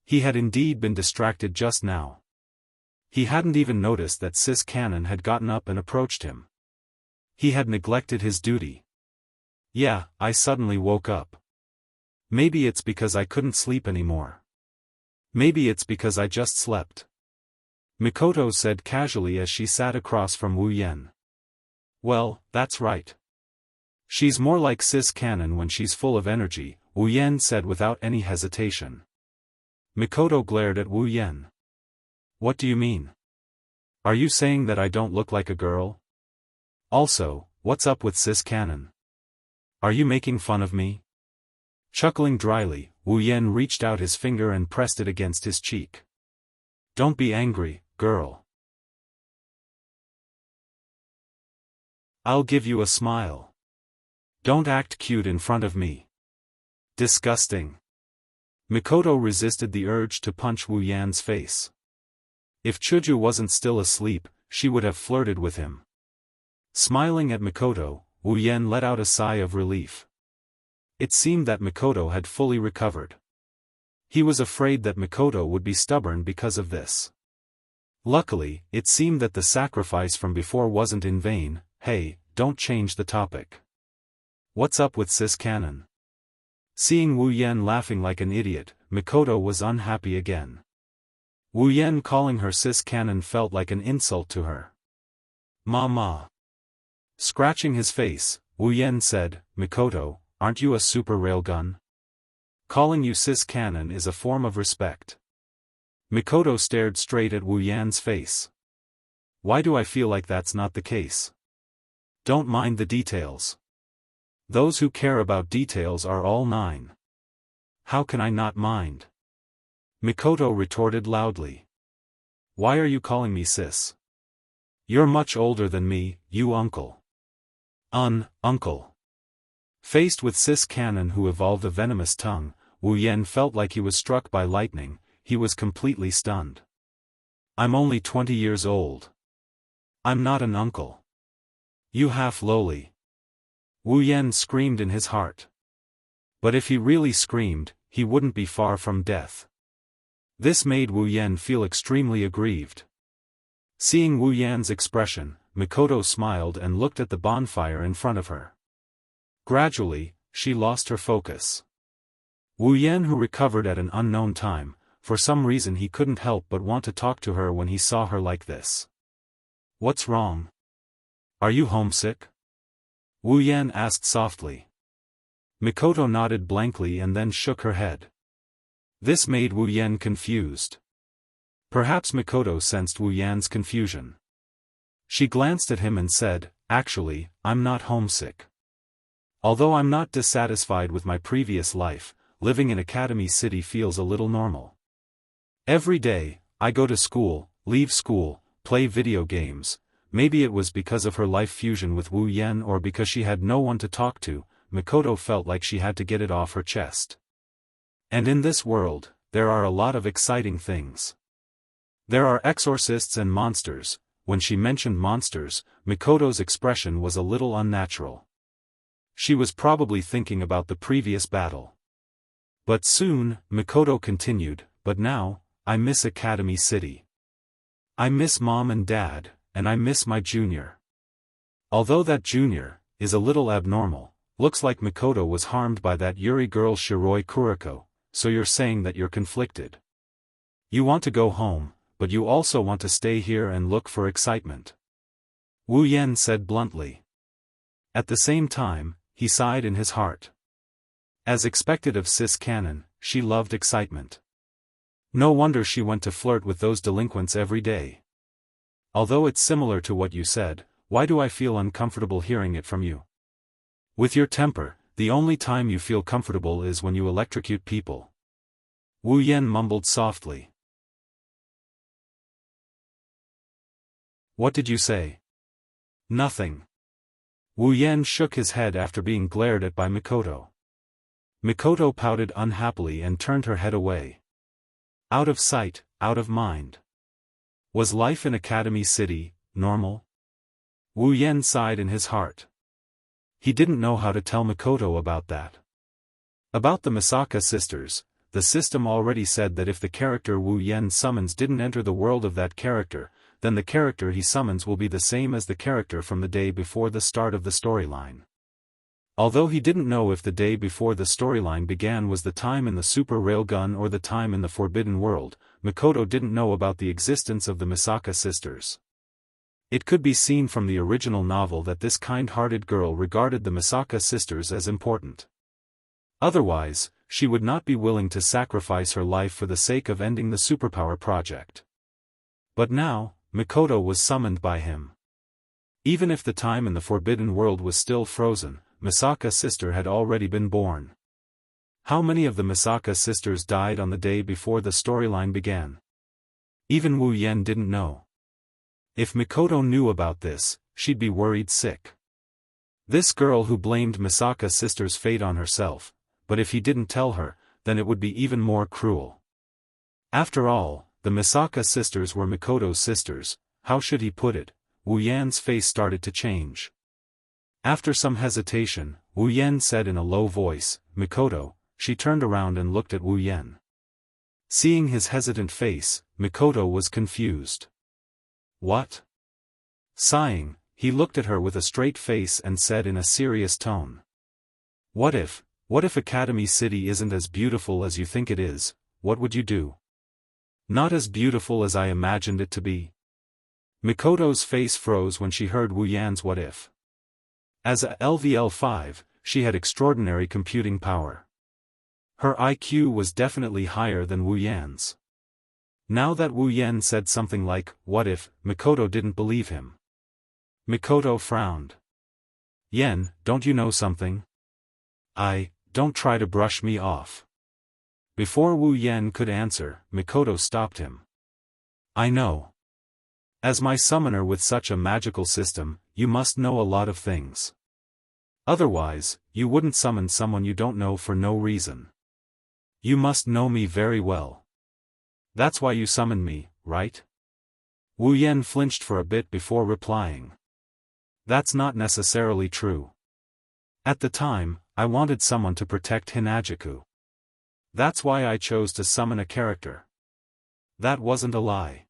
He had indeed been distracted just now. He hadn't even noticed that Sis Cannon had gotten up and approached him. He had neglected his duty. Yeah, I suddenly woke up. Maybe it's because I couldn't sleep anymore. Maybe it's because I just slept. Mikoto said casually as she sat across from Wu Yan. Well, that's right. She's more like Sis Cannon when she's full of energy, Wu Yan said without any hesitation. Mikoto glared at Wu Yan. What do you mean? Are you saying that I don't look like a girl? Also, what's up with Sis Cannon? Are you making fun of me? Chuckling dryly, Wu Yan reached out his finger and pressed it against his cheek. Don't be angry, girl. I'll give you a smile. Don't act cute in front of me. Disgusting. Mikoto resisted the urge to punch Wu Yan's face. If Chuju wasn't still asleep, she would have flirted with him. Smiling at Mikoto, Wu Yan let out a sigh of relief. It seemed that Mikoto had fully recovered. He was afraid that Mikoto would be stubborn because of this. Luckily, it seemed that the sacrifice from before wasn't in vain. Hey, don't change the topic. What's up with Sis Cannon? Seeing Wu Yan laughing like an idiot, Mikoto was unhappy again. Wu Yan calling her Sis Cannon felt like an insult to her. Ma. Scratching his face, Wu Yan said, Mikoto, aren't you a super railgun? Calling you Sis Cannon is a form of respect. Mikoto stared straight at Wu Yan's face. Why do I feel like that's not the case? Don't mind the details. Those who care about details are all 9. How can I not mind? Mikoto retorted loudly. Why are you calling me sis? You're much older than me, you uncle. Uncle. Faced with Sis Cannon who evolved a venomous tongue, Wu Yan felt like he was struck by lightning. He was completely stunned. I'm only 20 years old. I'm not an uncle. You half lowly. Wu Yan screamed in his heart. But if he really screamed, he wouldn't be far from death. This made Wu Yan feel extremely aggrieved. Seeing Wu Yan's expression, Mikoto smiled and looked at the bonfire in front of her. Gradually, she lost her focus. Wu Yan, who recovered at an unknown time, for some reason he couldn't help but want to talk to her when he saw her like this. What's wrong? Are you homesick? Wu Yan asked softly. Mikoto nodded blankly and then shook her head. This made Wu Yan confused. Perhaps Mikoto sensed Wu Yan's confusion. She glanced at him and said, Actually, I'm not homesick. Although I'm not dissatisfied with my previous life, living in Academy City feels a little normal. Every day, I go to school, leave school, play video games. Maybe it was because of her life fusion with Wu Yan or because she had no one to talk to, Mikoto felt like she had to get it off her chest. And in this world, there are a lot of exciting things. There are exorcists and monsters. When she mentioned monsters, Mikoto's expression was a little unnatural. She was probably thinking about the previous battle. But soon, Mikoto continued, but now, I miss Academy City. I miss Mom and Dad, and I miss my junior. Although that junior is a little abnormal, looks like Mikoto was harmed by that Yuri girl Shiroi Kuriko, so you're saying that you're conflicted. You want to go home, but you also want to stay here and look for excitement. Wu Yan said bluntly. At the same time, he sighed in his heart. As expected of Sis Canon, she loved excitement. No wonder she went to flirt with those delinquents every day. Although it's similar to what you said, why do I feel uncomfortable hearing it from you? With your temper, the only time you feel comfortable is when you electrocute people. Wu Yan mumbled softly. What did you say? Nothing. Wu Yan shook his head after being glared at by Mikoto. Mikoto pouted unhappily and turned her head away. Out of sight, out of mind. Was life in Academy City normal? Wu Yan sighed in his heart. He didn't know how to tell Mikoto about that. About the Misaka sisters, the system already said that if the character Wu Yan summons didn't enter the world of that character, then the character he summons will be the same as the character from the day before the start of the storyline. Although he didn't know if the day before the storyline began was the time in the Super Railgun or the time in the Forbidden World, Mikoto didn't know about the existence of the Misaka sisters. It could be seen from the original novel that this kind-hearted girl regarded the Misaka sisters as important. Otherwise, she would not be willing to sacrifice her life for the sake of ending the superpower project. But now, Mikoto was summoned by him. Even if the time in the Forbidden World was still frozen, Misaka sister had already been born. How many of the Misaka sisters died on the day before the storyline began? Even Wu Yan didn't know. If Mikoto knew about this, she'd be worried sick. This girl who blamed Misaka sister's fate on herself, but if he didn't tell her, then it would be even more cruel. After all, the Misaka sisters were Mikoto's sisters. How should he put it? Wu Yan's face started to change. After some hesitation, Wu Yan said in a low voice, Mikoto. She turned around and looked at Wu Yan. Seeing his hesitant face, Mikoto was confused. What? Sighing, he looked at her with a straight face and said in a serious tone. What if Academy City isn't as beautiful as you think it is, what would you do? Not as beautiful as I imagined it to be. Mikoto's face froze when she heard Wu Yan's what if. As a LVL5, she had extraordinary computing power. Her IQ was definitely higher than Wu Yan's. Now that Wu Yan said something like, what if, Mikoto didn't believe him. Mikoto frowned. Yan, don't you know something? Don't try to brush me off. Before Wu Yan could answer, Mikoto stopped him. I know. As my summoner with such a magical system, you must know a lot of things. Otherwise, you wouldn't summon someone you don't know for no reason. You must know me very well. That's why you summoned me, right? Wu Yan flinched for a bit before replying. That's not necessarily true. At the time, I wanted someone to protect Hinajuku. That's why I chose to summon a character. That wasn't a lie.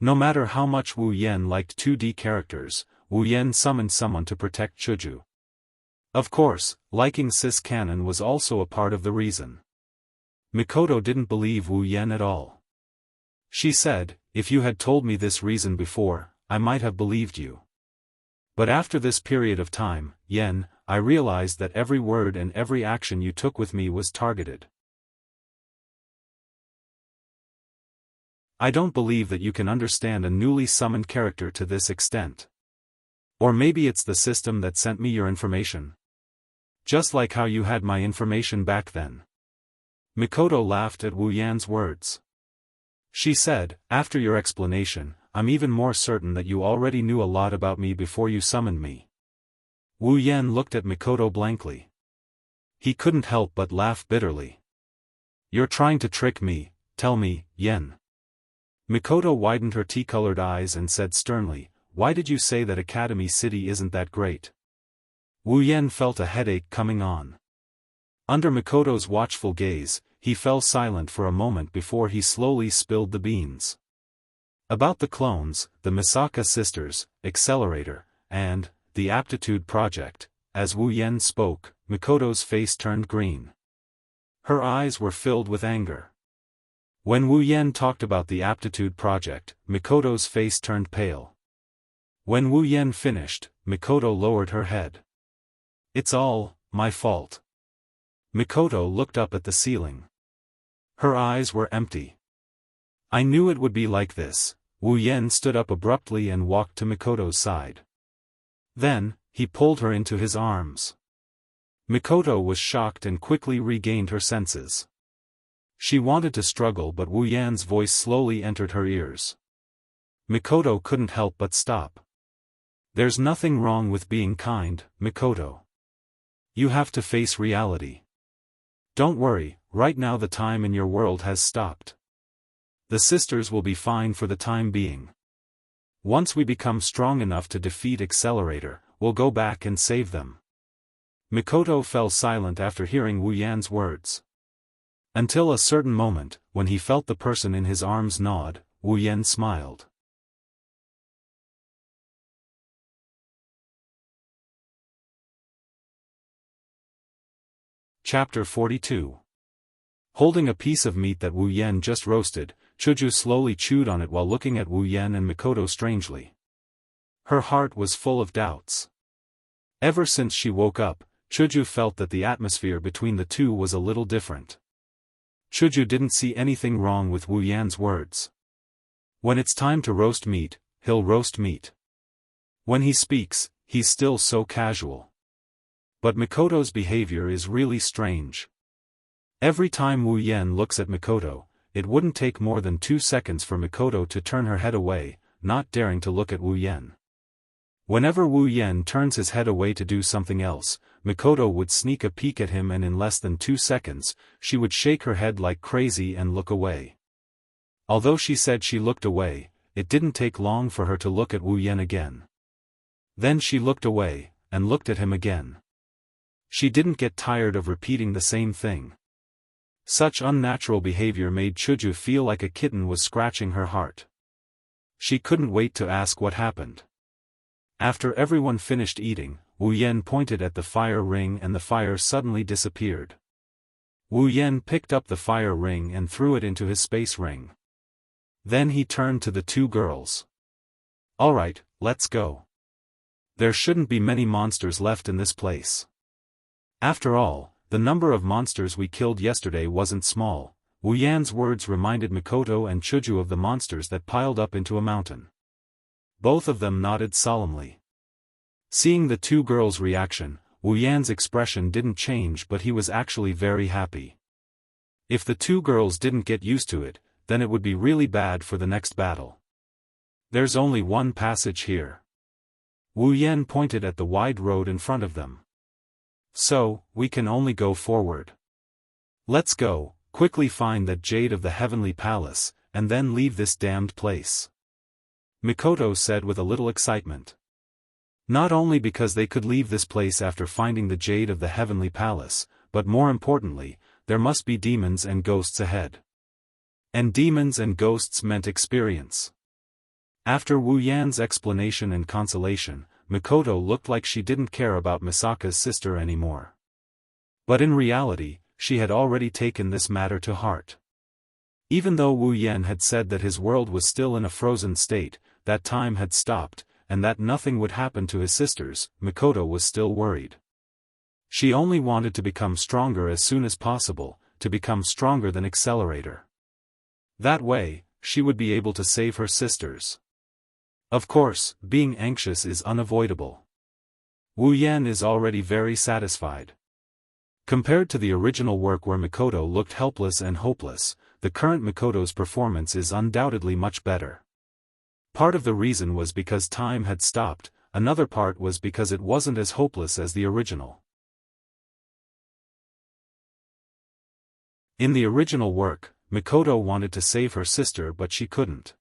No matter how much Wu Yan liked 2D characters, Wu Yan summoned someone to protect Chuju. Of course, liking Sis Canon was also a part of the reason. Mikoto didn't believe Wu Yan at all. She said, if you had told me this reason before, I might have believed you. But after this period of time, Yan, I realized that every word and every action you took with me was targeted. I don't believe that you can understand a newly summoned character to this extent. Or maybe it's the system that sent me your information. Just like how you had my information back then. Mikoto laughed at Wu Yan's words. She said, after your explanation, I'm even more certain that you already knew a lot about me before you summoned me. Wu Yan looked at Mikoto blankly. He couldn't help but laugh bitterly. You're trying to trick me, tell me, Yen. Mikoto widened her tea-colored eyes and said sternly, why did you say that Academy City isn't that great? Wu Yen felt a headache coming on. Under Mikoto's watchful gaze, he fell silent for a moment before he slowly spilled the beans. About the clones, the Misaka sisters, Accelerator, and the Aptitude Project. As Wu Yen spoke, Mikoto's face turned green. Her eyes were filled with anger. When Wu Yen talked about the Aptitude Project, Mikoto's face turned pale. When Wu Yen finished, Mikoto lowered her head. It's all my fault. Mikoto looked up at the ceiling. Her eyes were empty. I knew it would be like this. Wu Yen stood up abruptly and walked to Mikoto's side. Then, he pulled her into his arms. Mikoto was shocked and quickly regained her senses. She wanted to struggle, but Wu Yan's voice slowly entered her ears. Mikoto couldn't help but stop. There's nothing wrong with being kind, Mikoto. You have to face reality. Don't worry, right now the time in your world has stopped. The sisters will be fine for the time being. Once we become strong enough to defeat Accelerator, we'll go back and save them. Mikoto fell silent after hearing Wu Yan's words. Until a certain moment, when he felt the person in his arms nod, Wu Yan smiled. Chapter 42. Holding a piece of meat that Wu Yan just roasted, Chuju slowly chewed on it while looking at Wu Yan and Mikoto strangely. Her heart was full of doubts. Ever since she woke up, Chuju felt that the atmosphere between the two was a little different. Chuju didn't see anything wrong with Wu Yan's words. When it's time to roast meat, he'll roast meat. When he speaks, he's still so casual. But Mikoto's behavior is really strange. Every time Wu Yan looks at Mikoto, it wouldn't take more than 2 seconds for Mikoto to turn her head away, not daring to look at Wu Yan. Whenever Wu Yan turns his head away to do something else, Mikoto would sneak a peek at him, and in less than 2 seconds, she would shake her head like crazy and look away. Although she said she looked away, it didn't take long for her to look at Wu Yan again. Then she looked away, and looked at him again. She didn't get tired of repeating the same thing. Such unnatural behavior made Chuju feel like a kitten was scratching her heart. She couldn't wait to ask what happened. After everyone finished eating, Wu Yan pointed at the fire ring and the fire suddenly disappeared. Wu Yan picked up the fire ring and threw it into his space ring. Then he turned to the two girls. Alright, let's go. There shouldn't be many monsters left in this place. After all, the number of monsters we killed yesterday wasn't small. Wu Yan's words reminded Mikoto and Chuju of the monsters that piled up into a mountain. Both of them nodded solemnly. Seeing the two girls' reaction, Wu Yan's expression didn't change, but he was actually very happy. If the two girls didn't get used to it, then it would be really bad for the next battle. There's only one passage here. Wu Yan pointed at the wide road in front of them. So, we can only go forward. Let's go, quickly find that jade of the heavenly palace, and then leave this damned place. Mikoto said with a little excitement. Not only because they could leave this place after finding the jade of the heavenly palace, but more importantly, there must be demons and ghosts ahead. And demons and ghosts meant experience. After Wu Yan's explanation and consolation, Mikoto looked like she didn't care about Misaka's sister anymore. But in reality, she had already taken this matter to heart. Even though Wu Yan had said that his world was still in a frozen state, that time had stopped, and that nothing would happen to his sisters, Mikoto was still worried. She only wanted to become stronger as soon as possible, to become stronger than Accelerator. That way, she would be able to save her sisters. Of course, being anxious is unavoidable. Wu Yan is already very satisfied. Compared to the original work where Mikoto looked helpless and hopeless, the current Mikoto's performance is undoubtedly much better. Part of the reason was because time had stopped, another part was because it wasn't as hopeless as the original. In the original work, Mikoto wanted to save her sister but she couldn't.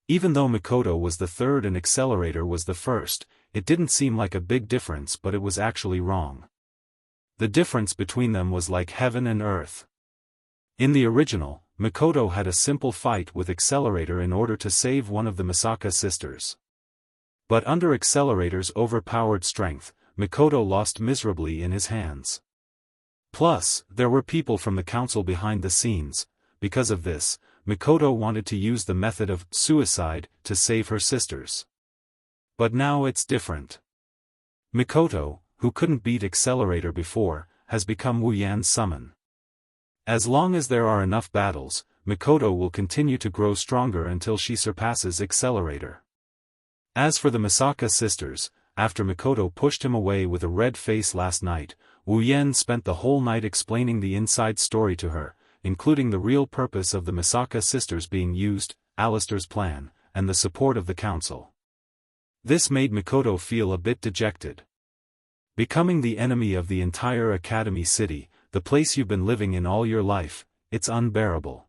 Even though Mikoto was the third and Accelerator was the first, it didn't seem like a big difference but it was actually wrong. The difference between them was like heaven and earth. In the original, Mikoto had a simple fight with Accelerator in order to save one of the Misaka sisters. But under Accelerator's overpowered strength, Mikoto lost miserably in his hands. Plus, there were people from the council behind the scenes. Because of this, Mikoto wanted to use the method of suicide to save her sisters. But now it's different. Mikoto, who couldn't beat Accelerator before, has become Wu Yan's summon. As long as there are enough battles, Mikoto will continue to grow stronger until she surpasses Accelerator. As for the Misaka sisters, after Mikoto pushed him away with a red face last night, Wu Yan spent the whole night explaining the inside story to her, including the real purpose of the Misaka sisters being used, Alistair's plan, and the support of the council. This made Mikoto feel a bit dejected. Becoming the enemy of the entire Academy City, the place you've been living in all your life, it's unbearable.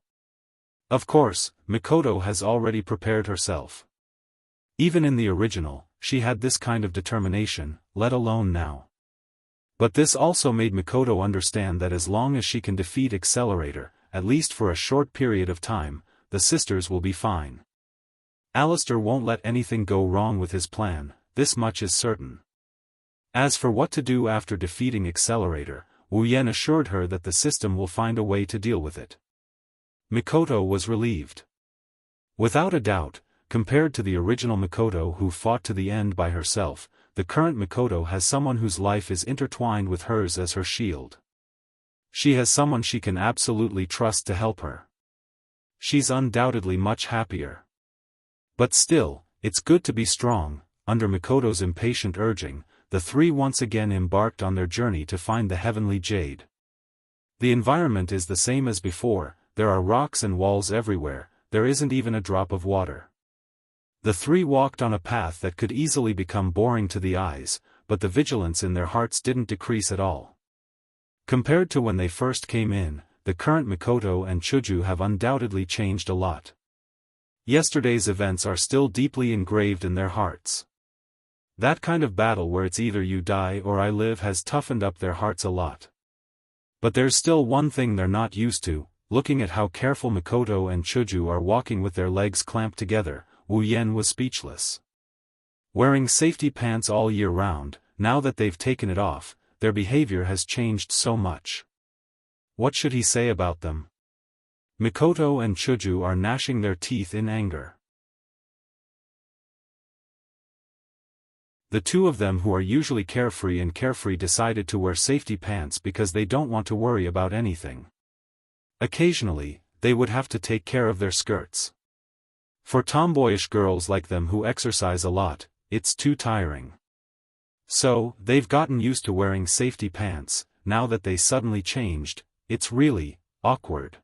Of course, Mikoto has already prepared herself. Even in the original, she had this kind of determination, let alone now. But this also made Mikoto understand that as long as she can defeat Accelerator, at least for a short period of time, the sisters will be fine. Alistair won't let anything go wrong with his plan, this much is certain. As for what to do after defeating Accelerator, Wu Yan assured her that the system will find a way to deal with it. Mikoto was relieved. Without a doubt, compared to the original Mikoto who fought to the end by herself, the current Mikoto has someone whose life is intertwined with hers as her shield. She has someone she can absolutely trust to help her. She's undoubtedly much happier. But still, it's good to be strong. Under Mikoto's impatient urging, the three once again embarked on their journey to find the heavenly jade. The environment is the same as before, there are rocks and walls everywhere, there isn't even a drop of water. The three walked on a path that could easily become boring to the eyes, but the vigilance in their hearts didn't decrease at all. Compared to when they first came in, the current Mikoto and Chuju have undoubtedly changed a lot. Yesterday's events are still deeply engraved in their hearts. That kind of battle where it's either you die or I live has toughened up their hearts a lot. But there's still one thing they're not used to, looking at how careful Mikoto and Chuju are walking with their legs clamped together. Wu Yan was speechless. Wearing safety pants all year round, now that they've taken it off, their behavior has changed so much. What should he say about them? Mikoto and Chuju are gnashing their teeth in anger. The two of them who are usually carefree decided to wear safety pants because they don't want to worry about anything. Occasionally, they would have to take care of their skirts. For tomboyish girls like them who exercise a lot, it's too tiring. So, they've gotten used to wearing safety pants. Now that they suddenly changed, it's really awkward.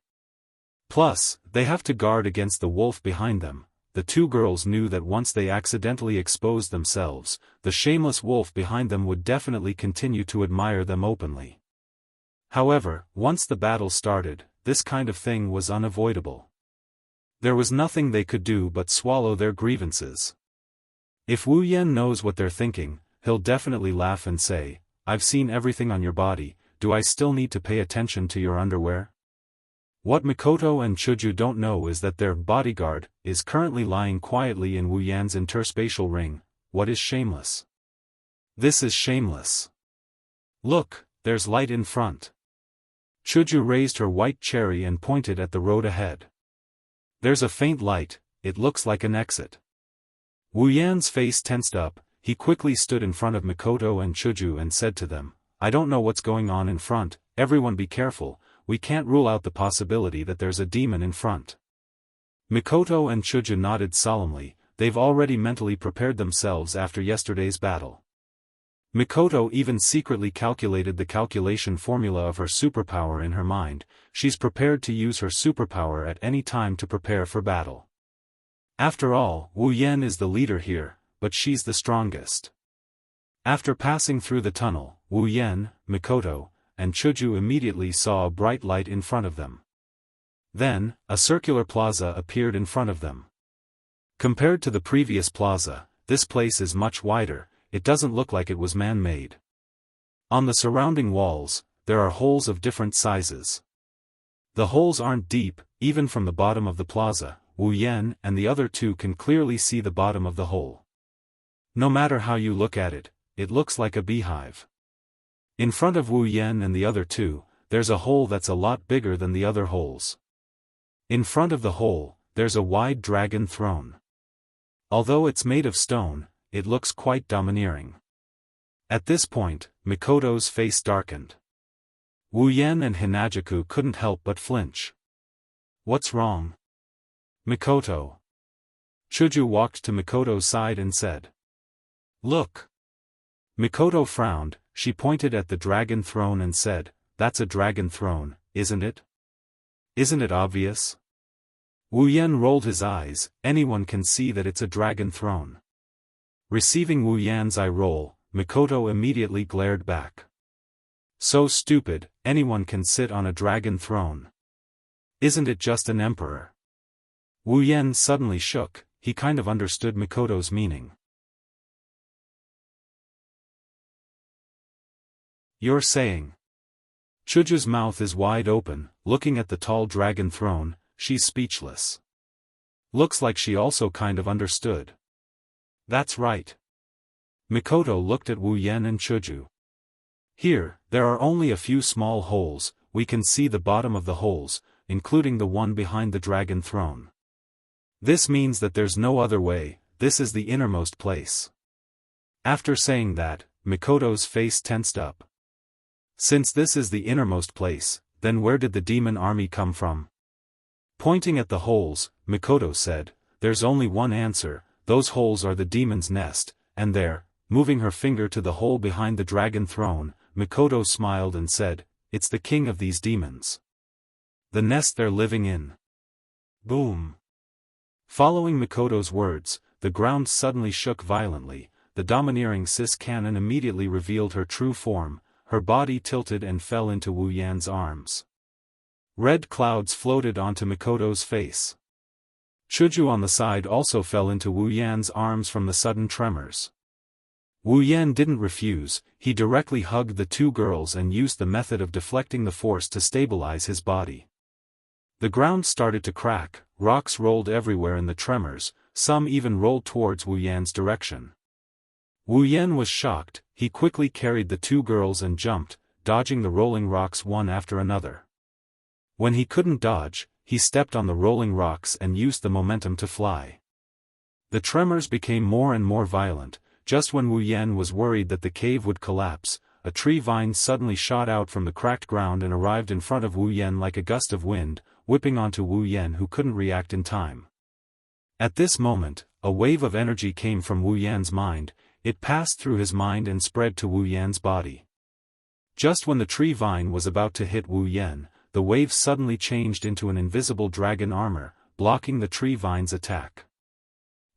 Plus, they have to guard against the wolf behind them. The two girls knew that once they accidentally exposed themselves, the shameless wolf behind them would definitely continue to admire them openly. However, once the battle started, this kind of thing was unavoidable. There was nothing they could do but swallow their grievances. If Wu Yan knows what they're thinking, he'll definitely laugh and say, "I've seen everything on your body, do I still need to pay attention to your underwear?" What Mikoto and Chuju don't know is that their bodyguard is currently lying quietly in Wu Yan's interspatial ring. What is shameless? This is shameless. Look, there's light in front. Chuju raised her white cherry and pointed at the road ahead. There's a faint light, it looks like an exit. Wu Yan's face tensed up, he quickly stood in front of Mikoto and Chuju and said to them, "I don't know what's going on in front, everyone be careful, we can't rule out the possibility that there's a demon in front." Mikoto and Chuju nodded solemnly, they've already mentally prepared themselves after yesterday's battle. Mikoto even secretly calculated the calculation formula of her superpower in her mind. She's prepared to use her superpower at any time to prepare for battle. After all, Wu Yan is the leader here, but she's the strongest. After passing through the tunnel, Wu Yan, Mikoto, and Chuju immediately saw a bright light in front of them. Then, a circular plaza appeared in front of them. Compared to the previous plaza, this place is much wider. It doesn't look like it was man-made. On the surrounding walls, there are holes of different sizes. The holes aren't deep, even from the bottom of the plaza. Wu Yan and the other two can clearly see the bottom of the hole. No matter how you look at it, it looks like a beehive. In front of Wu Yan and the other two, there's a hole that's a lot bigger than the other holes. In front of the hole, there's a wide dragon throne. Although it's made of stone, it looks quite domineering. At this point, Mikoto's face darkened. Wu Yan and Hinajaku couldn't help but flinch. What's wrong? Mikoto. Chuju walked to Mikoto's side and said. Look. Mikoto frowned. She pointed at the dragon throne and said, That's a dragon throne, isn't it? Isn't it obvious? Wu Yan rolled his eyes. Anyone can see that it's a dragon throne. Receiving Wu Yan's eye roll, Mikoto immediately glared back. So stupid, anyone can sit on a dragon throne. Isn't it just an emperor? Wu Yan suddenly shook. He kind of understood Mikoto's meaning. You're saying? Chuju's mouth is wide open, looking at the tall dragon throne. She's speechless. Looks like she also kind of understood. That's right. Mikoto looked at Wu Yan and Chuju. Here, there are only a few small holes. We can see the bottom of the holes, including the one behind the dragon throne. This means that there's no other way. This is the innermost place. After saying that, Mikoto's face tensed up. Since this is the innermost place, then where did the demon army come from? Pointing at the holes, Mikoto said, There's only one answer. Those holes are the demon's nest, and there, moving her finger to the hole behind the dragon throne, Mikoto smiled and said, It's the king of these demons. The nest they're living in. Boom. Following Mikoto's words, the ground suddenly shook violently. The domineering cis cannon immediately revealed her true form. Her body tilted and fell into Wu Yan's arms. Red clouds floated onto Mikoto's face. Chuju on the side also fell into Wu Yan's arms from the sudden tremors. Wu Yan didn't refuse. He directly hugged the two girls and used the method of deflecting the force to stabilize his body. The ground started to crack, rocks rolled everywhere in the tremors, some even rolled towards Wu Yan's direction. Wu Yan was shocked. He quickly carried the two girls and jumped, dodging the rolling rocks one after another. When he couldn't dodge, he stepped on the rolling rocks and used the momentum to fly. The tremors became more and more violent. Just when Wu Yan was worried that the cave would collapse, a tree vine suddenly shot out from the cracked ground and arrived in front of Wu Yan like a gust of wind, whipping onto Wu Yan, who couldn't react in time. At this moment, a wave of energy came from Wu Yan's mind. It passed through his mind and spread to Wu Yan's body. Just when the tree vine was about to hit Wu Yan, the wave suddenly changed into an invisible dragon armor, blocking the tree vine's attack.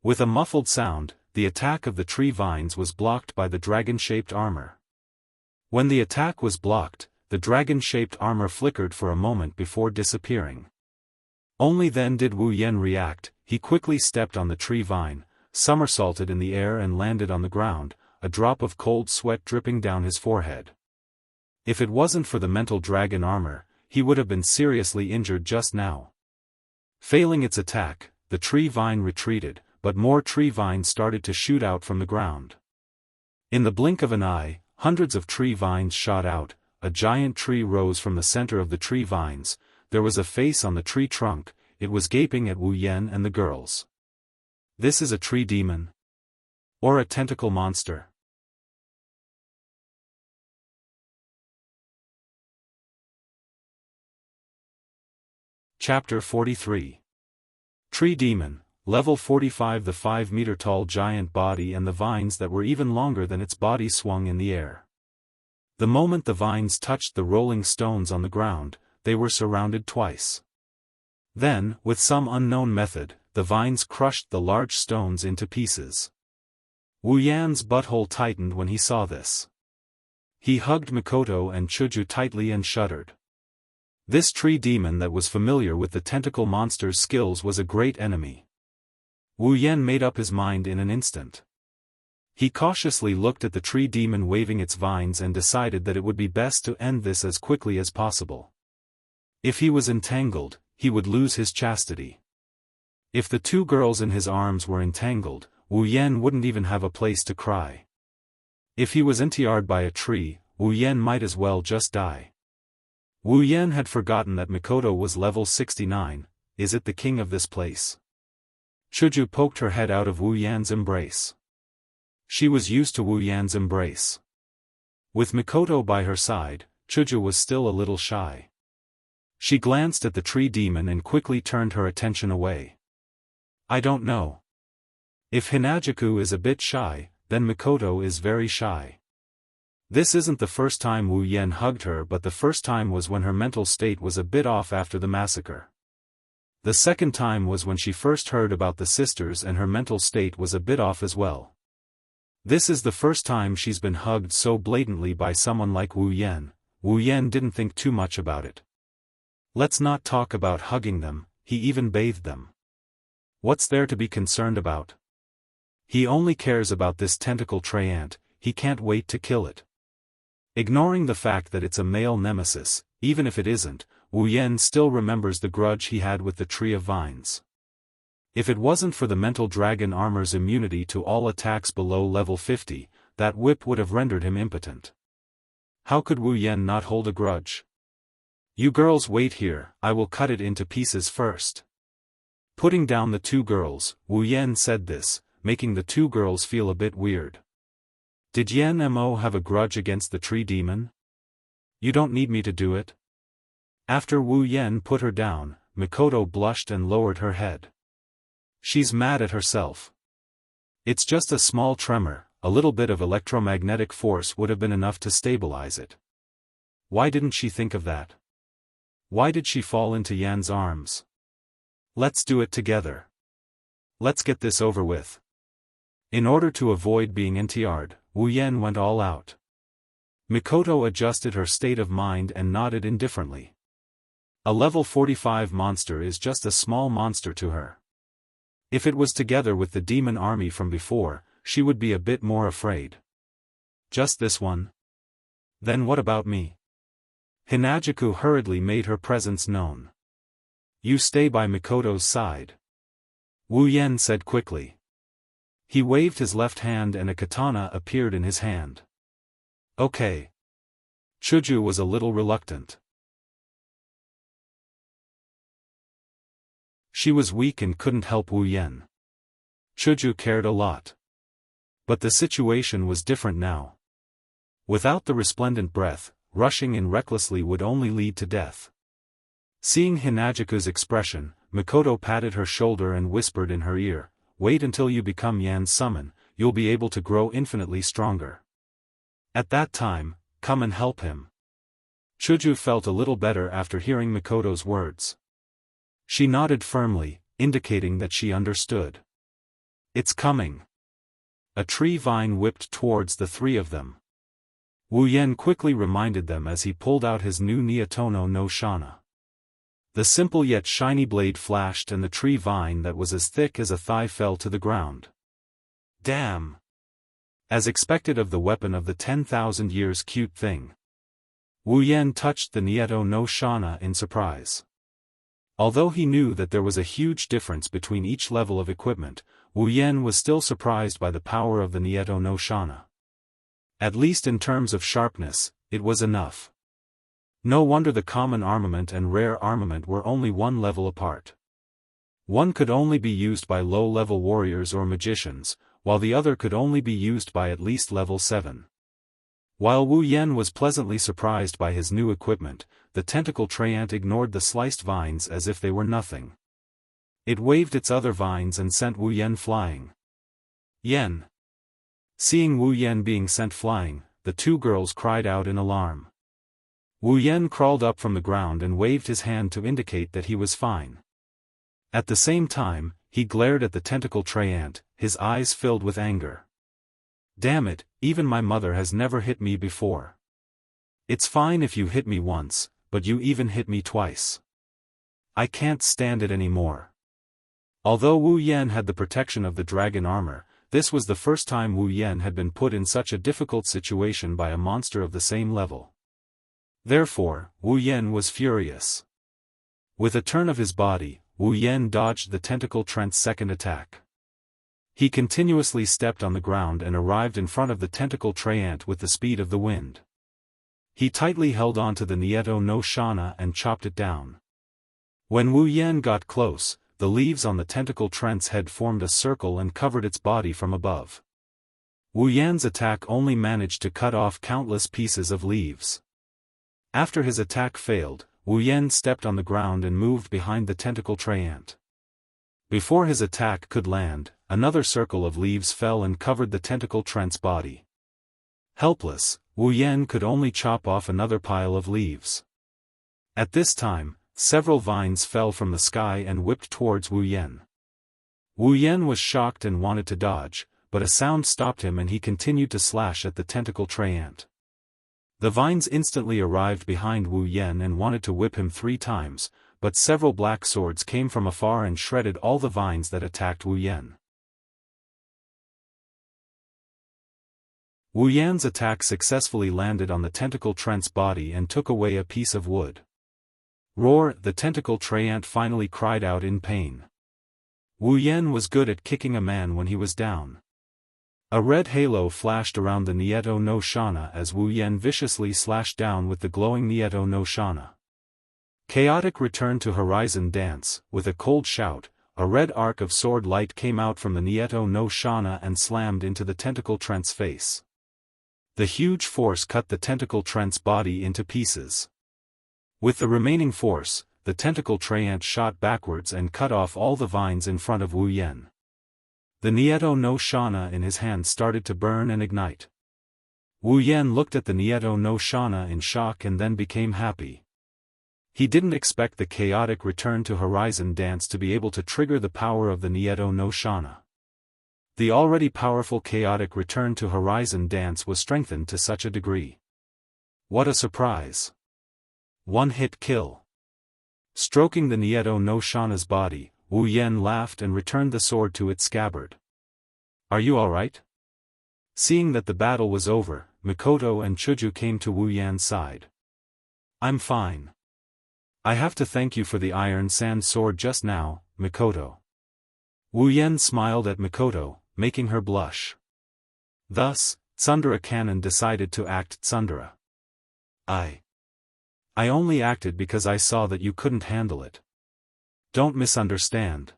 With a muffled sound, the attack of the tree vines was blocked by the dragon-shaped armor. When the attack was blocked, the dragon-shaped armor flickered for a moment before disappearing. Only then did Wu Yan react. He quickly stepped on the tree vine, somersaulted in the air and landed on the ground, a drop of cold sweat dripping down his forehead. If it wasn't for the mental dragon armor, he would have been seriously injured just now. Failing its attack, the tree vine retreated, but more tree vines started to shoot out from the ground. In the blink of an eye, hundreds of tree vines shot out. A giant tree rose from the center of the tree vines. There was a face on the tree trunk. It was gaping at Wu Yan and the girls. This is a tree demon? Or a tentacle monster? Chapter 43. Tree Demon, Level 45. The 5-meter-tall giant body and the vines that were even longer than its body swung in the air. The moment the vines touched the rolling stones on the ground, they were surrounded twice. Then, with some unknown method, the vines crushed the large stones into pieces. Wu Yan's butthole tightened when he saw this. He hugged Mikoto and Chuju tightly and shuddered. This tree demon that was familiar with the tentacle monster's skills was a great enemy. Wu Yan made up his mind in an instant. He cautiously looked at the tree demon waving its vines and decided that it would be best to end this as quickly as possible. If he was entangled, he would lose his chastity. If the two girls in his arms were entangled, Wu Yan wouldn't even have a place to cry. If he was entiared by a tree, Wu Yan might as well just die. Wu Yan had forgotten that Mikoto was level 69, is it the king of this place? Chuju poked her head out of Wu Yan's embrace. She was used to Wu Yan's embrace. With Mikoto by her side, Chuju was still a little shy. She glanced at the tree demon and quickly turned her attention away. I don't know. If Hinajaku is a bit shy, then Mikoto is very shy. This isn't the first time Wu Yan hugged her, but the first time was when her mental state was a bit off after the massacre. The second time was when she first heard about the sisters and her mental state was a bit off as well. This is the first time she's been hugged so blatantly by someone like Wu Yan. Wu Yan didn't think too much about it. Let's not talk about hugging them, he even bathed them. What's there to be concerned about? He only cares about this tentacle treant, he can't wait to kill it. Ignoring the fact that it's a male nemesis, even if it isn't, Wu Yan still remembers the grudge he had with the Tree of Vines. If it wasn't for the mental dragon armor's immunity to all attacks below level 50, that whip would have rendered him impotent. How could Wu Yan not hold a grudge? You girls wait here, I will cut it into pieces first. Putting down the two girls, Wu Yan said this, making the two girls feel a bit weird. Did Yan Mo have a grudge against the tree demon? You don't need me to do it. After Wu Yan put her down, Mikoto blushed and lowered her head. She's mad at herself. It's just a small tremor, a little bit of electromagnetic force would have been enough to stabilize it. Why didn't she think of that? Why did she fall into Yan's arms? Let's do it together. Let's get this over with. In order to avoid being entiared, Wu Yan went all out. Mikoto adjusted her state of mind and nodded indifferently. A level 45 monster is just a small monster to her. If it was together with the demon army from before, she would be a bit more afraid. Just this one? Then what about me? Hinajaku hurriedly made her presence known. You stay by Mikoto's side. Wu Yan said quickly. He waved his left hand and a katana appeared in his hand. Okay. Chuju was a little reluctant. She was weak and couldn't help Wu Yan. Chuju cared a lot. But the situation was different now. Without the resplendent breath, rushing in recklessly would only lead to death. Seeing Hinajaku's expression, Mikoto patted her shoulder and whispered in her ear, wait until you become Yan's summon, you'll be able to grow infinitely stronger. At that time, come and help him. Chuju felt a little better after hearing Mikoto's words. She nodded firmly, indicating that she understood. It's coming. A tree vine whipped towards the three of them. Wu Yan quickly reminded them as he pulled out his new Niatono no Shana. The simple yet shiny blade flashed and the tree vine that was as thick as a thigh fell to the ground. Damn! As expected of the weapon of the 10,000 years cute thing. Wu Yan touched the Nieto no Shana in surprise. Although he knew that there was a huge difference between each level of equipment, Wu Yan was still surprised by the power of the Nieto no Shana. At least in terms of sharpness, it was enough. No wonder the common armament and rare armament were only one level apart. One could only be used by low-level warriors or magicians, while the other could only be used by at least level 7. While Wu Yan was pleasantly surprised by his new equipment, the tentacle treant ignored the sliced vines as if they were nothing. It waved its other vines and sent Wu Yan flying. Yan! Seeing Wu Yan being sent flying, the two girls cried out in alarm. Wu Yan crawled up from the ground and waved his hand to indicate that he was fine. At the same time, he glared at the tentacle treant, his eyes filled with anger. Damn it, even my mother has never hit me before. It's fine if you hit me once, but you even hit me twice. I can't stand it anymore. Although Wu Yan had the protection of the dragon armor, this was the first time Wu Yan had been put in such a difficult situation by a monster of the same level. Therefore, Wu Yan was furious. With a turn of his body, Wu Yan dodged the tentacle trent's second attack. He continuously stepped on the ground and arrived in front of the tentacle treant with the speed of the wind. He tightly held on to the Nieto no Shana and chopped it down. When Wu Yan got close, the leaves on the tentacle trent's head formed a circle and covered its body from above. Wu Yan's attack only managed to cut off countless pieces of leaves. After his attack failed, Wu Yan stepped on the ground and moved behind the tentacle treant. Before his attack could land, another circle of leaves fell and covered the tentacle trent's body. Helpless, Wu Yan could only chop off another pile of leaves. At this time, several vines fell from the sky and whipped towards Wu Yan. Wu Yan was shocked and wanted to dodge, but a sound stopped him and he continued to slash at the tentacle treant. The vines instantly arrived behind Wu Yan and wanted to whip him 3 times, but several black swords came from afar and shredded all the vines that attacked Wu Yan. Wu Yan's attack successfully landed on the tentacle trent's body and took away a piece of wood. Roar! The tentacle treant finally cried out in pain. Wu Yan was good at kicking a man when he was down. A red halo flashed around the Nieto no Shana as Wu Yan viciously slashed down with the glowing Nieto no Shana. Chaotic returned to Horizon Dance. With a cold shout, a red arc of sword light came out from the Nieto no Shana and slammed into the tentacle trent's face. The huge force cut the tentacle trent's body into pieces. With the remaining force, the tentacle treant shot backwards and cut off all the vines in front of Wu Yan. The Nieto no Shana in his hand started to burn and ignite. Wu Yan looked at the Nieto no Shana in shock and then became happy. He didn't expect the chaotic return to Horizon Dance to be able to trigger the power of the Nieto no Shana. The already powerful chaotic return to Horizon Dance was strengthened to such a degree. What a surprise! One-hit kill. Stroking the Nieto no Shana's body, Wu Yan laughed and returned the sword to its scabbard. Are you alright? Seeing that the battle was over, Mikoto and Chuju came to Wu Yan's side. I'm fine. I have to thank you for the iron sand sword just now, Mikoto. Wu Yan smiled at Mikoto, making her blush. Thus, Tsundere Canon decided to act Tsundere. I only acted because I saw that you couldn't handle it. Don't misunderstand.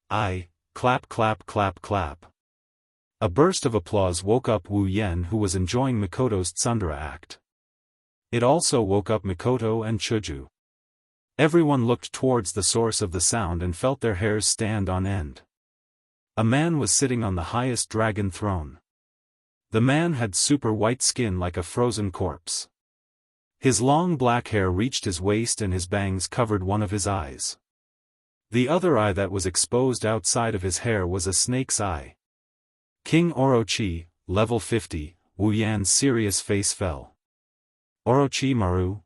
Clap clap clap clap. A burst of applause woke up Wu Yan, who was enjoying Mikoto's Tsundere act. It also woke up Mikoto and Chuju. Everyone looked towards the source of the sound and felt their hairs stand on end. A man was sitting on the highest dragon throne. The man had super white skin like a frozen corpse. His long black hair reached his waist and his bangs covered one of his eyes. The other eye that was exposed outside of his hair was a snake's eye. King Orochi, level 50, Wu Yan's serious face fell. Orochi Maru?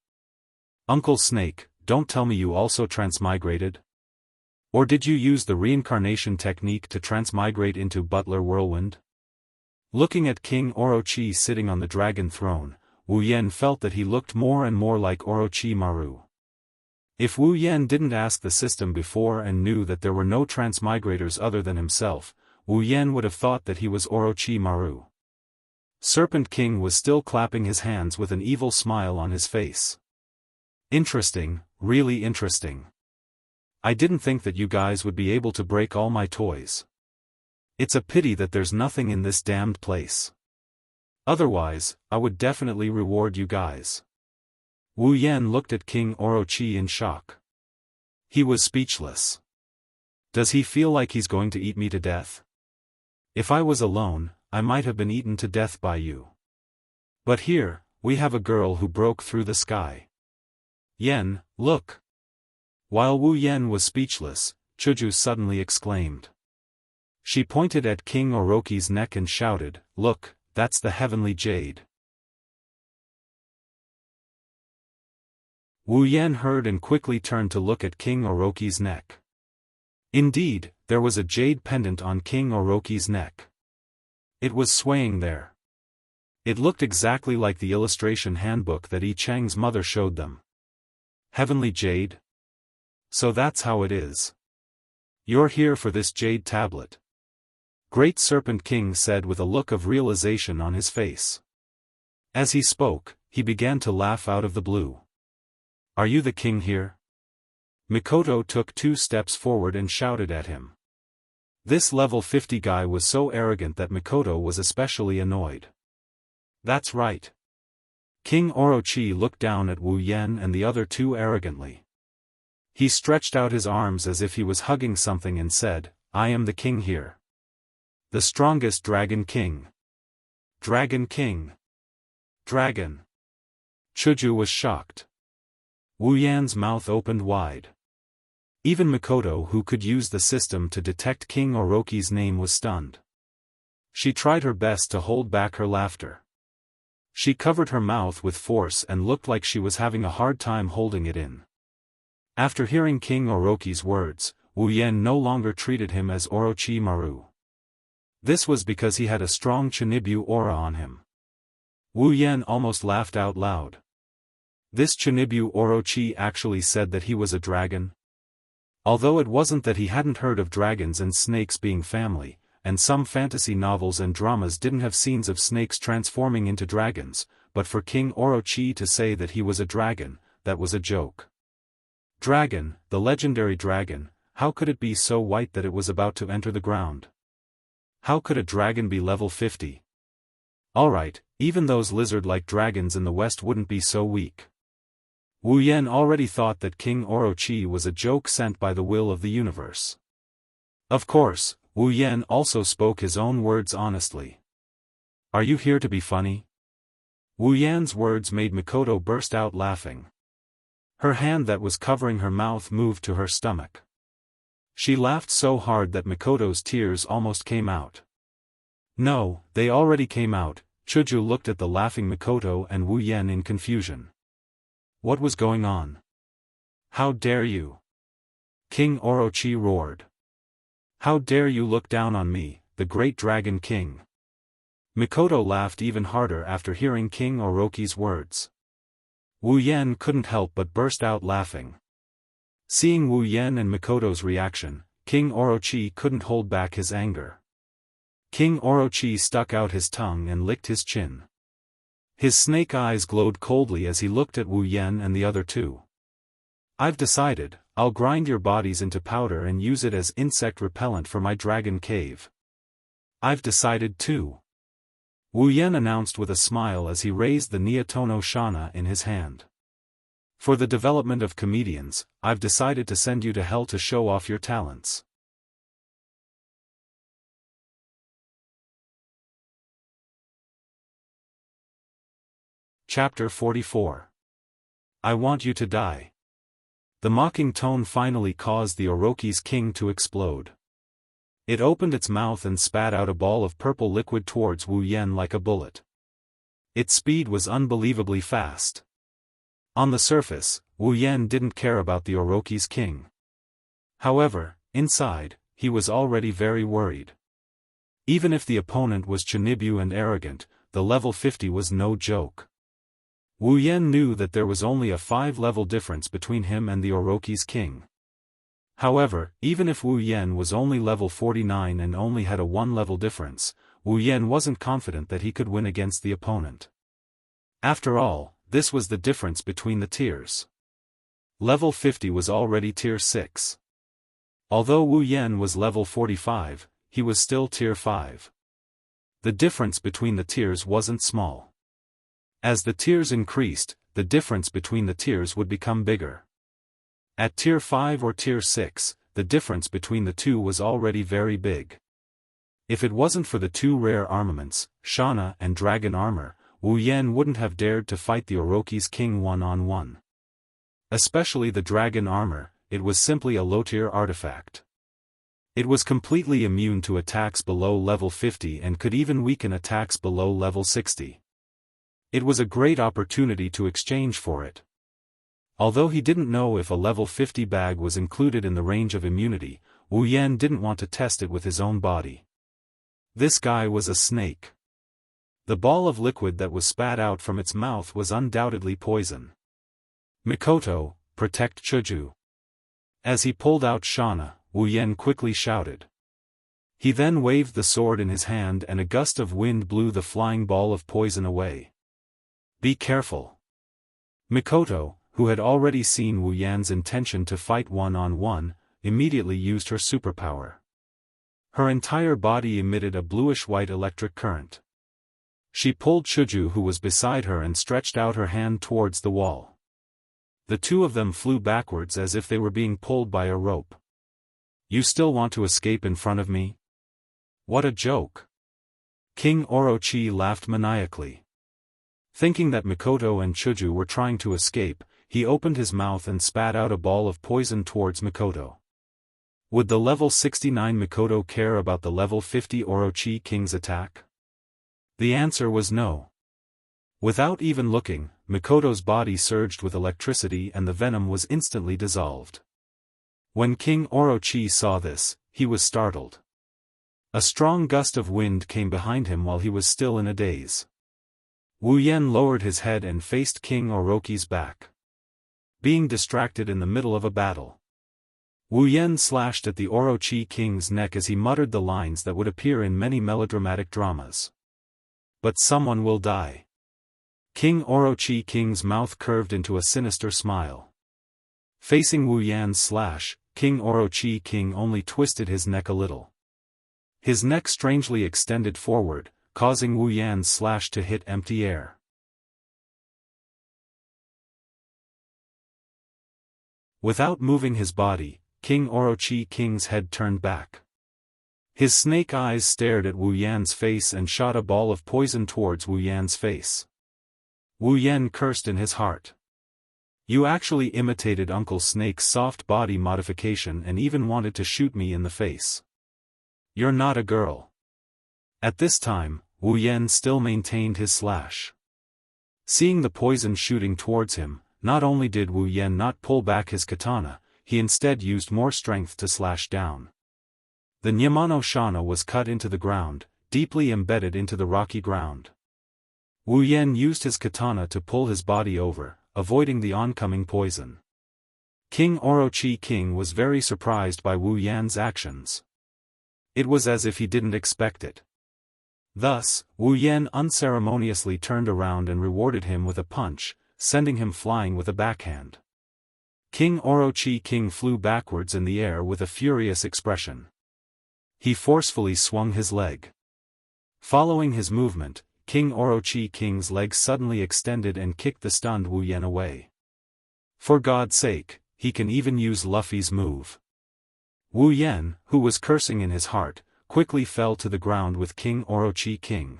Uncle Snake, don't tell me you also transmigrated? Or did you use the reincarnation technique to transmigrate into Butler Whirlwind? Looking at King Orochi sitting on the dragon throne, Wu Yan felt that he looked more and more like Orochi Maru. If Wu Yan didn't ask the system before and knew that there were no transmigrators other than himself, Wu Yan would have thought that he was Orochi Maru. Serpent King was still clapping his hands with an evil smile on his face. Interesting, really interesting. I didn't think that you guys would be able to break all my toys. It's a pity that there's nothing in this damned place. Otherwise, I would definitely reward you guys. Wu Yan looked at King Orochi in shock. He was speechless. Does he feel like he's going to eat me to death? If I was alone, I might have been eaten to death by you. But here, we have a girl who broke through the sky. Yen, look! While Wu Yan was speechless, Chuju suddenly exclaimed. She pointed at King Orochi's neck and shouted, "Look, that's the heavenly jade." Wu Yan heard and quickly turned to look at King Orochi's neck. Indeed, there was a jade pendant on King Orochi's neck. It was swaying there. It looked exactly like the illustration handbook that Yi Cheng's mother showed them. Heavenly jade? So that's how it is. You're here for this jade tablet. Great Serpent King said with a look of realization on his face. As he spoke, he began to laugh out of the blue. Are you the king here? Mikoto took 2 steps forward and shouted at him. This level 50 guy was so arrogant that Mikoto was especially annoyed. That's right. King Orochi looked down at Wu Yan and the other 2 arrogantly. He stretched out his arms as if he was hugging something and said, I am the king here. The strongest Dragon King. Dragon King. Dragon. Chuju was shocked. Wu Yan's mouth opened wide. Even Mikoto, who could use the system to detect King Orochi's name, was stunned. She tried her best to hold back her laughter. She covered her mouth with force and looked like she was having a hard time holding it in. After hearing King Orochi's words, Wu Yan no longer treated him as Orochi Maru. This was because he had a strong Chinibu aura on him. Wu Yan almost laughed out loud. This Chinibu Orochi actually said that he was a dragon? Although it wasn't that he hadn't heard of dragons and snakes being family, and some fantasy novels and dramas didn't have scenes of snakes transforming into dragons, but for King Orochi to say that he was a dragon, that was a joke. Dragon, the legendary dragon, how could it be so white that it was about to enter the ground? How could a dragon be level 50? Alright, even those lizard-like dragons in the west wouldn't be so weak. Wu Yan already thought that King Orochi was a joke sent by the will of the universe. Of course, Wu Yan also spoke his own words honestly. Are you here to be funny? Wu Yan's words made Mikoto burst out laughing. Her hand that was covering her mouth moved to her stomach. She laughed so hard that Mikoto's tears almost came out. No, they already came out. Chuju looked at the laughing Mikoto and Wu Yan in confusion. What was going on? How dare you? King Orochi roared. How dare you look down on me, the great Dragon King? Mikoto laughed even harder after hearing King Orochi's words. Wu Yan couldn't help but burst out laughing. Seeing Wu Yan and Mikoto's reaction, King Orochi couldn't hold back his anger. King Orochi stuck out his tongue and licked his chin. His snake eyes glowed coldly as he looked at Wu Yan and the other 2. I've decided, I'll grind your bodies into powder and use it as insect repellent for my dragon cave. I've decided too. Wu Yan announced with a smile as he raised the Nietono Shana in his hand. For the development of comedians, I've decided to send you to hell to show off your talents. Chapter 44. I want you to die. The mocking tone finally caused the Orochi's king to explode. It opened its mouth and spat out a ball of purple liquid towards Wu Yan like a bullet. Its speed was unbelievably fast. On the surface, Wu Yan didn't care about the Orochi's king. However, inside, he was already very worried. Even if the opponent was Chinibu and arrogant, the level 50 was no joke. Wu Yan knew that there was only a 5-level difference between him and the Orochi's king. However, even if Wu Yan was only level 49 and only had a 1-level difference, Wu Yan wasn't confident that he could win against the opponent. After all, this was the difference between the tiers. Level 50 was already tier 6. Although Wu Yan was level 45, he was still tier 5. The difference between the tiers wasn't small. As the tiers increased, the difference between the tiers would become bigger. At tier 5 or tier 6, the difference between the two was already very big. If it wasn't for the 2 rare armaments, Shana and Dragon Armor, Wu Yan wouldn't have dared to fight the Orochi's king one-on-one. Especially the Dragon Armor, it was simply a low-tier artifact. It was completely immune to attacks below level 50 and could even weaken attacks below level 60. It was a great opportunity to exchange for it. Although he didn't know if a level 50 bag was included in the range of immunity, Wu Yan didn't want to test it with his own body. This guy was a snake. The ball of liquid that was spat out from its mouth was undoubtedly poison. Mikoto, protect Chuju. As he pulled out Shauna, Wu Yan quickly shouted. He then waved the sword in his hand and a gust of wind blew the flying ball of poison away. Be careful. Mikoto, who had already seen Wu Yan's intention to fight one-on-one, immediately used her superpower. Her entire body emitted a bluish-white electric current. She pulled Chuju who was beside her and stretched out her hand towards the wall. The two of them flew backwards as if they were being pulled by a rope. You still want to escape in front of me? What a joke! King Orochi laughed maniacally. Thinking that Mikoto and Chuju were trying to escape, he opened his mouth and spat out a ball of poison towards Mikoto. Would the level 69 Mikoto care about the level 50 Orochi King's attack? The answer was no. Without even looking, Mikoto's body surged with electricity and the venom was instantly dissolved. When King Orochi saw this, he was startled. A strong gust of wind came behind him while he was still in a daze. Wu Yan lowered his head and faced King Orochi's back. Being distracted in the middle of a battle. Wu Yan slashed at the Orochi King's neck as he muttered the lines that would appear in many melodramatic dramas. But someone will die. King Orochi King's mouth curved into a sinister smile. Facing Wu Yan's slash, King Orochi King only twisted his neck a little. His neck strangely extended forward, causing Wu Yan's slash to hit empty air. Without moving his body, King Orochi King's head turned back. His snake eyes stared at Wu Yan's face and shot a ball of poison towards Wu Yan's face. Wu Yan cursed in his heart. You actually imitated Uncle Snake's soft body modification and even wanted to shoot me in the face. You're not a girl. At this time, Wu Yan still maintained his slash. Seeing the poison shooting towards him, not only did Wu Yan not pull back his katana, he instead used more strength to slash down. The Nyamano Shana was cut into the ground, deeply embedded into the rocky ground. Wu Yan used his katana to pull his body over, avoiding the oncoming poison. King Orochi King was very surprised by Wu Yan's actions. It was as if he didn't expect it. Thus, Wu Yan unceremoniously turned around and rewarded him with a punch, sending him flying with a backhand. King Orochi King flew backwards in the air with a furious expression. He forcefully swung his leg. Following his movement, King Orochi King's leg suddenly extended and kicked the stunned Wu Yan away. For God's sake, he can even use Luffy's move. Wu Yan, who was cursing in his heart, quickly fell to the ground with King Orochi King.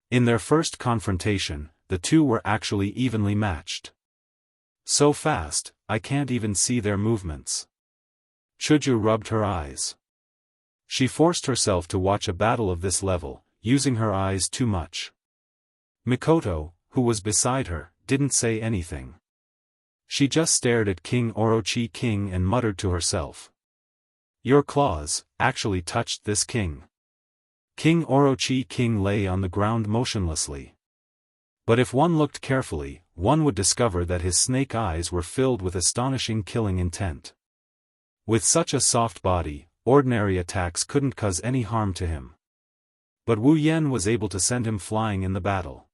In their first confrontation, the two were actually evenly matched. So fast, I can't even see their movements. Chuju rubbed her eyes. She forced herself to watch a battle of this level, using her eyes too much. Mikoto, who was beside her, didn't say anything. She just stared at King Orochi King and muttered to herself. Your claws actually touched this king. King Orochi King lay on the ground motionlessly. But if one looked carefully, one would discover that his snake eyes were filled with astonishing killing intent. With such a soft body, ordinary attacks couldn't cause any harm to him. But Wu Yan was able to send him flying in the battle.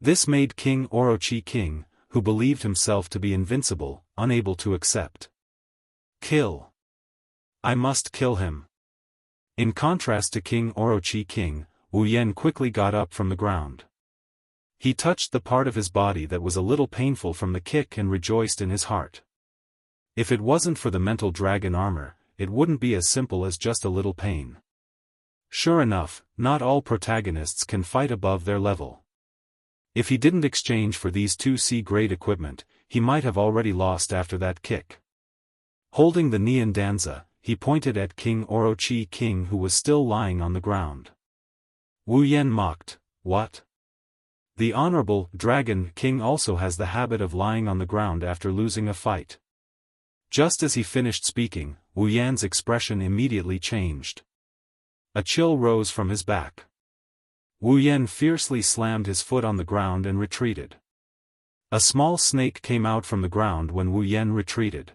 This made King Orochi King, who believed himself to be invincible, unable to accept. Kill. I must kill him. In contrast to King Orochi King, Wu Yan quickly got up from the ground. He touched the part of his body that was a little painful from the kick and rejoiced in his heart. If it wasn't for the mental dragon armor, it wouldn't be as simple as just a little pain. Sure enough, not all protagonists can fight above their level. If he didn't exchange for these 2 C-grade equipment, he might have already lost after that kick. Holding the Neon Danza, he pointed at King Orochi King who was still lying on the ground. Wu Yan mocked, "What? The Honorable Dragon King also has the habit of lying on the ground after losing a fight. Just as he finished speaking, Wu Yan's expression immediately changed. A chill rose from his back. Wu Yan fiercely slammed his foot on the ground and retreated. A small snake came out from the ground when Wu Yan retreated.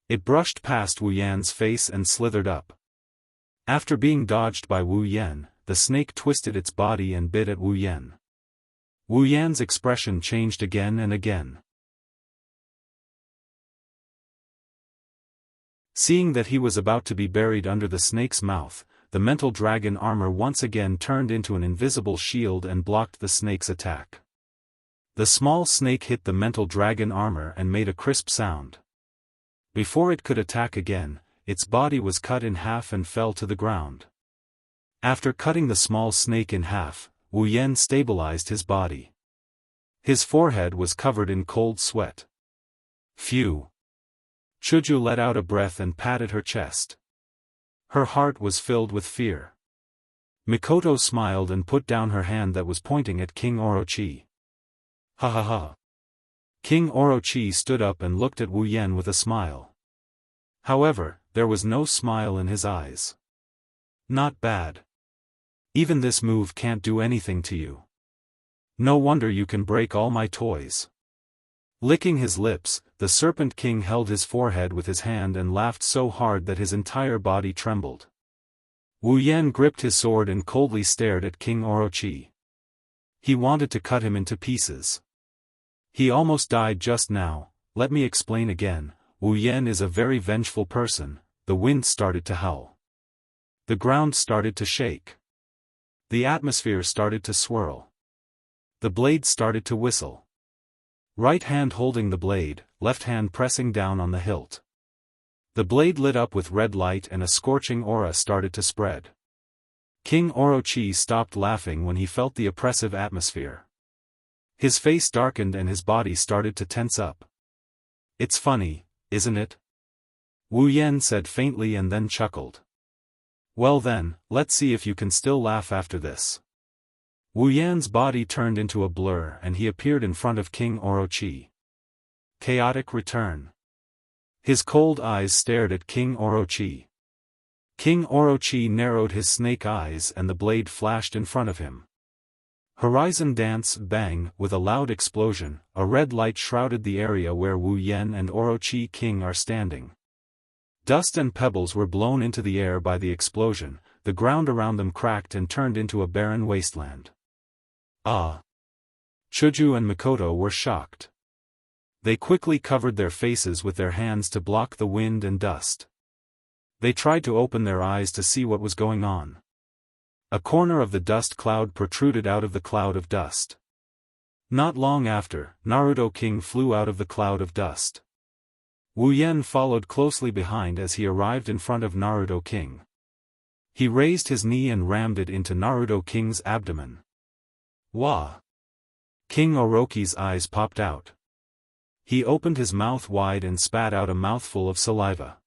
It brushed past Wu Yan's face and slithered up. After being dodged by Wu Yan, the snake twisted its body and bit at Wu Yan. Wu Yan's expression changed again and again. Seeing that he was about to be buried under the snake's mouth, the mental dragon armor once again turned into an invisible shield and blocked the snake's attack. The small snake hit the mental dragon armor and made a crisp sound. Before it could attack again, its body was cut in half and fell to the ground. After cutting the small snake in half, Wu Yan stabilized his body. His forehead was covered in cold sweat. Phew! Chuju let out a breath and patted her chest. Her heart was filled with fear. Mikoto smiled and put down her hand that was pointing at King Orochi. Ha ha ha. King Orochi stood up and looked at Wu Yan with a smile. However, there was no smile in his eyes. Not bad. Even this move can't do anything to you. No wonder you can break all my toys. Licking his lips, the Serpent King held his forehead with his hand and laughed so hard that his entire body trembled. Wu Yan gripped his sword and coldly stared at King Orochi. He wanted to cut him into pieces. He almost died just now. Let me explain again. Wu Yan is a very vengeful person. The wind started to howl. The ground started to shake. The atmosphere started to swirl. The blade started to whistle. Right hand holding the blade, left hand pressing down on the hilt. The blade lit up with red light and a scorching aura started to spread. King Orochi stopped laughing when he felt the oppressive atmosphere. His face darkened and his body started to tense up. It's funny, isn't it? Wu Yan said faintly and then chuckled. Well then, let's see if you can still laugh after this. Wu Yan's body turned into a blur and he appeared in front of King Orochi. Chaotic return. His cold eyes stared at King Orochi. King Orochi narrowed his snake eyes and the blade flashed in front of him. Horizon dance bang, with a loud explosion, a red light shrouded the area where Wu Yan and Orochi King are standing. Dust and pebbles were blown into the air by the explosion, the ground around them cracked and turned into a barren wasteland. Ah! Chuju and Mikoto were shocked. They quickly covered their faces with their hands to block the wind and dust. They tried to open their eyes to see what was going on. A corner of the dust cloud protruded out of the cloud of dust. Not long after, Naruto King flew out of the cloud of dust. Wu Yan followed closely behind as he arrived in front of Naruto King. He raised his knee and rammed it into Naruto King's abdomen. Wah! King Orochi's eyes popped out. He opened his mouth wide and spat out a mouthful of saliva.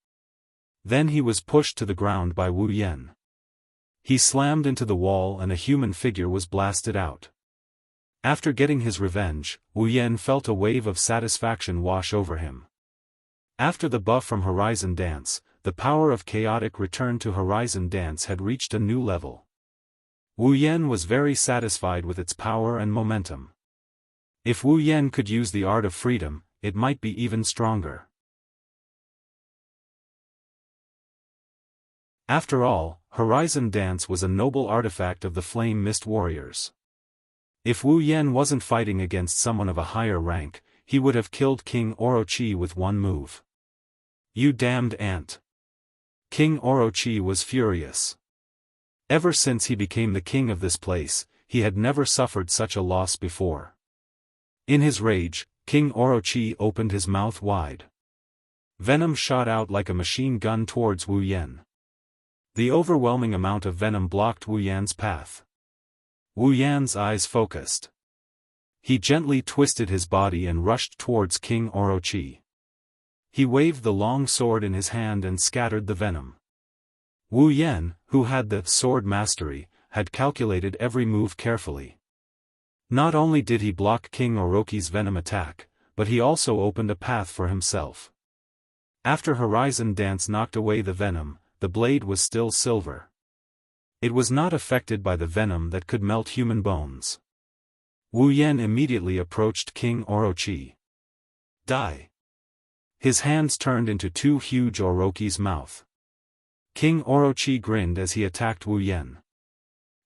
Then he was pushed to the ground by Wu Yan. He slammed into the wall and a human figure was blasted out. After getting his revenge, Wu Yan felt a wave of satisfaction wash over him. After the buff from Horizon Dance, the power of chaotic return to Horizon Dance had reached a new level. Wu Yan was very satisfied with its power and momentum. If Wu Yan could use the art of freedom, it might be even stronger. After all, Horizon Dance was a noble artifact of the Flame Mist Warriors. If Wu Yan wasn't fighting against someone of a higher rank, he would have killed King Orochi with one move. You damned ant! King Orochi was furious. Ever since he became the king of this place, he had never suffered such a loss before. In his rage, King Orochi opened his mouth wide. Venom shot out like a machine gun towards Wu Yan. The overwhelming amount of venom blocked Wu Yan's path. Wu Yan's eyes focused. He gently twisted his body and rushed towards King Orochi. He waved the long sword in his hand and scattered the venom. Wu Yan, who had the sword mastery, had calculated every move carefully. Not only did he block King Orochi's venom attack, but he also opened a path for himself. After Horizon Dance knocked away the venom, the blade was still silver. It was not affected by the venom that could melt human bones. Wu Yan immediately approached King Orochi. Die! His hands turned into two huge Orochi's mouth. King Orochi grinned as he attacked Wu Yan.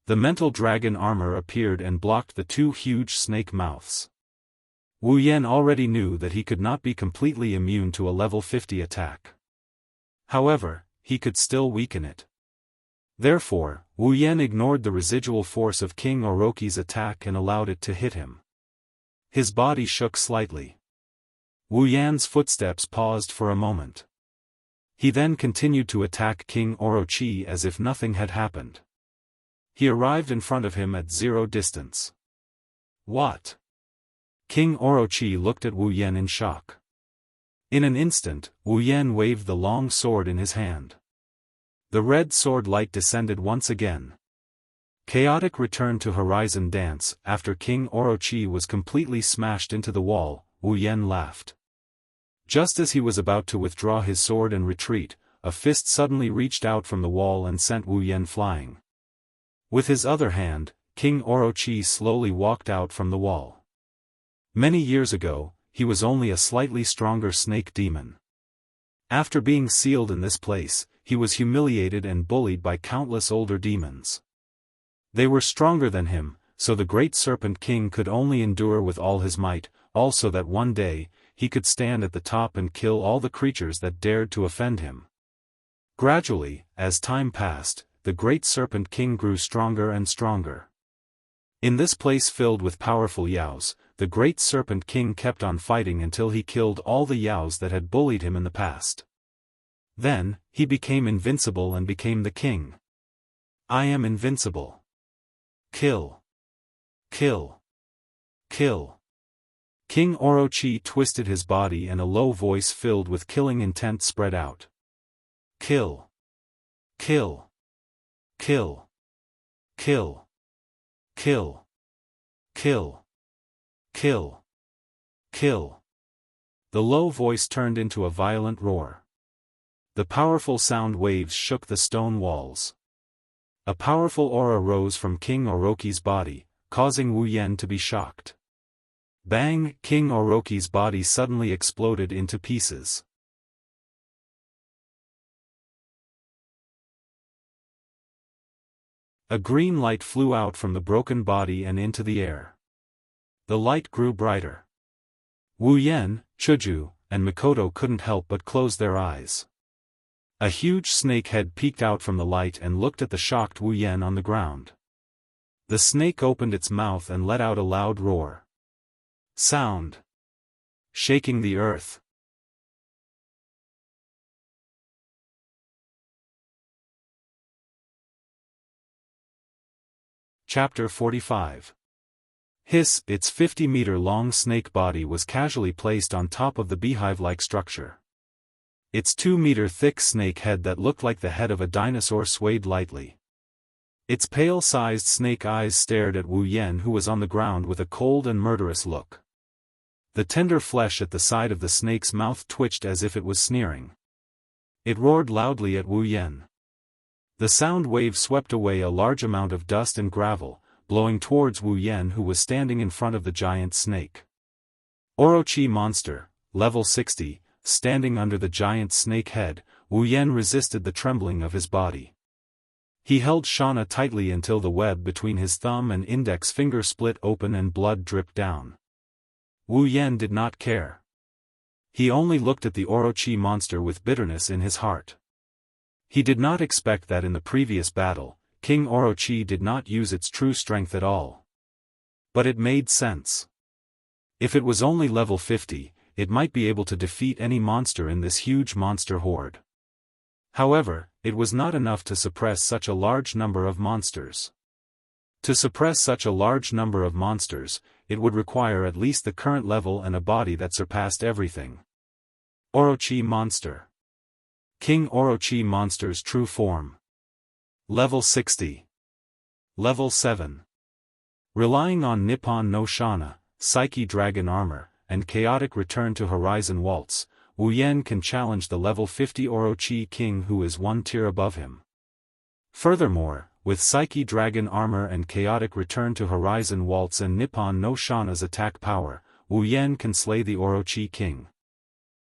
The mental dragon armor appeared and blocked the two huge snake mouths. Wu Yan already knew that he could not be completely immune to a level 50 attack. However, he could still weaken it. Therefore, Wu Yan ignored the residual force of King Orochi's attack and allowed it to hit him. His body shook slightly. Wu Yan's footsteps paused for a moment. He then continued to attack King Orochi as if nothing had happened. He arrived in front of him at 0 distance. What? King Orochi looked at Wu Yan in shock. In an instant, Wu Yan waved the long sword in his hand. The red sword light descended once again. Chaotic returned to Horizon Dance. After King Orochi was completely smashed into the wall, Wu Yan laughed. Just as he was about to withdraw his sword and retreat, a fist suddenly reached out from the wall and sent Wu Yan flying. With his other hand, King Orochi slowly walked out from the wall. Many years ago, he was only a slightly stronger snake demon. After being sealed in this place, he was humiliated and bullied by countless older demons. They were stronger than him, so the great Serpent King could only endure with all his might, also that one day, he could stand at the top and kill all the creatures that dared to offend him. Gradually, as time passed, the great Serpent King grew stronger and stronger. In this place filled with powerful yaos, the great Serpent King kept on fighting until he killed all the yaos that had bullied him in the past. Then, he became invincible and became the king. I am invincible. Kill. Kill. Kill. King Orochi twisted his body and a low voice filled with killing intent spread out. Kill. Kill. Kill. Kill. Kill. Kill. Kill. Kill. The low voice turned into a violent roar. The powerful sound waves shook the stone walls. A powerful aura rose from King Orochi's body, causing Wu Yan to be shocked. Bang! King Orochi's body suddenly exploded into pieces. A green light flew out from the broken body and into the air. The light grew brighter. Wu Yan, Chuju, and Mikoto couldn't help but close their eyes. A huge snake head peeked out from the light and looked at the shocked Wu Yan on the ground. The snake opened its mouth and let out a loud roar. Sound. Shaking the earth. Chapter 45. Hiss! Its 50-meter-long snake body was casually placed on top of the beehive-like structure. Its 2-meter-thick snake head that looked like the head of a dinosaur swayed lightly. Its pale-sized snake eyes stared at Wu Yan, who was on the ground with a cold and murderous look. The tender flesh at the side of the snake's mouth twitched as if it was sneering. It roared loudly at Wu Yan. The sound wave swept away a large amount of dust and gravel, blowing towards Wu Yan, who was standing in front of the giant snake. Orochi monster, level 60, standing under the giant snake head, Wu Yan resisted the trembling of his body. He held Shauna tightly until the web between his thumb and index finger split open and blood dripped down. Wu Yan did not care. He only looked at the Orochi monster with bitterness in his heart. He did not expect that in the previous battle, King Orochi did not use its true strength at all. But it made sense. If it was only level 50, it might be able to defeat any monster in this huge monster horde. However, it was not enough to suppress such a large number of monsters. To suppress such a large number of monsters, it would require at least the current level and a body that surpassed everything. Orochi monster. King Orochi monster's true form. Level 60. Level 7. Relying on Nippon no Shana, Psyche Dragon Armor, and Chaotic Return to Horizon Waltz, Wu Yan can challenge the level 50 Orochi King who is one tier above him. Furthermore, with Psyche Dragon Armor and Chaotic Return to Horizon Waltz and Nippon no Shana's attack power, Wu Yan can slay the Orochi King.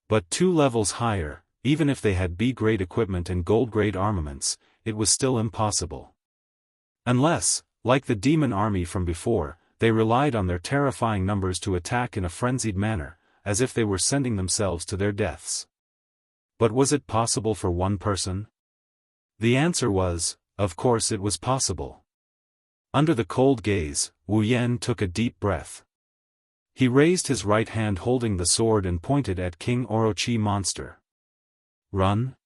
But 2 levels higher, even if they had B-grade equipment and gold-grade armaments, it was still impossible. Unless, like the demon army from before, they relied on their terrifying numbers to attack in a frenzied manner, as if they were sending themselves to their deaths. But was it possible for one person? The answer was, of course it was possible. Under the cold gaze, Wu Yan took a deep breath. He raised his right hand holding the sword and pointed at King Orochi monster. Run?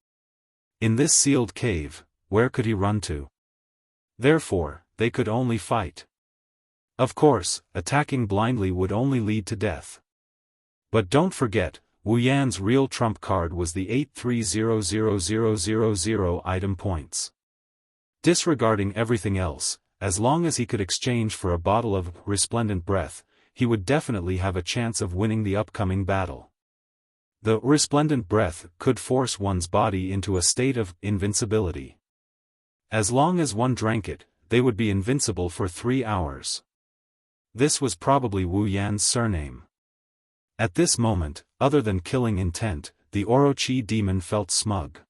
In this sealed cave, where could he run to? Therefore, they could only fight. Of course, attacking blindly would only lead to death. But don't forget, Wu Yan's real trump card was the 83000000 item points. Disregarding everything else, as long as he could exchange for a bottle of resplendent breath, he would definitely have a chance of winning the upcoming battle. The resplendent breath could force one's body into a state of invincibility. As long as one drank it, they would be invincible for 3 hours. This was probably Wu Yan's surname. At this moment, other than killing intent, the Orochi demon felt smug.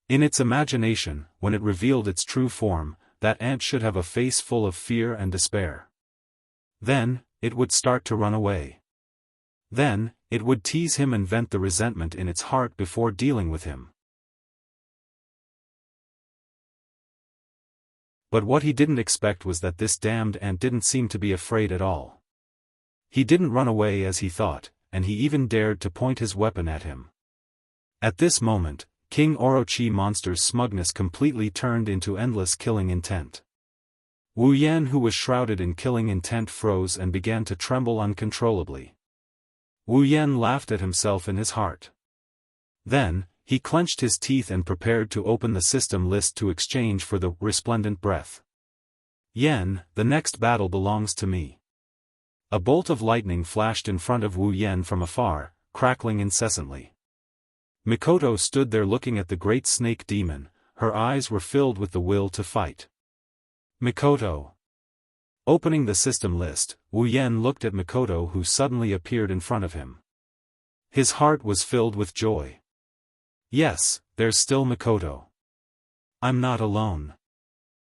In its imagination, when it revealed its true form, that ant should have a face full of fear and despair. Then, it would start to run away. Then, it would tease him and vent the resentment in its heart before dealing with him. But what he didn't expect was that this damned ant didn't seem to be afraid at all. He didn't run away as he thought, and he even dared to point his weapon at him. At this moment, King Orochi monster's smugness completely turned into endless killing intent. Wu Yan, who was shrouded in killing intent, froze and began to tremble uncontrollably. Wu Yan laughed at himself in his heart. Then, he clenched his teeth and prepared to open the system list to exchange for the resplendent breath. Yan, the next battle belongs to me. A bolt of lightning flashed in front of Wu Yan from afar, crackling incessantly. Mikoto stood there looking at the great snake demon, her eyes were filled with the will to fight. Mikoto. Opening the system list, Wu Yan looked at Mikoto, who suddenly appeared in front of him. His heart was filled with joy. Yes, there's still Mikoto. I'm not alone.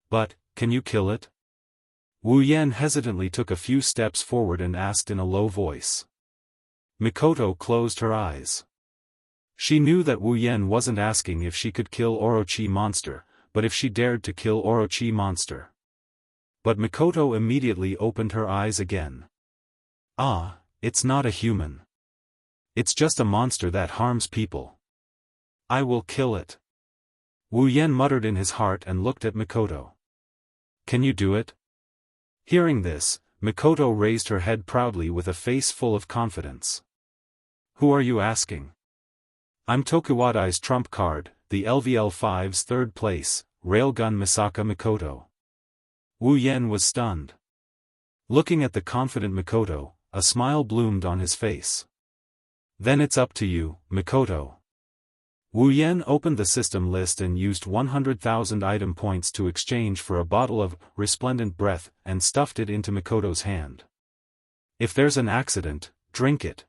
But, can you kill it? Wu Yan hesitantly took a few steps forward and asked in a low voice. Mikoto closed her eyes. She knew that Wu Yan wasn't asking if she could kill Orochi monster, but if she dared to kill Orochi monster. But Mikoto immediately opened her eyes again. Ah, it's not a human. It's just a monster that harms people. I will kill it. Wu Yan muttered in his heart and looked at Mikoto. Can you do it? Hearing this, Mikoto raised her head proudly with a face full of confidence. Who are you asking? I'm Tokuwadai's trump card, the LVL5's third place, Railgun Misaka Mikoto. Wu Yan was stunned. Looking at the confident Mikoto, a smile bloomed on his face. Then it's up to you, Mikoto. Wu Yan opened the system list and used 100,000 item points to exchange for a bottle of resplendent breath and stuffed it into Mikoto's hand. If there's an accident, drink it.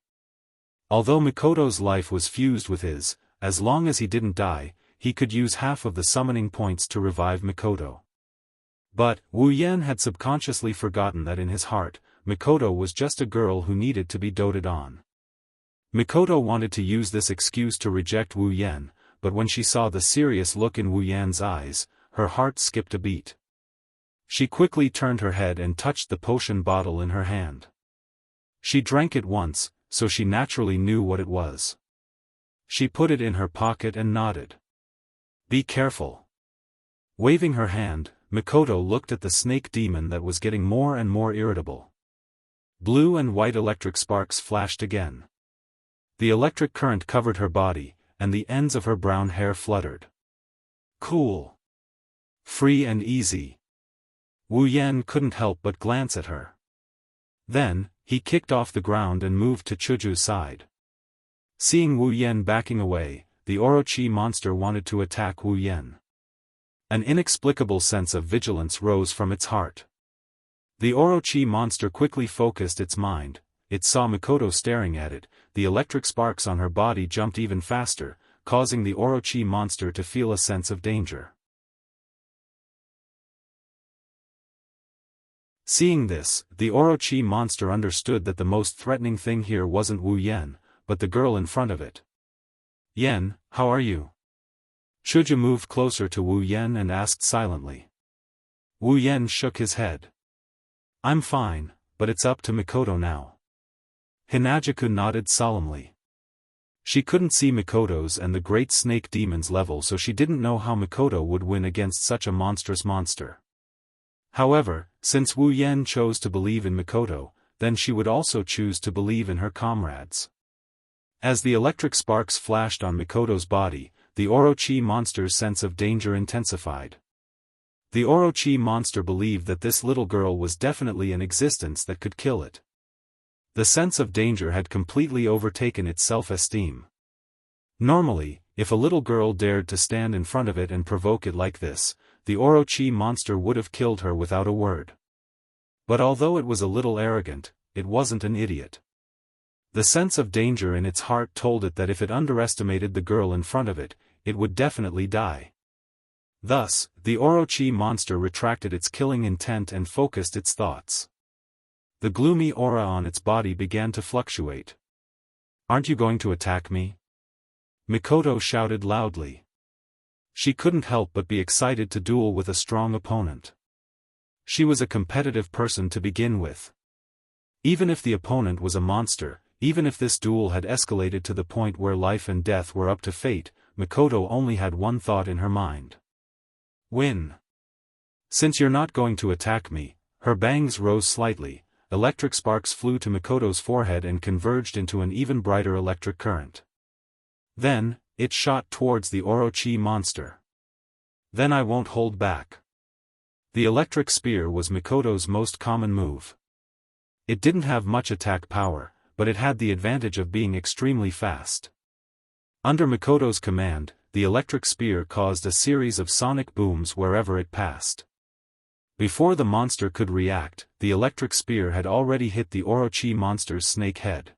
Although Mikoto's life was fused with his, as long as he didn't die, he could use half of the summoning points to revive Mikoto. But, Wu Yan had subconsciously forgotten that in his heart, Mikoto was just a girl who needed to be doted on. Mikoto wanted to use this excuse to reject Wu Yan, but when she saw the serious look in Wu Yan's eyes, her heart skipped a beat. She quickly turned her head and touched the potion bottle in her hand. She drank it once, so she naturally knew what it was. She put it in her pocket and nodded. Be careful. Waving her hand, Mikoto looked at the snake demon that was getting more and more irritable. Blue and white electric sparks flashed again. The electric current covered her body, and the ends of her brown hair fluttered. Cool. Free and easy. Wu Yan couldn't help but glance at her. Then, he kicked off the ground and moved to Chuju's side. Seeing Wu Yan backing away, the Orochi monster wanted to attack Wu Yan. An inexplicable sense of vigilance rose from its heart. The Orochi monster quickly focused its mind. It saw Mikoto staring at it. The electric sparks on her body jumped even faster, causing the Orochi monster to feel a sense of danger. Seeing this, the Orochi monster understood that the most threatening thing here wasn't Wu Yan, but the girl in front of it. "Yan, how are you?" Chuju moved closer to Wu Yan and asked silently. Wu Yan shook his head. "I'm fine, but it's up to Mikoto now." Hinajaku nodded solemnly. She couldn't see Mikoto's and the Great Snake Demon's level, so she didn't know how Mikoto would win against such a monstrous monster. However, since Wu Yan chose to believe in Mikoto, then she would also choose to believe in her comrades. As the electric sparks flashed on Mikoto's body, the Orochi monster's sense of danger intensified. The Orochi monster believed that this little girl was definitely an existence that could kill it. The sense of danger had completely overtaken its self-esteem. Normally, if a little girl dared to stand in front of it and provoke it like this, the Orochi monster would have killed her without a word. But although it was a little arrogant, it wasn't an idiot. The sense of danger in its heart told it that if it underestimated the girl in front of it, it would definitely die. Thus, the Orochi monster retracted its killing intent and focused its thoughts. The gloomy aura on its body began to fluctuate. "Aren't you going to attack me?" Mikoto shouted loudly. She couldn't help but be excited to duel with a strong opponent. She was a competitive person to begin with. Even if the opponent was a monster, even if this duel had escalated to the point where life and death were up to fate, Mikoto only had one thought in her mind. Win. "Since you're not going to attack me," her bangs rose slightly, electric sparks flew to Mikoto's forehead and converged into an even brighter electric current. Then, it shot towards the Orochi monster. "Then I won't hold back." The electric spear was Mikoto's most common move. It didn't have much attack power, but it had the advantage of being extremely fast. Under Mikoto's command, the electric spear caused a series of sonic booms wherever it passed. Before the monster could react, the electric spear had already hit the Orochi monster's snake head.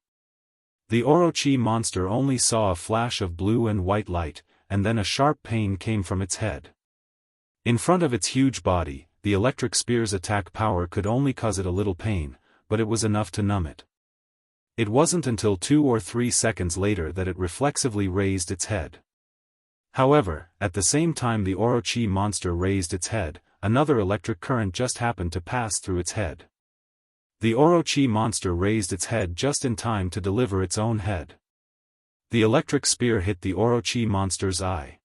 The Orochi monster only saw a flash of blue and white light, and then a sharp pain came from its head. In front of its huge body, the electric spear's attack power could only cause it a little pain, but it was enough to numb it. It wasn't until 2 or 3 seconds later that it reflexively raised its head. However, at the same time the Orochi monster raised its head, another electric current just happened to pass through its head. The Orochi monster raised its head just in time to deliver its own head. The electric spear hit the Orochi monster's eye.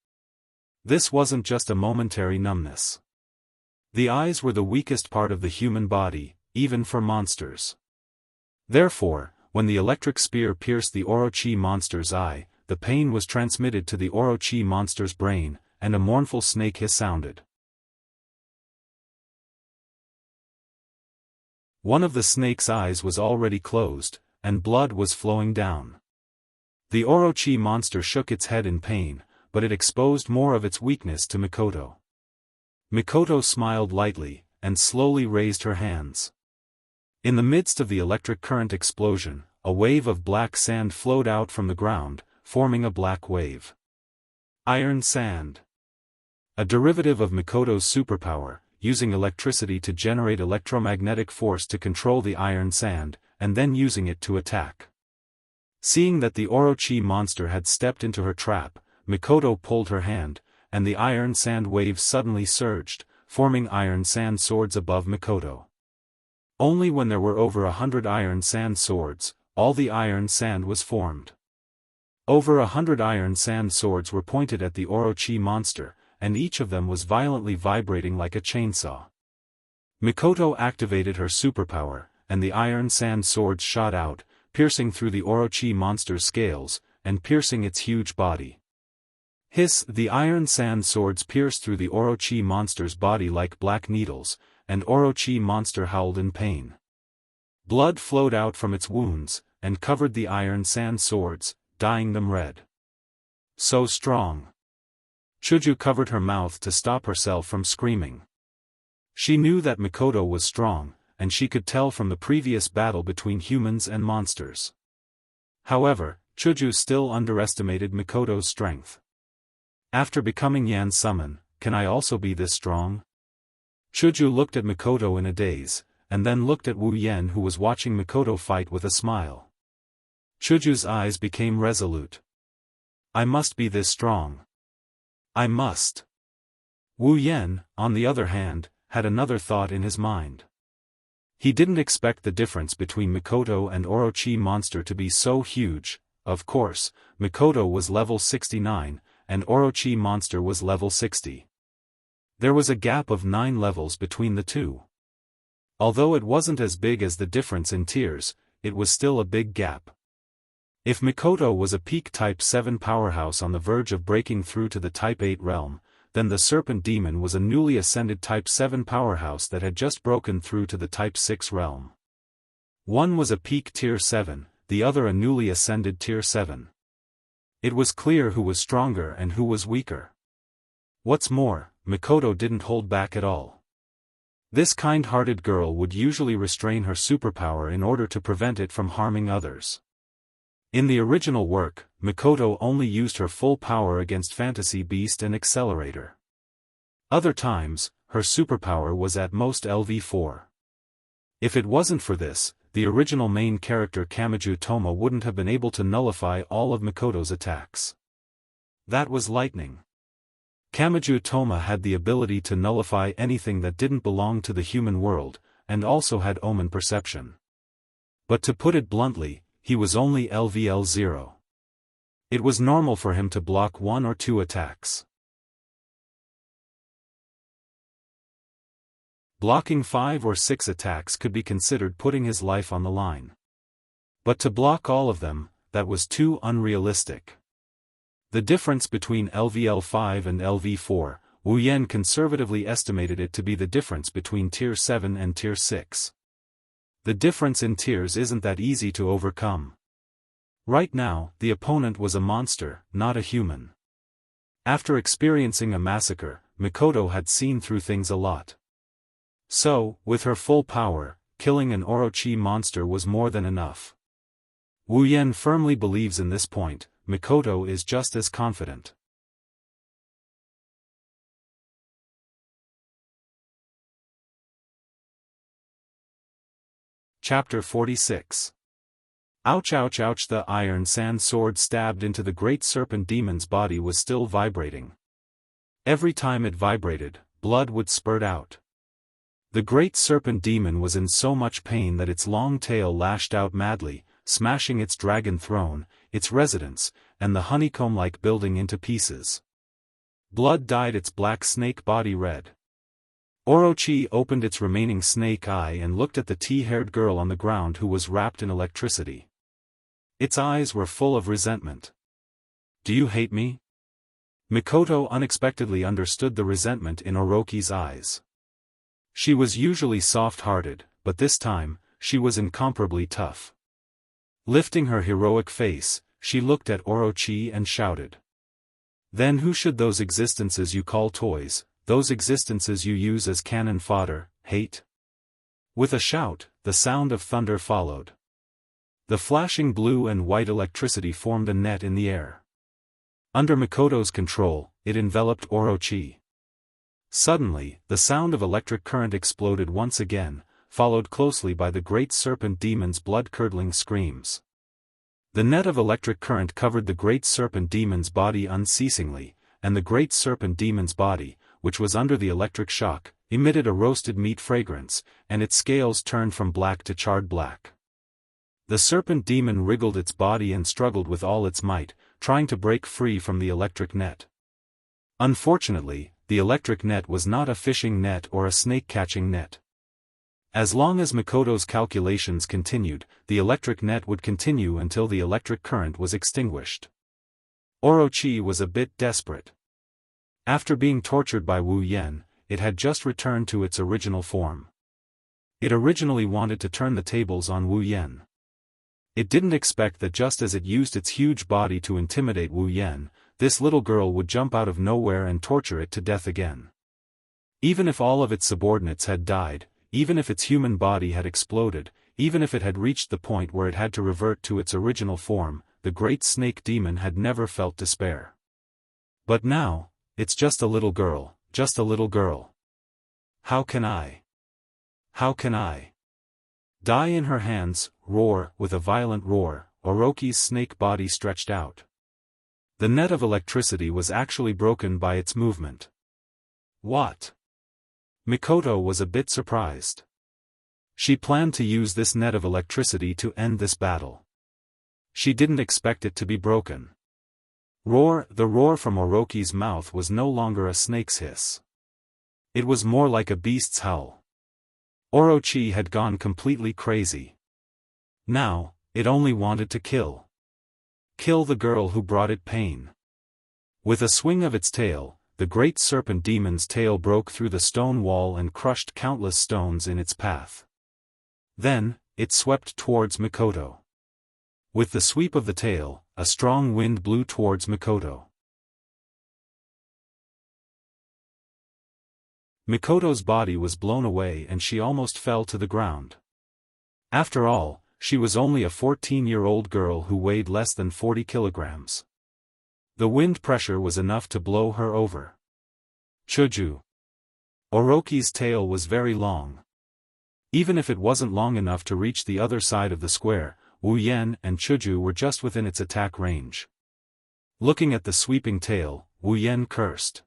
This wasn't just a momentary numbness. The eyes were the weakest part of the human body, even for monsters. Therefore, when the electric spear pierced the Orochi monster's eye, the pain was transmitted to the Orochi monster's brain, and a mournful snake hiss sounded. One of the snake's eyes was already closed, and blood was flowing down. The Orochi monster shook its head in pain, but it exposed more of its weakness to Mikoto. Mikoto smiled lightly, and slowly raised her hands. In the midst of the electric current explosion, a wave of black sand flowed out from the ground, forming a black wave. Iron sand. A derivative of Mikoto's superpower, using electricity to generate electromagnetic force to control the iron sand, and then using it to attack. Seeing that the Orochi monster had stepped into her trap, Mikoto pulled her hand, and the iron sand wave suddenly surged, forming iron sand swords above Mikoto. Only when there were over 100 iron sand swords, all the iron sand was formed. Over 100 iron sand swords were pointed at the Orochi monster, and each of them was violently vibrating like a chainsaw. Mikoto activated her superpower, and the iron sand swords shot out, piercing through the Orochi monster's scales, and piercing its huge body. Hiss! The iron sand swords pierced through the Orochi monster's body like black needles, and Orochi monster howled in pain. Blood flowed out from its wounds, and covered the iron sand swords, dyeing them red. So strong. Chuju covered her mouth to stop herself from screaming. She knew that Mikoto was strong, and she could tell from the previous battle between humans and monsters. However, Chuju still underestimated Mikoto's strength. After becoming Yan Summon, can I also be this strong? Chuju looked at Mikoto in a daze, and then looked at Wu Yen who was watching Mikoto fight with a smile. Chuju's eyes became resolute. I must be this strong. I must. Wu Yen, on the other hand, had another thought in his mind. He didn't expect the difference between Mikoto and Orochi monster to be so huge. Of course, Mikoto was level 69, and Orochi monster was level 60. There was a gap of 9 levels between the two. Although it wasn't as big as the difference in tiers, it was still a big gap. If Mikoto was a peak Type 7 powerhouse on the verge of breaking through to the Type 8 realm, then the Serpent Demon was a newly ascended Type 7 powerhouse that had just broken through to the Type 6 realm. One was a peak Tier 7, the other a newly ascended Tier 7. It was clear who was stronger and who was weaker. What's more, Mikoto didn't hold back at all. This kind-hearted girl would usually restrain her superpower in order to prevent it from harming others. In the original work, Mikoto only used her full power against Fantasy Beast and Accelerator. Other times, her superpower was at most LV4. If it wasn't for this, the original main character Kamiju Toma wouldn't have been able to nullify all of Mikoto's attacks. That was lightning. Kamiju Toma had the ability to nullify anything that didn't belong to the human world, and also had omen perception. But to put it bluntly, he was only LVL0. It was normal for him to block 1 or 2 attacks. Blocking 5 or 6 attacks could be considered putting his life on the line. But to block all of them, that was too unrealistic. The difference between LVL5 and LV4, Wu Yen conservatively estimated it to be the difference between Tier 7 and Tier 6. The difference in tiers isn't that easy to overcome. Right now, the opponent was a monster, not a human. After experiencing a massacre, Mikoto had seen through things a lot. So, with her full power, killing an Orochi monster was more than enough. Wu Yen firmly believes in this point. Mikoto is just as confident. Chapter 46. Ouch ouch ouch! The iron sand sword stabbed into the great serpent demon's body was still vibrating. Every time it vibrated, blood would spurt out. The great serpent demon was in so much pain that its long tail lashed out madly, smashing its dragon throne, its residence, and the honeycomb-like building into pieces. Blood dyed its black snake body red. Orochi opened its remaining snake eye and looked at the tea-haired girl on the ground who was wrapped in electricity. Its eyes were full of resentment. Do you hate me? Mikoto unexpectedly understood the resentment in Orochi's eyes. She was usually soft-hearted, but this time, she was incomparably tough. Lifting her heroic face, she looked at Orochi and shouted. Then who should those existences you call toys, those existences you use as cannon fodder, hate? With a shout, the sound of thunder followed. The flashing blue and white electricity formed a net in the air. Under Mikoto's control, it enveloped Orochi. Suddenly, the sound of electric current exploded once again, followed closely by the great serpent demon's blood-curdling screams. The net of electric current covered the great serpent demon's body unceasingly, and the great serpent demon's body, which was under the electric shock, emitted a roasted meat fragrance, and its scales turned from black to charred black. The serpent demon wriggled its body and struggled with all its might, trying to break free from the electric net. Unfortunately, the electric net was not a fishing net or a snake-catching net. As long as Mikoto's calculations continued, the electric net would continue until the electric current was extinguished. Orochi was a bit desperate. After being tortured by Wu Yen, it had just returned to its original form. It originally wanted to turn the tables on Wu Yan. It didn't expect that just as it used its huge body to intimidate Wu Yan, this little girl would jump out of nowhere and torture it to death again. Even if all of its subordinates had died, even if its human body had exploded, even if it had reached the point where it had to revert to its original form, the great snake demon had never felt despair. But now, it's just a little girl, just a little girl. How can I die in her hands? Roar, with a violent roar, Orochi's snake body stretched out. The net of electricity was actually broken by its movement. What? Mikoto was a bit surprised. She planned to use this net of electricity to end this battle. She didn't expect it to be broken. Roar, the roar from Orochi's mouth was no longer a snake's hiss. It was more like a beast's howl. Orochi had gone completely crazy. Now, it only wanted to kill. Kill the girl who brought it pain. With a swing of its tail, the great serpent demon's tail broke through the stone wall and crushed countless stones in its path. Then, it swept towards Mikoto. With the sweep of the tail, a strong wind blew towards Mikoto. Mikoto's body was blown away and she almost fell to the ground. After all, she was only a 14-year-old girl who weighed less than 40 kilograms. The wind pressure was enough to blow her over. Chuju. Orochi's tail was very long. Even if it wasn't long enough to reach the other side of the square, Wu Yan and Chuju were just within its attack range. Looking at the sweeping tail, Wu Yan cursed.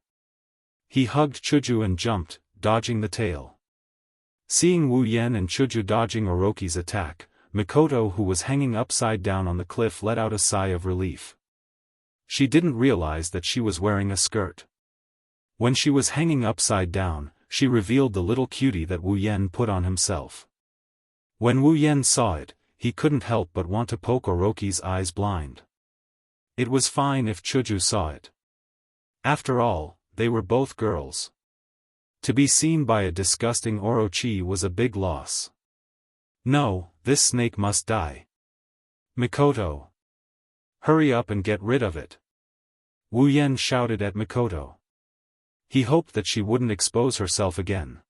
He hugged Chuju and jumped, dodging the tail. Seeing Wu Yan and Chuju dodging Orochi's attack, Mikoto, who was hanging upside down on the cliff, let out a sigh of relief. She didn't realize that she was wearing a skirt. When she was hanging upside down, she revealed the little cutie that Wu Yan put on himself. When Wu Yan saw it, he couldn't help but want to poke Orochi's eyes blind. It was fine if Chuju saw it. After all, they were both girls. To be seen by a disgusting Orochi was a big loss. No, this snake must die. Mikoto. Hurry up and get rid of it. Wu Yan shouted at Mikoto. He hoped that she wouldn't expose herself again.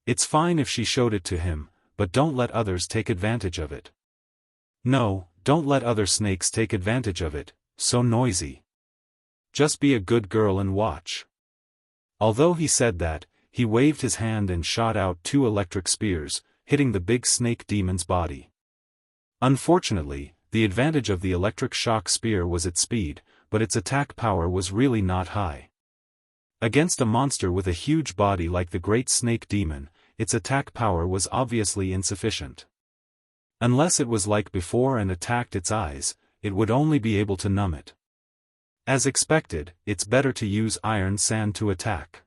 It's fine if she showed it to him, but don't let others take advantage of it. No, don't let other snakes take advantage of it, so noisy. Just be a good girl and watch. Although he said that, he waved his hand and shot out 2 electric spears, hitting the big snake demon's body. Unfortunately, the advantage of the electric shock spear was its speed, but its attack power was really not high. Against a monster with a huge body like the great snake demon, its attack power was obviously insufficient. Unless it was like before and attacked its eyes, it would only be able to numb it. As expected, it's better to use iron sand to attack.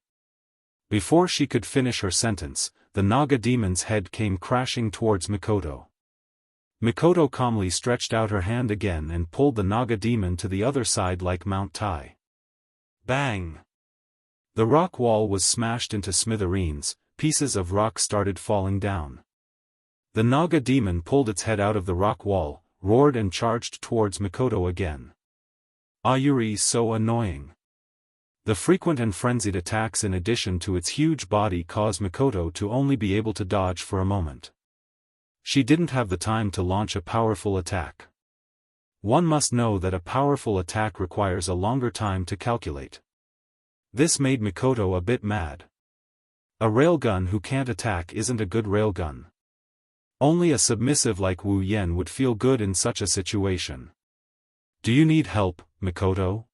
Before she could finish her sentence, the Naga demon's head came crashing towards Mikoto. Mikoto calmly stretched out her hand again and pulled the Naga demon to the other side like Mount Tai. Bang! The rock wall was smashed into smithereens, pieces of rock started falling down. The Naga demon pulled its head out of the rock wall, roared and charged towards Mikoto again. Ayuri, so annoying. The frequent and frenzied attacks in addition to its huge body caused Mikoto to only be able to dodge for a moment. She didn't have the time to launch a powerful attack. One must know that a powerful attack requires a longer time to calculate. This made Mikoto a bit mad. A railgun who can't attack isn't a good railgun. Only a submissive like Wu Yan would feel good in such a situation. Do you need help, Mikoto?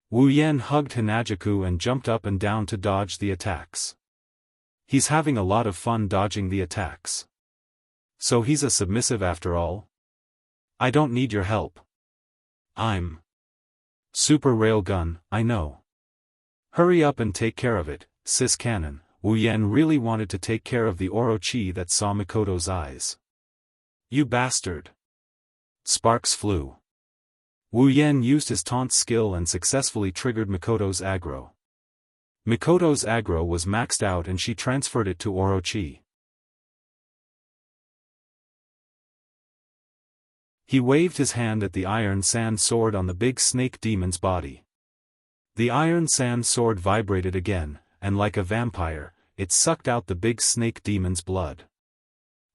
Wu Yan hugged Hinajaku and jumped up and down to dodge the attacks. He's having a lot of fun dodging the attacks. So he's a submissive after all? I don't need your help. I'm Super Railgun, I know. Hurry up and take care of it, Sis Cannon. Wu Yan really wanted to take care of the Orochi that saw Mikoto's eyes. You bastard. Sparks flew. Wu Yan used his taunt skill and successfully triggered Mikoto's aggro. Mikoto's aggro was maxed out and she transferred it to Orochi. He waved his hand at the iron sand sword on the big snake demon's body. The iron sand sword vibrated again, and like a vampire, it sucked out the big snake demon's blood.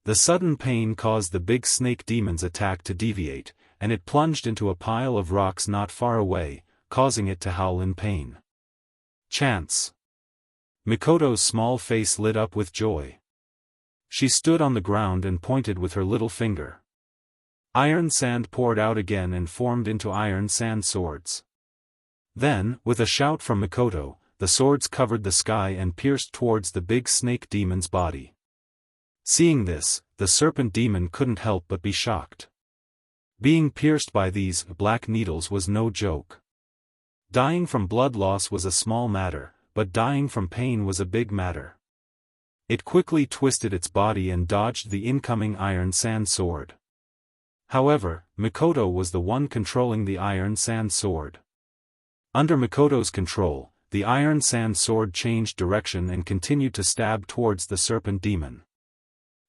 The sudden pain caused the big snake demon's attack to deviate, and it plunged into a pile of rocks not far away, causing it to howl in pain. Chance! Mikoto's small face lit up with joy. She stood on the ground and pointed with her little finger. Iron sand poured out again and formed into iron sand swords. Then, with a shout from Mikoto, the swords covered the sky and pierced towards the big snake demon's body. Seeing this, the serpent demon couldn't help but be shocked. Being pierced by these black needles was no joke. Dying from blood loss was a small matter, but dying from pain was a big matter. It quickly twisted its body and dodged the incoming iron sand sword. However, Mikoto was the one controlling the iron sand sword. Under Mikoto's control, the iron sand sword changed direction and continued to stab towards the serpent demon.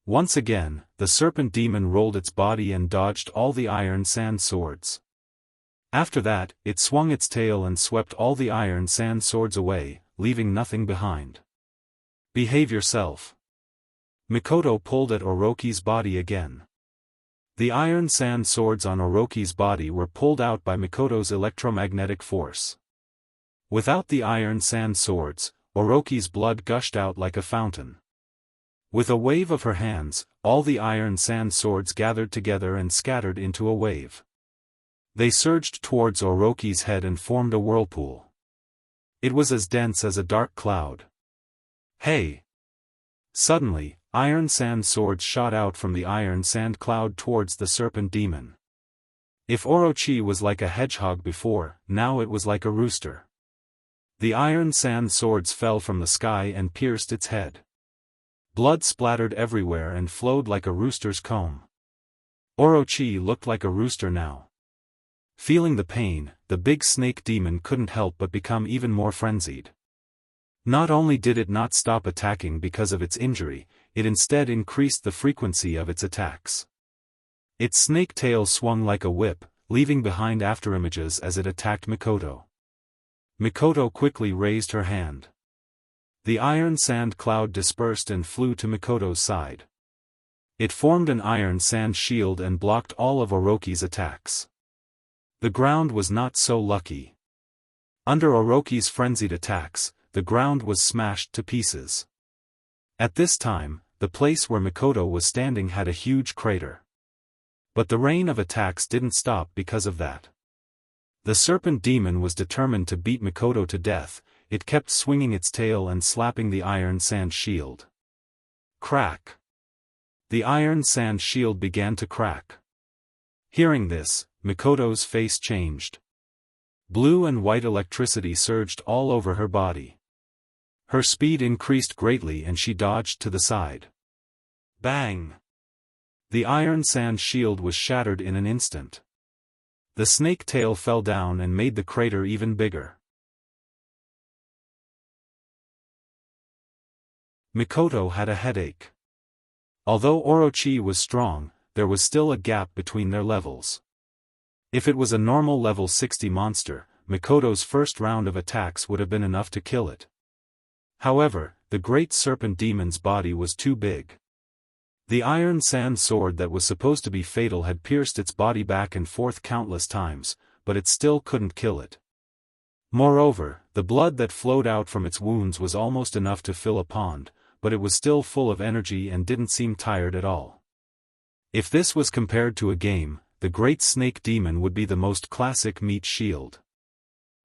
Once again, the serpent demon rolled its body and dodged all the iron sand swords. After that, it swung its tail and swept all the iron sand swords away, leaving nothing behind. Behave yourself. Mikoto pulled at Orochi's body again. The iron sand swords on Orochi's body were pulled out by Mikoto's electromagnetic force. Without the iron sand swords, Orochi's blood gushed out like a fountain. With a wave of her hands, all the iron sand swords gathered together and scattered into a wave. They surged towards Orochi's head and formed a whirlpool. It was as dense as a dark cloud. Hey! Suddenly, iron sand swords shot out from the iron sand cloud towards the serpent demon. If Orochi was like a hedgehog before, now it was like a rooster. The iron sand swords fell from the sky and pierced its head. Blood splattered everywhere and flowed like a rooster's comb. Orochi looked like a rooster now. Feeling the pain, the big snake demon couldn't help but become even more frenzied. Not only did it not stop attacking because of its injury, it instead increased the frequency of its attacks. Its snake tail swung like a whip, leaving behind afterimages as it attacked Mikoto. Mikoto quickly raised her hand. The iron sand cloud dispersed and flew to Mikoto's side. It formed an iron sand shield and blocked all of Orochi's attacks. The ground was not so lucky. Under Orochi's frenzied attacks, the ground was smashed to pieces. At this time, the place where Mikoto was standing had a huge crater. But the rain of attacks didn't stop because of that. The serpent demon was determined to beat Mikoto to death. It kept swinging its tail and slapping the iron sand shield. Crack! The iron sand shield began to crack. Hearing this, Mikoto's face changed. Blue and white electricity surged all over her body. Her speed increased greatly and she dodged to the side. Bang! The iron sand shield was shattered in an instant. The snake tail fell down and made the crater even bigger. Mikoto had a headache. Although Orochi was strong, there was still a gap between their levels. If it was a normal level 60 monster, Mikoto's first round of attacks would have been enough to kill it. However, the great serpent demon's body was too big. The iron sand sword that was supposed to be fatal had pierced its body back and forth countless times, but it still couldn't kill it. Moreover, the blood that flowed out from its wounds was almost enough to fill a pond, but it was still full of energy and didn't seem tired at all. If this was compared to a game, the great snake demon would be the most classic meat shield.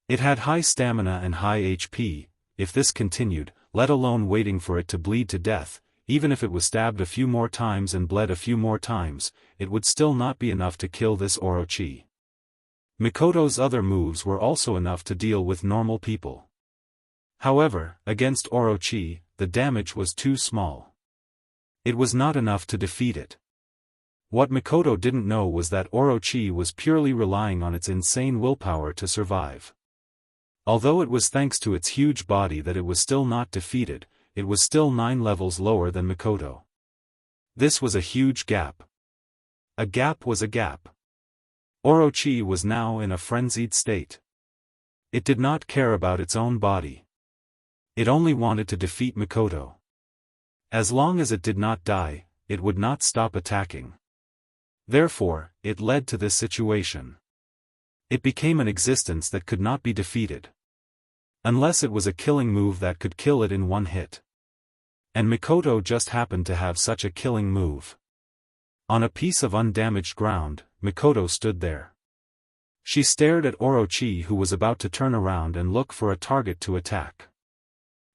It had high stamina and high HP. If this continued, let alone waiting for it to bleed to death, even if it was stabbed a few more times and bled a few more times, it would still not be enough to kill this Orochi. Mikoto's other moves were also enough to deal with normal people. However, against Orochi, the damage was too small. It was not enough to defeat it. What Mikoto didn't know was that Orochi was purely relying on its insane willpower to survive. Although it was thanks to its huge body that it was still not defeated, it was still 9 levels lower than Mikoto. This was a huge gap. A gap was a gap. Orochi was now in a frenzied state. It did not care about its own body. It only wanted to defeat Mikoto. As long as it did not die, it would not stop attacking. Therefore, it led to this situation. It became an existence that could not be defeated. Unless it was a killing move that could kill it in one hit. And Mikoto just happened to have such a killing move. On a piece of undamaged ground, Mikoto stood there. She stared at Orochi, who was about to turn around and look for a target to attack.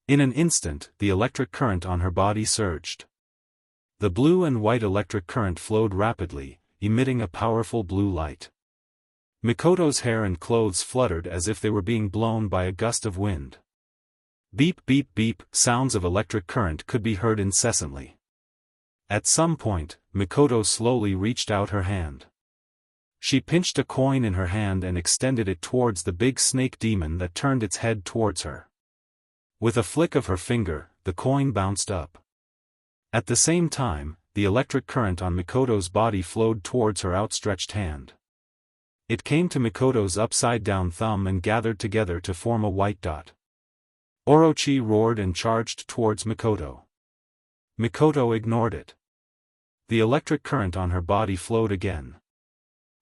In an instant, the electric current on her body surged. The blue and white electric current flowed rapidly, emitting a powerful blue light. Mikoto's hair and clothes fluttered as if they were being blown by a gust of wind. Beep beep beep, sounds of electric current could be heard incessantly. At some point, Mikoto slowly reached out her hand. She pinched a coin in her hand and extended it towards the big snake demon that turned its head towards her. With a flick of her finger, the coin bounced up. At the same time, the electric current on Mikoto's body flowed towards her outstretched hand. It came to Mikoto's upside-down thumb and gathered together to form a white dot. Orochi roared and charged towards Mikoto. Mikoto ignored it. The electric current on her body flowed again.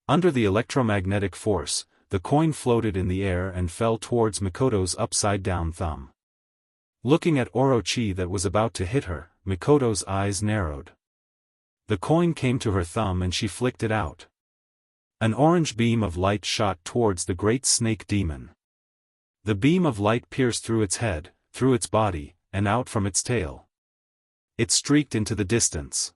Under the electromagnetic force, the coin floated in the air and fell towards Mikoto's upside-down thumb. Looking at Orochi that was about to hit her, Mikoto's eyes narrowed. The coin came to her thumb and she flicked it out. An orange beam of light shot towards the great snake demon. The beam of light pierced through its head, through its body, and out from its tail. It streaked into the distance.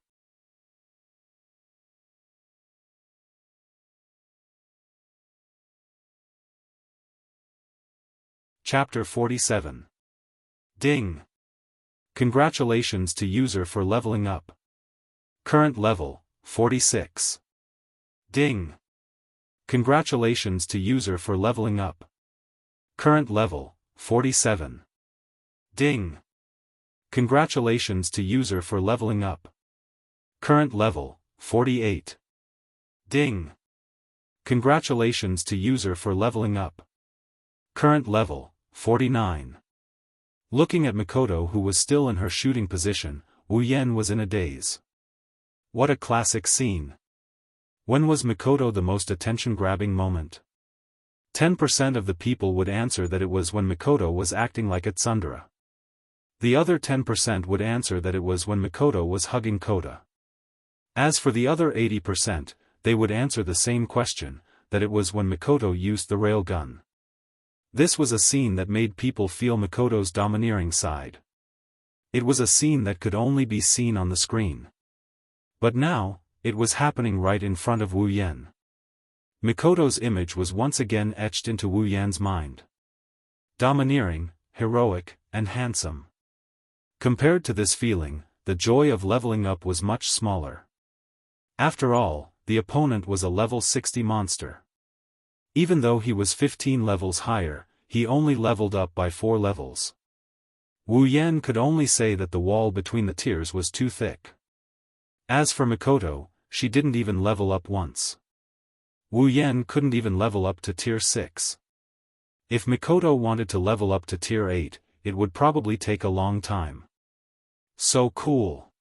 Chapter 47. Ding! Congratulations to user for leveling up. Current level, 46. Ding! Congratulations to user for leveling up. Current level, 47. Ding! Congratulations to user for leveling up. Current level, 48. Ding! Congratulations to user for leveling up. Current level, 49. Looking at Mikoto, who was still in her shooting position, Wu Yan was in a daze. What a classic scene. When was Mikoto the most attention-grabbing moment? 10% of the people would answer that it was when Mikoto was acting like a tsundere. The other 10% would answer that it was when Mikoto was hugging Kota. As for the other 80%, they would answer the same question, that it was when Mikoto used the railgun. This was a scene that made people feel Mikoto's domineering side. It was a scene that could only be seen on the screen. But now, it was happening right in front of Wu Yan. Mikoto's image was once again etched into Wu Yan's mind. Domineering, heroic, and handsome. Compared to this feeling, the joy of leveling up was much smaller. After all, the opponent was a level 60 monster. Even though he was 15 levels higher, he only leveled up by 4 levels. Wu Yan could only say that the wall between the tiers was too thick. As for Mikoto, she didn't even level up once. Wu Yan couldn't even level up to tier 6. If Mikoto wanted to level up to tier 8, it would probably take a long time. So cool.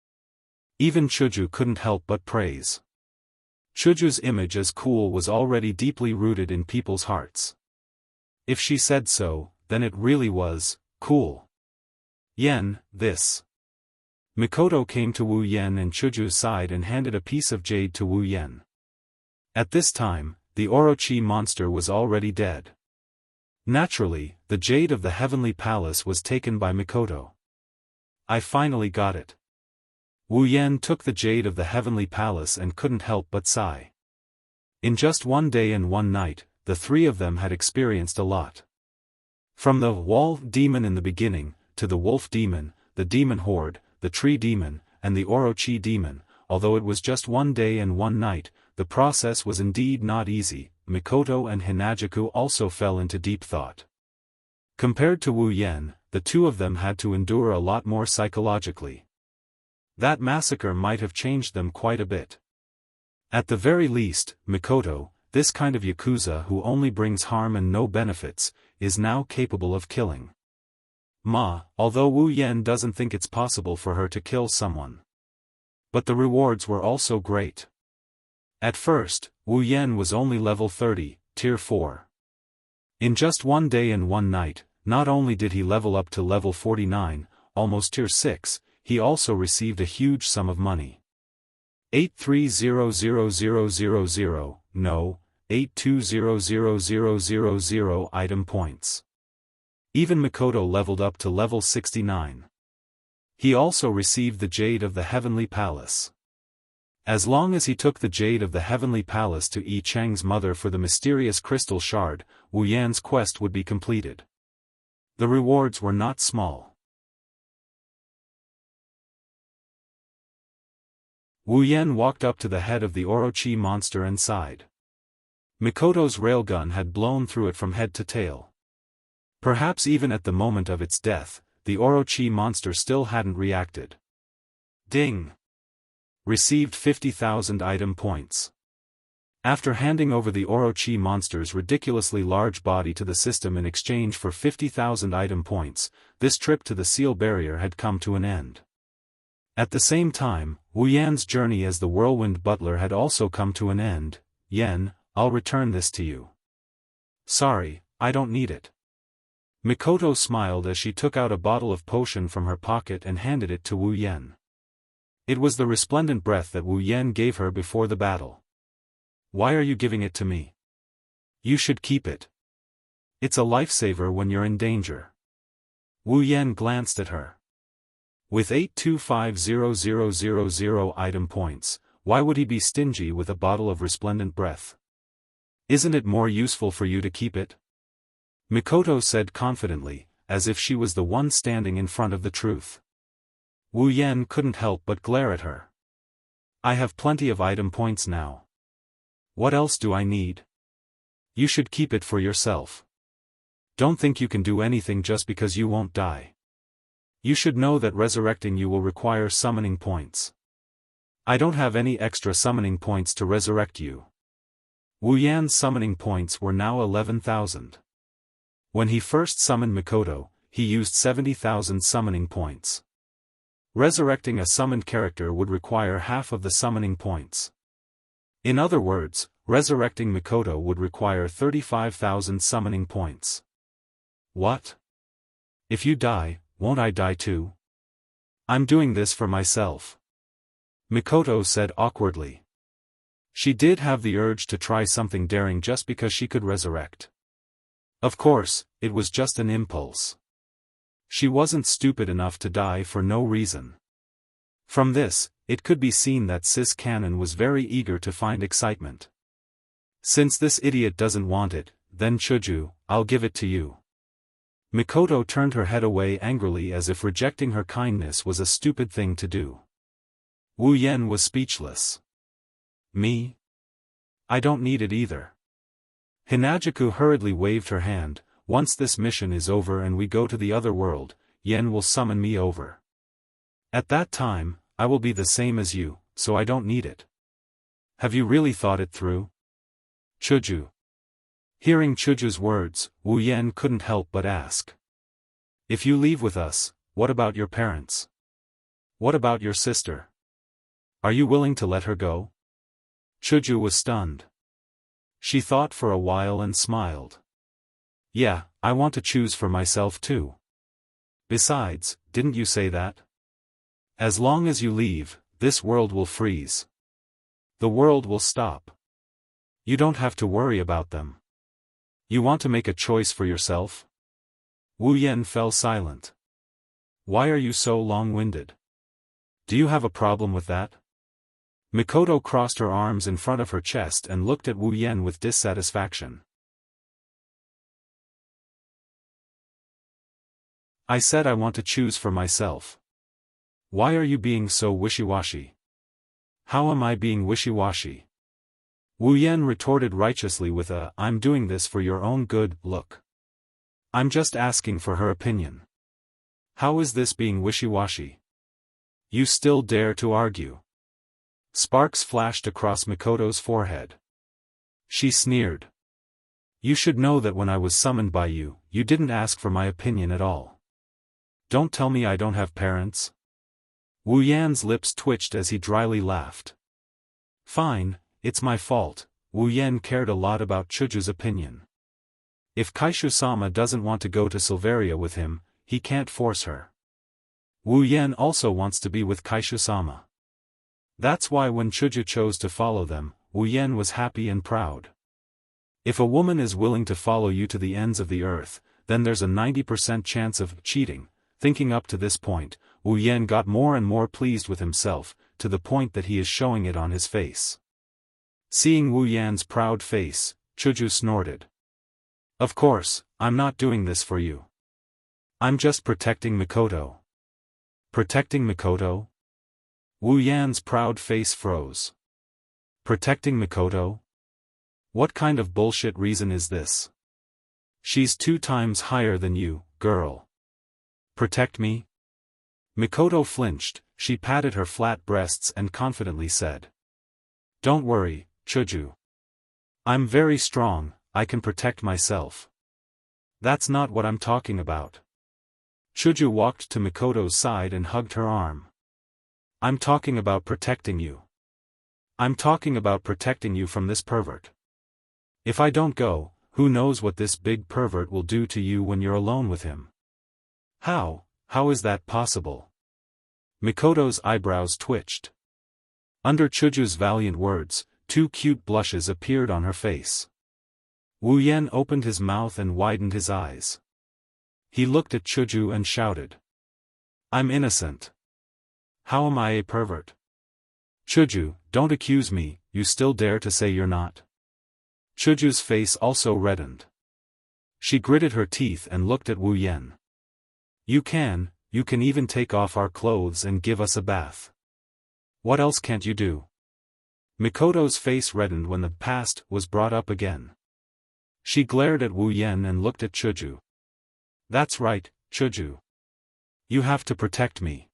Even Chuju couldn't help but praise. Chuju's image as cool was already deeply rooted in people's hearts. If she said so, then it really was cool. Yen, this. Mikoto came to Wu Yan and Chuju's side and handed a piece of jade to Wu Yan. At this time, the Orochi monster was already dead. Naturally, the jade of the Heavenly Palace was taken by Mikoto. I finally got it. Wu Yan took the jade of the Heavenly Palace and couldn't help but sigh. In just one day and one night, the three of them had experienced a lot. From the wall demon in the beginning, to the wolf demon, the demon horde, the tree demon, and the Orochi demon, although it was just one day and one night, the process was indeed not easy. Mikoto and Hinajaku also fell into deep thought. Compared to Wu Yan, the two of them had to endure a lot more psychologically. That massacre might have changed them quite a bit. At the very least, Mikoto, this kind of yakuza who only brings harm and no benefits, is now capable of killing. Although Wu Yan doesn't think it's possible for her to kill someone. But the rewards were also great. At first, Wu Yan was only level 30, tier 4. In just one day and one night, not only did he level up to level 49, almost tier 6, he also received a huge sum of money. 830000, no, 820000 item points. Even Mikoto leveled up to level 69. He also received the Jade of the Heavenly Palace. As long as he took the Jade of the Heavenly Palace to Yi Cheng's mother for the mysterious crystal shard, Wu Yan's quest would be completed. The rewards were not small. Wu Yan walked up to the head of the Orochi monster and sighed. Mikoto's railgun had blown through it from head to tail. Perhaps even at the moment of its death, the Orochi monster still hadn't reacted. Ding! Received 50,000 item points. After handing over the Orochi monster's ridiculously large body to the system in exchange for 50,000 item points, this trip to the seal barrier had come to an end. At the same time, Wu Yan's journey as the whirlwind butler had also come to an end. Yan, I'll return this to you. Sorry, I don't need it. Mikoto smiled as she took out a bottle of potion from her pocket and handed it to Wu Yan. It was the resplendent breath that Wu Yan gave her before the battle. Why are you giving it to me? You should keep it. It's a lifesaver when you're in danger. Wu Yan glanced at her. With 8250000 item points, why would he be stingy with a bottle of resplendent breath? Isn't it more useful for you to keep it? Mikoto said confidently, as if she was the one standing in front of the truth. Wu Yan couldn't help but glare at her. I have plenty of item points now. What else do I need? You should keep it for yourself. Don't think you can do anything just because you won't die. You should know that resurrecting you will require summoning points. I don't have any extra summoning points to resurrect you. Wu Yan's summoning points were now 11,000. When he first summoned Mikoto, he used 70,000 summoning points. Resurrecting a summoned character would require half of the summoning points. In other words, resurrecting Mikoto would require 35,000 summoning points. What? If you die, won't I die too? I'm doing this for myself. Mikoto said awkwardly. She did have the urge to try something daring just because she could resurrect. Of course, it was just an impulse. She wasn't stupid enough to die for no reason. From this, it could be seen that Sis Cannon was very eager to find excitement. Since this idiot doesn't want it, then Chuju, I'll give it to you. Mikoto turned her head away angrily as if rejecting her kindness was a stupid thing to do. Wu Yan was speechless. Me? I don't need it either. Hinajaku hurriedly waved her hand. Once this mission is over and we go to the other world, Yen will summon me over. At that time, I will be the same as you, so I don't need it. Have you really thought it through? Chuju. Hearing Chuju's words, Wu Yan couldn't help but ask. If you leave with us, what about your parents? What about your sister? Are you willing to let her go? Chuju was stunned. She thought for a while and smiled. Yeah, I want to choose for myself too. Besides, didn't you say that? As long as you leave, this world will freeze. The world will stop. You don't have to worry about them. You want to make a choice for yourself? Wu Yan fell silent. Why are you so long-winded? Do you have a problem with that? Mikoto crossed her arms in front of her chest and looked at Wu Yan with dissatisfaction. I said I want to choose for myself. Why are you being so wishy-washy? How am I being wishy-washy? Wu Yan retorted righteously with a "I'm doing this for your own good" look. I'm just asking for her opinion. How is this being wishy-washy? You still dare to argue? Sparks flashed across Mikoto's forehead. She sneered. You should know that when I was summoned by you, you didn't ask for my opinion at all. Don't tell me I don't have parents. Wu Yan's lips twitched as he dryly laughed. Fine, it's my fault. Wu Yan cared a lot about Chuju's opinion. If Kaishu-sama doesn't want to go to Silveria with him, he can't force her. Wu Yan also wants to be with Kaishu-sama. That's why when Chuju chose to follow them, Wu Yan was happy and proud. If a woman is willing to follow you to the ends of the earth, then there's a 90% chance of cheating. Thinking up to this point, Wu Yan got more and more pleased with himself, to the point that he is showing it on his face. Seeing Wu Yan's proud face, Chuju snorted. Of course, I'm not doing this for you. I'm just protecting Mikoto. Protecting Mikoto? Wu Yan's proud face froze. Protecting Mikoto? What kind of bullshit reason is this? She's 2 times higher than you, girl. Protect me? Mikoto flinched, she patted her flat breasts and confidently said. Don't worry, Chuju. I'm very strong, I can protect myself. That's not what I'm talking about. Chuju walked to Mikoto's side and hugged her arm. I'm talking about protecting you. I'm talking about protecting you from this pervert. If I don't go, who knows what this big pervert will do to you when you're alone with him? How is that possible? Mikoto's eyebrows twitched. Under Chuju's valiant words, 2 cute blushes appeared on her face. Wu Yan opened his mouth and widened his eyes. He looked at Chuju and shouted. I'm innocent. How am I a pervert? Chuju, don't accuse me, you still dare to say you're not? Chuju's face also reddened. She gritted her teeth and looked at Wu Yan. You can even take off our clothes and give us a bath. What else can't you do? Mikoto's face reddened when the past was brought up again. She glared at Wu Yan and looked at Chuju. That's right, Chuju. You have to protect me.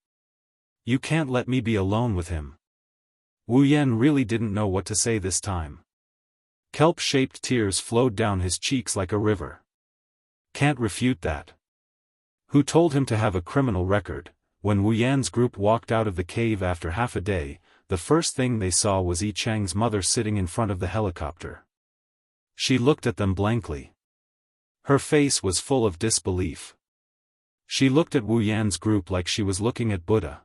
You can't let me be alone with him. Wu Yan really didn't know what to say this time. Kelp-shaped tears flowed down his cheeks like a river. Can't refute that. Who told him to have a criminal record? When Wu Yan's group walked out of the cave after half a day, the first thing they saw was Yi Cheng's mother sitting in front of the helicopter. She looked at them blankly. Her face was full of disbelief. She looked at Wu Yan's group like she was looking at Buddha.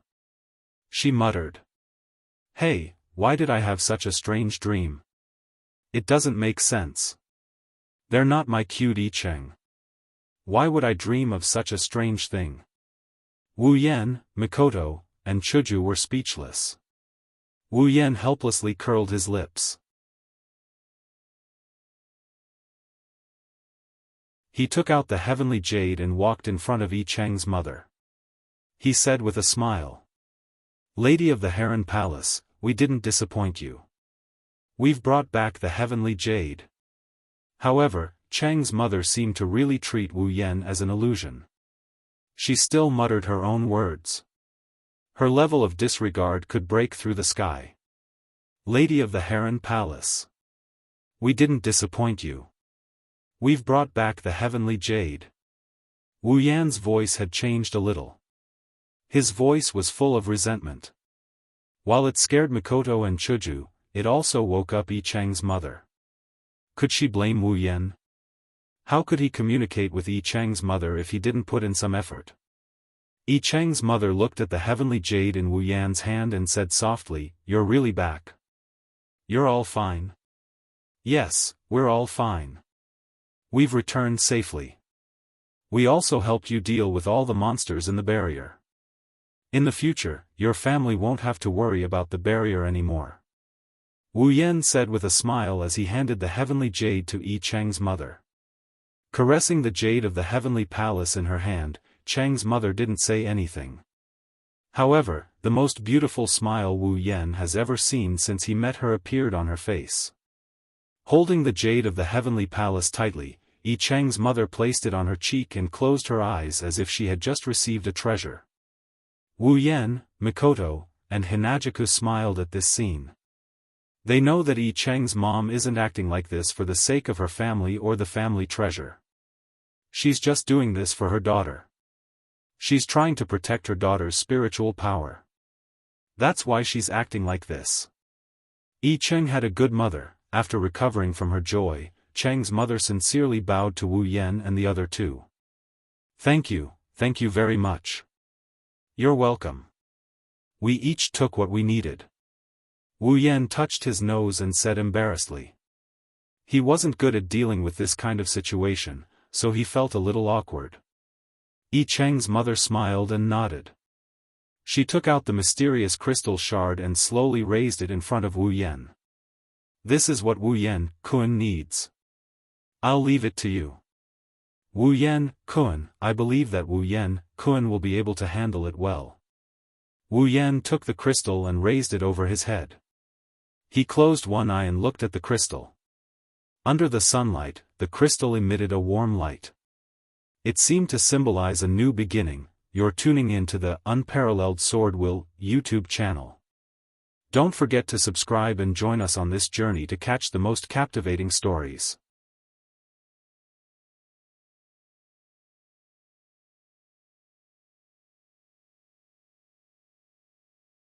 She muttered. Hey, why did I have such a strange dream? It doesn't make sense. They're not my cute Yi Cheng. Why would I dream of such a strange thing? Wu Yan, Mikoto, and Chuju were speechless. Wu Yan helplessly curled his lips. He took out the heavenly jade and walked in front of Yi Cheng's mother. He said with a smile. Lady of the Heron Palace, we didn't disappoint you. We've brought back the heavenly jade. However, Cheng's mother seemed to really treat Wu Yan as an illusion. She still muttered her own words. Her level of disregard could break through the sky. Lady of the Heron Palace. We didn't disappoint you. We've brought back the heavenly jade. Wu Yan's voice had changed a little. His voice was full of resentment. While it scared Mikoto and Chuju, it also woke up Yi Cheng's mother. Could she blame Wu Yan? How could he communicate with Yi Cheng's mother if he didn't put in some effort? Yi Cheng's mother looked at the heavenly jade in Wu Yan's hand and said softly, You're really back. You're all fine? Yes, we're all fine. We've returned safely. We also helped you deal with all the monsters in the barrier. In the future, your family won't have to worry about the barrier anymore. Wu Yan said with a smile as he handed the heavenly jade to Yi Cheng's mother. Caressing the jade of the heavenly palace in her hand, Cheng's mother didn't say anything. However, the most beautiful smile Wu Yan has ever seen since he met her appeared on her face. Holding the jade of the heavenly palace tightly, Yi Cheng's mother placed it on her cheek and closed her eyes as if she had just received a treasure. Wu Yan, Mikoto, and Hinajaku smiled at this scene. They know that Yi Cheng's mom isn't acting like this for the sake of her family or the family treasure. She's just doing this for her daughter. She's trying to protect her daughter's spiritual power. That's why she's acting like this. Yi Cheng had a good mother. After recovering from her joy, Cheng's mother sincerely bowed to Wu Yan and the other two. Thank you very much. You're welcome. We each took what we needed. Wu Yan touched his nose and said embarrassedly. He wasn't good at dealing with this kind of situation, so he felt a little awkward. Yi Cheng's mother smiled and nodded. She took out the mysterious crystal shard and slowly raised it in front of Wu Yan. This is what Wu Yan, Kun needs. I'll leave it to you. Wu Yan, Kun, I believe that Wu Yan, Kun will be able to handle it well. Wu Yan took the crystal and raised it over his head. He closed one eye and looked at the crystal. Under the sunlight, the crystal emitted a warm light. It seemed to symbolize a new beginning. You're tuning in to the Unparalleled SwordWill YouTube channel. Don't forget to subscribe and join us on this journey to catch the most captivating stories.